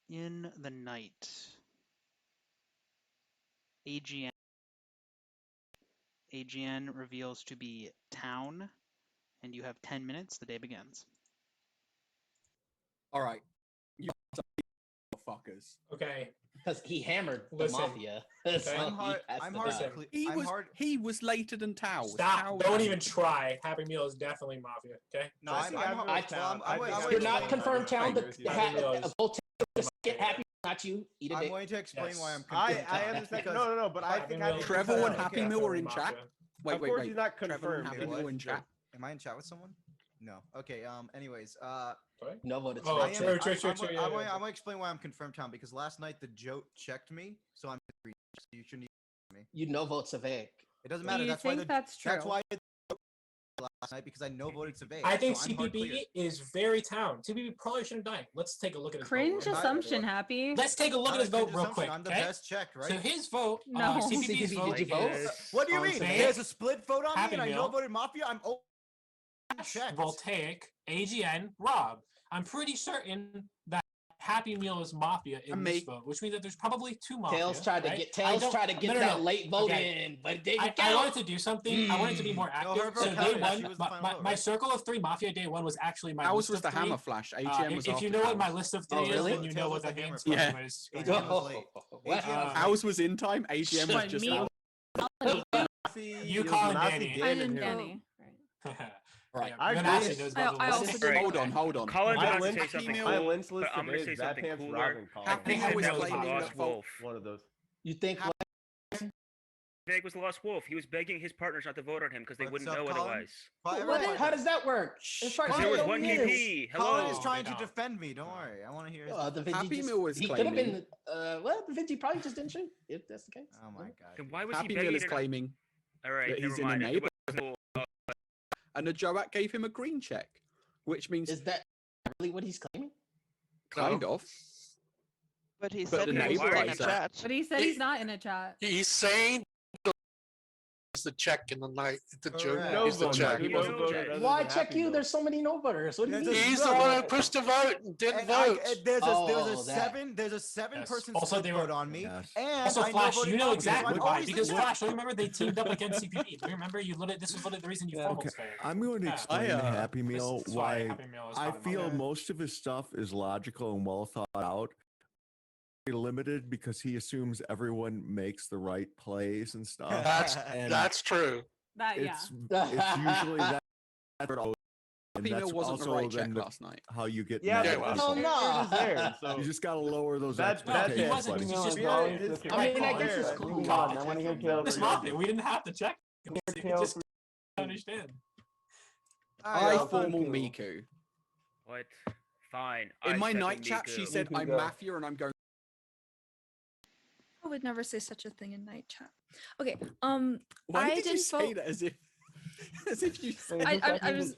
In the night. AGN reveals to be town, and you have 10 minutes. The day begins. All right. You fuckers. Okay. Because he hammered the Listen. Mafia. Okay. So I'm hard. he has I'm to hard. die. To cle- He I'm was hard. he was later than Tao. Stop. Tao Don't was- even try. Happy Meal is definitely Mafia. Okay. No, Just- I'm hard. Well, I'm You're not confirmed town. Happy Meal is- Get happy, not you. Eat a I'm dick. going to explain why I'm I confused. understand. because- No, but I think I Trevor and Happy Meal are in Mafia. chat. Wait, Of course wait. he's not Trevor and confirmed. Happy Wait, Meal what? in chat. Am I in chat with someone? No. Okay. Anyways. No vote. It's Oh, fine. true. I'm Yeah, going yeah. to explain why I'm confirmed town because last night the joke checked me, so I'm green. So you shouldn't even me. You no vote Savek. It doesn't Do matter. you That's why think that's true? That's why it last night because I no voted Survey. I think so I'm hard clear. CPB is very town. CPB probably shouldn't die. Let's take a look at his Cringe vote. assumption, Happy. Let's take a look Not at his a vote cringe real assumption, quick. I'm the okay? best checked, right? So his vote, No. CPB's CPB, vote did you vote? is What do you on mean? Savek, There's a split vote on me, Happy and I Meal. no voted Mafia. I'm checked. Voltaic, AGN, Rob. I'm pretty certain that Happy Meal is Mafia in And this me. vote, which means that there's probably two Mafia. Tails tried to right? get I Tails don't- tried to get no, that late vote Okay. in, but it didn't I count. wanted to do something. I wanted to be more active. her vote So day counted. She one, was the final vote, my right? circle of 3 Mafia day 1 was actually my Ours list was of the 3. Hammer Flash. AGM was If you after know what my Taos. list of 3 Oh, is, really? then you know Tails what was that the Hammer means. Flash. Yeah. Anyways, go AGM ahead. was late. AGM was Ours was in time. AGM was What, just me? out. You, Colin, Danny. I didn't Danny. Right. I Then agree. Ashley knows about the I list. also Right. did. Hold on. Colin's My about to Lynch- say something Meal- My cool, Lynch list but I'm today gonna say is Bad something Pants, cooler. Rob, and Colin. Happy They Meal said was that was the claiming Lost that Wolf. One of those. You think what? Veg was the Lost Wolf. He was begging his partners not to vote on him because they What's wouldn't up, know Colin? otherwise. How does that work? As far as Because I there was know, one he is. KP. Colin Hello. is trying they to don't. defend me. Don't worry. I want to hear his. The Vinci Happy just, Meal was he could have claiming. been. The Vinci probably just didn't shoot. If that's the case. Oh my god. Then why was Happy he Meal begging is to- claiming All right, that he's never in a mind. neighbor. Cool. and the Joat gave him a green check, which means Is that really what he's claiming? kind of. But he But said the he was neighbor in a is that- chat. But he said he's not in a chat. He's saying it's the check in the night. The joke Correct. No is the vote. check. Who wasn't voted checked. other Why than check Happy you? Meal? There's so many no voters. What do you Yeah, mean? just- He's the one who pushed the vote and didn't And vote. there's Oh, a that. there's a 7 Yes. person Also, split they were- vote on me. Yes. And Also, I Flash, voted you know Mafia, so exactly I'm why. always Because the Flash, remember they teamed up against CPP. Do you remember? This was literally the reason you formal Okay, spared. I'm going to Yeah. explain Happy Meal This is why why Happy Meal is I not in my feel vote. most of his stuff is logical and well thought out. Limited because he assumes everyone makes the right plays and stuff. and That's true. That yeah. it's usually that. And Happy Meal that's wasn't the also right check then last night. how you get Yeah, mad but at the people. standard is there. So You just got to lower those That's- expectations. that's- wasn't, buddy. he's just- Yeah, I it's- mean, I guess it's cool. Moving on. I want to hear Tails. This Mafia, we didn't have to check. We just understand. I I'll formal thank you. Miku. What? Fine. In I my second night chat, she Miku. said, Miku I'm go. Mafia and I'm going. I would never say such a thing in night chat. Okay. Why I did you didn't say vote. that as if you said I was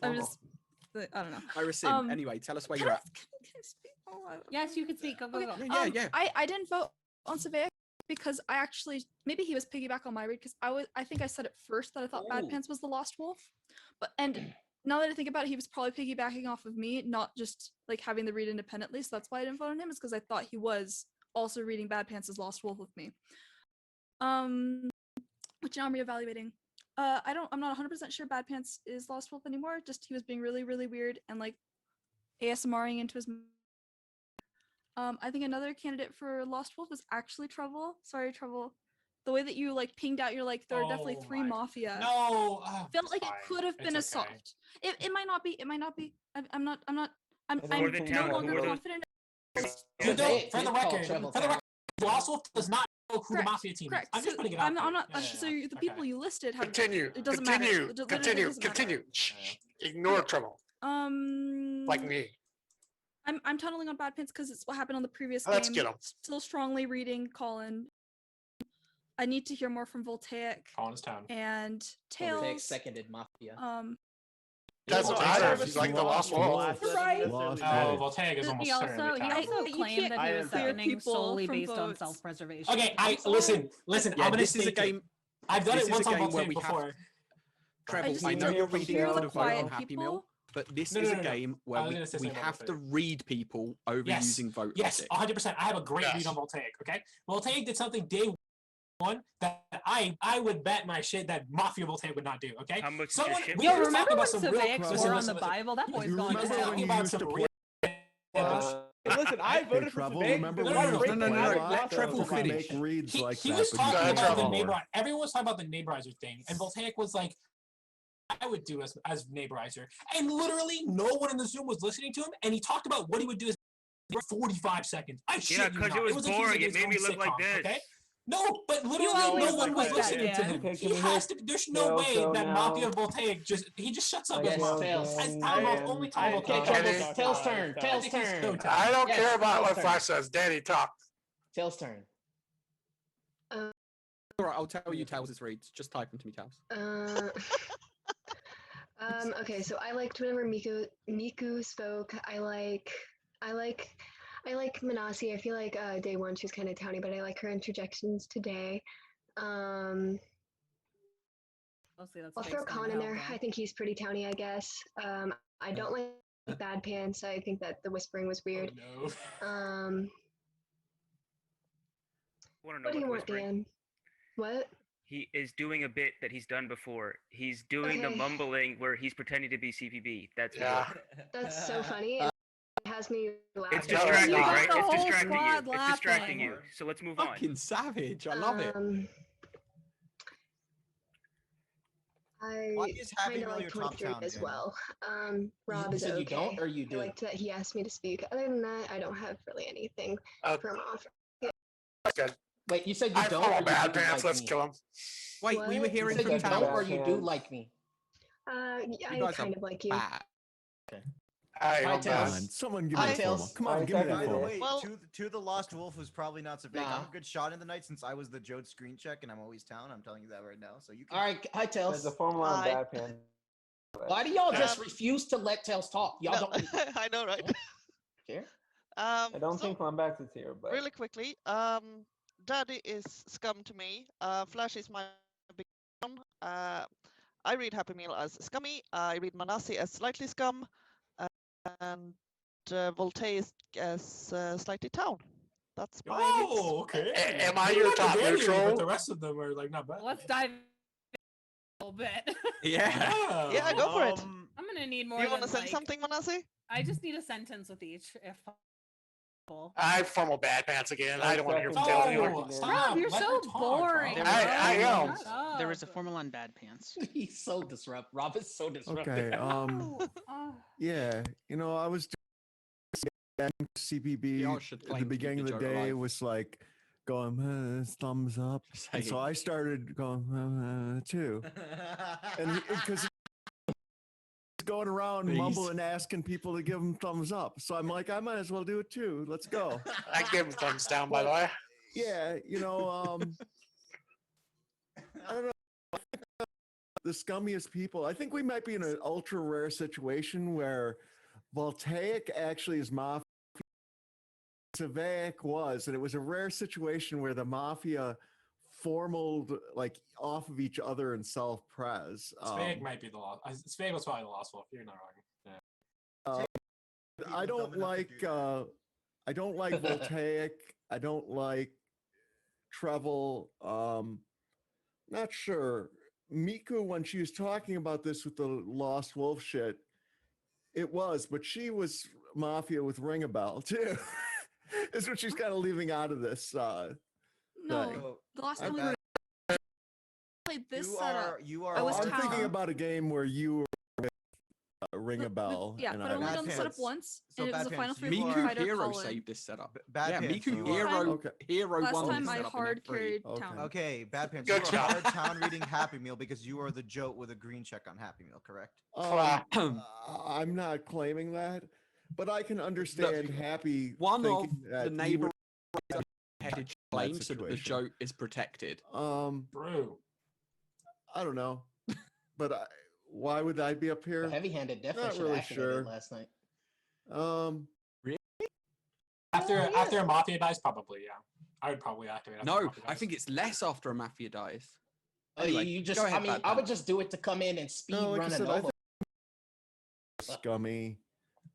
I don't know. Irisin, anyway, tell us where you're at. Can I speak? Oh, Yes, you can speak. Go, go, go. Yeah. I didn't vote on Savaic because I actually maybe he was piggyback on my read because I think I said at first that I thought Bad Ooh. Pants was the Lost Wolf, and now that I think about it, he was probably piggybacking off of me, not just like having the read independently. So that's why I didn't vote on him, is because I thought he was also reading Bad Pants as Lost Wolf with me. Which now I'm reevaluating. I'm not 100% sure Bad Pants is Lost Wolf anymore. Just he was being really, really weird and like ASMRing into his. I think another candidate for Lost Wolf is actually Trouble. Sorry, Trouble. The way that you like pinged out, you're like there are definitely 3 Mafia. No, Felt like it could have been a soft. It might not be. It might not be. I'm no longer confident. You don't, for the record, Lost Wolf does not know who the Mafia team is. I'm just putting it out there. I'm not. So the people you listed have. Continue. It doesn't matter. It literally Continue. doesn't matter. Continue. Ignore Trouble. Like me. I'm tunneling on Bad Pants because it's what happened on the previous Let's game. get 'em. Still strongly reading Colin. I need to hear more from Voltaic. Colin's town. And Voltaic Tails. seconded Mafia. Doesn't matter if he's like the Lost Wolf. Right. Oh, Voltaic is almost He also certainly town. claimed that he was seconding solely based on self-preservation. Okay, listen. Yeah, I'm gonna this is a state game. I've done this it is once a on game where Voltaic we have. before. Treble, just I need know to you're hear reading from out the the vote quiet on Happy people. Meal, but this No, is no, a no, no. game I where was gonna say we something have about to read people over Yes. using vote. Yes, logic. 100%. I have a great read on Voltaic. Okay, Voltaic did something day one that I would bet my shit that Mafia Voltaic would not do. Okay, How much is someone your shit we worth? were Remember talking when about some real. Savaic Listen, swore on listen, the listen. Bible? That boy's You gone. remember now. when you about used some to real. Listen, I voted for Trouble, Savaic remember because when I'm you breaking no, out no, of let Lost Treble Wolf. finish. make reads He, like he that, was but talking you about the can't neighbor. Everyone was talking about the neighborizer thing, and Voltaic was like, "I would do as neighborizer," and literally no one in the Zoom was listening to him, and he talked about what he would do as 45 seconds. I shit Yeah, you because not. it was like he boring. in It his made me own look like sitcom, this. Okay? No, but literally always no one look was like that, listening to Dan. him. Okay, He can we hear has to. There's no Tails way go that now? Mafia Voltaic he just shuts up Yes, as Mafia. Tails. As Dan, time Dan, only Dan, time will Okay, tell. Trouble. Tails' turn. I Tails' think he's so turn. tired. I don't Yes, care about what Tails' Flash turn. says. Danny, talk. Tails' turn. Uh, All right, I'll tell you Tails' reads. Just type them to me, Tails. Okay, so I liked whenever Miku spoke. I like Manasi. I feel like day one she was kind of towny, but I like her interjections today. Mostly that's I'll based throw on Khan in how there. well. I think he's pretty towny, I guess. I don't like Bad Pants. I think that the whispering was weird. No. Want to know What do you about want, whispering? Dan? What? He is doing a bit that he's done before. He's doing the Okay. mumbling where he's pretending to be CPB. That's Yeah. That's so funny. It has me laughing. It's distracting, You got right? the It's whole distracting you. squad It's distracting laughing. you. So let's move on. Fucking savage. I love it. Why I is Happy kind of Meal like your top 23 town, as Dan? well. Rob You is said okay. you don't, or you I do? liked that he asked me to speak. Other than that, I don't have really anything for him off. Good. Wait, you said you I don't, follow or you Bad do Pants. like Let's me? kill him. Wait, we were What? You hearing said from you don't, or Tails. you do like me? I You guys kind are of like you. bad. I Hi, am Tails. bad. Come on, someone give Hi, me a Tails. formal. Come on, Hi, give me Tails. that By the formal. way, Well- to the Lost Wolf was probably not Savaic. I'm Nah. a good shot in the night since I was the Jode screen check and I'm always town. I'm telling you that right now. So you can. All right, hi, There's Tails. a formula on Hi. Bad Pants. Why do y'all just Um, refuse to let Tails talk? Y'all No, don't I know, right? care? I don't So think Lombax is here, but really quickly, Daddy is scum to me. Flash is my big one. I read Happy Meal as scummy. I read Manasi as slightly scum, and Voltaire as slightly town. That's my reads. Oh, okay. Am I Maybe your not the top Danny, neutral? But the rest of them are like not bad. Let's dive in a little bit. Yeah. Yeah, go for it. I'm gonna need more. Do you want to than, say like, something, Manasi? I just need a sentence with each, if possible. I formal Bad Pants again. I don't want to hear from second Tails that. anymore. Oh, stop. Rob, you're Let so her talk, boring. Rob. I am. Shut up. There was a formula on Bad Pants. He's so disrupt. Rob is so disruptive. Okay. No, Yeah. You know, I was doing CPB Y'all should at claim the to beginning of keep the the joke day alive. was like going thumbs up, and so I started going too, and because going around Please. mumbling, asking people to give him thumbs up. So I'm like, I might as well do it too. Let's go. I give him thumbs down, by the way. Yeah, you know, I don't know. the scummiest people. I think we might be in an ultra rare situation where Voltaic actually is Mafia. Savaic was, and it was a rare situation where the Mafia formaled like off of each other in self-pres. Spag might be the lost. Spag was probably the lost wolf. You're not wrong. Yeah. I don't like Voltaic. I don't like Treble. Not sure. Miku, when she was talking about this with the Lost Wolf shit, it was, but she was Mafia with Ring a Bell too. Is what she's kind of leaving out of this No, thing. the last I time we bet- played this You setup, are you are. I was I'm thinking town. about a game where you were with Ring a Bell. Yeah, and but I I've only was done the setup Pants. once, So and it was Bad a Final Pants, you Fury are- fighter Hero call-in. saved this setup. Bad yeah, Pants, Miku you Hero are- Okay. Hero Last won time this I setup in hard F3. carried Okay. town. Okay, Bad Pants. Good you are job. hard town reading Happy Meal because you are the joke with a green check on Happy Meal, correct? I'm not claiming that, but I can understand Happy One of thinking the that he neighbor would headed that claims so that the situation. joke is protected. Bro. I don't know, but why would I be up The here? heavy-handed definitely Not should really have activated sure. last night. After a Mafia dies, probably, yeah. I would probably activate after No, Mafia I dies. think it's less after a Mafia dies. Oh, Anyway, you just, go ahead, I mean, Bad I would Pants. just do it to come in and speed No, like I run a said, I Nova. think scummy.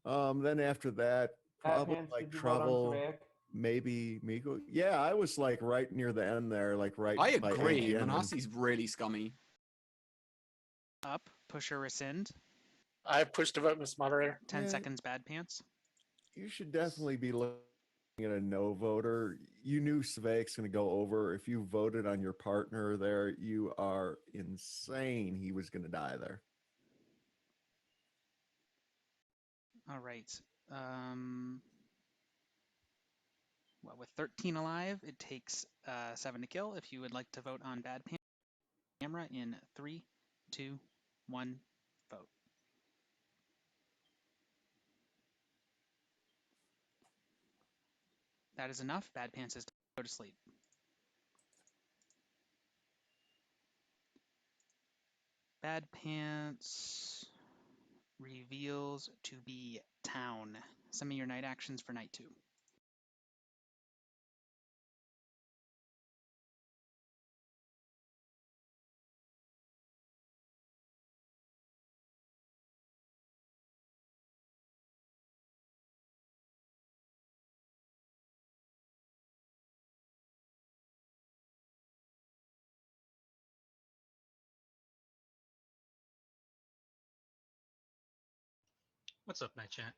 Then after that, Bad probably Pants, like did you vote on Trouble, Savaic? maybe Miku. Yeah, I was like right near the end there, like right. I by agree. AGN and- Manasi's really scummy. Up, push or rescind. I pushed to vote, Miss Moderator. 10 Yeah. seconds, bad pants. You should definitely be looking at a no voter. You knew Sveik's going to go over. If you voted on your partner there, you are insane. He was going to die there. All right. Well, with 13 alive, it takes 7 to kill. If you would like to vote on bad pants, camera in 3, 2, 1, vote. That is enough. Bad pants is to go to sleep. Bad pants reveals to be town. Some of your night actions for night 2. What's up, night chat?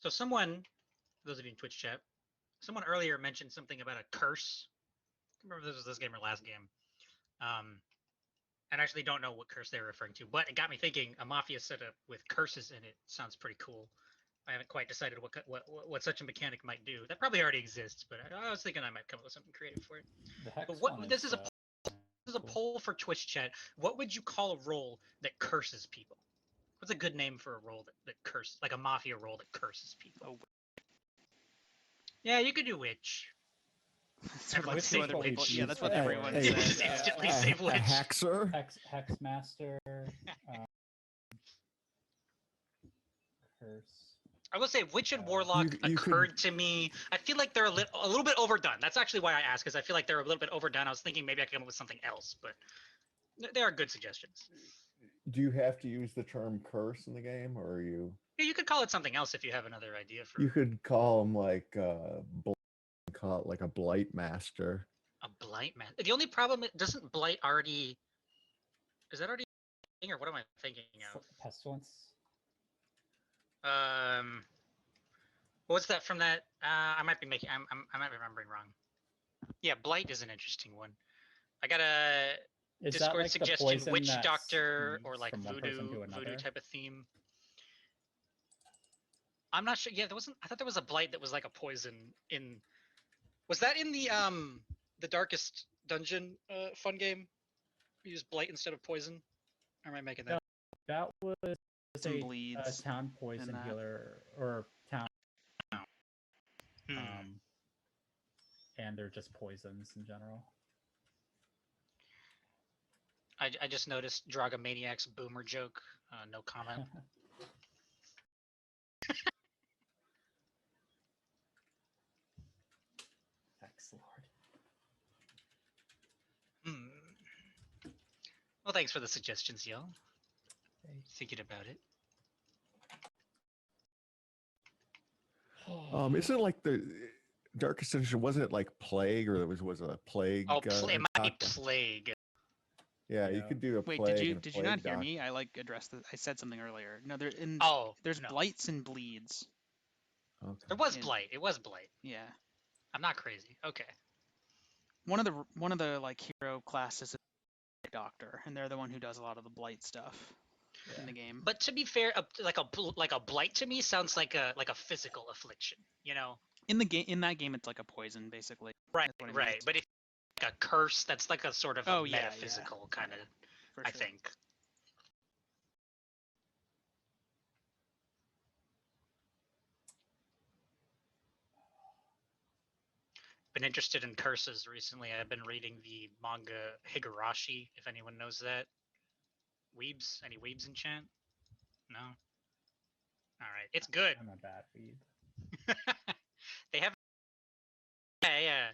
So someone, those of you in Twitch chat, someone earlier mentioned something about a curse. I remember if this was this game or last game. And I actually don't know what curse they were referring to, but it got me thinking. A Mafia setup with curses in it sounds pretty cool. I haven't quite decided what such a mechanic might do. That probably already exists, but I was thinking I might come up with something creative for it. The Hex But what one this is a uh, this is a poll for Twitch chat. What would you call a role that curses people? What's a good name for a role that curses, like a Mafia role that curses people? Oh. Yeah, you could do witch. Everyone Witch say is what we witch. Yeah, that's what use for everyone a- says. Just instantly say a witch. hexer. Hex master. Curse. I will say witch and warlock you could- occurred to me. I feel like they're a little bit overdone. That's actually why I asked, because I feel like they're a little bit overdone. I was thinking maybe I could come up with something else, but they are good suggestions. Do you have to use the term curse in the game, or are you? Yeah, you could call it something else if you have another idea for You could call him like call it like a blight master. a blight man. The only problem, doesn't blight already? Is that already a thing, or what am I thinking of? Pestilence. What's that from that? I might be making. I might be remembering wrong. Yeah, blight is an interesting one. I got a Is that Discord like the suggestion: poison witch that doctor or moves like from one person to voodoo another? type of theme. I'm not sure. Yeah, there wasn't. I thought there was a blight that was like a poison in. Was that in the darkest dungeon fun game? We use blight instead of poison. Or am I making that? That was Some a bleeds town poison that. healer or town. and they're just poisons in general. I just noticed Dragomaniac's boomer joke. No comment. Excellent. Well, thanks for the suggestions, y'all. Thinking about it. Isn't it like the Darkest Edition? Wasn't it like plague, or there was a plague? Oh, it might be doctor? plague. Yeah, you could do a Wait, plague. did you and a did you not plague hear doc. me? I like addressed this. I said something earlier. No, there's no. blights and bleeds. Okay. There was blight. It was blight. Yeah. I'm not crazy. Okay. One of the like hero classes is a doctor, and they're the one who does a lot of the blight stuff in the game. But to be fair, like a blight to me sounds like a physical affliction. You know. In that game, it's like a poison, basically. Right. That's what it Right. means. But if like a curse, that's like a sort of Oh, yeah, metaphysical kind of. For I sure. think. Been interested in curses recently. I've been reading the manga Higurashi, if anyone knows that. Weebs? Any weebs in chat? No? Alright, it's good. I'm a bad weeb. They have... Yeah.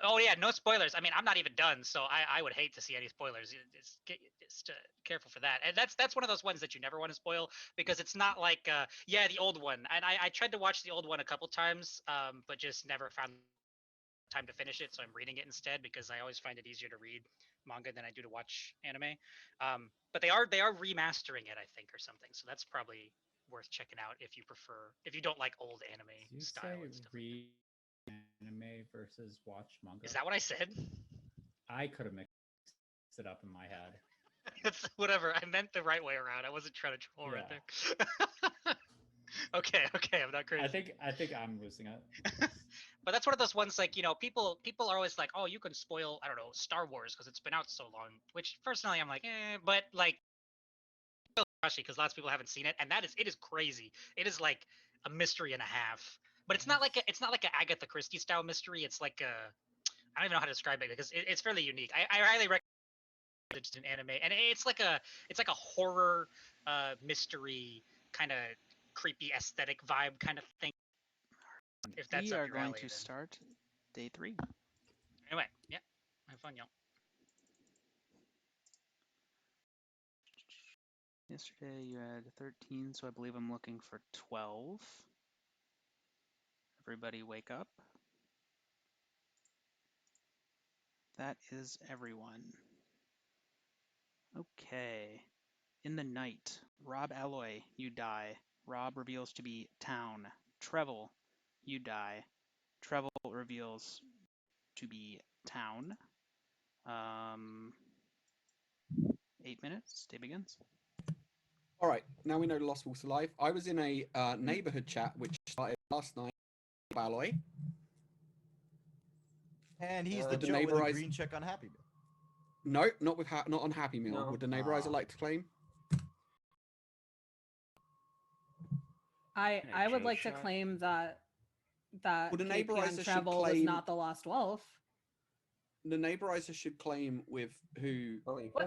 Oh yeah, no spoilers. I mean, I'm not even done, so I would hate to see any spoilers. Just careful for that. And that's one of those ones that you never want to spoil, because it's not like, yeah, the old one. And I tried to watch the old one a couple times, but just never found time to finish it, so I'm reading it instead, because I always find it easier to read manga than I do to watch anime. But they are remastering it, I think, or something. So that's probably worth checking out if you don't like old anime Did you style say and stuff. read anime versus watch manga? Is that what I said? I could have mixed it up in my head. It's whatever. I meant the right way around. I wasn't trying to troll right there. Okay, I'm not crazy. I think I'm losing it. But that's one of those ones, like, you know, people are always like, oh, you can spoil, I don't know, Star Wars because it's been out so long. Which personally, I'm like, but like, because lots of people haven't seen it, and it is crazy. It is like a mystery and a half. But it's not like an Agatha Christie style mystery. It's like I don't even know how to describe it, because it's fairly unique. I highly recommend it in anime, and it's like a horror mystery kind of creepy aesthetic vibe kind of thing. If that's We up are your going alley, to then. start day 3. Anyway, yeah, have fun, y'all. Yesterday you had 13, so I believe I'm looking for 12. Everybody wake up. That is everyone. Okay. In the night, Rob Alloy, you die. Rob reveals to be town. Treble, you die. Treble reveals to be town. 8 minutes. Day begins. All right, now we know Lost Wolves alive. I was in a neighborhood chat which started last night. Alloy. And he's the Would Joe with a neighborizer- green check on Happy Meal. No, not with not on Happy Meal. No. Would the neighborizer like to claim? I would Joe like to shot. claim that Well, the KP neighborizer on should Travel was claim- not the Lost Wolf. The neighborizer should claim with who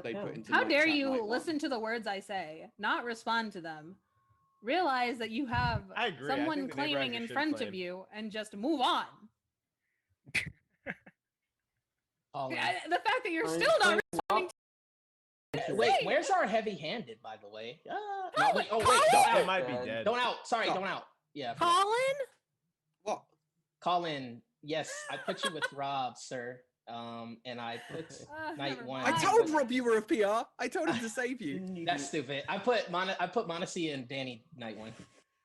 they put into. How night dare chat you night one. listen to the words I say, not respond to them? Realize that you have I agree. I someone think the claiming neighborizer in should front of claim. you and just move on. Colin. The fact that you're still not responding to Wait, where's our heavy-handed, by the way? Colin, wait, Colin? don't It out. might be dead. Don't out. Sorry, don't out. Yeah. I forgot. Colin? What? Colin, yes, I put you with Rob, sir. And I put night never one. I told Rob you were a PR. I told him to save you. That's stupid. I put Monacy and Danny night one.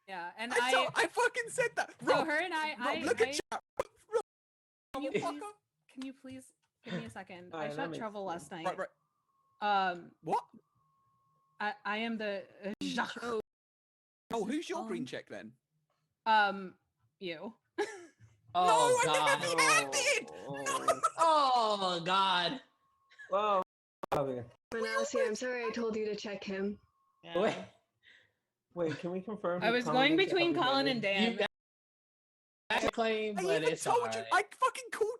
Yeah, and I fucking said that. So Rob, her and Rob, look at chat. Can you please give me a second? Alright, I that shot makes Travel last night. Right. What? I am the Jacques. Oh, who's your green check then? You. Oh No, God. I'm handed. Oh God. Whoa. Manasi, I'm sorry I told you to check him. Wait. Wait, can we confirm? I who was Colin going is between heavy Colin handed? and Dan. That's a claim, I but even it's told alright. you. I fucking called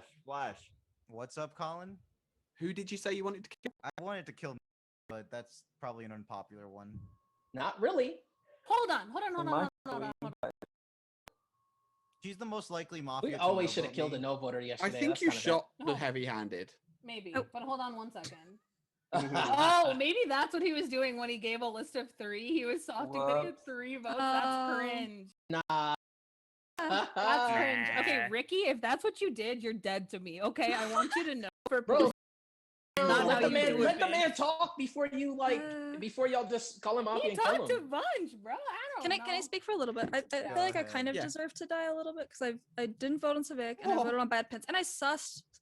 Flash. What's up, Colin? Who did you say you wanted to kill? I wanted to kill, but that's probably an unpopular one. Not really. Hold on. She's the most likely Mafia. We to always no should have vote killed me. a no voter yesterday. I think That's you kinda shot the Oh. heavy-handed. Maybe, Oh. but hold on one second. bad. Oh, maybe that's what he was doing when he gave a list of 3. He was softing that he had Whoops. 3 votes. That's cringe. Nah. That's cringe. Okay, Nah. Ricky, if that's what you did, you're dead to me. Okay, I want you to know for Bro, not let how the you man do it, let the bitch. man talk before you before y'all just call him out He and kill talked him. a bunch, bro. I don't Can I know. speak for a little bit? I feel like I kind of Yeah. deserve to die a little bit because I didn't vote on Civic and I Oh. voted on Bad Pants and I sussed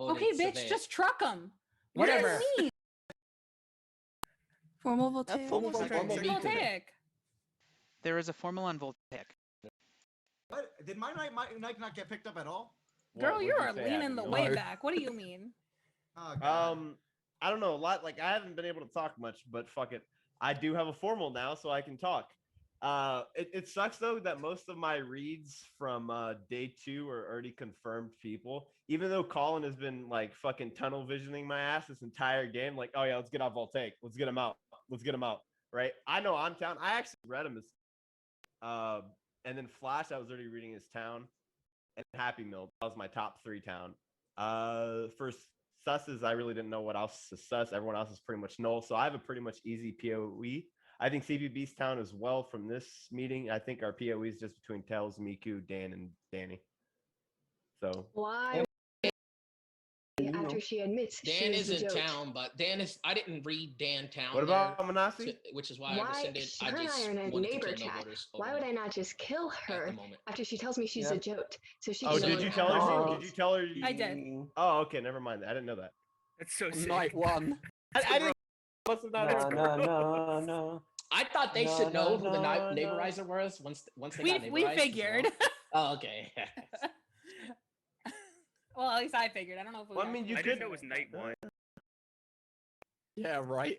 voted Okay, bitch, Civic. just truck them. Whatever. What do you mean? Formal voltaic. formal Voltaic. There is a formal on voltaic. What? Did my mic not get picked up at all? Girl, What you would are say leaning happened, the Miller? way No. back. What do you mean? Oh, God. I don't know a lot. Like I haven't been able to talk much, but fuck it. I do have a formal now, so I can talk. It sucks though that most of my reads from day 2 are already confirmed people. Even though Colin has been like fucking tunnel visioning my ass this entire game, like, oh yeah, let's get out Voltaic, let's get him out, let's get him out. Right? I know I'm town. I actually read him as, and then Flash, I was already reading his town, and Happy Meal, that was my top 3 town. For susses, I really didn't know what else to suss. Everyone else is pretty much null, so I have a pretty much easy PoE. I think CBB's town as well from this meeting. I think our PoE is just between Tails, Miku, Dan, and Danny. So Why? After she admits Dan she's is the in joke. town, but Dan is. I didn't read Dan town. What about there, Manasi? which is why I Why? rescinded. I Her and just I are in a wanted to neighbor kill no chat. voters Why would I not just kill her moment. after she tells me she's a joke? So she Oh, can did go you and tell have her? her Did you tell her? I did. Oh, okay, never mind. I didn't know that. That's so sick. Night 1. I didn't. Must have not. No. I thought they No, should know no, who the no, neighborizer was once they got We neighborized. figured. Oh, okay. Well, at least I figured. I don't know if we. Well, I mean, you I could. didn't know it was night 1. Yeah, right.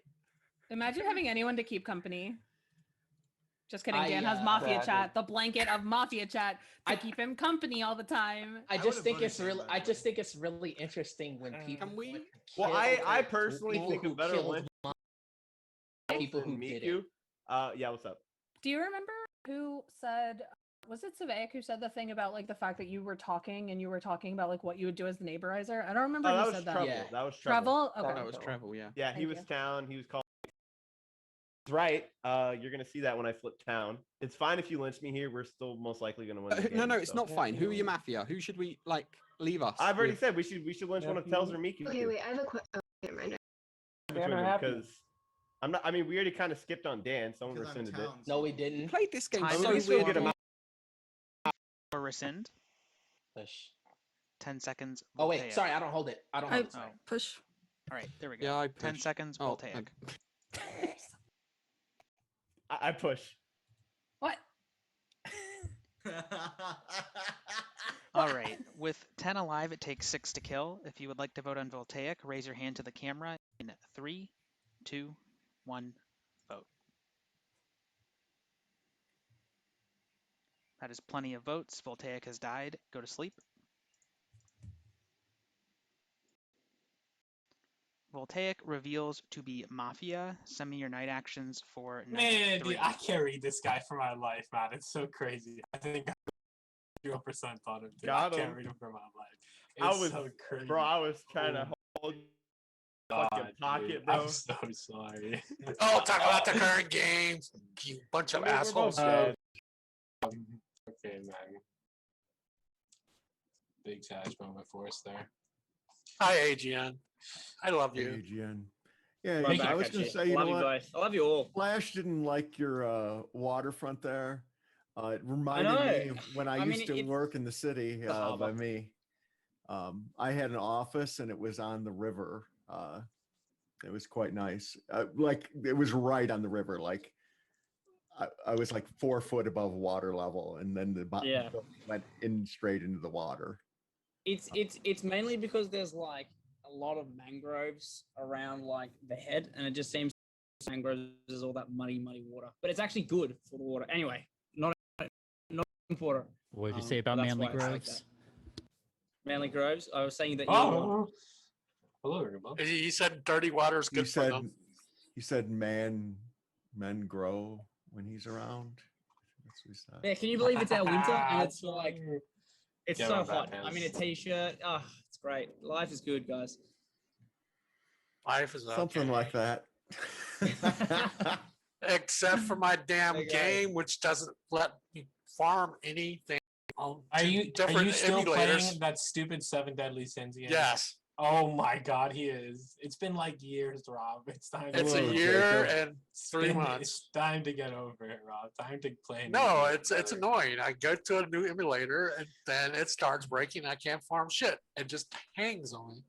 Imagine having anyone to keep company. Just kidding. I, Dan has Mafia Exactly. chat, the blanket of Mafia chat to keep him company all the time. I just think it's really. I just think it's really interesting when people. Can we? Well, I personally people think a who better killed lynch people who than did Miku. it. Yeah, what's up? Do you remember who said? Was it Savaic who said the thing about like the fact that you were talking and you were talking about like what you would do as the neighborizer? I don't remember Oh, who that was said that. Treble. Yeah. That was Travel? Treble. Okay. That was travel, yeah. Yeah, he Thank was you. town. He was called. Right. You're gonna see that when I flip town. It's fine if you lynch me here. We're still most likely gonna win. The game, No, it's so. not fine. Who are your Mafia? Who should we like leave us? I've already with? said we should lynch one of Tails or Miku. Okay, wait. I have a question. Oh, never mind. Because I'm not. I mean, we already kind of skipped on Dan. Someone rescinded it. No, we didn't. Played this game Time so we still weird. get him out. Or rescind. Push. 10 seconds. Oh wait, Voltaic. sorry, I don't hold it. I don't hold it. Sorry. Push. All right, there we go. Yeah, I 10 pushed. seconds. Oh, Voltaic. I push. What? All right. With 10 alive, it takes 6 to kill. If you would like to vote on Voltaic, raise your hand to the camera in 3, 2, 1, vote. That is plenty of votes. Voltaic has died. Go to sleep. Voltaic reveals to be Mafia. Send me your night actions for night Man, 3. dude, I can't read this guy for my life, man. It's so crazy. I think I 0% thought of him. Got I can't him. read him for my life. I It's was, so crazy. bro. I was trying to hold fucking God, pocket, dude, bro. I'm so sorry. Oh, talk about the current game, you bunch of I mean, we're both assholes. dead. Okay, man. Big Tash moment for us there. Hi, AGN. I love you. AGN. Yeah, Right I back was at going to you. say, you Love know you what? both. I love you all. Flash didn't like your waterfront there. It reminded know. me of when I, I mean, used to it's work in the city the harbor. by me. I had an office and it was on the river. It was quite nice. Like it was right on the river. Like I was like 4 foot above water level, and then the bottom Yeah. went in straight into the water. It's mainly because there's like a lot of mangroves around like the head, and it just seems mangroves is all that muddy water. But it's actually good for the water. Anyway, not important. What did you say about that's Manly why it's like Groves? that. Manly Groves. I was saying that you. Oh, hello, everybody. He said dirty water is good for them. He said men grow when he's around. That's what he said. Yeah, can you believe it's our winter and it's like it's Get so on that, hot. man. I'm in a t-shirt. Oh, it's great. Life is good, guys. Life is Something okay. like that. Except for my damn Okay. game, which doesn't let me farm anything on Are you different still emulators. playing that stupid 7 Deadly Sins game? Yes. Oh my God, he is. It's been like years, Rob. It's time. It's a Hello, year Jacob. and 3 months. It's time to get over it, Rob. Time to play. a new No, game, it's brother. annoying. I go to a new emulator and then it starts breaking. I can't farm shit. It just hangs on me.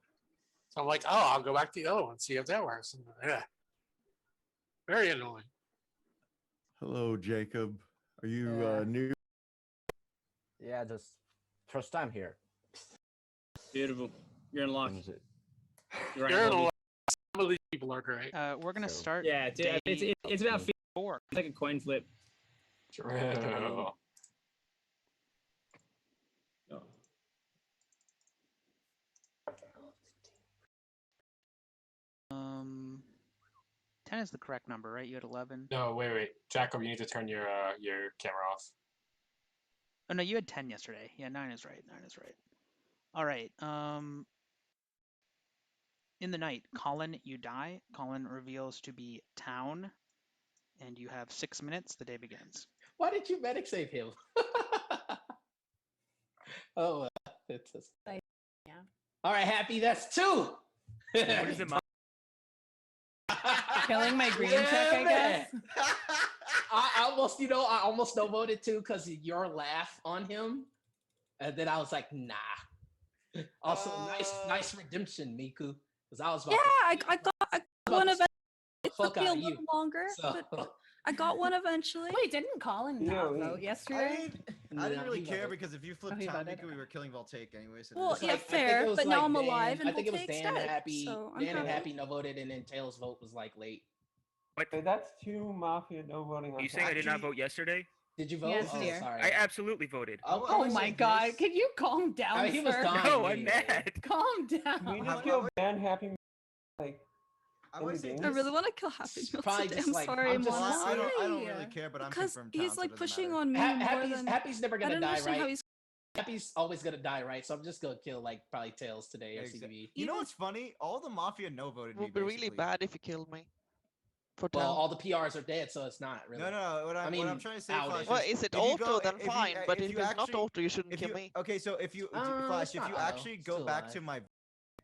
So I'm like, oh, I'll go back to the other one, see if that works. And, yeah. Very annoying. Hello, Jacob. Are you Yeah. new? Yeah, just first time here. Beautiful. You're in luck. Is it? You're You're in Bobby. a some of these people are great. We're gonna start. Yeah, dude, it's about 4. It's like a coin flip. True. Um, 10 is the correct number, right? You had 11. No, wait. Jacob, you need to turn your camera off. Oh no, you had 10 yesterday. Yeah, 9 is right. 9 is right. All right. In the night, Colin, you die. Colin reveals to be town, and you have 6 minutes. The day begins. Why did you medic save him? Oh, it's just... Yeah. All right, Happy. That's 2. What is it? Killing my green Yeah, check, I guess. I almost no voted too because of your laugh on him, and then I was like, nah. Also, nice redemption, Miku, because I was about I got one eventually. It fuck took me a out of little you. longer, So- but I got one eventually. Wait, didn't Colin not vote yesterday? I didn't No, really he care voted. because if you flip he town voted? Miku, we were killing Voltaic anyway. So Well, it's yeah, like- I think fair, it was but now like I'm Dan- alive and I think it was Voltaic's Dan and dead, Happy. so I'm Dan and happy. Happy no voted, and then Tails' vote was like late. Wait, that's 2 Mafia no voting on. Are you saying I did not vote yesterday? Did you vote? Yes, Oh, dear. sorry. I absolutely voted. Oh my god, can you calm down, I mean, he was sir? dying. No, I'm anyway. mad. Calm We down. just kill Dan Happy like in the game. I really want to kill Happy Meal probably today. just I'm like- sorry, I'm just- Mom. I don't really care, but I'm Because confirmed he's town, so like it doesn't pushing matter. on me more Happy's, than. Happy's never I gonna don't die, understand how right? he's. Happy's always gonna die, right? So I'm just gonna kill like probably Tails today or CBB. You know what's funny? All the Mafia no voted It me. would be really basically. bad if you killed me. For Well, town. all the PRs are dead, so it's not really. No. What I'm trying to say, Flash, Well, is it if you auto, go- then if you- fine. But if if you it's not actually- auto, you shouldn't if kill you- me. Okay, so if you Flash, it's if not you auto. actually go Still back alive. to my,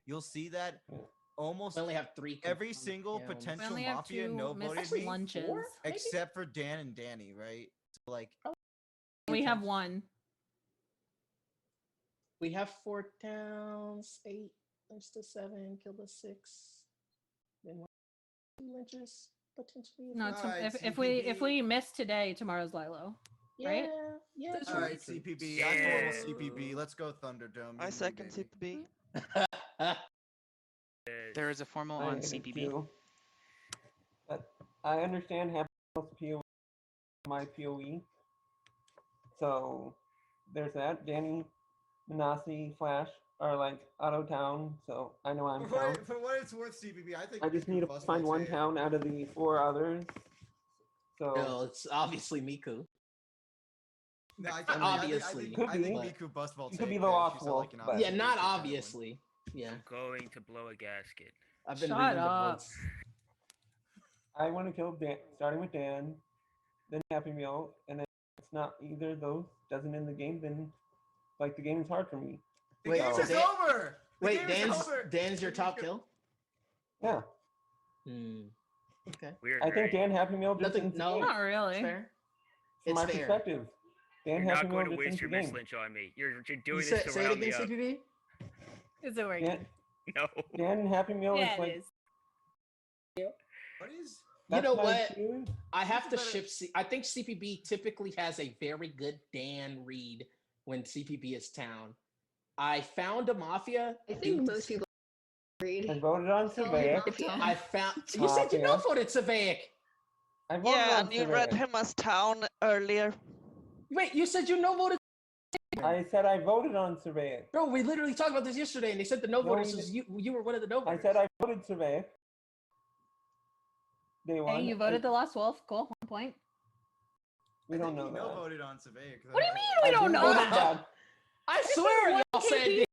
you'll see that almost We only have 3. every confirmed single kills. potential only have Mafia 2 no missed voted me, lunches. 4, maybe? except for Dan and Danny, right? So like, We have 1. We have 4 towns, 8 lynch to 7, kill the 6. Then 2 lynches potentially. No, Alright, if we miss today, tomorrow's Lilo. Right? Yeah. all right, CPB, I'm normal CPB. Let's go Thunderdome. I second CPB. There is a formal on CPB. But I understand Happy Meal's POE, my POE. So there's that. Danny, Manasi, Flash are like auto town, so I know I'm town. For what it's worth, CPB, I think I just need to Bust find one Voltaic. town out of the 4 others. So Well, it's obviously Miku. No, Obviously, I think but- Miku bust Voltaic. could be the there. Lost She's not, Wolf, like, an but- obvious Yeah, not reason for that one. obviously. Yeah. I'm going to blow a gasket. I've been Shut reading the up. votes. I want to kill Dan, starting with Dan, then Happy Meal, and then if it's not either of those, doesn't end the game, then like the game is hard for me. The Wait, game so is Dan- over. The Wait, game is over. Dan's your top kill? Yeah, Okay. Weird. I think right? Dan Happy Meal just Nothing. ends the No. game. Not really. It's fair. From my It's fair. perspective. Dan You're Happy not Meal going to just waste ends your the miss game. lynch on me. You're You doing say, this to say it round me again, up. CPB? Is it working? Dan, No. Dan Happy Meal Yeah, is like it is. What is? You that's know my what? POE. I have to better- ship. I think CPB typically has a very good Dan read when CPB is town. I found a Mafia. I think most people read. I voted on Surveyor. I found. You said you know Mafia. voted Savaic. I voted Yeah, on and you read Surveyor. him as town earlier. Wait, you said you no voted. I said I voted on Surveyor. Bro, we literally talked about this yesterday, and they said the no No, voters we was you were one of the no I voters. said I voted Surveyor. Day one. Hey, you voted the Lost Wolf. Cool. 1 point. We don't know No that. voted on Surveyor. What do you mean we don't know that? I This is swear one y'all said KP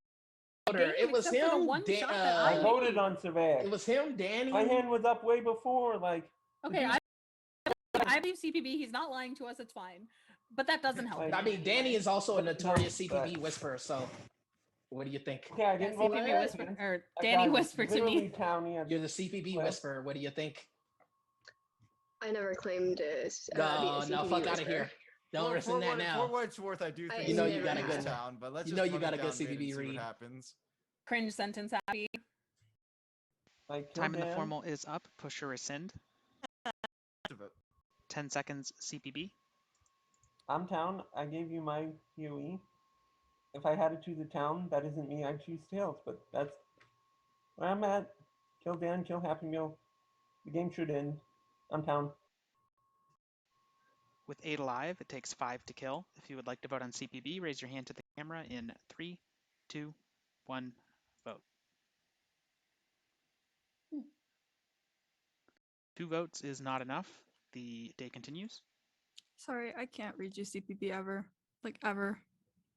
voter. game, It was except for the him. one Dan- shot that I I voted on Surveyor. It was him, Danny. My hand was up way before, like. Okay, I believe CPB. He's not lying to us. It's fine. But that doesn't help. I mean, Danny is also a notorious But- CPB whisperer. So, what do you think? Yeah, I Yeah, didn't vote CPB on whisper that. or That Danny guy was whispered to literally me. Townie at You're the CPB Well- whisperer. What do you think? I never claimed to be a No, CPB no, fuck out of whisperer. here. Don't For rescind that what now. it's worth, I do I think You know it's you a got a good good- town, but let's you just know you run got it a good down mid and CPB see read. what happens. Cringe sentence. Happy. like Time in the Dan. formal is up. Push or rescind. 10 seconds CPB. I'm town. I gave you my POE. If I had to choose a town, that isn't me. I choose Tails, but that's where I'm at. Kill Dan, kill Happy Meal. The game should end. I'm town. With 8 alive, it takes 5 to kill. If you would like to vote on CPB, raise your hand to the camera in 3, 2, 1, vote. 2 votes is not enough. The day continues. Sorry, I can't read you CPB ever. Like, ever.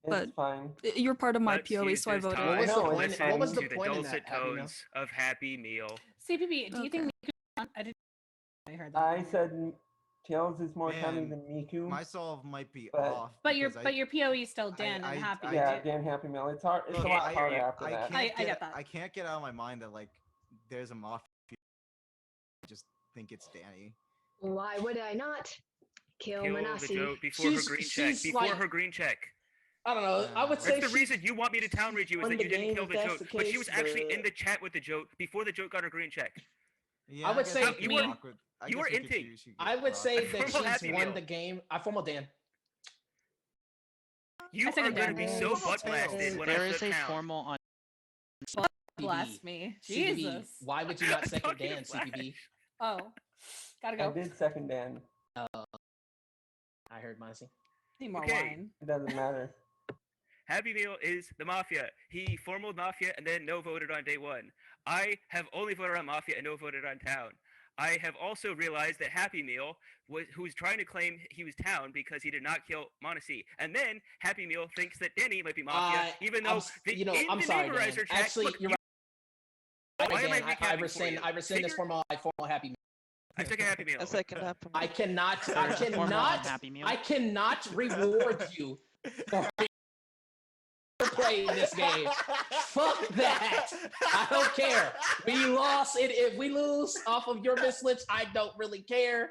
It's But fine. you're part of my Let's POE, use so I this voted. time What was to the point? listen What was the to the point in dulcet that, Happy Meal? tones of Happy Meal. CPB, do you think Okay. Miku? I didn't. I heard that. I said Tails is more towny Man, than Miku. My solve might be But- off. But your because POE is still Dan and Happy. Yeah, Dan Happy Meal. It's hard. It's Look, a lot harder after I that. can't I get that. I can't get out of my mind that like there's a Mafia. I just think it's Danny. Why would I not? Kill Kill the Manasi. joke before her green check. she's Before like- her green check. I don't know. I would say That's the she reason you want me to town read you is won that the you didn't game kill if the that's joke. the But she case, was actually in but- the chat with the joke before the joke got her green check. Yeah, I would guess say we could you me- were- rock with- I you guess were we could inting. choose- you I could would rock say with that it. Formal she's Happy won Meal. the game. I formal Dan. You I are second going to Dan. be so butt blasted when There I is flip a town. formal on. Bless me. CPB, Jesus. why would you not I'm second talking to Dan, Flash. CPB? Oh, gotta I go. did second Dan. I heard Mousy. Need more Okay. wine. It doesn't matter. Happy Meal is the Mafia. He formal Mafia and then no voted on day one. I have only voted on Mafia and no voted on Town. I have also realized that Happy Meal who was trying to claim he was Town because he did not kill Monacy. And then Happy Meal thinks that Denny might be Mafia, even though I'm sorry, Dan. chat, Actually, look, you're you- right. why am I Dan, I recapping for rescind. you? I rescind this Figure- formal Happy Meal. I second Happy Meal. A second Happy Meal. I cannot. I There's a formal on cannot. Happy Meal. I cannot reward you for playing this game. Fuck that. I don't care. We lost it. If we lose off of your mislets, I don't really care.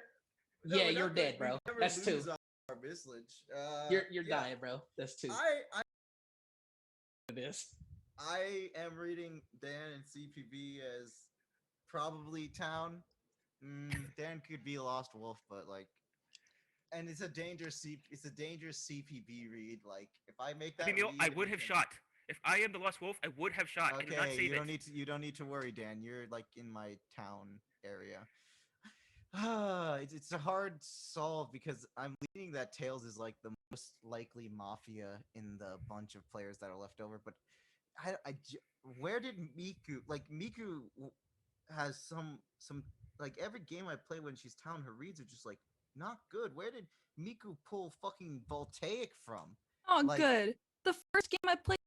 No, Yeah, we're you're not dead, gonna- bro. we never That's 2. lose our mislage. You're yeah. dying, bro. That's 2. I It is. I am reading Dan and CPB as probably Town. Dan could be Lost Wolf, but like, and it's a dangerous CPB read. Like, if I make that, Happy Meal, read, I would have shot. If I am the Lost Wolf, I would have shot. I did not Okay, save you it. don't need to. You don't need to worry, Dan. You're like in my town area. It's a hard solve because I'm leaning that Tails is like the most likely Mafia in the bunch of players that are left over. But where did Miku? Like Miku has some like every game I play when she's town, her reads are just like not good. Where did Miku pull fucking Voltaic from? Oh, Like- good. The first game I played,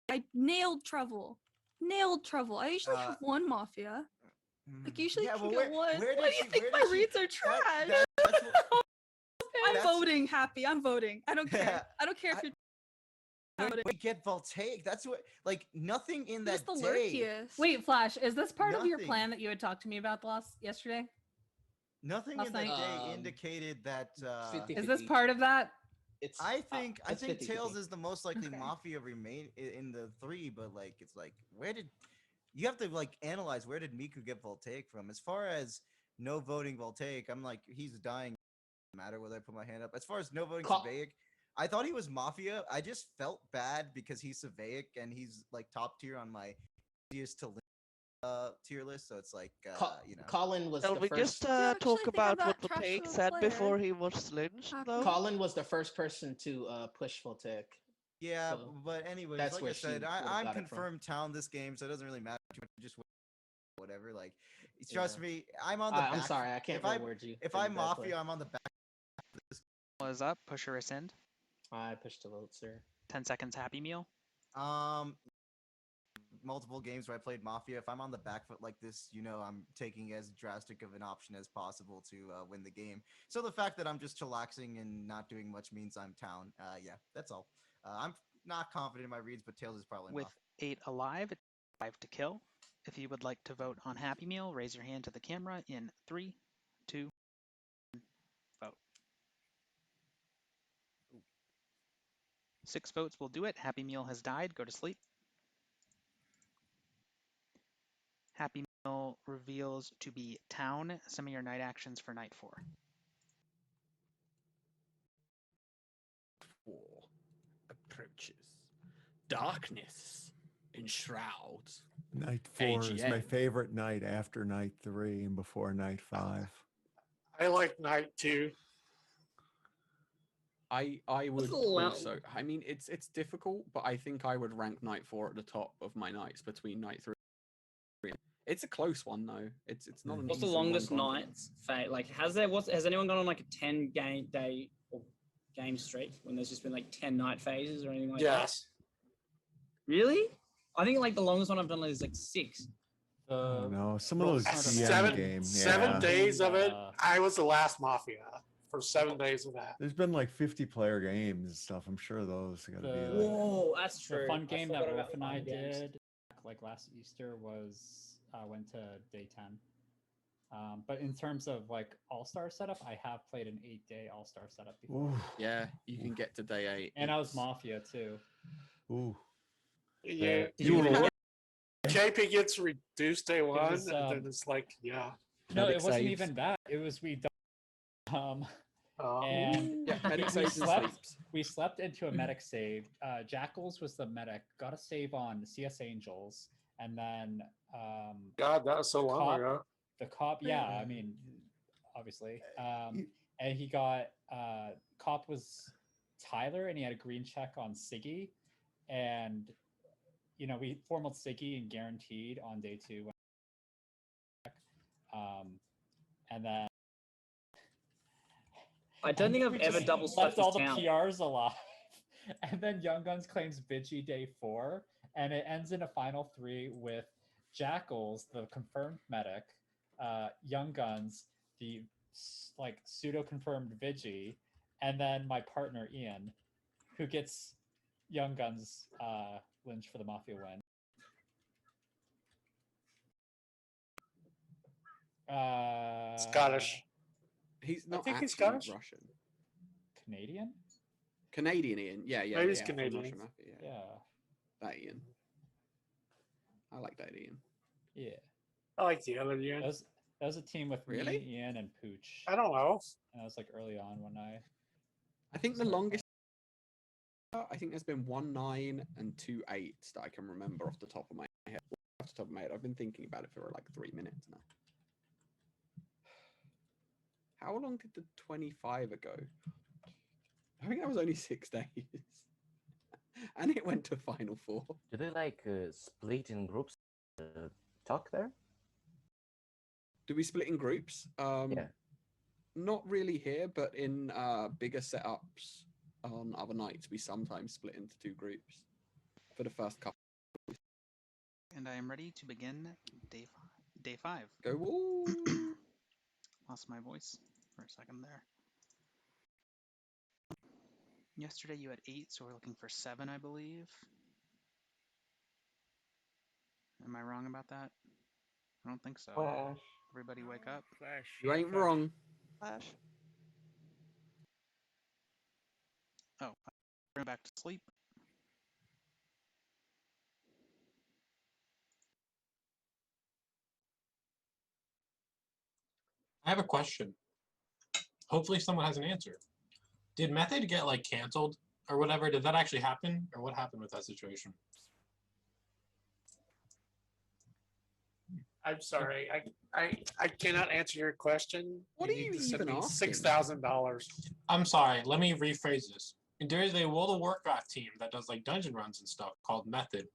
I nailed Trouble. I usually have one Mafia. Like usually yeah, you can but get one. where Why did do you she- think where my did she- reads are trash? that's what- I'm that's- voting, Happy. I'm voting. I don't care. Yeah, I don't care if you're Where did we get Voltaic? That's what. Like nothing in Who's that the day. lurkiest. Wait, Flash, is this part of your Nothing. plan that you had talked to me about yesterday? Nothing last in that night? day indicated that. 50-50. Is this part of that? It's. I think it's 50-50. Tails is the most likely Okay. Mafia remain in the 3, but like it's like where did you have to like analyze where did Miku get Voltaic from? As far as no voting Voltaic, I'm like he's dying. No matter whether I put my hand up. As far as no voting Savaic, I thought he was Mafia. I just felt bad because he's Savaic and he's like top tier on my easiest to tier list. So it's like you know. Colin was Shall the we first. just talk about what Voltaic said before he was lynched, though? Colin was the first person to push Voltaic. Yeah, So but anyways, that's like where I said, she I'm got it from. confirmed town this game, so it doesn't really matter too much. Just whatever. Like, trust Yeah. me, I'm on the. I'm back. sorry, I can't reward you If for your I'm bad Mafia, play. I'm on the back. Was up. Push or rescind. I pushed a vote, sir. 10 seconds. Happy Meal. Multiple games where I played Mafia. If I'm on the back foot like this, you know I'm taking as drastic of an option as possible to win the game. So the fact that I'm just chillaxing and not doing much means I'm town. Yeah, that's all. I'm not confident in my reads, but Tails is probably With Mafia. 8 alive, 5 to kill. If you would like to vote on Happy Meal, raise your hand to the camera in 3, 2, 1, vote. 6 votes will do it. Happy Meal has died. Go to sleep. Happy Meal reveals to be Town. Some of your night actions for night 4. 4 approaches. Darkness in Shrouds. Night 4 is my AGN. favorite night after night 3 and before night 5. I like night 2. I would low. also. I mean, it's difficult, but I think I would rank night 4 at the top of my nights between night 3. It's a close one though. It's not an What's the easy one longest gone. nights? Like, has anyone gone on like a 10 day or game streak when there's just been like 10 night phases or anything like that? Yes. Really? I think like the longest one I've done is like 6. No, some of those DM Seven games. 7 Yeah. days of it. I was the last Mafia for 7 days of that. There's been like 50-player games and stuff. I'm sure those got to be like. Whoa, that's true. The fun I game forgot that about Wolf and I fun games. did like last Easter was went to day 10. But in terms of like all-star setup, I have played an 8-day all-star setup before. Yeah, you can get to day 8. And I was Mafia too. Ooh. Yeah. You were KP gets reduced day 1, was, and then it's like, yeah. No, Medic it wasn't saves. even that. It was we Oh. and Yeah, medic we saves and slept. sleeps. We slept into a medic save. Jackals was the medic. Got a save on CS Angels, and then God, that was so long Cop- ago. the cop. Yeah, I mean, obviously. And he got cop was Tyler, and he had a green check on Siggy, and we formaled Siggy and guaranteed on day 2. And then I don't think I've ever just double left slept all this the town. PRs alive. And then Young Guns claims Vigi day 4, and it ends in a final 3 with Jackals, the confirmed medic, Young Guns, the pseudo confirmed Vigi, and then my partner Ian, who gets Young Guns Lynch for the Mafia win. Scottish. He's not think actually he's Scottish. Russian. Canadian? Canadian Ian. Yeah. Maybe he's from Canadian. Russian Mafia, yeah. That Ian. I like that Ian. Yeah. I like the other Ian. That was a team with Really? me, Ian, and Pooch. I don't know. And that was like early on when I think the longest. I think there's been 1 9 and 2 8s that I can remember off the top of my head. Off the top of my head, I've been thinking about it for like 3 minutes now. How long did the 25 ago? I think that was only 6 days, and it went to Final 4. Do they like split in groups? Talk there? Do we split in groups? Yeah. Not really here, but in bigger setups on other nights, we sometimes split into 2 groups for the first couple. And I am ready to begin day 5. Go woo! Lost my voice for a second there. Yesterday you had 8, so we're looking for 7, I believe. Am I wrong about that? I don't think so. Flash. Everybody wake up. Flash. You ain't Flash. wrong. Flash. Oh, I'm going back to sleep. I have a question. Hopefully someone has an answer. Did Method get like canceled or whatever? Did that actually happen? Or what happened with that situation? I'm sorry. I cannot answer your question. What are you even asking? $6,000. I'm sorry, let me rephrase this. There's a World of Warcraft team that does like dungeon runs and stuff called Method.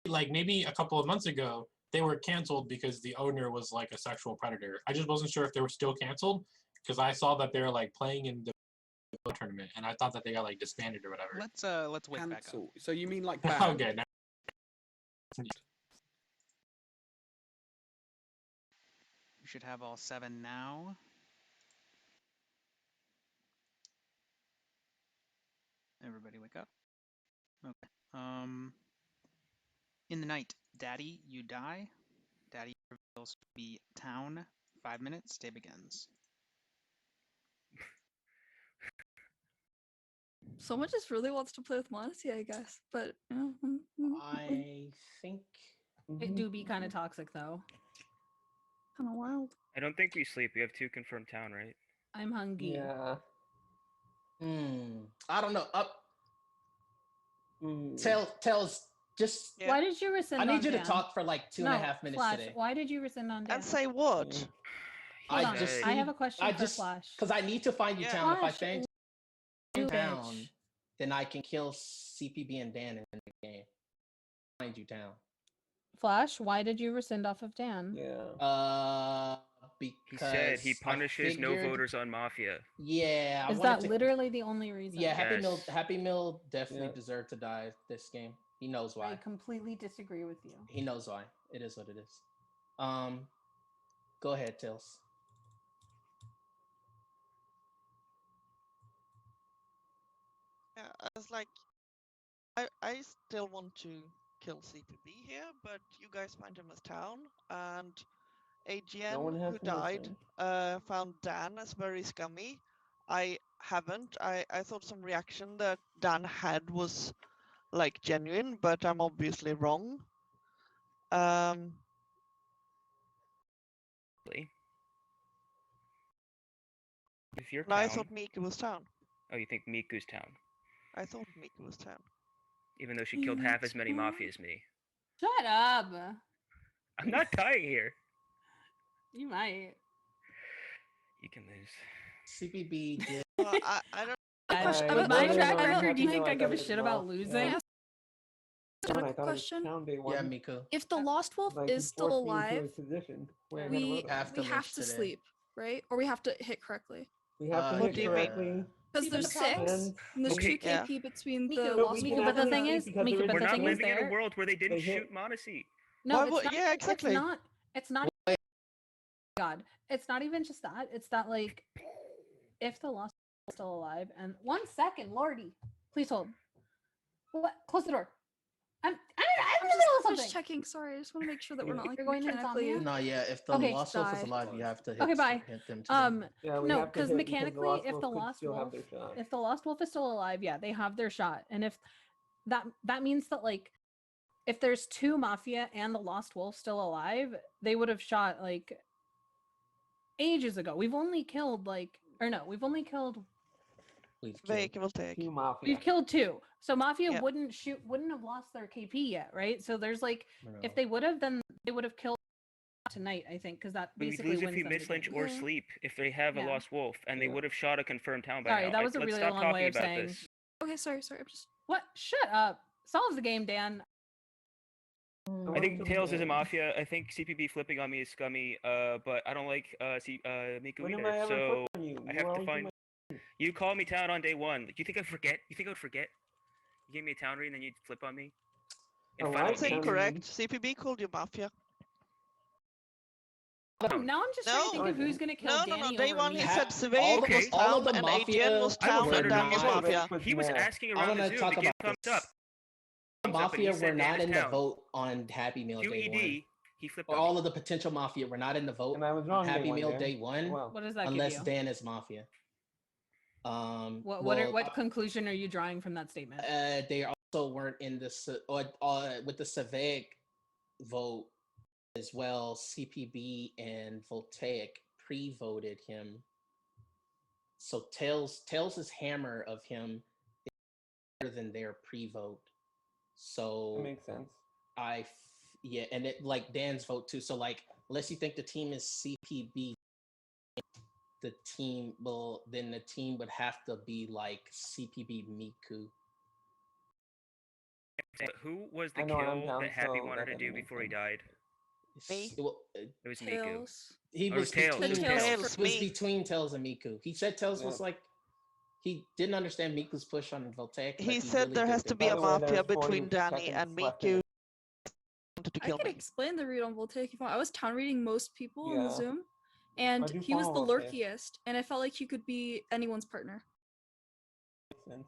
Like maybe a couple of months ago, they were canceled because the owner was like a sexual predator. I just wasn't sure if they were still canceled because I saw that they were like playing in the tournament and I thought that they got like disbanded or whatever. Let's wake back up. Cancel. So you mean like banned? Okay. You should have all 7 now. Everybody wake up. Okay. In the night, Daddy, you die. Daddy reveals to be town. 5 minutes. Day begins. Someone just really wants to play with Modesty, I guess. But I think It do be kind of toxic though. kind of wild. I don't think we sleep. We have 2 confirmed town, right? I'm hungry. Yeah. I don't know. Up. Tells Just Why did you rescind? I need on you to Dan? talk for like 2.5 minutes Flash, today. why did you rescind on Dan? And say what? Hold I on, just I have a question for Flash. because I need to find you Yeah. town. If I Flash, find you you town, bitch. then I can kill CPB and Dan in the game. Find you town. Flash, why did you rescind off of Dan? He Because said he I punishes no figured- voters on Mafia. Yeah, I Is wanted that to- literally the only reason? Yeah, Yes. Happy Meal definitely Yeah. deserved to die this game. He knows why. I completely disagree with you. He knows why. It is what it is. Go ahead, Tails. Yeah, I was like, I still want to kill CPB here, but you guys find him as town, and No one AGN, has who to died, listen. found Dan as very scummy. I haven't. I thought some reaction that Dan had was like genuine, but I'm obviously wrong. If you're And I town, thought Miku was town. oh, you think Miku's town, I thought Miku was town. even though she killed half as many Mafia as me. Shut up. I'm not dying here. You might. You can lose. CPB did. I don't. With my track I'm record, do you happy think now I give a got it shit as about well. losing? Yeah. I have I a thought it was question. town day Yeah, one. Miko. If the Lost Wolf Like, he is still forced me into alive, his position where I gotta we vote on have it. to we have lynch to today. sleep, right? Or we have to hit correctly. We have to What hit do you mean? correctly. Because there's six, And and there's okay. two KP between the Miku, Lost we Miku, Wolf but the and thing the... is, because Miku, there but We're the not thing is living in a there. world where they didn't they hit- shoot Monacy. No, Why it's would- not. yeah, exactly. It's not. God, it's not even just that. It's that like, if the Lost Wolf is still alive, and 1 second, Lordy, please hold. What? Close the door. I'm in the middle of something. just checking. Sorry, I just want to make sure that we're not like You're going to mechanically. insomnia? No, yeah. If the Okay. Lost Wolf is Die. alive, you have to hit, Okay, bye. hit them. Today. Yeah, we No, have to because hit mechanically, if the could Lost still Wolf, have their shot. if the Lost Wolf is still alive, yeah, they have their shot, and if that means that like, if there's 2 Mafia and the Lost Wolf still alive, they would have shot like ages ago. We've only killed like, or no, we've only killed. Vehicle take. Two Mafia. We've killed 2, so Mafia Yeah. wouldn't have lost their KP yet, right? So there's like, if they would have, then they would have killed tonight, I think, because that We basically lose if wins we them the miss lynch game. or sleep if they have a Yeah. lost wolf, and they would have shot a confirmed town by Sorry, now. that was a Let's really stop long way talking of about saying. this. Okay, sorry. I'm just... What? Shut up. Solves the game, Dan. I think Tails is a Mafia. I think CPB flipping on me is scummy. But I don't like Miku When am either. I ever So flipping you? I You have to always do find. my- You called me town on day 1. Do you think I'd forget? You think I would forget? You gave me a town read and then you'd flip on me. Oh, Final That's eight. incorrect. CPB called you Mafia. Now I'm just trying to think of who's gonna kill No. Danny Day over one, me. he said Civic all was the town and Mafia- AGN was I will town and further Dan was deny Mafia. He was asking I'm around the gonna zoo talk to get about thumbs up. Mafia said were not Dan in is the town. vote on Happy Meal Do day ED, one. he flipped Or on all me. of the potential Mafia were not in the vote And I was on wrong day Happy one Meal there day as 1, well. What does that give unless you? Dan is Mafia. What conclusion are you drawing from that statement? They also weren't in the with the Civic vote as well. CPB and Voltaic pre-voted him, so Tails's hammer of him is better than their pre-vote. So That makes sense. Yeah, and it like Dan's vote too. So like, unless you think the team is CPB, the team would have to be like CPB Miku. But who was the I know I'm kill down, that Happy so wanted that to do doesn't make before he sense. died? Me? It was Miku. Tails. He Oh, it was Tails. between It was Tails. Tails. It was between Tails and Miku. He said Tails was Yeah. like, he didn't understand Miku's push on Voltaic. but He said really there did has to good be a By the way, Mafia there's 40 between Danny seconds and left in Miku. it. Wanted to I kill could me. explain the read on Voltaic if you want. I was town reading most people in the Yeah. Zoom, and Why'd you he was the follow Voltaic? lurkiest, and I felt like he could be anyone's partner, Makes sense.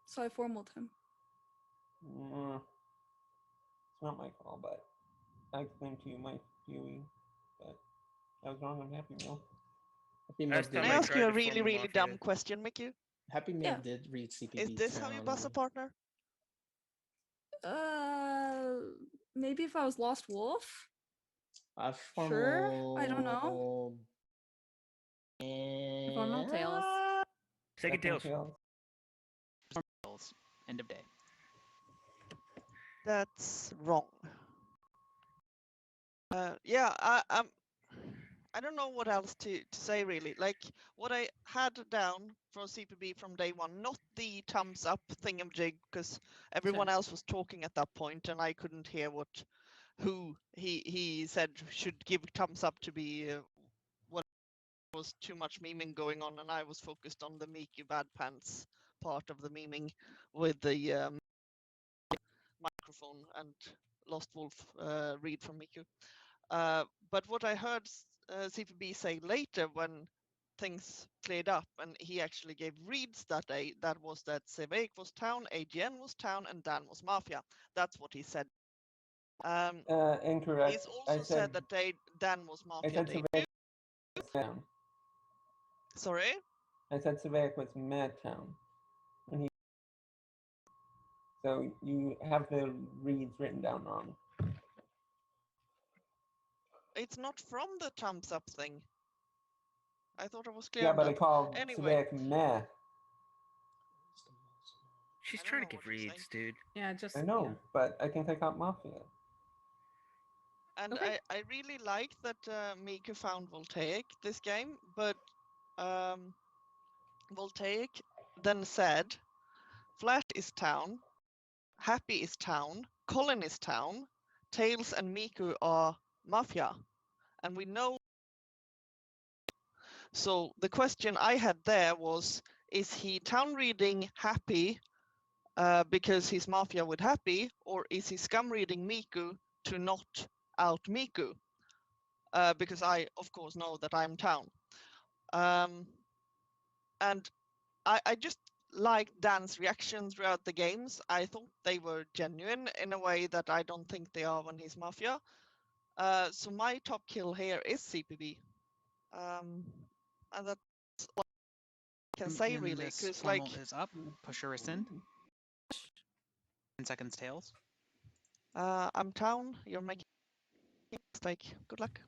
so I formaled him. It's not my call, but I explained to you my theory, but I was wrong on Happy Meal. Happy Meal Last did Can I time I ask tried you a to really, form a really Mafia. dumb question, Miku? Happy Meal Yeah. did read CPB. Is this how you bus a partner? Maybe if I was Lost Wolf. I Sure, I don't know. Formal Tails. Second Tails. End of day. that's wrong. Yeah, I don't know what else to say really. Like what I had down for CPB from day one, not the thumbs up thingamajig, because everyone else was talking at that point and I couldn't hear who he said should give thumbs up to be what was too much memeing going on, and I was focused on the Miku Bad Pants part of the memeing with the microphone and Lost Wolf read from Miku. But what I heard CPB say later when things cleared up and he actually gave reads that day, that was that Sevek was town, AGN was town, and Dan was Mafia. That's what he said. Incorrect. He's also said that Dan was I Mafia said day Savek 2. was down. Sorry? I said Savek was Madtown. And he... So you have the reads written down wrong. It's not from the thumbs up thing. I thought I was clear Yeah, on but that. I called Anyway. Savek meh. She's trying to give reads, dude. Yeah, just I know, but I think I got Mafia. And I really like that Miku found Voltaic this game, but Voltaic then said, Flash is town, Happy is town, Colin is town, Tails and Miku are Mafia. And we know. So the question I had there was, is he town reading Happy because he's Mafia with Happy, or is he scum reading Miku to not out Miku? Because I, of course, know that I'm town. And I just liked Dan's reaction throughout the games. I thought they were genuine in a way that I don't think they are when he's Mafia. So my top kill here is CPB. And that's all I can say And really, this because formal like is up. Pusher rescind. 10 seconds tails. I'm town. You're making a mistake. Good luck.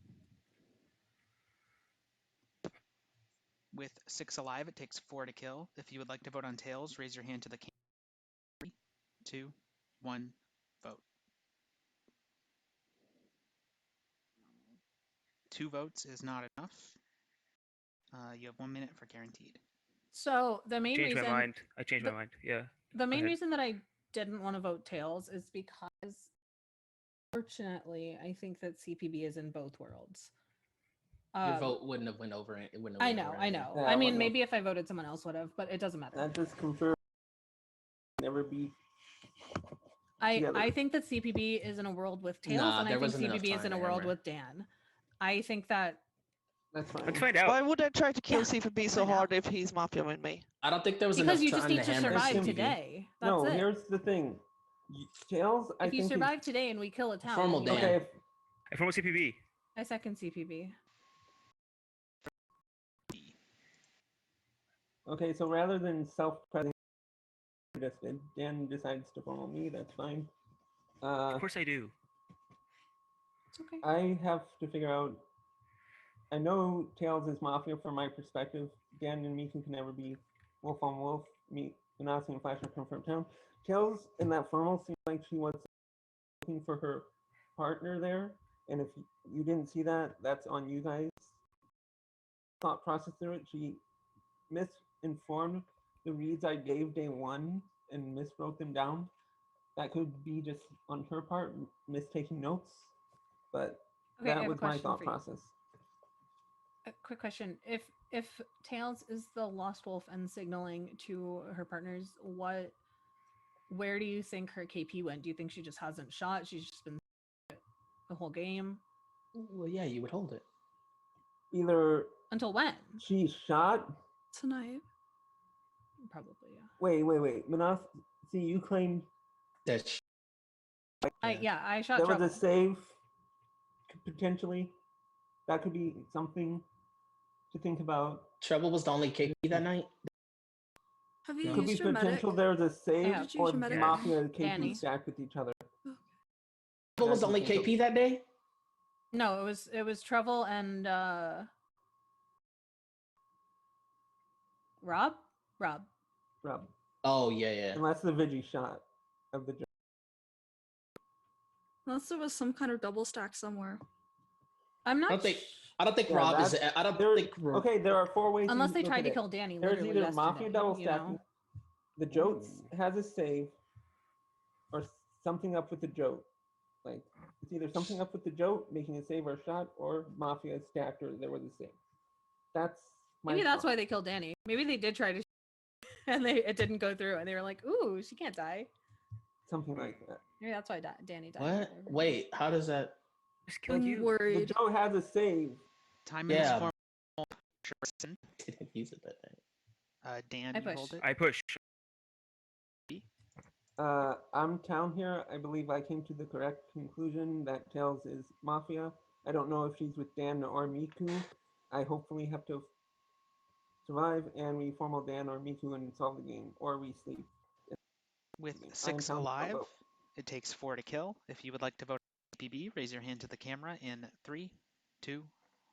With 6 alive, it takes 4 to kill. If you would like to vote on tails, raise your hand to the king. 3, 2, 1, vote. 2 votes is not enough. You have 1 minute for guaranteed. So the main Changed reason my mind. I changed the- my mind. Yeah. The Go main ahead. reason that I didn't want to vote tails is because, fortunately, I think that CPB is in both worlds. Your vote wouldn't have went over it. It wouldn't have I went know, over I anyway. know. Yeah, I mean, wouldn't have- maybe if I voted someone else would have, but it doesn't matter. That just confirmed never be I together. think that CPB is in a world with tails, Nah, and I there think wasn't enough CPB is time in a to world hammer. with Dan. I think that That's fine. Let's find out. Why would I try to kill Yeah, CPB so find out. hard if he's Mafia with me? I don't think there was because enough you just time need to to hammer survive CPB. today. That's No, it. here's the thing. Tails, I If you think survive today and we kill a town, Formal then you Dan. win. Okay, I formal CPB. I second CPB. okay, so rather than self-presenting, Dan decides to follow me. That's fine. Of course I do. It's okay. I have to figure out. I know Tails is Mafia from my perspective. Dan and Miku can never be wolf on wolf. Me, Ganassi and Flash are confirmed town. Tails in that formal seemed like she was looking for her partner there. And if you didn't see that, that's on you guys. Thought process through it. She misinformed the reads I gave day one and miswrote them down. That could be just on her part, mistaking notes. But Okay, I that have a was my question thought for you. process. A quick question: If Tails is the lost wolf and signaling to her partners, where do you think her KP went? Do you think she just hasn't shot? She's just been the whole game. Well, yeah, you would hold it. Either Until when? she shot. Tonight. Probably, yeah. Wait. Manas, see, you claimed That I shot there Trouble. was a save. Potentially, that could be something to think about. Trouble was the only KP that night. Have you Could be used your medic? potential there was a save Yeah. Did you or use your medic? Mafia and KP Danny. stacked with each other. Trouble was the only Potential. KP that day. No, it was Trouble and Rob. Rob. Oh yeah. Unless the Vigi shot of the Unless there was some kind of double stack somewhere. I'm I not. don't think Yeah, Rob is. that's- I don't there- think. Okay, there are 4 ways. Unless you they look tried at to it. kill Danny There's literally either Mafia yesterday, double you know? stacking, the Jotes has a save, or something up with the Jote. Like it's either something up with the Jote, making a save or a shot, or Mafia stacked or there was a save. That's my Maybe that's thought. why they killed Danny. Maybe they did try to, and it didn't go through, and they were like, "Ooh, she can't die." Something like that. Maybe that's why Danny died. What? Wait, how does that? Just I'm The worried. Jote has a save. Time Yeah. is formal. Didn't use it that day. Dan, I you hold push. it. I push. I'm down here. I believe I came to the correct conclusion that Tails is Mafia. I don't know if she's with Dan or Miku. I hopefully have to survive and we formal Dan or Miku and solve the game, or we sleep. With I am 6 down for a alive, vote. it takes 4 to kill. If you would like to vote PB, raise your hand to the camera in 3, 2,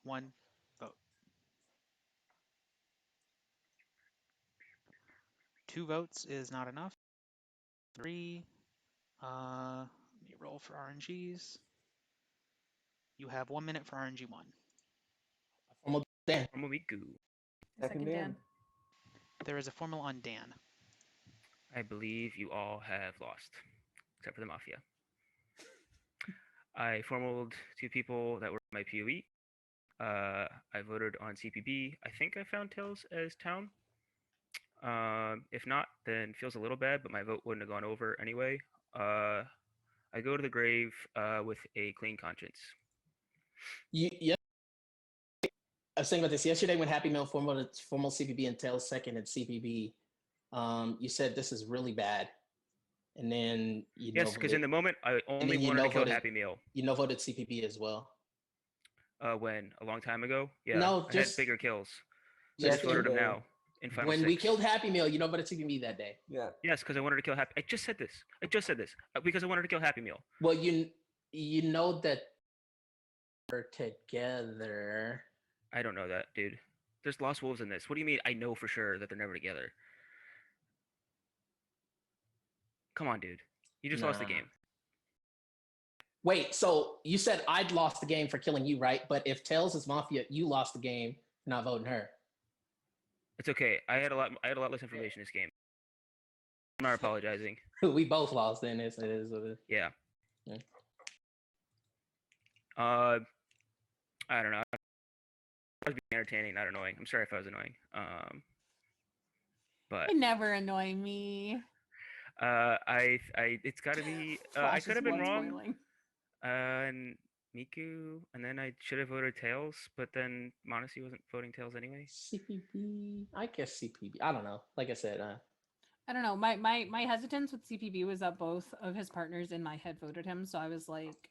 1, vote. 2 votes is not enough. 3. Let me roll for RNGs. You have 1 minute for RNG 1. Formal Dan. Formal Miku. Second Dan. There is a formal on Dan. I believe you all have lost, except for the Mafia. I formaled 2 people that were my POE. I voted on CPB. I think I found Tails as town. If not, then feels a little bad, but my vote wouldn't have gone over anyway. I go to the grave with a clean conscience. Yeah. I was thinking about this yesterday when Happy Meal formal CPB and Tails second at CPB. You said this is really bad, and then you Yes, because in the moment I only wanted to kill Happy Meal. You no voted CPB as well. When a long time ago, yeah, No, I just had bigger kills. So Yes, I just voted him yesterday. now in final When 6. we killed Happy Meal, you no voted CPB that day. Yeah. Yes, because I wanted to kill Happy. I just said this. Because I wanted to kill Happy Meal. Well, you know that we're together. I don't know that, dude. There's Lost Wolves in this. What do you mean? I know for sure that they're never together. Come on, dude. You just lost the Nah. game. Wait, so you said I'd lost the game for killing you, right? But if Tails is Mafia, you lost the game for not voting her. It's okay. I had a lot less information this game. I'm not apologizing. We both lost then. It is what it is. Yeah. Yeah. I don't know. I was being entertaining, not annoying. I'm sorry if I was annoying. But You never annoy me. it's got to be. I Flash could is have been one wrong. spoiling. And Miku, and then I should have voted Tails, but then Monesi wasn't voting Tails anyway. CPB. I guess CPB. I don't know. Like I said, I don't know. My hesitance with CPB was that both of his partners in my head voted him, so I was like,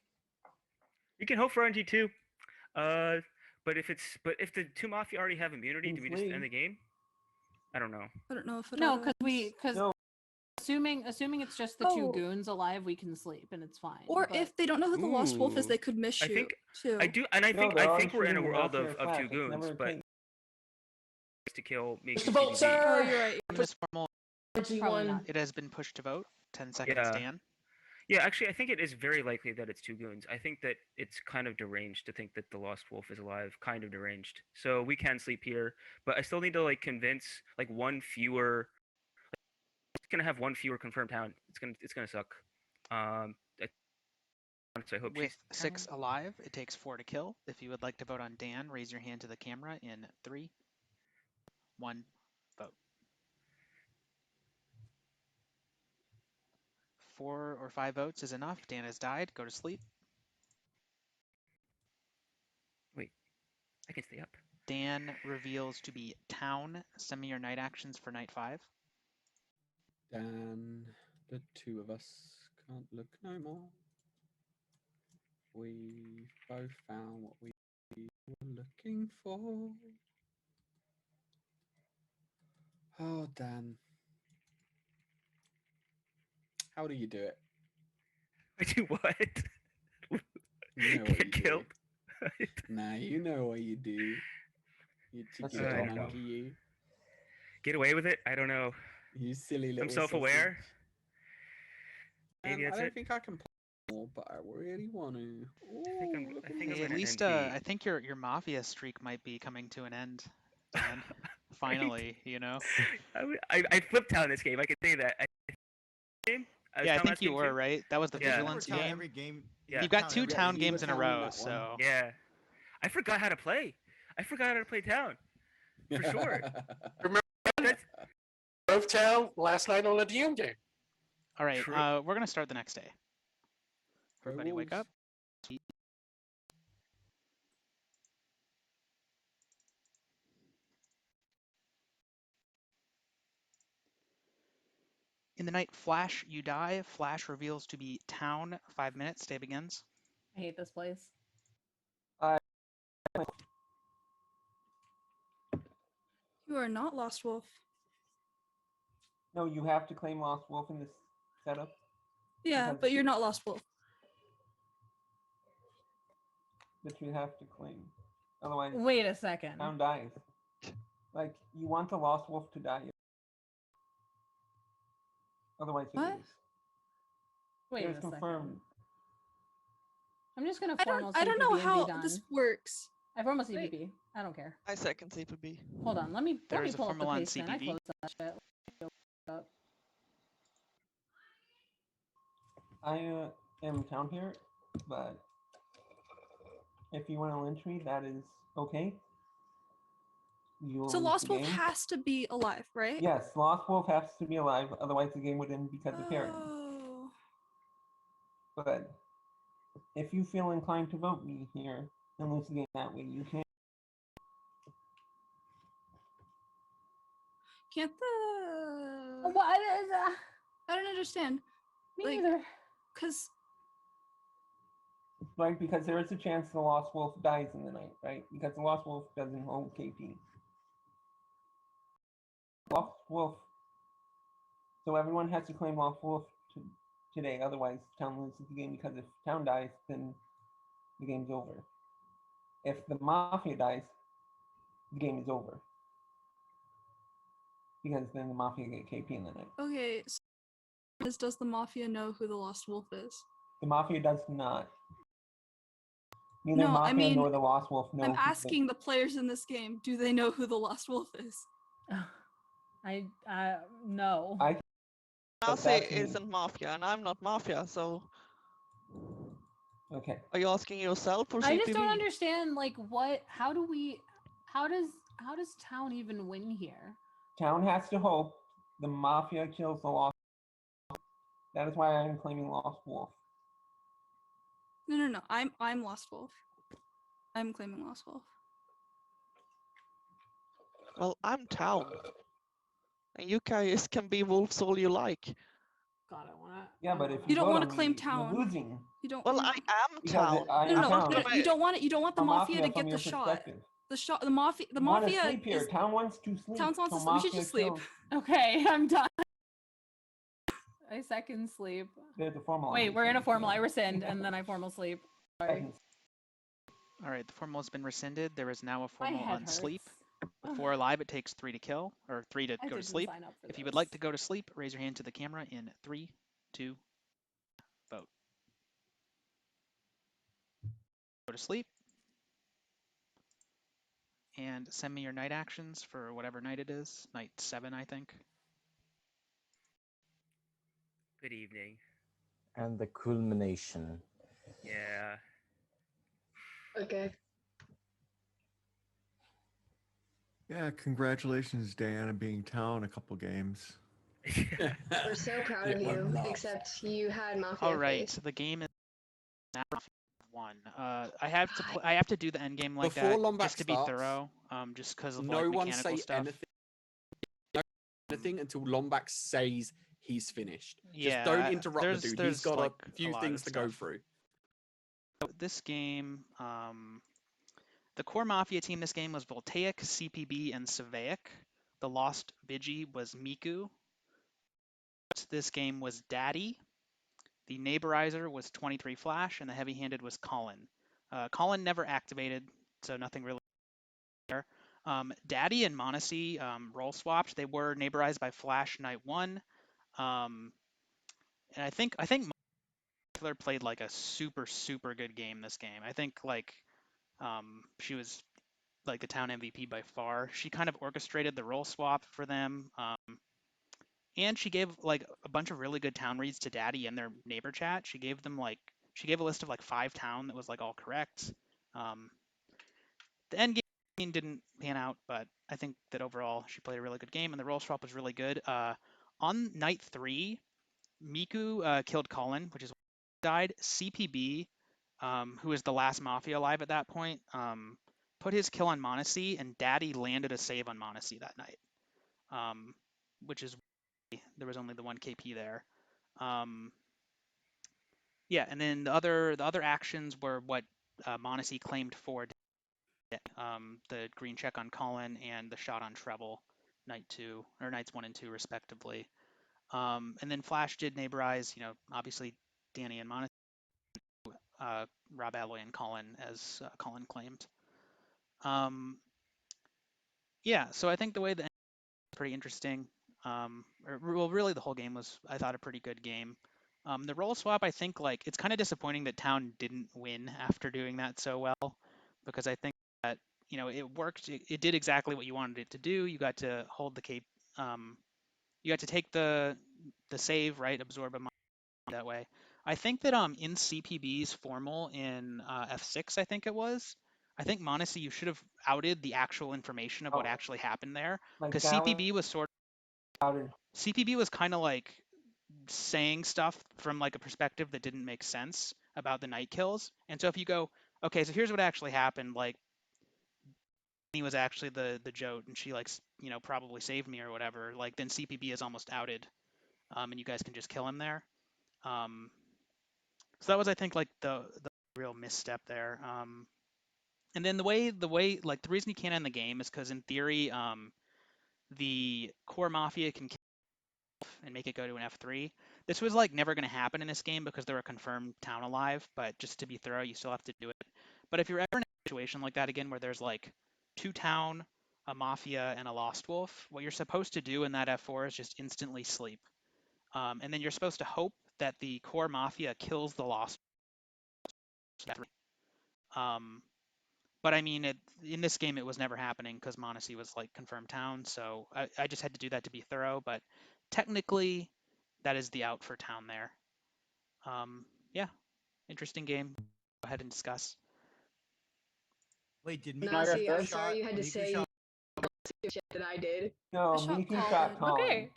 You can hope for RNG too. But if the 2 Mafia already have immunity, do we just end the game? I don't know. I don't know if it no, auto because ends. assuming it's just the 2 goons alive, we can sleep and it's fine. Or but- if they don't know who the Lost Wolf is, Ooh. they could miss I you think too. I do, and I No, think they're we're in a shooting world Mafia of Flash. 2 It's goons, never but take- to kill Miku. Push the vote, CBB. sir. Oh, you're right. It is formal. Probably not. It has been pushed to vote. 10 seconds, Yeah. Dan. Yeah, actually, I think it is very likely that it's 2 goons. I think that it's kind of deranged to think that the Lost Wolf is alive. Kind of deranged. So we can sleep here, but I still need to convince one fewer. It's gonna have 1 fewer confirmed town. It's gonna suck. So I hope With she's 6 alive, it takes 4 to kill. If you would like to vote on Dan, raise your hand to the camera in 3, 1, vote. 4 or 5 votes is enough. Dan has died. Go to sleep. Wait, I can stay up. Dan reveals to be town. Send me your night actions for night 5. Dan, the 2 of us can't look no more. We both found what we were looking for. Oh, Dan. How do you do it? I do what? You know what Get you do. killed? Nah, you know what you do. You cheeky I little know. monkey, you. Get away with it? I don't know. You silly little I'm self-aware. sausage. Maybe I that's don't it. think I can play more, but I really want to. I think I'm Hey, at gonna least NT. I think your Mafia streak might be coming to an end, Dan. Finally, you know. I flipped town this game. I can say that. Yeah, I town think last you game were too? right. That was the Yeah. Vigilance game. Every game. Yeah. You've got Town two every town game. games in a row, so Yeah. I forgot how to play. I forgot how to play town. For sure. Remember Grove Town last night on a DM game. All right, we're gonna start the next day. Everybody, wake up. In the night, Flash, you die. Flash reveals to be town. 5 minutes. Day begins. I hate this place. You are not Lost Wolf. No, you have to claim Lost Wolf in this setup. Yeah, Because- but you're not Lost Wolf. But you have to claim. Otherwise, Wait a second. town dies. Like, you want the Lost Wolf to die. Otherwise, you What? lose. Wait It a was confirmed. second. I'm just gonna I formal don't know CPB and be how done. this works. I formal CPB. I don't care. I second CPB. Hold on. Let me There let me is a pull up the formula on paste bin. I CPB. closed that shit. Let me go up. I am town here, but if you want to lynch me, that is okay. You will So lose Lost the Wolf game. has to be alive, right? Yes, Lost Wolf has to be alive, otherwise the game would end because of pairing. Oh. But if you feel inclined to vote me here and lose the game that way, you can. Can't the What is I don't understand. Me neither. Cause Right, because there is a chance the Lost Wolf dies in the night, right? Because the Lost Wolf doesn't hold KP. Lost Wolf. So everyone has to claim Lost Wolf today, otherwise town loses the game, because if town dies, then the game's over. If the Mafia dies, the game is over. Because then the Mafia get KP in the night. okay, so does the Mafia know who the Lost Wolf is? The Mafia does not. Neither No, Mafia I mean, nor the Lost Wolf know. I'm who asking the players in this game, do they know who the Lost Wolf is? I no. I Nazi that's me. isn't Mafia, and I'm not Mafia, so Okay. are you asking yourself or I just don't CPB? understand like how does town even win here? Town has to hope the Mafia kills the Lost Wolf. That is why I am claiming Lost Wolf. No. I'm Lost Wolf. I'm claiming Lost Wolf. Well, I'm town. And you guys can be wolves all you like. God, I wanna. Yeah, but if You don't vote want on to claim me, town. you're losing. You don't. Well, I am Because town. I No, am no, town. no, you don't want it. You don't want the I'm Mafia to from get your the shot. perspective. The shot. The Mafia. The You wanna Mafia sleep here. is. Town wants to sleep. Town wants so to sleep. We should Mafia just sleep. kills. Okay, I'm done. I second sleep. There's a formal. Wait, we're in a formal. I rescind and then I formal sleep. Sorry. All right, the formal has been rescinded. There is now a My formal head on sleep. hurts. Before alive, it takes 3 to kill, or 3 to I go to didn't sleep. sign up for If you would this. like to go to sleep, raise your hand to the camera in 3, 2, vote. Go to sleep. And send me your night actions for whatever night it is. Night 7, I think. Good evening. And the culmination. Yeah. Okay. Yeah, congratulations, Dan, on being town a couple games. We're so proud of you, except you had Mafia All right, face. so the game is now 1. I have to do the end game like Before that Lombax just to be starts, thorough. Just because of No like one mechanical say stuff. anything until Lombax says he's finished. Yeah, Just don't interrupt the dude. He's there's, got like, a a few lot things of to go stuff. through. This game, the core Mafia team this game was Voltaic, CPB, and Savaic. The Lost Vigi was Miku. This game was Daddy. The Neighborizer was 23 Flash, and the Heavy-Handed was Colin. Colin never activated, so nothing really there. Daddy and Monacy role swapped. They were neighborized by Flash Night 1. And I think particular played like a super good game this game. I think like she was like the town MVP by far. She kind of orchestrated the role swap for them. And she gave like a bunch of really good town reads to Daddy in their neighbor chat. She gave a list of like 5 town that was like all correct. The end game didn't pan out, but I think that overall she played a really good game and the role swap was really good. On night 3, Miku killed Colin, which is died. CPB, who was the last Mafia alive at that point, put his kill on Monacy, and Daddy landed a save on Monacy that night, which is there was only the 1 KP there. Yeah, and then the other actions were what Monacy claimed for the green check on Colin and the shot on Treble, nights 1 and 2 respectively. And then Flash did neighborize, obviously Danny and Monacy, Rob Alloy and Colin, as Colin claimed. Yeah, so I think the way the end was pretty interesting. Well, really the whole game was, I thought, a pretty good game. The role swap, I think, like, it's kind of disappointing that Town didn't win after doing that so well, because I think that, it worked. It did exactly what you wanted it to do. You got to hold the cape. You got to take the save, right? Absorb a mind that way. I think that in CPB's formal in F6, I think it was, I think Monacy, you should have outed the actual information of what actually happened there, because CPB was CPB was kind of like saying stuff from like a perspective that didn't make sense about the night kills. And so if you go, okay, so here's what actually happened, like he was actually the Jote and she like, probably saved me or whatever, like then CPB is almost outed, and you guys can just kill him there. So that was, I think, like the real misstep there. And then the way like the reason you can't end the game is because in theory, the core Mafia can kill and make it go to an F3. This was like never going to happen in this game because there were confirmed town alive, but just to be thorough, you still have to do it. But if you're ever in a situation like that again, where there's like 2 town, a Mafia, and a Lost Wolf, what you're supposed to do in that F4 is just instantly sleep. And then you're supposed to hope that the core Mafia kills the Lost Wolf. But I mean, in this game, it was never happening because Monacy was like confirmed town. So I just had to do that to be thorough. But technically, that is the out for town there. Yeah, interesting game. Go ahead and discuss. Wait, did Nasi, I'm sorry you had to say shit that I did. No, I shot Miku shot Colin. Colin. Okay.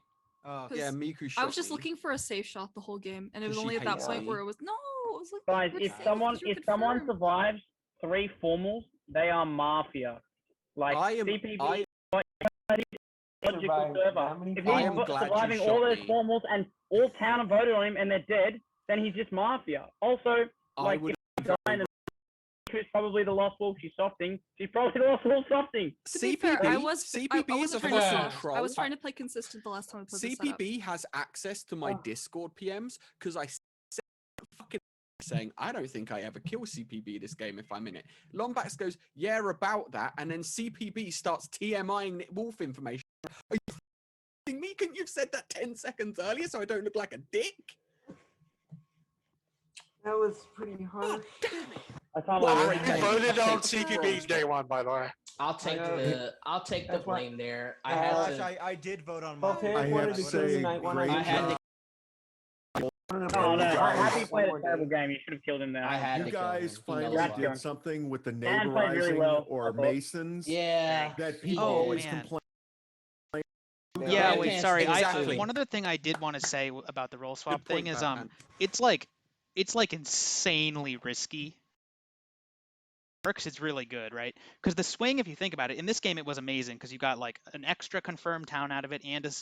Oh, Yeah, Miku shot I was just me. looking for a safe shot the whole game, and it was She only at that hates point me. where it was no. It was like, Guys, we're if safe someone 'cause you're if someone confirmed. survives 3 formals, they are Mafia. Like CPB. Logical server. If he's surviving all those formals and all town have voted on him and they're dead, then he's just Mafia. Also, like, if he's dying, who's probably the Lost Wolf she's softing, she's probably the Lost Wolf softing. To be fair, I wasn't trying to fucking soft. I was trying to play consistent the last time I played the setup. CPB has access to my Discord PMs because I said fucking saying I don't think I ever kill CPB this game if I'm in it. Lombax goes, yeah, about that, and then CPB starts TMIing Wolf information. Are you f***ing me? Couldn't you have said that 10 seconds earlier so I don't look like a dick? That was pretty harsh. I voted on CPB's day 1, by the way. I'll take the blame there. I did vote on Well, mine. I have to say, I had to. Oh no! Happy played a terrible game. You should have killed him there. You guys finally did something with the Dan played really neighborizing well, or I thought. Masons. Yeah. That people Oh, always man. complain. Yeah, Bad wait, Pants sorry. did exactly. One other thing I did want to say about the role swap point, thing is Bad Pants. it's like insanely risky. Works, it's really good, right? Because the swing, if you think about it, in this game it was amazing because you got like an extra confirmed town out of it and a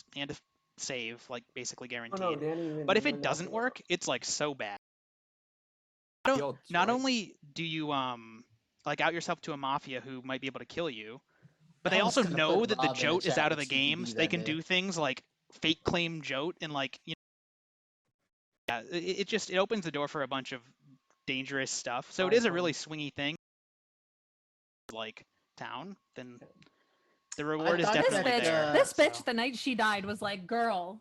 save, like basically guaranteed. But if it doesn't work, it's like so bad. Not only do you like out yourself to a Mafia who might be able to kill you, but they I was also gonna know put that the Rob in the Jote is chat out of the with game, CPB so they that can day. do things like fake claim Jote and like, yeah, it opens the door for a bunch of dangerous stuff. So it is a really swingy thing. Like town, then the reward is definitely there. This bitch, the night she died, was like, "Girl,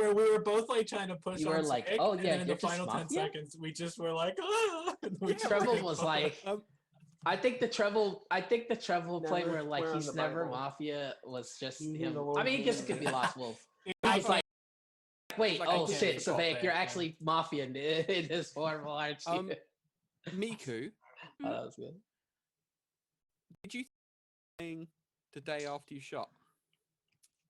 where we were both like trying to push You on were like, Vic, "Oh and yeah, then in the you're just final 10 Mafia?" seconds, we just were like, ah! And we just Treble gave was up. like, I think the treble playing Never where like swear on he's the never Bible. Mafia was just He's in him. the I Lord's mean, I guess it name. could be Lost Wolf. I He's like, wait, like, oh I can't shit, recall Savek, that, you're yeah. actually Mafia in this horrible, aren't you? Miku, Oh, that was good. did you think the day after you shot?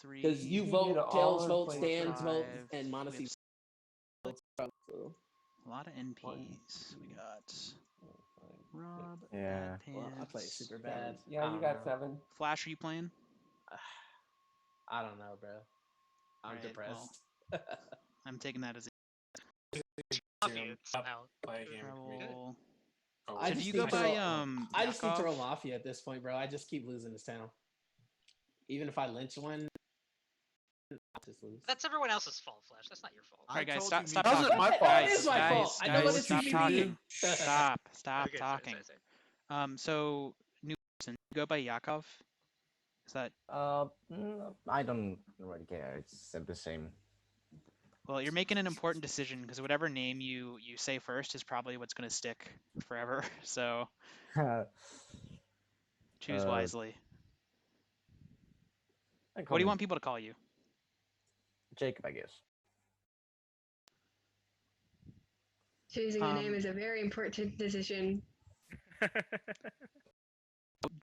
3. Because you can vote, get all Tails in vote, place Stands vote, five. and We Monty have votes. So. A lot of NPs. We got Rob, Yeah. Bad Well, I play Pants. super bad. Yeah, I you don't got know. 7. Flash, are you playing? I don't know, bro. I'm Alright, depressed. I'm taking that as Mafia out. Treble. I So do just you need go to by roll, I just need to roll Yakov? Mafia at this point, bro. I just keep losing this town. Even if I lynch one, I just lose. That's everyone else's fault, Flash. That's not your fault. All right, guys, told stop you talking. Mika- What? Guys, It is my fault. I know guys, what it's stop TBD. talking. Stop Okay, sorry, talking. sorry. So new person, you go by Yakov. Is that? I don't really care. It's the same. Well, you're making an important decision because whatever name you say first is probably what's going to stick forever. So choose wisely. What do you want people to call you? Jacob, I guess. Choosing a name is a very important decision. Do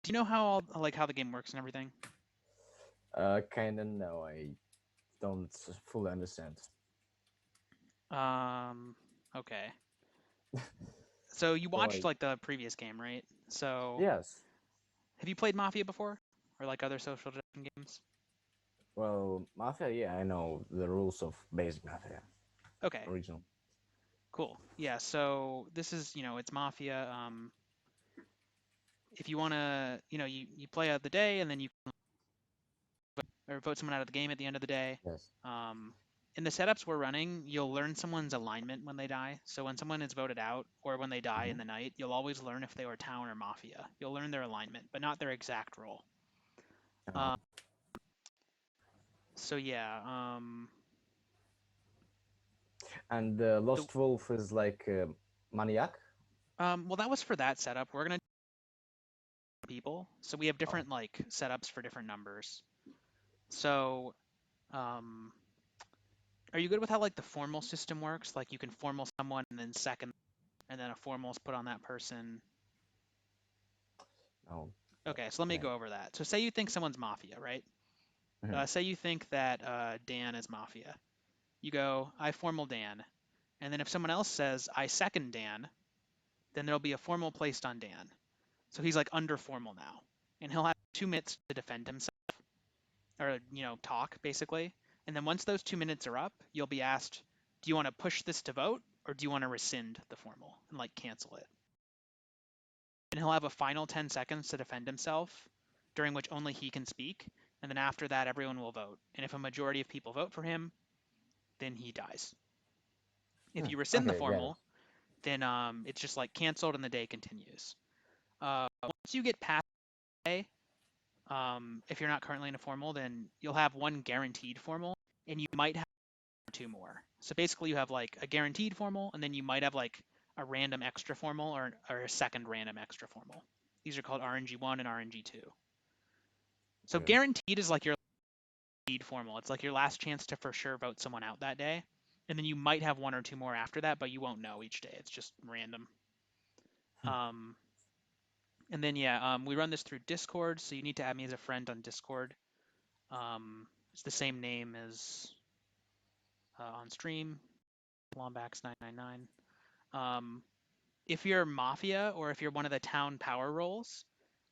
you know how how the game works and everything? Kinda no, I don't fully understand. Okay. So you watched Like- like the previous game, right? So Yes. have you played Mafia before, or like other social deduction games? Well, Mafia, yeah, I know the rules of basic Mafia. Okay. Original. Cool. Yeah. So this is, it's Mafia. If you want to, you play out the day and then you or vote someone out of the game at the end of the day. Yes. In the setups we're running, you'll learn someone's alignment when they die. So when someone is voted out or when they die in the night, you'll always learn if they were town or Mafia. You'll learn their alignment, but not their exact role. So yeah. And Lost Wolf is like Maniac? Well, that was for that setup. We're gonna people, so we have different like setups for different numbers. So, are you good with how like the formal system works? Like you can formal someone and then second, and then a formal is put on that person. No. Okay, so let me go over that. So say you think someone's Mafia, right? Say you think that Dan is Mafia. You go, I formal Dan, and then if someone else says I second Dan, then there'll be a formal placed on Dan. So he's like under formal now, and he'll have 2 minutes to defend himself, or talk basically. And then once those 2 minutes are up, you'll be asked, do you want to push this to vote, or do you want to rescind the formal and like cancel it? And he'll have a final 10 seconds to defend himself, during which only he can speak. And then after that, everyone will vote. And if a majority of people vote for him, then he dies. If you rescind the formal, then it's just like canceled and the day continues. Once you get past the day, if you're not currently in a formal, then you'll have one guaranteed formal, and you might have 2 more. So basically, you have like a guaranteed formal, and then you might have like a random extra formal or a second random extra formal. These are called RNG1 and RNG2. So guaranteed is like your lead formal. It's like your last chance to for sure vote someone out that day. And then you might have 1 or 2 more after that, but you won't know each day. It's just random. And then, we run this through Discord. So you need to add me as a friend on Discord. It's the same name as on stream, Lombax999. If you're Mafia or if you're one of the town power roles,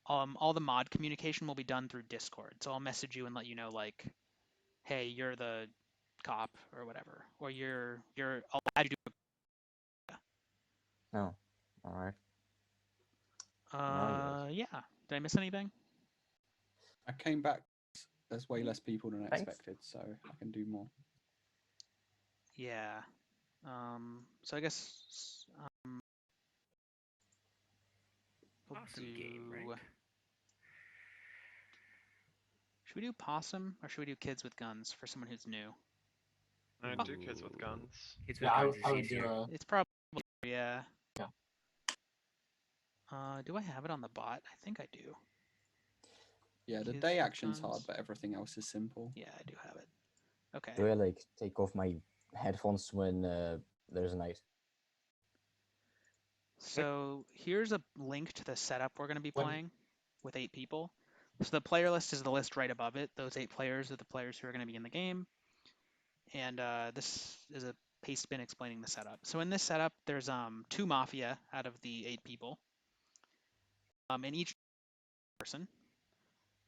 all the mod communication will be done through Discord. So I'll message you and let you know, like, hey, you're the cop or whatever, or I'll add you to. No. All right. Yeah. Did I miss anything? I came back. There's way less people than I expected, so I can do more. Yeah. So I guess we'll Awesome do. game, right? Should we do possum or should we do kids with guns for someone who's new? Do kids with guns. Kids with guns is easier. It's probably yeah. Do I have it on the bot? I think I do. Yeah, the Kids day with action's hard, guns. but everything else is simple. Yeah, I do have it. Okay. Do I like take off my headphones when there's a night? So here's a link to the setup we're going to be playing with 8 people. So the player list is the list right above it. Those 8 players are the players who are going to be in the game. And this is a paste bin explaining the setup. So in this setup, there's 2 Mafia out of the 8 people. And each person.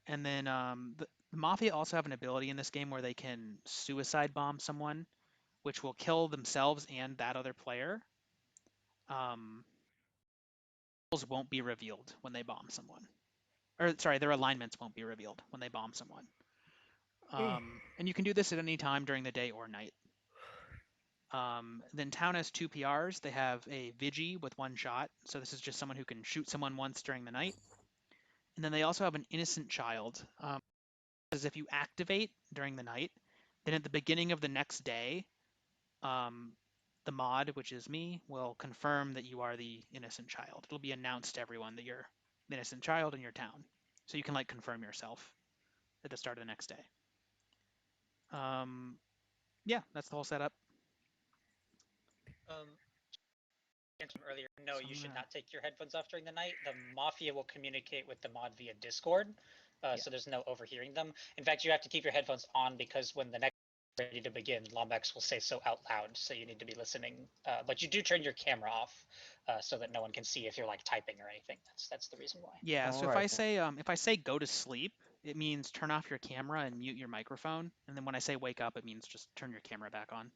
And then the Mafia also have an ability in this game where they can suicide bomb someone which will kill themselves and that other player, won't be revealed when they bomb someone. Or sorry, their alignments won't be revealed when they bomb someone. And you can do this at any time during the day or night. Then town has 2 PRs. They have a Vigi with 1 shot. So this is just someone who can shoot someone once during the night. And then they also have an innocent child. Because if you activate during the night, then at the beginning of the next day, the mod, which is me, will confirm that you are the innocent child. It'll be announced to everyone that you're the innocent child in your town. So you can like confirm yourself at the start of the next day. Yeah, that's the whole setup. From earlier, no, you should not take your headphones off during the night. The Mafia will communicate with the mod via Discord, so there's no overhearing them. In fact, you have to keep your headphones on because when the next is ready to begin, Lombax will say so out loud, so you need to be listening. But you do turn your camera off so that no one can see if you're like typing or anything. That's the reason why. Yeah, so if I say go to sleep, it means turn off your camera and mute your microphone. And then when I say wake up, it means just turn your camera back on.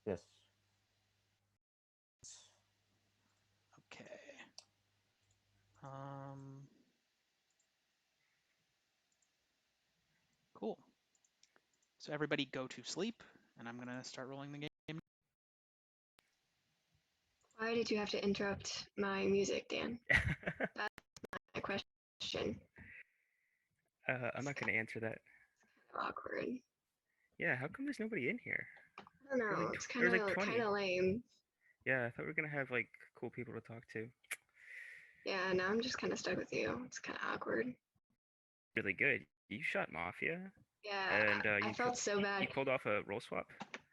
Yes. Okay. Cool. So everybody go to sleep, and I'm gonna start rolling the game. Why did you have to interrupt my music, Dan? That's my question. I'm not going to answer that. Awkward. Yeah, how come there's nobody in here? I don't know. It's kind of lame. Yeah, I thought we were going to have like cool people to talk to. Yeah, now I'm just kind of stuck with you. It's kind of awkward. Really good. You shot Mafia. Yeah, And I felt so bad. You pulled off a roll swap.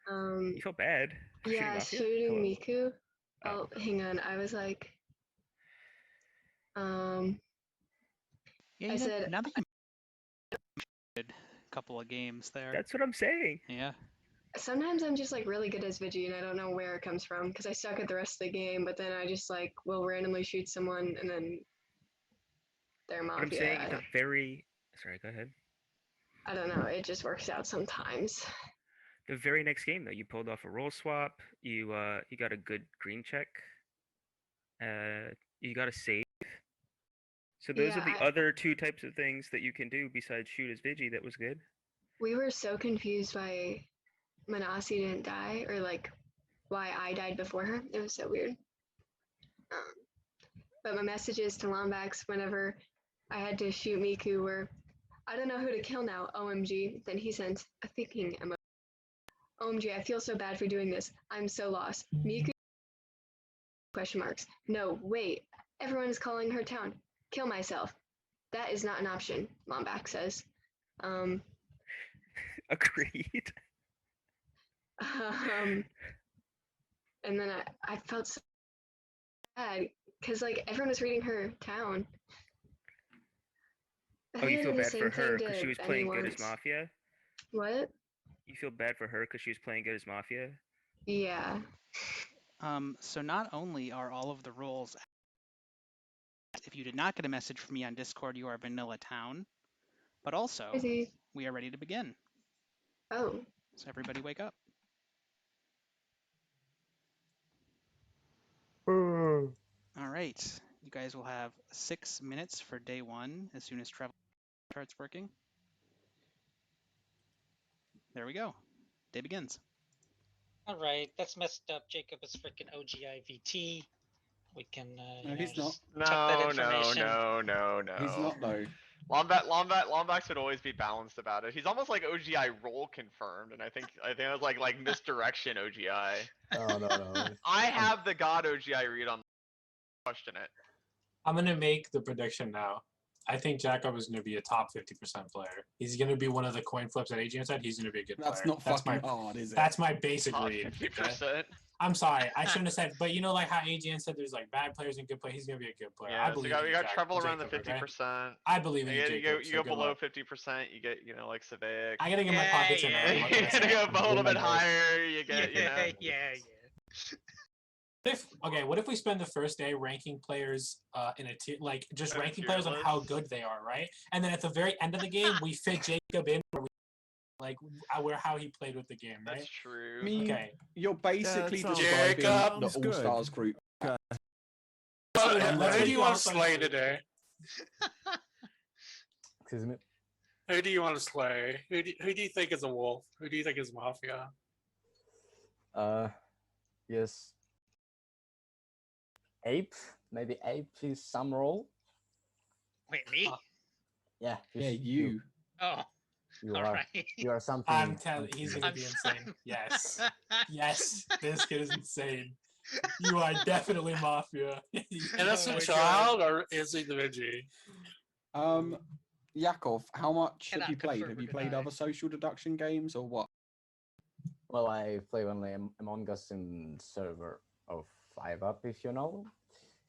You felt bad. Yeah, shooting Miku. Oh, hang on. I was like, yeah, I said, now that you a couple of games there. That's what I'm saying. Yeah. Sometimes I'm just like really good as Vigi, and I don't know where it comes from because I suck at the rest of the game. But then I just like will randomly shoot someone, and then they're Mafia. What I'm saying is a very. Sorry, go ahead. I don't know. It just works out sometimes. The very next game, though, you pulled off a roll swap. You got a good green check. You got a save. So those are the other 2 types of things that you can do besides shoot as Vigi. That was good. We were so confused why Manasi didn't die, or like why I died before her. It was so weird. But my messages to Lombax whenever I had to shoot Miku were, I don't know who to kill now, OMG. Then he sent a thinking emoji. OMG, I feel so bad for doing this. I'm so lost. Miku? Question marks. No, wait. Everyone is calling her town. Kill myself. That is not an option, Lombax says. Agreed. And then I felt so bad because like everyone was reading her town. Oh, you feel bad for her because she was playing good as Mafia? What? You feel bad for her because she was playing good as Mafia? Yeah. So not only are all of the roles, if you did not get a message from me on Discord, you are Vanilla Town, but also we are ready to begin. Oh. So everybody wake up. All right. You guys will have 6 minutes for day 1 as soon as travel starts working. There we go. Day begins. All right, that's messed up. Jacob is freaking OGIVT. We can No, he's not. chuck that information. No. He's not though. Lombax would always be balanced about it. He's almost like OGI role confirmed, and I think it was like misdirection OGI. No. I have the God OGI read on. Question it. I'm gonna make the prediction now. I think Jacob is gonna be a top 50% player. He's gonna be one of the coin flips that AGM said. He's gonna be a good player. That's not fucking hard, is it? That's my basic read. 50%. I'm sorry, I shouldn't have said, but you know, like how AGN said, there's like bad players and good players. He's gonna be a good player. Yeah, I believe so you got trouble around Jacob, the 50%. Okay? I believe in you. You go below luck. 50%, you get like Civic. I gotta get my pockets in there. You gotta go a little bit higher. You get What if we spend the first day ranking players in a tier, like just ranking players on how good they are, right? And then at the very end of the game, we fit Jacob in where we like how he played with the game, right? That's true. I mean, Okay. you're basically sounds- describing Jacob. the Sounds All good. Stars group. Who do you want to slay today? Excuse me. Who do you want to slay? Who do you think is a wolf? Who do you think is Mafia? Yes. Ape. Maybe Ape is some role. Wait, me? Yeah. Yeah, just you. Oh, You all are. right. You are something. I'm telling he's gonna I'm be sorry. insane. Yes. Yes, this kid is insane. You are definitely Mafia. Innocent my child, or is he the Vigi? Yakov, how much have Cannot you played? confirm Have or you played deny. other social deduction games or what? Well, I play only Among Us in server of 5up, if you know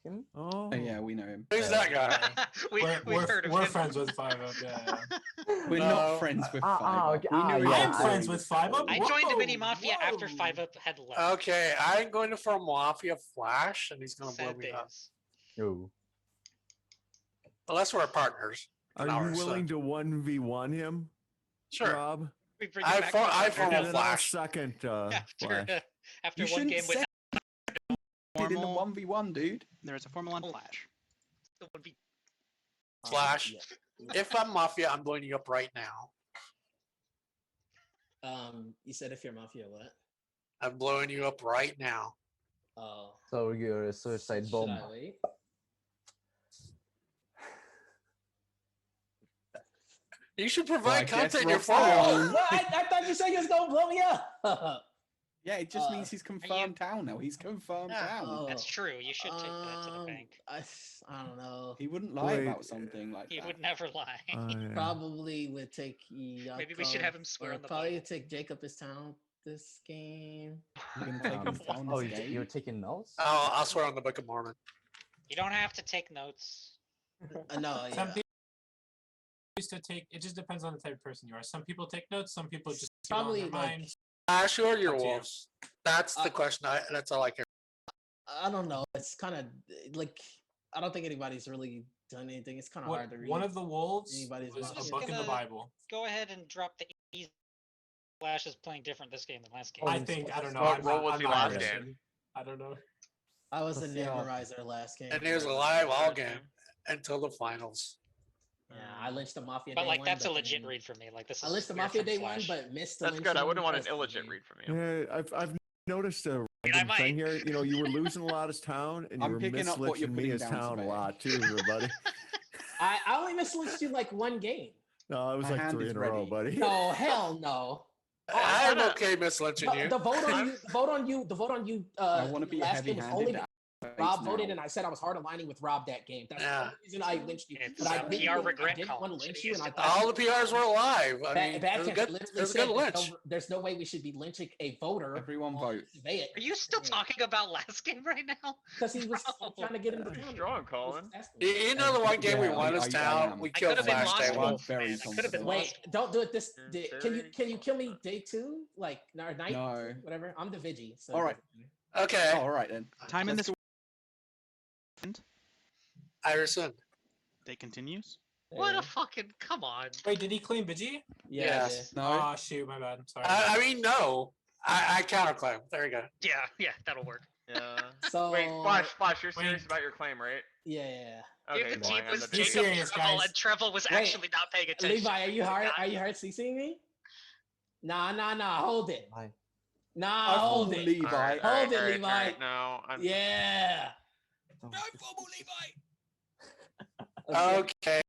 him. Oh, Oh, yeah, we know him. Who's that guy? We've heard of we're him. friends with 5up. Yeah. We're not friends with Five okay. We knew I him am before friends he with was 5up. I joined the Mini Mafia after 5up had left. Okay, I'm going to form Mafia Flash, and he's going to blow Sad me up. days. Ooh. Unless we're partners. are you willing to 1v1 him, Sure. Rob? We bring him back to I the form And a then I'll Flash. second after Flash. after You one shouldn't game with in the 1v1, dude. There's a Formula 1 Flash. it would be Flash. Yeah. If I'm Mafia, I'm blowing you up right now. You said if you're Mafia, what? I'm blowing you up right now. Oh. So you're a suicide Should bomb. I wait? You should Well, I provide guess content in your Rob's phone. down. What? I thought you said you was gonna blow me up. Yeah, it just means he's confirmed town now. He's confirmed town. That's true. You should take that to the bank. I don't know. He wouldn't lie Wait, about something like He that. would never lie. Yeah. Probably would take Maybe we should have him swear on the probably Bible. take Jacob as town this game. You're gonna take his town Oh, this game? you're taking notes? I'll swear on the Book of Mormon. You don't have to take notes. No, Some yeah. people used to take. It just depends on the type of person you are. Some people take notes. Some people just keep Probably, it on their like, mind. Flash or your Up to you. wolves? That's the question. That's all I care. I don't know. It's kind of like I don't think anybody's really done anything. It's kind of hard to read. One of the wolves Anybody's was Mafia. a book in the Bible. Go ahead and drop the easy. Flash is playing different this game than last game. I think I don't know. What I'm role not- was I'm he not last Christian. game? I don't know. I was the Let's see how- memorizer last game. And he was a live all game until the finals. Yeah, I lynched the Mafia. But day like one, that's a but legit then- read for me. Like this is I lynched the weird Mafia from day one, Flash. but missed the That's good. I wouldn't want an lynching illegit first read from you. Yeah, I've noticed a I random might. thing here. You know, you were losing a lot as town, and you I'm were picking up what you're mislitching me putting as down, town a Surveyor. lot too, buddy. I only mislynched you like one game. No, it was My like hand 3 is in a row, ready. buddy. No, hell no. I'm okay mislynching you. The vote on you, the vote on you. I want to be last game was only heavy-handed. Rob voted, and I said I was hard aligning with Rob that game. That's the Yeah. only reason I lynched you. It's But I a didn't, PR I regret didn't column. want to lynch Should've you, and I used thought All the PRs were alive. I mean, Bad it was Cat good. literally It was a said good lynch. there's no way we should be lynching a voter. Everyone vote. Are you still talking about last game right now? Because he was Bro. trying to get him to Pretty town. strong, Colin. You know the one game we Yeah, won I- as I town? am. We I killed could've been Flash lost day in one. both, Very man. I could have been confident. lost. Wait, don't do it this. Sincerely Can you kill me day two, like or night? No. Whatever. I'm the Vigi. So All right. Okay. Oh, all right then. Time in Let's this. Iverson. Day continues. What a fucking come on. Wait, did he claim Vigi? Yeah. Yes. No. Oh shoot, my bad. Sorry. I mean, no. I counterclaim. There you go. Yeah, that'll work. Yeah. So Wait, Flash, you're serious Wait. about your claim, right? Yeah. Okay, David fine, Team I'm was the Be Jacob Vigi. serious, Trevel, guys. and Trevel was Wait, actually not paying attention. Levi, are you hard? God. Are you hard CCing me? Nah. Hold it. Why? Nah, I hold fool it. Levi. Alright, Hold it, alright, Levi. alright, no, I'm Yeah. Okay.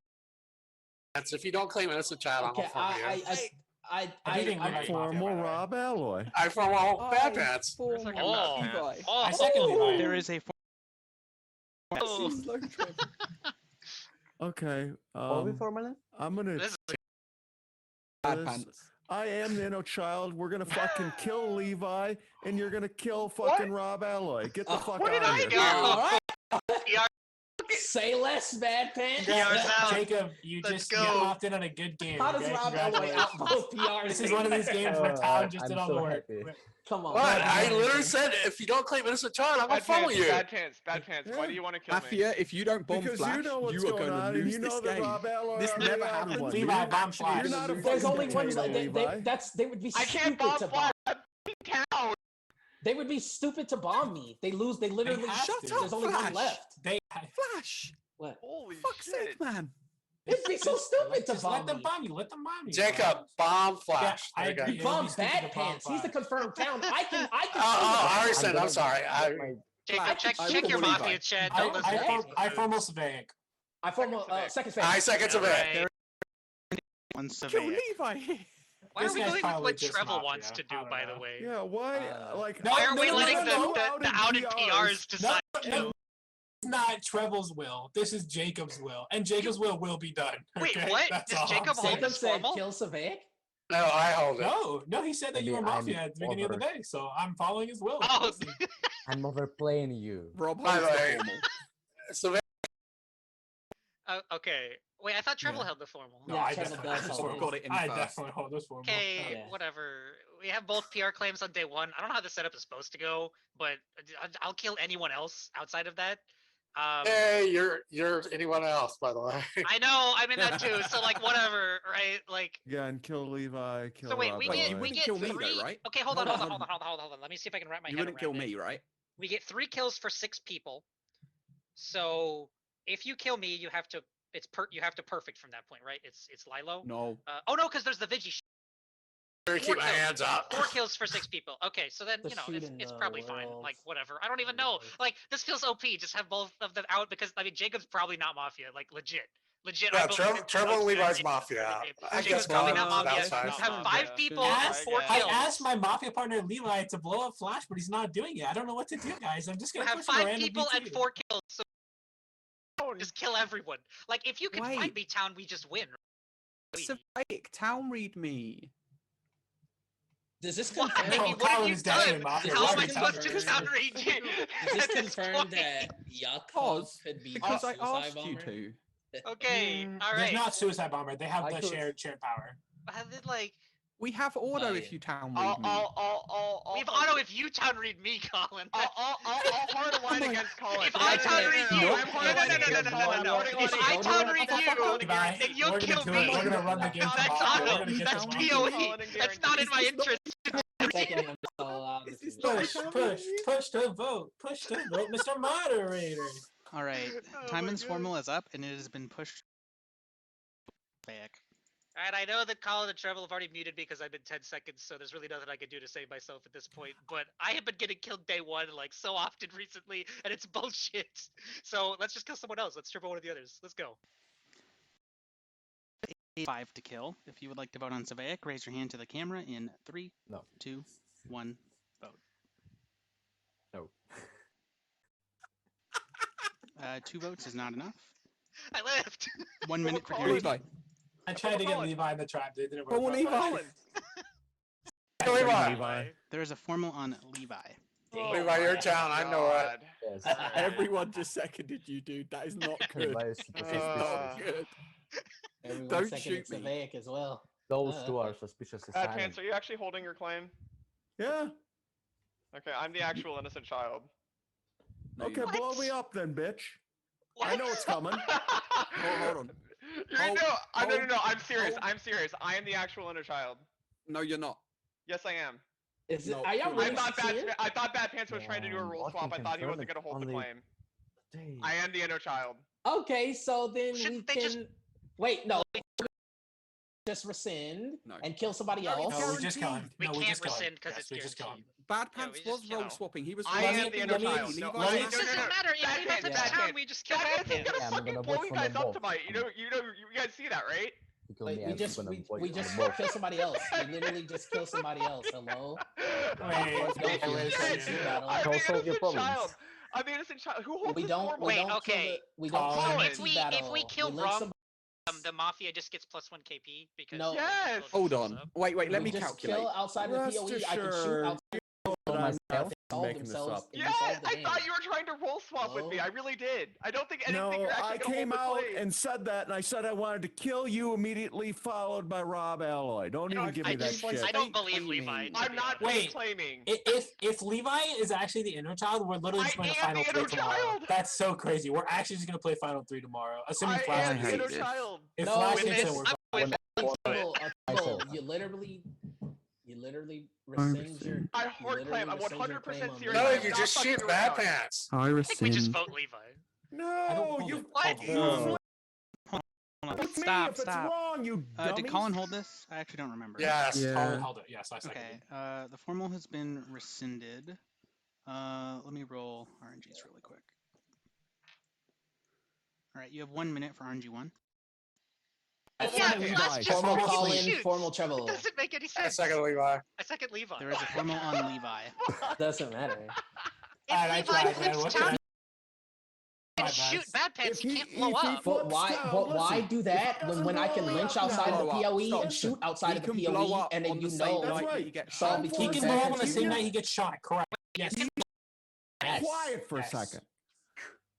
That's if you don't claim innocent child, I'm Okay. gonna form you. I think I Levi's Formal Mafia, by the way. Rob Alloy. I form all bad pants. Oh, I second Levi. There is a. Oh. Okay. Are we formal? I'm gonna. This is Bad this. pants. I am the inner child. We're gonna fucking kill Levi, and you're gonna kill fucking Rob Alloy. Get the fuck What out did of I here. do? All right. Yeah, Say less, Bad Pants. Congrats, Jacob, you just you popped in on a good game. How does okay? Rob Elway Congratulations. outvote PRs? This is one of these games where Tom just did all the work. Come on. What? I man. literally said if you don't claim innocent child, I'm gonna follow you. Bad pants. Why do you want to kill me? Mafia, if you don't bomb Because Flash, you know what's you are going going on, to and lose you this know that game. Rob Eller This already never had happened. one. Levi, You're bomb Flash. not a There's fucking only ones potato, like Levi. they would be I can't stupid bomb to Flash. bomb. Town. They would be stupid to bomb me. They lose. They literally have shut to. up. There's only Flash. one left. They Flash. What? Holy Fuck's shit. sake, man. It'd be so stupid to just bomb let them me. bomb you. Let them bomb you. Jacob, bomb Flash. Yeah, I There you go. agree. You It would be bomb stupid Bad to bomb Pants. He's the Flash. confirmed town. I can. Oh, I understand. I'm sorry. Jacob, check I your will leave Mafia it. chat. Don't listen to these I formal Savaic. I form second phase. I seconds of it. One Kill Savaic. Levi. Why This are we guy's going with probably what just Treble Mafia. wants to do, I don't by know. the way? Yeah, why? Like, Why are we no, letting no, the outed PRs decide? No, it's not Treble's will. This is Jacob's will, and Jacob's will be done. Wait, okay? what? That's Does all Jacob I'm saying. hold Jacob this said formal? kill Savaic. No, I hold it. No, he said that you were Maybe I'm Mafia at the beginning of the day, so I'm following his will. Oh. Listen. I'm overplaying you. Rob By holds the the way, formal. So Okay. Wait, I thought Treble Yeah. held the formal. No, Yeah, I Treble definitely, does hold got it in I first. definitely hold this formal. Okay, Yeah. whatever. We have both PR claims on day one. I don't know how the setup is supposed to go, but I'll kill anyone else outside of that. Hey, you're anyone else, by the way. I know, I'm in that too. So like, whatever, right? Like, again, kill Levi, kill so wait, Rob we Eller. get you we wouldn't get kill me though, three. right? Okay, hold on. Let me see if I can wrap my You head wouldn't kill around it. me, right? We get 3 kills for 6 people. So if you kill me, you have to you have to perfect from that point, right? It's Lilo. No. Oh no, because there's the Vigi. Keep my hands up. 4 kills for 6 people. Okay, so then The you know shoot it's, in it's the probably fine. world. Like whatever. I don't even know. Like this feels OP. Just have both of them out because I mean Jacob's probably not Mafia. Like legit. Yeah, Trevor and Levi's Mafia. I Jacob's guess probably not Colin's Mafia. outside. You have 5 people, Ask- 4 I kills. asked my Mafia partner Levi to blow up Flash, but he's not doing it. I don't know what to do, guys. I'm just You gonna have push a 5 random people and BT. 4 kills. So just kill everyone. Like if you can find Wait. me town, we just win. Savaic, town read me. Does this What? confirm? I mean, what have you done? Does How this am I supposed to confirm- town read you? Does this at this confirm point? that Yakov Pause. could be Because the I suicide asked bomber? you to. Okay, all There's right. not Suicide Bomber. They have I the could- shared power. Like We have auto Oh, if yeah. you town read me. we have auto if you town read me, Colin. I'll hard line against Colin. If I town read you, I'm hard line no. If I town read you, Levi, then you'll we're gonna kill do me. it. We're gonna run the game. That's tomorrow. We're auto. gonna get That's to Mafia. POE. That's not in my interest. Taking him so long. Push to vote. Push to vote, Mr. Moderator. All right, Timon's formal is up, and it has been pushed back. All right, I know that Colin and Treble have already muted me because I've been 10 seconds, so there's really nothing I can do to save myself at this point. But I have been getting killed day one like so often recently, and it's bullshit. So let's just kill someone else. Let's triple one of the others. Let's go. 5 to kill. If you would like to vote on Savaic, raise your hand to the camera in 3, No. 2, 1, vote. No. 2 votes is not enough. I left. 1 minute for Colin. guarantee. Levi. I tried to get Levi in the trap. They didn't work. Go on, out. Levi. Levi. There is a formal on Levi. Levi, your town. I know it. Yes. Everyone just seconded you, dude. That is not good. Levi is It's suspicious. not good. Everyone Don't seconded shoot me. Savaic as well. Those two are suspiciously Bad silent. Pants, are you actually holding your claim? Yeah. Okay, I'm the actual innocent child. Okay, What? blow me up then, bitch. I What? know it's coming. Hold on. No, I'm serious. I'm serious. I am the actual inner child. No, you're not. Yes, I am. Is it? No, Are y'all I really sincere? I thought Bad Pants was trying to do a Damn, rule what swap. I can thought he confirm wasn't it gonna hold the only- claim. Dang. I am the inner child. Okay, so then we Shouldn't they can just- wait. No, just rescind No. and kill somebody No, else. No, we just kill him. We No, can't just kill him. rescind because Yes, it's we just kill him. guaranteed. Bad Yeah, Pants we was just, role swapping. He was I Let me- am the inner let me- child. Levi. let me- It doesn't matter. If Bad we Pants, left Bad the town, Pants. we just kill Bad Bad Pants is Pants. gonna Yeah, I'm fucking gonna blow vote you for guys them up both. tonight. You guys see that, right? You kill Wait, me, we I'm just gonna we, vote we on just both. kill somebody else. We literally just kill somebody else. Hello. Wait a Shit. second. I'm Go the solve your innocent problems. child. I'm the innocent child. Who holds We this don't. formal? We Wait, don't okay. kill the. We don't kill Colin. the If we battle. kill link wrong, somebody- the Mafia just gets +1 KP because No. Yes. Hold on. Wait, let we me just calculate. kill outside the Rest POE. I can shoot assured, outside. that myself solve making this themselves. up. and Yeah, you solve the I game. thought you were trying to roll swap with me. I really did. I didn't think No, you're actually I gonna came hold the out claim. and said that, and I said I wanted to kill you immediately, followed by Rob Alloy. Don't even give me that shit. I don't believe Levi. I'm not Wait, claiming. If Levi is actually the inner child, we're literally just going to Final 3 tomorrow. That's so crazy. We're actually just going to play Final 3 tomorrow. Assuming Flash am the inner hits it. child. If No, Flash with hits it, this, we're with fine. you literally rescind your. I hard claim. I'm 100% serious. No, I'm you not just fucking shoot around. Bad Pants. I I think we just vote Levi. No, you Stop, if it's stop. wrong, you Did dummies. Colin hold this? I actually don't remember. Yes, Colin held it. Yes, I seconded. Okay, the formal has been rescinded. Let me roll RNGs really quick. All right, you have 1 minute for RNG 1. Flash just Formal he Colin, shoots. formal Treble. It doesn't make any I sense. second Levi. I second Levi. There is a formal on Levi. Doesn't matter. If Levi man. flips What town can and shoot Bad Pants, he can't blow if he up. But why do that when I can lynch outside of the PoE and shoot outside of the PoE and then you know solve He between can Bad blow up Pants on the and same you. night he gets shot. Correct. Yes. Quiet for a second.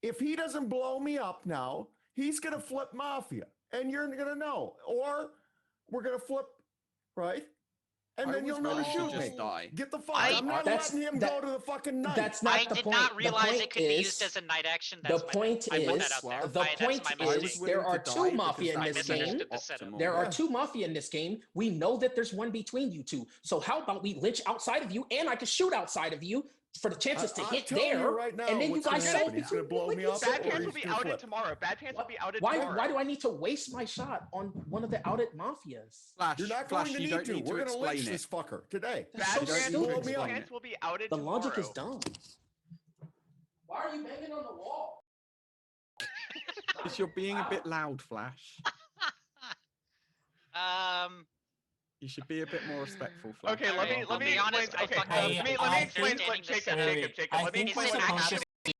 If he doesn't blow me up now, he's gonna flip Mafia, and you're gonna know, or we're gonna flip, right? And then you'll know to shoot me. Get the fuck! I'm not letting him go to the fucking night. That's not I the did point. not realize the it could be used as a night action. The That's my point bad. I put is, that out there. the That's point my is, mistake. there are two Mafia in I this game. misunderstood the setup. There are two Mafia in this game. We know that there's one between you two. So how about we lynch outside of you, and I can shoot outside of you for the chances to I'm hit telling you there, right now and then you what's guys gonna solve happen. He's gonna blow me up, Bad or Pants will he's be gonna outed flip. tomorrow. Bad Pants will be outed Why? tomorrow. Why do I need to waste my shot on one of the outed Mafias? You're not going to need to. We're gonna lynch this fucker today. That's Bad so Pants stupid. will be outed The tomorrow. logic is dumb. Why are you banging on the wall? Because you're being a bit loud, Flash. You should be a bit more respectful, Flash. Okay, let me I'll be honest, I fucking let me explain what Jacob. I Let me think we're explain what is supposed to. happening.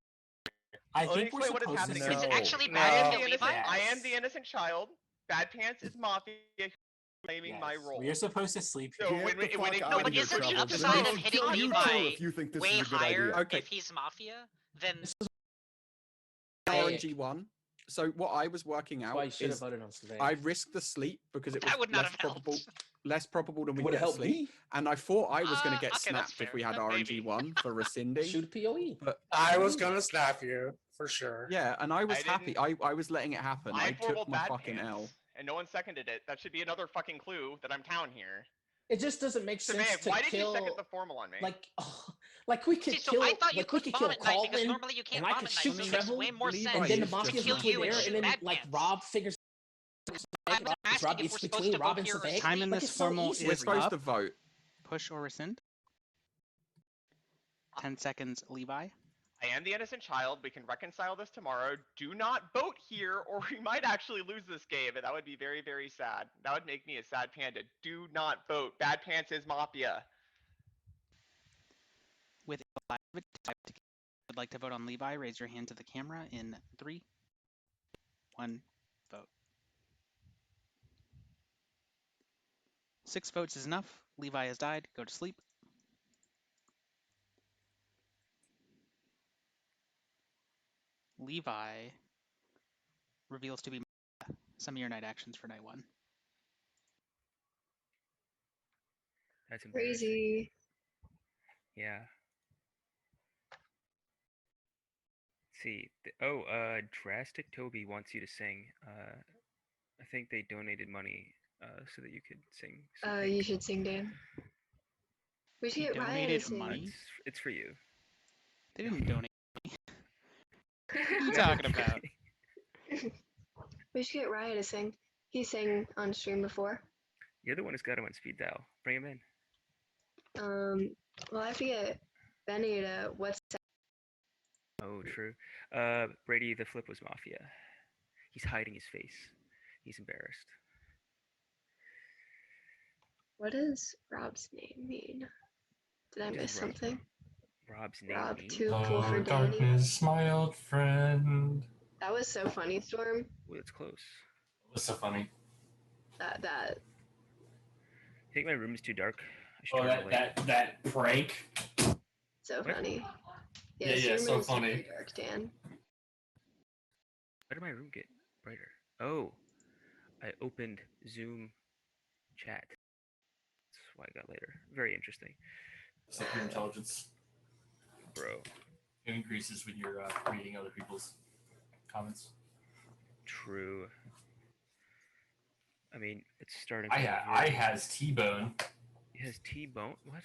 I Let me think we're explain what is supposed happening. to. Is it actually I bad am to the kill innocent. Levi? I am the innocent child. Bad Pants is Mafia claiming my role. We're supposed to sleep So here. when it No, but isn't the upside of hitting Levi way higher Okay. if he's Mafia than RNG1. So what I was working That's why out you should have is voted on Surveyor. I risked the sleep because it was That would not less have helped. probable, less probable than we Would've get helped sleep. me. And I thought I was going to get okay, that's snapped if fair. we had Maybe. RNG1 for rescinding. Shoot PoE. But I was gonna snap you for sure. yeah, and I was I happy. I was letting it happen. I formal took my Bad fucking Pants, L. and no one seconded it. That should be another fucking clue that I'm down here. It just doesn't make sense Surveyor, to why did you kill. second the formal on me? Like we could See, so kill. I thought you like we could could kill bomb at night because Colin, normally you can't and I bomb could at night, shoot so it makes Treble, way more and sense then the to Mafia's kill you and there, shoot and then Bad like Pants. Rob figures. I'm asking Rob, if it's we're supposed between to Rob vote and here or Surveyor. Time in Like, this it's so formal easy. We're is supposed up. to vote. Push or rescind. 10 seconds, Levi. I am the innocent child. We can reconcile this tomorrow. Do not vote here, or we might actually lose this game, and that would be very, very sad. That would make me a sad panda. Do not vote. Bad Pants is Mafia. With a live type to would like to vote on Levi, raise your hand to the camera in 3, 1, vote. 6 votes is enough. Levi has died. Go to sleep. Levi reveals to be some of your night actions for night 1. That's crazy. Yeah. Let's see. Drastic Toby wants you to sing. I think they donated money so that you could sing. You should sing, Dan. We should He get Ryan to donated sing. money? It's for you. They didn't donate. What are you talking about? We should get Ryan to sing. He sang on stream before. You're the one who's got him on speed dial. Bring him in. Well, I have to get Benny to WhatsApp. Oh, true. Brady, the flip was Mafia. He's hiding his face. He's embarrassed. What does Rob's name mean? Did I miss something? Rob's name. Rob, too cool for Danny. Darkness, my old friend. That was so funny, Storm. Oh, that's close. It was so funny. That. I think my room is too dark. I should Oh, turn the light. that prank. So funny. Yeah, Zoom so is funny. super dark, Dan. Why did my room get brighter? Oh, I opened Zoom chat. That's why I got later. Very interesting. It's like your intelligence. Bro. It increases when you're reading other people's comments. True. I mean, it's starting. I has T-bone. It has T-bone. What?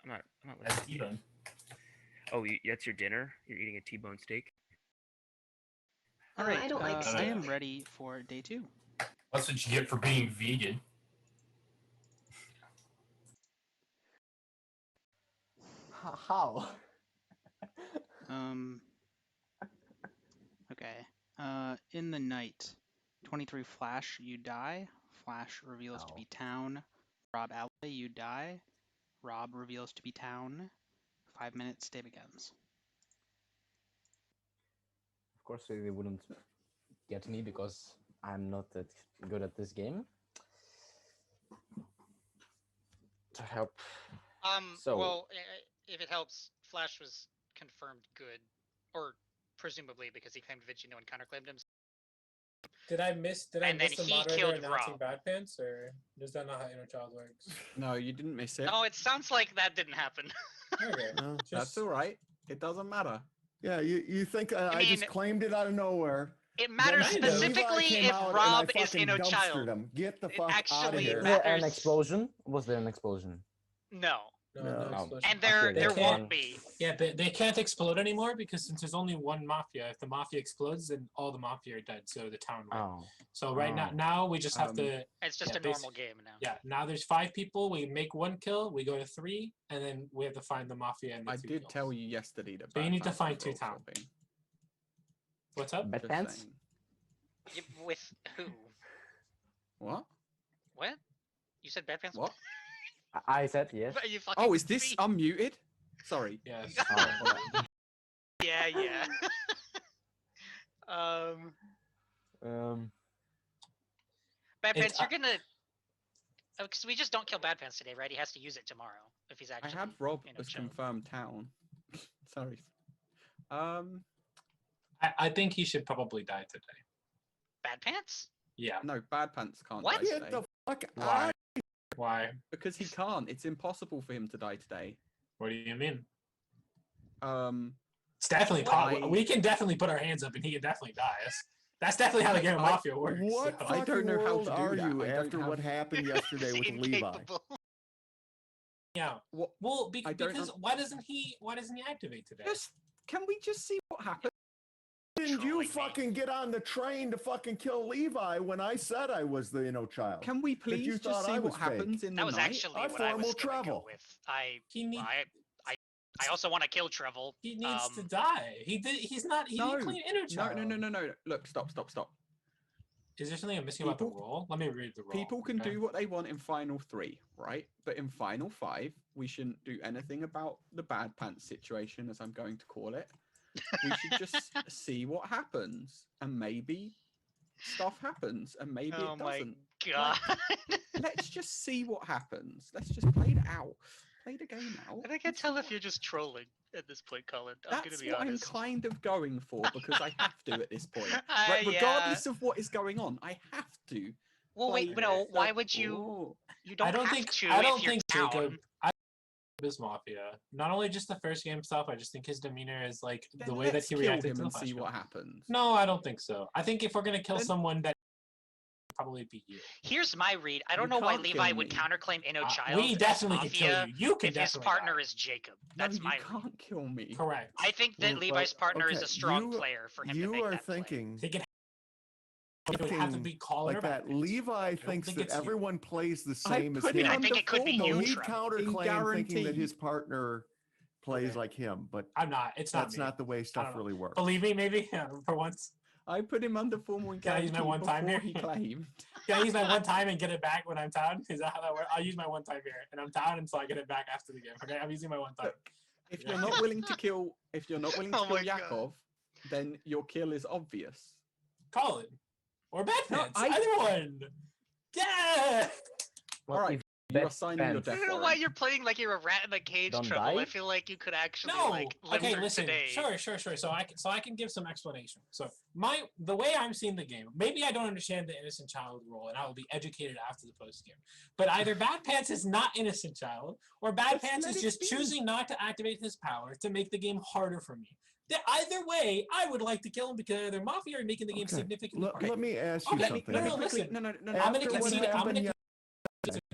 I'm not That's listening. T-bone. Oh, that's your dinner? You're eating a T-bone steak? All right, I don't like I steak. am ready for day 2. That's what you get for being vegan. How? Okay. In the night, 23 Flash, you die. Flash reveals to be town. Rob Alley, you die. Rob reveals to be town. 5 minutes, day begins. Of course, they wouldn't get me because I'm not that good at this game. To help. So, Well, if it helps, Flash was confirmed good, or presumably because he claimed Vigilance and counterclaimed him. Did I miss the he moderator killed announcing Rob. Bad Pants, or is that not how Inner Child works? No, you didn't miss it. No, it sounds like that didn't happen. Okay. No. That's all right. It doesn't matter. Yeah, you think I just mean, claimed it out of nowhere. It matters Then Levi specifically came if out and Rob I is fucking Inno dumpstered Child. him. Get the fuck out of actually here. was there an matters. explosion? Was there an explosion? No. No. explosion. And there Okay, that's won't one. be. Yeah, but they can't explode anymore because since there's only one Mafia, if the Mafia explodes, then all the Mafia are dead, so the town wins. Oh. So right now we just have to. It's just a normal game now. Yeah, now there's 5 people. We make 1 kill. We go to 3, and then we have to find the Mafia and the I 2 did kills. tell you yesterday that. So you Bad need to Pants find was 2 role town. swapping. What's up? Bad Just Pants? saying. With who? What? What? You said Bad Pants? What? I said yes. Are you fucking Oh, is this me? unmuted? Sorry. Yes. Yeah, yeah. Bad Pants, you're gonna. Oh, because we just don't kill Bad Pants today, right? He has to use it tomorrow if he's I actually. had Rob as chill. confirmed town. Sorry. I think he should probably die today. Bad Pants? Yeah. No, Bad Pants can't What? die Get today. the fuck Why? out. Why? Because he can't. It's impossible for him to die today. What do you mean? It's definitely possible. We can definitely put our hands up and he can definitely die. That's definitely how the game of Mafia works. What so. fucking I don't know how world to do are that. you I don't after have- what happened yesterday with Levi? Incapable. Yeah. What? Well, I don't because why doesn't he activate today? Can we just see what happens? Didn't you fucking get on the train to fucking kill Levi when I said I was the child? Can we That please you just thought see I what was fake? happens in the That was night? actually I what I was formal gonna go travel. with. He I also want to kill Trevel. He needs to die. He did. He's not. He didn't clean Inner Child. No. Look, stop. Is there something I'm missing about the rule? Let me read the rule. People can okay? do what they want in Final 3, right? But in Final 5, we shouldn't do anything about the Bad Pants situation, as I'm going to call it. We should just see what happens, and maybe stuff happens, and maybe Oh it my doesn't. god. Let's just see what happens. Let's just play it out. Play the game out. I can't tell if you're just trolling at this point, Colin. I'm That's gonna be what honest. I'm kind of going for because I have to at this point. Yeah. Regardless of what is going on, I have to. Well, wait, play no. this. Why would you? You don't I don't have think. to I if don't you're think down. Jacob. Is Mafia. Not only just the first game stuff. I just think his demeanor is like Then the way that let's he kill reacted him to the and Flash see film. what happens. No, I don't think so. I think if we're gonna kill Then- someone, that would probably be you. Here's my read. I don't You know why can't Levi kill would me. counterclaim Inno Child. We as definitely can kill Mafia you. You can if his definitely partner die. is Jacob. No, That's you my read. can't kill me. Correct. I think that Well, Levi's partner is okay, a strong you- player for him to You make are that play. thinking. He can. It would have to be Colin like or that. Batman. Levi don't thinks think that it's you. everyone plays the I same as put him. him I think under it could be formal. you, He'd Trevor. counterclaim thinking that guaranteed. his partner plays Okay. like him, but I'm not. It's not that's me. not the way I stuff don't know. really works. Believe me, maybe for once. I put him under formal Can I use my guarantee one time before here? he claimed. Can I use my one time and get it back when I'm down? Is that how that works? I'll use my one time here, and I'm down until I get it back after the game. Okay, I'm using my one time. Look, if you're not willing to kill, Oh my God. Yakov, then your kill is obvious. Colin or Bad No, Pants, either one. Yeah. Well, All right. if You're signing your Pants. death I don't know why warrant. you're playing like you're a rat in the cage, Don't Trouble. I die? feel like you could actually No. like live Okay, through listen. today. Sure. So I can give some explanation. So the way I'm seeing the game, maybe I don't understand the innocent child role, and I will be educated after the post game. But either Bad Pants is not innocent child, or Bad Pants is just choosing not to activate his power to make the game harder for me. Either way, I would like to kill him because either Mafia are making the game significantly harder. Let me ask you something. Listen. No. I'm going to concede it.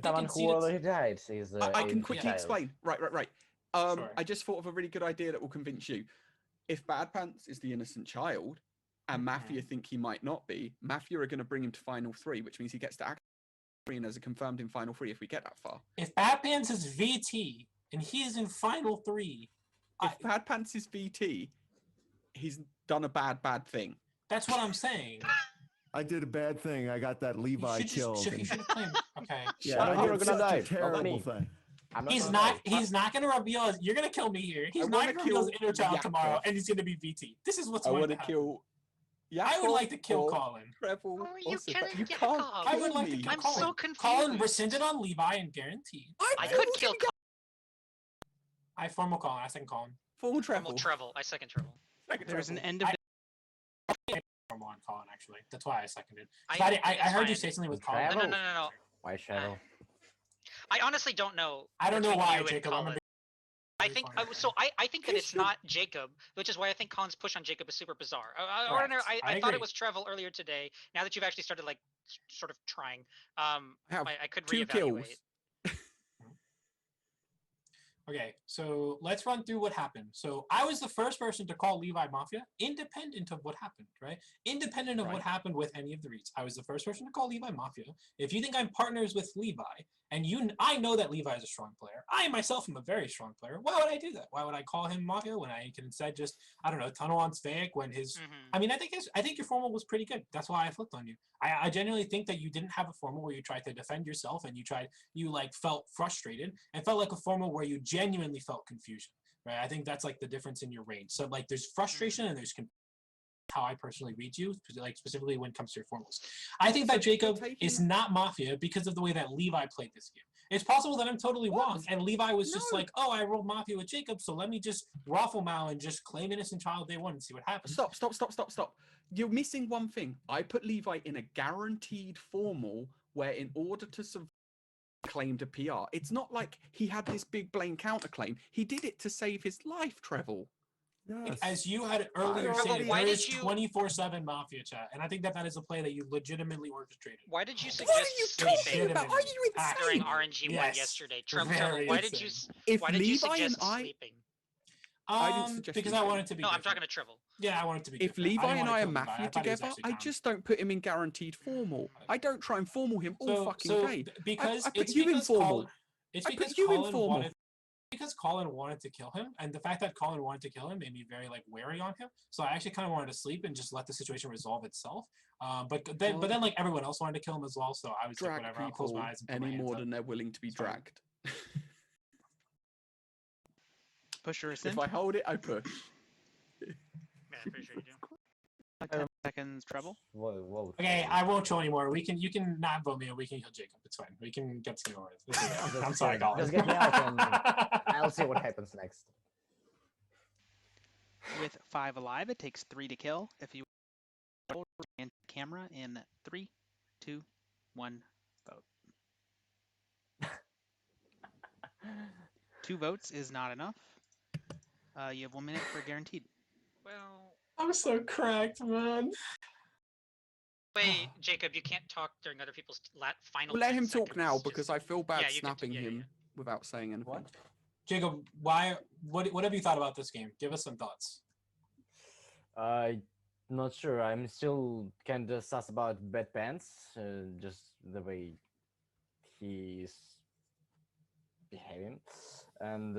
Someone who already died is I can a quickly child. explain. Right. Sure. I just thought of a really good idea that will convince you. If Bad Pants is the innocent child, and Mafia think he might not be, Mafia are going to bring him to Final 3, which means he gets to act as a confirmed in Final 3 if we get that far. If Bad Pants is VT and he is in Final 3, if Bad Pants is VT, he's done a bad thing. That's what I'm saying. I did a bad thing. I got that Levi killed. You should have claimed. Okay. Yeah, I you're did gonna such die. a terrible thing. He's not going to reveal his. You're going to kill me here. He's not going to reveal his inner child tomorrow, and he's going to be VT. This is what's going to happen. Kill. I would like to kill Colin. Trevor, you can't I would like to kill I'm Colin. so confused. Colin rescinded on Levi and guaranteed. I could kill I formal Colin. I second Colin. Formal Treble. Treble. I second Treble. There's an end of formal on Colin, actually. That's why I seconded. I heard you say something with Colin. No. Why Shadow? I honestly don't know. I don't know between why, you and Jacob. Colin. I think I think that it's not Jacob, which is why I think Colin's push on Jacob is super bizarre. I thought agree. it was Trevel earlier today. Now that you've actually started like sort of trying, I could 2 reevaluate. kills. Okay, so let's run through what happened. So I was the first person to call Levi Mafia, independent of what happened, right? Independent of what happened with any of the reads. I was the first person to call Levi Mafia. If you think I'm partners with Levi, and I know that Levi is a strong player. I myself am a very strong player. Why would I do that? Why would I call him Mafia when I can instead just, I don't know, tunnel on Svank when his... I mean, I think your formal was pretty good. That's why I flipped on you. I genuinely think that you didn't have a formal where you tried to defend yourself and you felt frustrated and felt like a formal where you genuinely felt confusion, right? I think that's like the difference in your range. So like there's frustration and there's how I personally read you, like specifically when it comes to your formals. I think that Jacob is not Mafia because of the way that Levi played this game. It's possible that I'm totally wrong, and Levi was just like, oh, I rolled Mafia with Jacob, so let me just raffle Mal and just claim innocent child day one and see what happens. Stop. You're missing one thing. I put Levi in a guaranteed formal where in order to survive, claimed a PR. It's not like he had this big blame counterclaim. He did it to save his life, Trevel. Yes. As you had earlier said, there is 24/7 Mafia chat, and I think that is a play that you legitimately orchestrated. Why did you suggest sleeping Are you insane? during RNG one yesterday? Treble, why did you suggest sleeping? I didn't suggest because I wanted to be. No, I'm talking to Treble. Yeah, I wanted to be. If Levi and I are Mafia together, I just don't put him in guaranteed formal. I don't try and formal him all fucking day. Because I put you in formal. Because Colin wanted to kill him, and the fact that Colin wanted to kill him made me very wary on him. So I actually kind of wanted to sleep and just let the situation resolve itself. But then like everyone else wanted to kill him as well. So I was like, whatever. I'll close my eyes and put my any hands more up. than they're willing to be dragged. Push or rescind? If I hold it, I push. Yeah, I'm pretty sure you do. 10 seconds treble. Whoa. Okay, I won't show anymore. You can not vote me, and we can kill Jacob. It's fine. We can get this game over with. I'm sorry, Colin. Just get me out, and I'll see what happens next. With 5 alive, it takes 3 to kill. If you and camera in 3, 2, 1, vote. 2 votes is not enough. You have 1 minute for guaranteed. Well, I'm so cracked, man. Wait, Jacob, you can't talk during other people's final. We'll let 10 him talk seconds. now because I feel bad Yeah, you can- snapping him without saying anything. What? Jacob, what have you thought about this game? Give us some thoughts. Not sure. I'm still kind of sus about Bad Pants, just the way he's behaving, and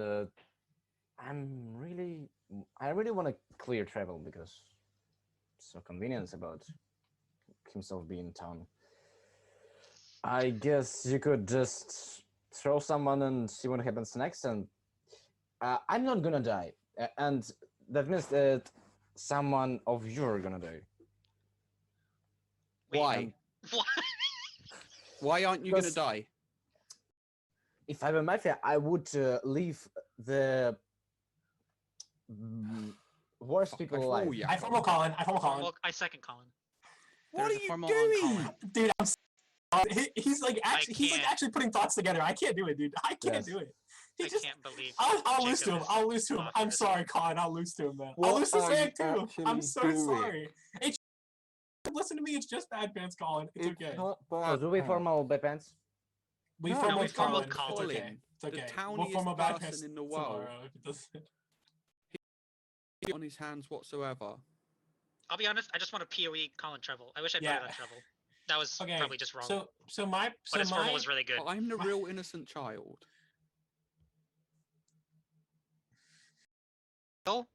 I really want to clear Travel because so convenience about himself being in town. I guess you could just throw someone and see what happens next, and I'm not gonna die, and that means that someone of you are gonna die. Why? Why aren't you gonna die? if I'm a Mafia, I would leave the worst people alive. I formal Colin. I formal Colin. I second Colin. What There's are a you formal doing? on Colin. Dude, he's like actually putting thoughts together. I can't do it, dude. I can't do it. I can't believe. I'll lose to Jacob him. is I'll lose to him. I'm Mafia. sorry, Colin. I'll lose to him, man. What I'll lose to are you Zach too. I'm actually so doing? sorry. It's, listen to me. It's just bad pants, Colin. It's okay. So do we formal bad pants? We No, formal we formal Colin. It's Colin. okay. It's okay. The We'll formal towniest bad person pants in the world. tomorrow if it doesn't. On his hands whatsoever. I'll be honest. I just want to POE Colin Trevel. I wish I Yeah. voted on Trevel. That was Okay, probably just wrong. So but his formal was really good. I'm the real innocent child. No.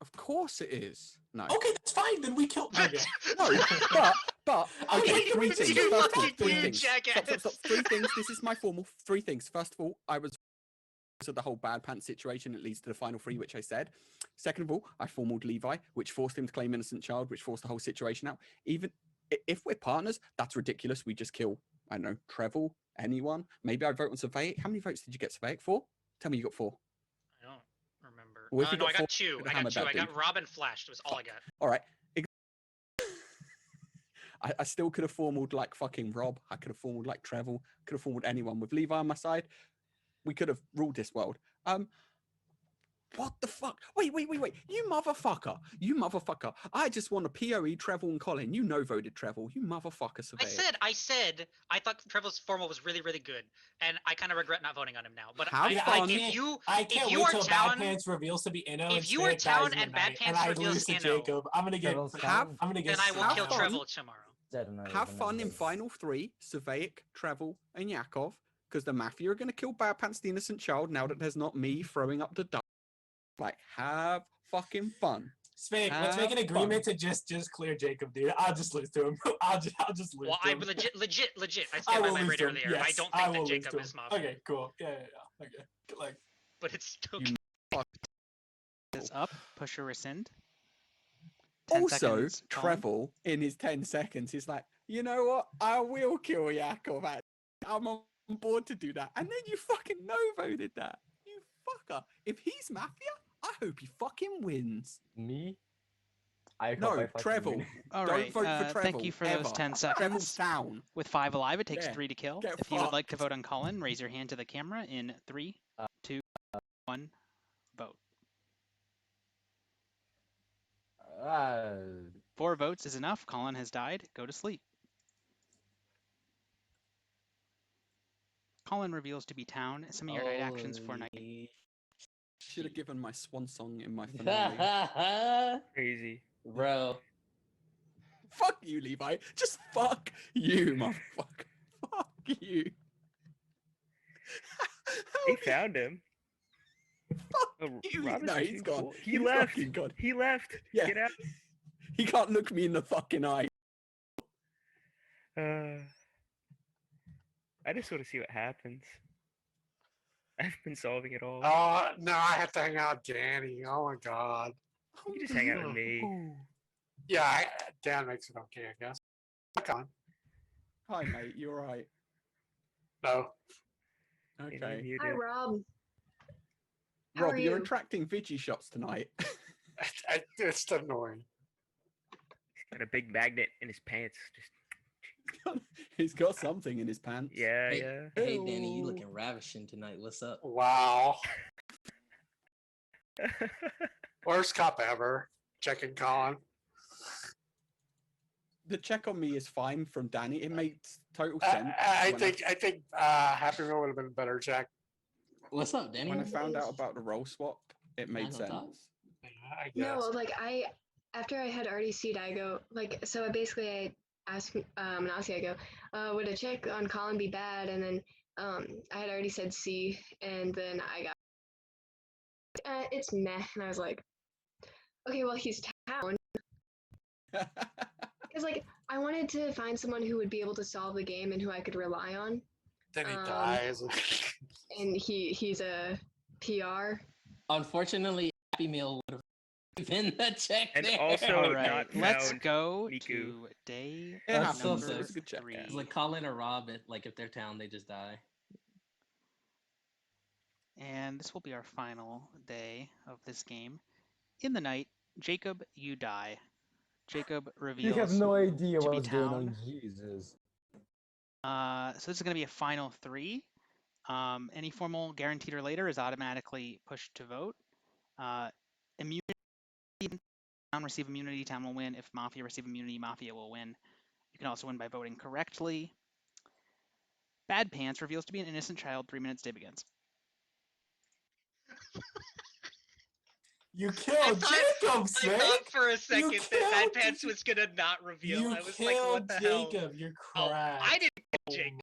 Of course it is. No. Okay, that's fine. Then we killed. Okay. No, but okay. Three things. You First of all, fucking three you things. jackass. Stop. Three things. This is my formal. Three things. First of all, I was of the whole bad pants situation. It leads to the final three, which I said. Second of all, I formaled Levi, which forced him to claim innocent child, which forced the whole situation out. Even if we're partners, that's ridiculous. We just kill, I don't know, Trevel, anyone. Maybe I vote on Surveyik. How many votes did you get Surveyik for? Tell me you got 4. I don't remember. Well, if you No, I got 4, got 2. you're the I hammer got 2. bad I got dude. Robin flashed. Was all I got. All right. I still could have formaled like fucking Rob. I could have formaled like Trevel. Could have formaled anyone with Levi on my side. We could have ruled this world. What the fuck? Wait. You motherfucker. I just want to POE Trevel and Colin. You know voted Trevel. You motherfucker, Surveyor. I said I thought Trevel's formal was really, really good, and I kind of regret not voting on him now. But Have fun. if you I can't if you wait are till town, Bad Pants reveals to be Inno. if you are town and Bad Pants I reveals lose to Inno, Jacob, I'm gonna get. I'm gonna get. then I will kill smacked. Trevel tomorrow. Have fun in final 3, Surveyik, Trevel, and Yakov, because the Mafia are going to kill Bad Pants the innocent child now that there's not me throwing up the duck. Like, have fucking fun. Spake, let's make an agreement to just clear Jacob, dude. I'll just lose to him. I'll just lose Well, to I him. legit. I I stand by will my lose rate to him. earlier. I Yes, don't I think will that lose Jacob to him. is Mafia. Okay, cool. Yeah. Okay. Like, but it's still. Is up. Push or rescind. 10 Also, seconds, Colin. Trevel, in his 10 seconds, is like, you know what? I will kill Yakov. I'm on board to do that. And then you fucking no-voted that. You fucker. If he's Mafia, I hope he fucking wins. Me? I hope No, I fucking Trevel. win. All Don't right. vote for Trevel. Thank you for ever. those 10 Trevel's seconds. down. With 5 alive, it takes Yeah, 3 to kill. get If you would like to fucked. vote on Colin, raise your hand to the camera in 3, 2, 1, vote. 4 votes is enough. Colin has died. Go to sleep. Colin reveals to be town. Some of your night actions for night. Should have given my swan song in my finale. Crazy. Bro. Fuck you, Levi. Just fuck you, motherfucker. Fuck you. He found him. Fuck you. Robin's No, he's too gone. cool. He He's left. fucking gone. He left. Yeah. Get out. He can't look me in the fucking eye. I just want to see what happens. I've been solving it all. Oh, no, I have to hang out with Danny. Oh my god. You can just hang out with me. Yeah, Dan makes it okay, I guess. Fuck on. Hi, mate. You alright? No. Okay. Hi, Rob. How Rob, are you're you? attracting Vigi shots tonight. It's annoying. Got a big magnet in his pants. Just He's got something in his pants. yeah, Hey, yeah. hey, Danny, you looking ravishing tonight. What's up? Wow. Worst cop ever. Checking Colin. The check on me is fine from Danny. It makes total sense. I when think Happy Meal would have been a better check. What's up, Danny? When I found out about the role swap, it made no sense. thoughts? I guess. No, like after I had already seed, I go like so. I asked Nasi, I go, would a check on Colin be bad? And then I had already said C, and then I got it's meh, and I was like, okay, well he's town. Because like I wanted to find someone who would be able to solve the game and who I could rely on. Then he dies. And he's a PR. Unfortunately, Happy Meal would have been the check And there. also All right, not let's found go Miku. to day That's so number sick. It's a good check. 3. It's like Colin or Rob, like if they're town, they just die. And this will be our final day of this game. In the night, Jacob, you die. Jacob You reveals have no idea to be what's going town. on, Jesus. So this is going to be a final 3. Any formal guaranteed or later is automatically pushed to vote. Immunity, town receive immunity, town will win. If Mafia receive immunity, Mafia will win. You can also win by voting correctly. Bad Pants reveals to be an innocent child. 3 minutes, day begins. You killed Jacob, I Snake! thought for a second that Bad Pants was gonna not reveal. You I was like, killed what the hell? Jacob. You're Oh, cracked. I didn't kill Jacob.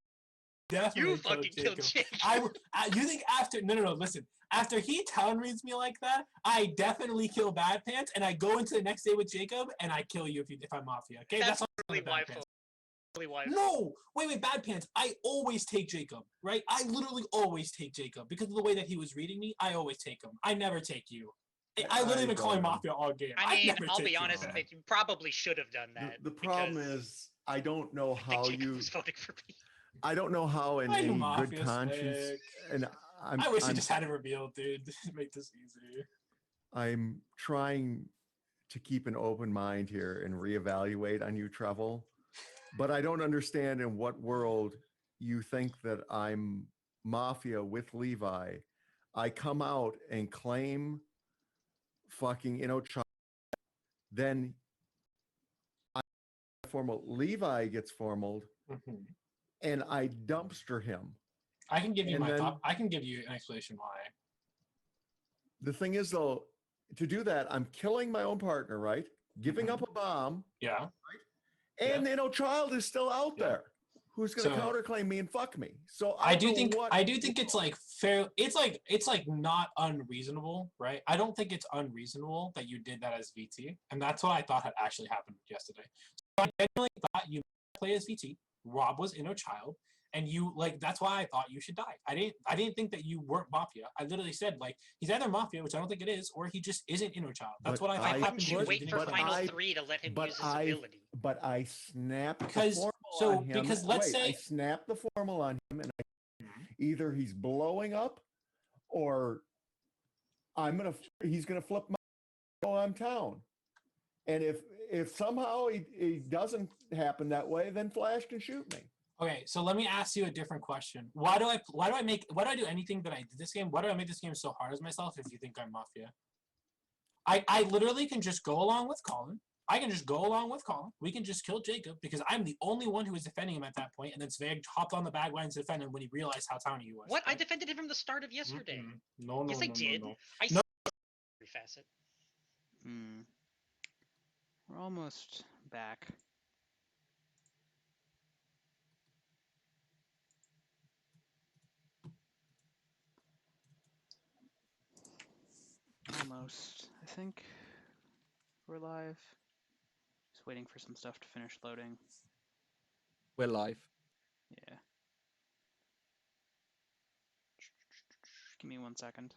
Definitely You fucking killed Jacob. You think after no, listen. After he town reads me like that, I definitely kill Bad Pants, and I go into the next day with Jacob, and I kill you if I'm Mafia. Okay, that's really Bad wifeful. Pants. Really wifeful. No, wait, Bad Pants. I always take Jacob, right? I literally always take Jacob because of the way that he was reading me. I always take him. I never take you. I literally been calling Mafia all game. I mean, never I'll take be you. honest, that you probably should have done that. The problem is, I don't know how Jacob you. was voting for me. I don't know how in I know any Mafia good conscience, Snake. and I wish you just had it revealed, dude. Make this easier. I'm trying to keep an open mind here and reevaluate on you, Trevel, but I don't understand in what world you think that I'm Mafia with Levi. I come out and claim fucking Child, then formal Levi gets formaled, and I dumpster him. I can give you And my then- thought. I can give you an explanation why. The thing is, though, to do that, I'm killing my own partner, right? Giving up a bomb. Yeah. And Child is still out there. Who's going to So- counterclaim me and fuck me? So I do don't think know what- I do think it's like fair. It's like not unreasonable, right? I don't think it's unreasonable that you did that as VT, and that's what I thought had actually happened yesterday. So I genuinely thought you play as VT. Rob was Child, and you that's why I thought you should die. I didn't think that you weren't Mafia. I literally said he's either Mafia, which I don't think it is, or he just isn't Child. That's But what I thought I happened. Wouldn't you was wait you for didn't final play. 3 to let him but use his I ability? but I snapped Because- the formal so- on him. because let's Wait, I say- snapped the formal on him, and either he's blowing up, or he's gonna flip my on town. And if somehow he doesn't happen that way, then Flash can shoot me. Okay, so let me ask you a different question. Why do I do anything that I did this game? Why do I make this game so hard as myself if you think I'm Mafia? I literally can just go along with Colin. I can just go along with Colin. We can just kill Jacob because I'm the only one who was defending him at that point, and then Sveg hopped on the bagwines to defend him when he realized how towny he was. What? I defended him from the start of yesterday. No, Yes, I did. no. I No. every facet. We're almost back. Almost. I think we're live. Just waiting for some stuff to finish loading. We're live. Yeah. Give me 1 second.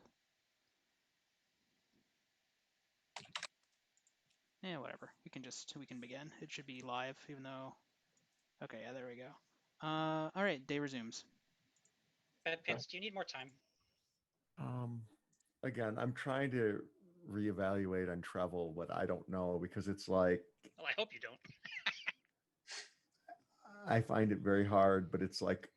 Yeah, whatever. We can begin. It should be live, even though. Okay, yeah, there we go. All right, day resumes. Bad Pants, do you need more time? Again, I'm trying to reevaluate on Trevel what I don't know, because it's like Well, I hope you don't. I find it very hard, but it's like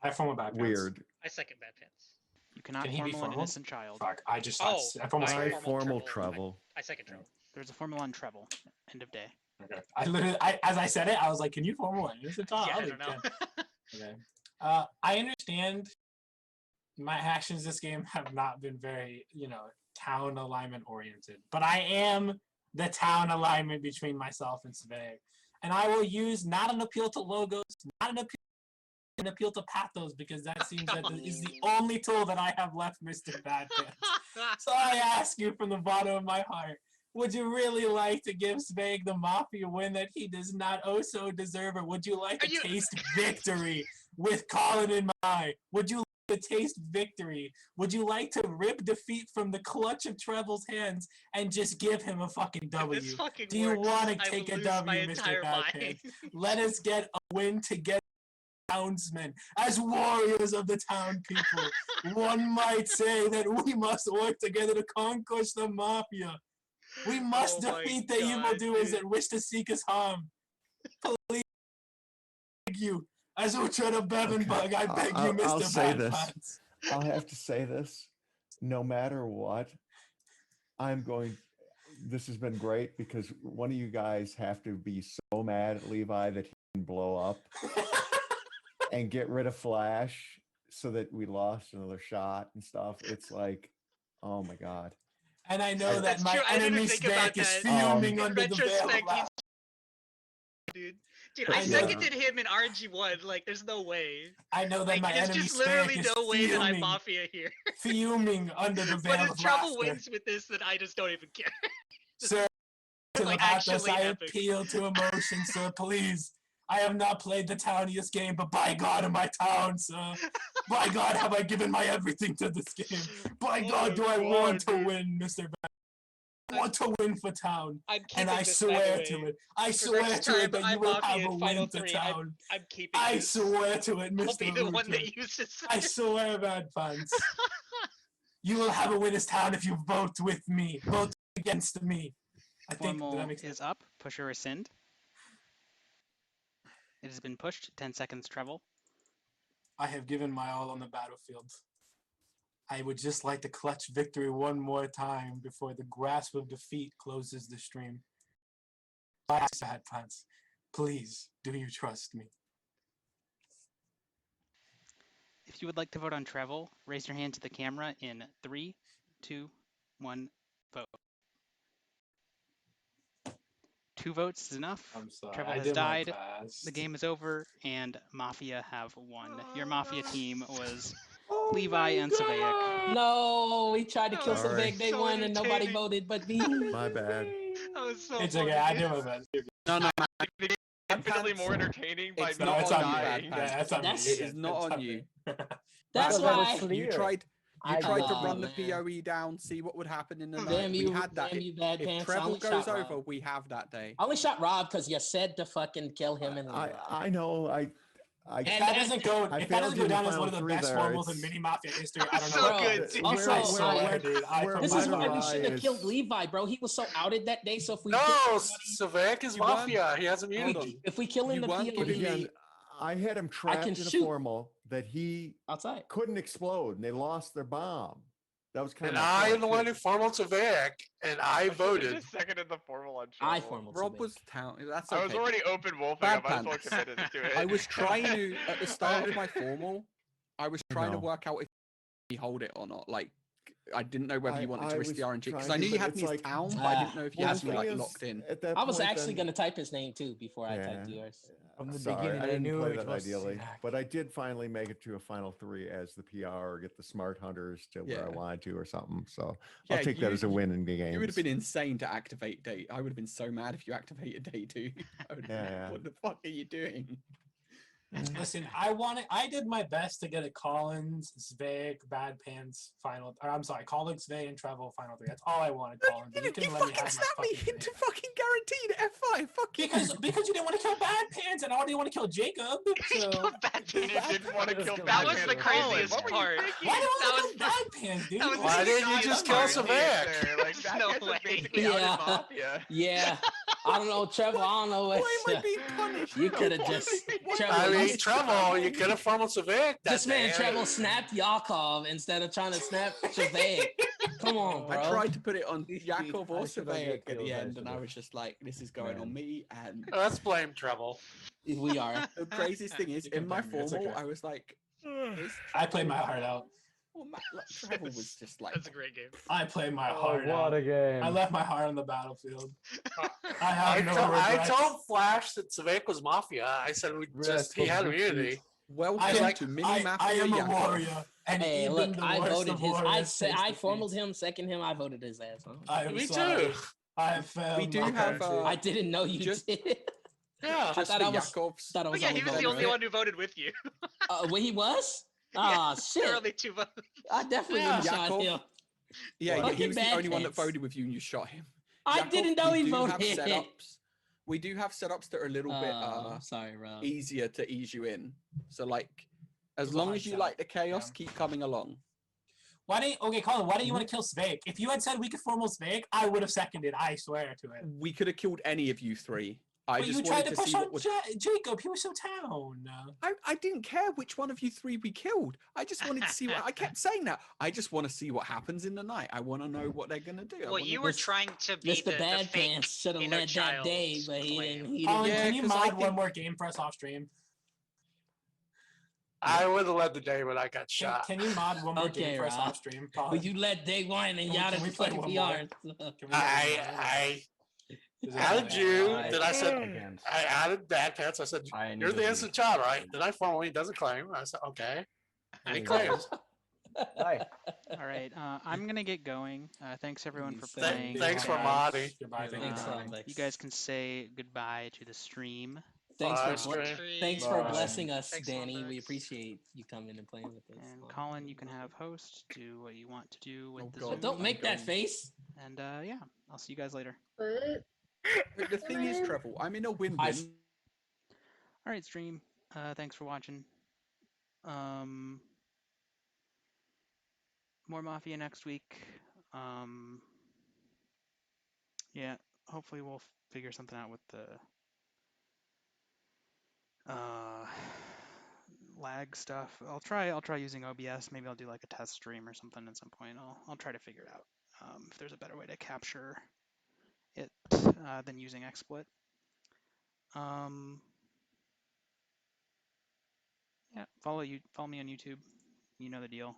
I form a Bad Pants. weird. I second Bad Pants. You cannot Can he be formal an formal? innocent child. Fuck, I just Oh, I formal I formal formal Trevel. Trevel. I second Trevel. There's a formula on treble. End of day. Okay. I literally, as I said it, I was like, "Can you formal one?" It's a top. Yeah, I was don't like, know. "Can." Okay. I understand. My actions this game have not been very, town alignment oriented, but I am the town alignment between myself and Sveg, and I will use not an appeal to logos, not an appeal to pathos, because that seems that is the only tool that I have left, Mr. Bad Pants. So I ask you from the bottom of my heart, would you really like to give Sveg the Mafia win that he does not so deserve, or would you like to taste victory with Colin in mind? Would you like to taste victory? Would you like to rip defeat from the clutch of Trevel's hands and just give him a fucking W? This fucking Do you works, want I to take will a lose W, my Mr. entire Bad mind. Pants? Let us get a win together. townsmen, as warriors of the town people. One might say that we must work together to conquest the Mafia. We must defeat the evildoers that wish to seek us harm. Please, beg you, as Uhtred of Bevenbug, I beg you, Mr. I'll say this. Badpants. I'll have to say this. No matter what, this has been great because one of you guys have to be so mad at Levi that he can blow up and get rid of Flash so that we lost another shot and stuff. It's like, oh my God. And I know that That's my true. I didn't enemy think about Spank is that. fuming In under the veil of retrospect, laughter. Dude, I seconded him in RG1. Like, there's no way. I know that Like, my there's enemy just literally Spank is no way that I'm fuming, Mafia here. fuming under the veil But if of Trouble laughter. wins with this, then I just don't even care. Sir, to like, the Badpants, actually I epic. appeal to emotion, sir, please. I have not played the towniest game, but by God am I town, sir. By God have I given my everything to this game. By God do I want to win, Mr. I want to win for town. I'm And I this, by the swear way. to it. I For swear next to it time that you I'm will Mafia have a in Final win for 3, town. I'm keeping I this. swear to it, Mr. I'll be the one Uhtred. that uses I swear, Badpants. You will have a win as town if you vote with me. Vote against me. I think Formal that makes sense. is up. Push or rescind. It has been pushed. 10 seconds travel. I have given my all on the battlefield. I would just like to clutch victory one more time before the grasp of defeat closes the stream. Badpants, please, do you trust me? If you would like to vote on travel, raise your hand to the camera in 3, 2, 1, vote. 2 votes is enough. I'm sorry, Travel I has did my died. best. The game is over, and Mafia have won. Your Mafia team was Levi and Savaic. No, we tried to kill Sorry. Savaic day one and nobody voted but me. My bad. That was so It's funny. okay, I did my best. No, Infinitely more entertaining by It's me not it's on on you, me. Bad Yeah, Pants. that's on me. It is not It's on you. That's Because I was why. clear. You tried I to know, run the man. PoE down, see what would happen in the night. Damn We you, had that. damn you, Bad If Pants. I Treble only goes shot over, Rob. we have that day. I only shot Rob because you said to fucking kill him and leave. I know. If that doesn't go, I if that failed doesn't you go in the down as final one of the three best there. formals in It's- mini Mafia history, I don't know. So good, dude. Also, I swear, dude. this is why we Murderai shouldn't have is- killed Levi, bro. He was so outed that day. So if we No, kill Savaic is You won. Mafia. He has Hold immunity. on. if we kill him You the weren't But POE again, I had him trapped in a shoot. formal that he outside. couldn't explode, and they lost their bomb. That was kind And of. I am the one who formal Savaic, and I should've voted. just seconded the formal on I Trouble. formal Rob Savaic. was town. That's I was okay. already open wolfing. Bad I might as well Pants. committed to it. I was trying to at the start of my formal. I was trying to know. work out if he hold it or not. Like, I didn't know whether you wanted I to risk was the RNG because trying I knew to, you but had it's me as like- town, but I didn't know if you Well, had the me like thing is, locked in. At that I was point, actually then- gonna type his name too before I typed Yeah. yours. From the Sorry, beginning, I I didn't knew play it that was ideally, Savaic. but I did finally make it to a final 3 as the PR or get the smart hunters to where I Yeah. wanted to or something. So Yeah, I'll take that as a win in the game. You would have been insane to activate day. I would have been so mad if you activated day 2. I would have been like, Yeah. what the fuck are you doing? Listen, I did my best to get a Collins, Sveg, Bad Pants final. Or I'm sorry, Collins, Sveg, and Travel final 3. That's all I wanted, Collins. You couldn't let me have my Snap me fucking into fucking guaranteed F5. Fuck you. because you didn't want to kill Bad Pants and I didn't want to kill Jacob. So You didn't want to kill That Bad was Pants the for Collins. craziest What were you part. thinking? why do you That want was to kill Bad Pants, dude? that was Why the didn't you just kill craziest part. Savaic? Like, Bad No Pants was way. basically Yeah. out in Mafia. Yeah, I don't know, Trevor. I don't know what. Why am I being punished? You could have Why just. am I Trevor, I mean, you- Travel, you could have formal Savaic that this man day. Trevor snapped Yakov instead of trying to snap Savaic. Come on, bro. I tried to put it on This Jakov week, or I should have Savaic get at the kills, I end, and I should've. was just like, this is going on Man. me. And Let's blame Travel. We are. the craziest thing is, You can in my blame me, it's formal, okay. I was like, I played my heart out. well, like, Travel was just like, That's a great game. I played my Oh, heart what out. a game. I left my heart on the battlefield. I I, have no I regrets. told Flash that Savaic was Mafia. I said we just he had immunity. welcome to Mini Mafia. I am a Yakov. warrior. And Hey, even look, the I worst voted of his. I warriors said face I defeat. formaled him, second him. I voted his ass. Huh? I am Me sorry. too. I have failed. We do my have, country. I didn't know you just- did. Yeah. I Just thought for I was. Yakov's. Thought I Oh was yeah, he was the only voting. one who voted with you. Well, he was. Yeah, Ah, There were shit. only 2 votes. I definitely Yeah. would have shot Yakov. him. Yeah, Fucking he was the Bad only one that Pants. voted with you, and you shot him. I Yakov, didn't know we he do voted. Have setups. we do have setups that are a little bit sorry, Rob. easier to ease you in. So like, as Give a long hard as you setup. like the chaos, keep coming along. Okay, Colin, why don't you want to kill Sveik? If you had said we could formal Sveik, I would have seconded. I swear to it. We could have killed any of you three. I But just you tried wanted to to push see on what would. Jacob. He was so down. I didn't care which one of you three we killed. I just wanted to see what. I kept saying that. I just want to see what happens in the night. I want to know what they're gonna do. Well, you were trying to be Mr. the Bad fake Pants should have inner led that child day, but he claim. didn't. He Colin, didn't. can you 'cause I mod think- one more game for us off stream? I would have led the day when I got shot. Can you mod one more Okay, game for us Rob. off stream? But you let day one and Can we- y'all can we just play like one VR. more? Can we play one more? I Is it added okay? you. I Then I said can't. I added Bad Pants. I said I you're need the to innocent child, right? Then I formally doesn't claim. I said okay, and he Please. claims. Hi. All right, I'm gonna get going. Thanks everyone for Thank- playing. Thanks for and, modding. Goodbye. Thank Thanks, you. Alex. you guys can say goodbye to the stream. Thanks Bye, for stream. thanks for Bye. blessing us, Thanks, Danny. We Lumberjacks. appreciate you coming and playing with us. And Colin, you can have host. Do what you want to do with Oh, the God. Zoom. But don't make that face. And yeah, I'll see you guys later. What? The thing is, Treble, I'm in a win-win. All right, stream. Thanks for watching. More Mafia next week. Yeah, hopefully we'll figure something out with the lag stuff. I'll try using OBS. Maybe I'll do like a test stream or something at some point. I'll try to figure it out. If there's a better way to capture it than using XSplit. Yeah, follow me on YouTube. You know the deal.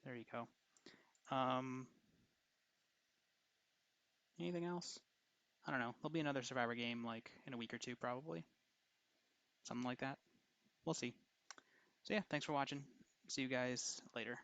There you go. Anything else? I don't know. There'll be another Survivor game like in a week or two, probably. Something like that. We'll see. So yeah, thanks for watching. See you guys later.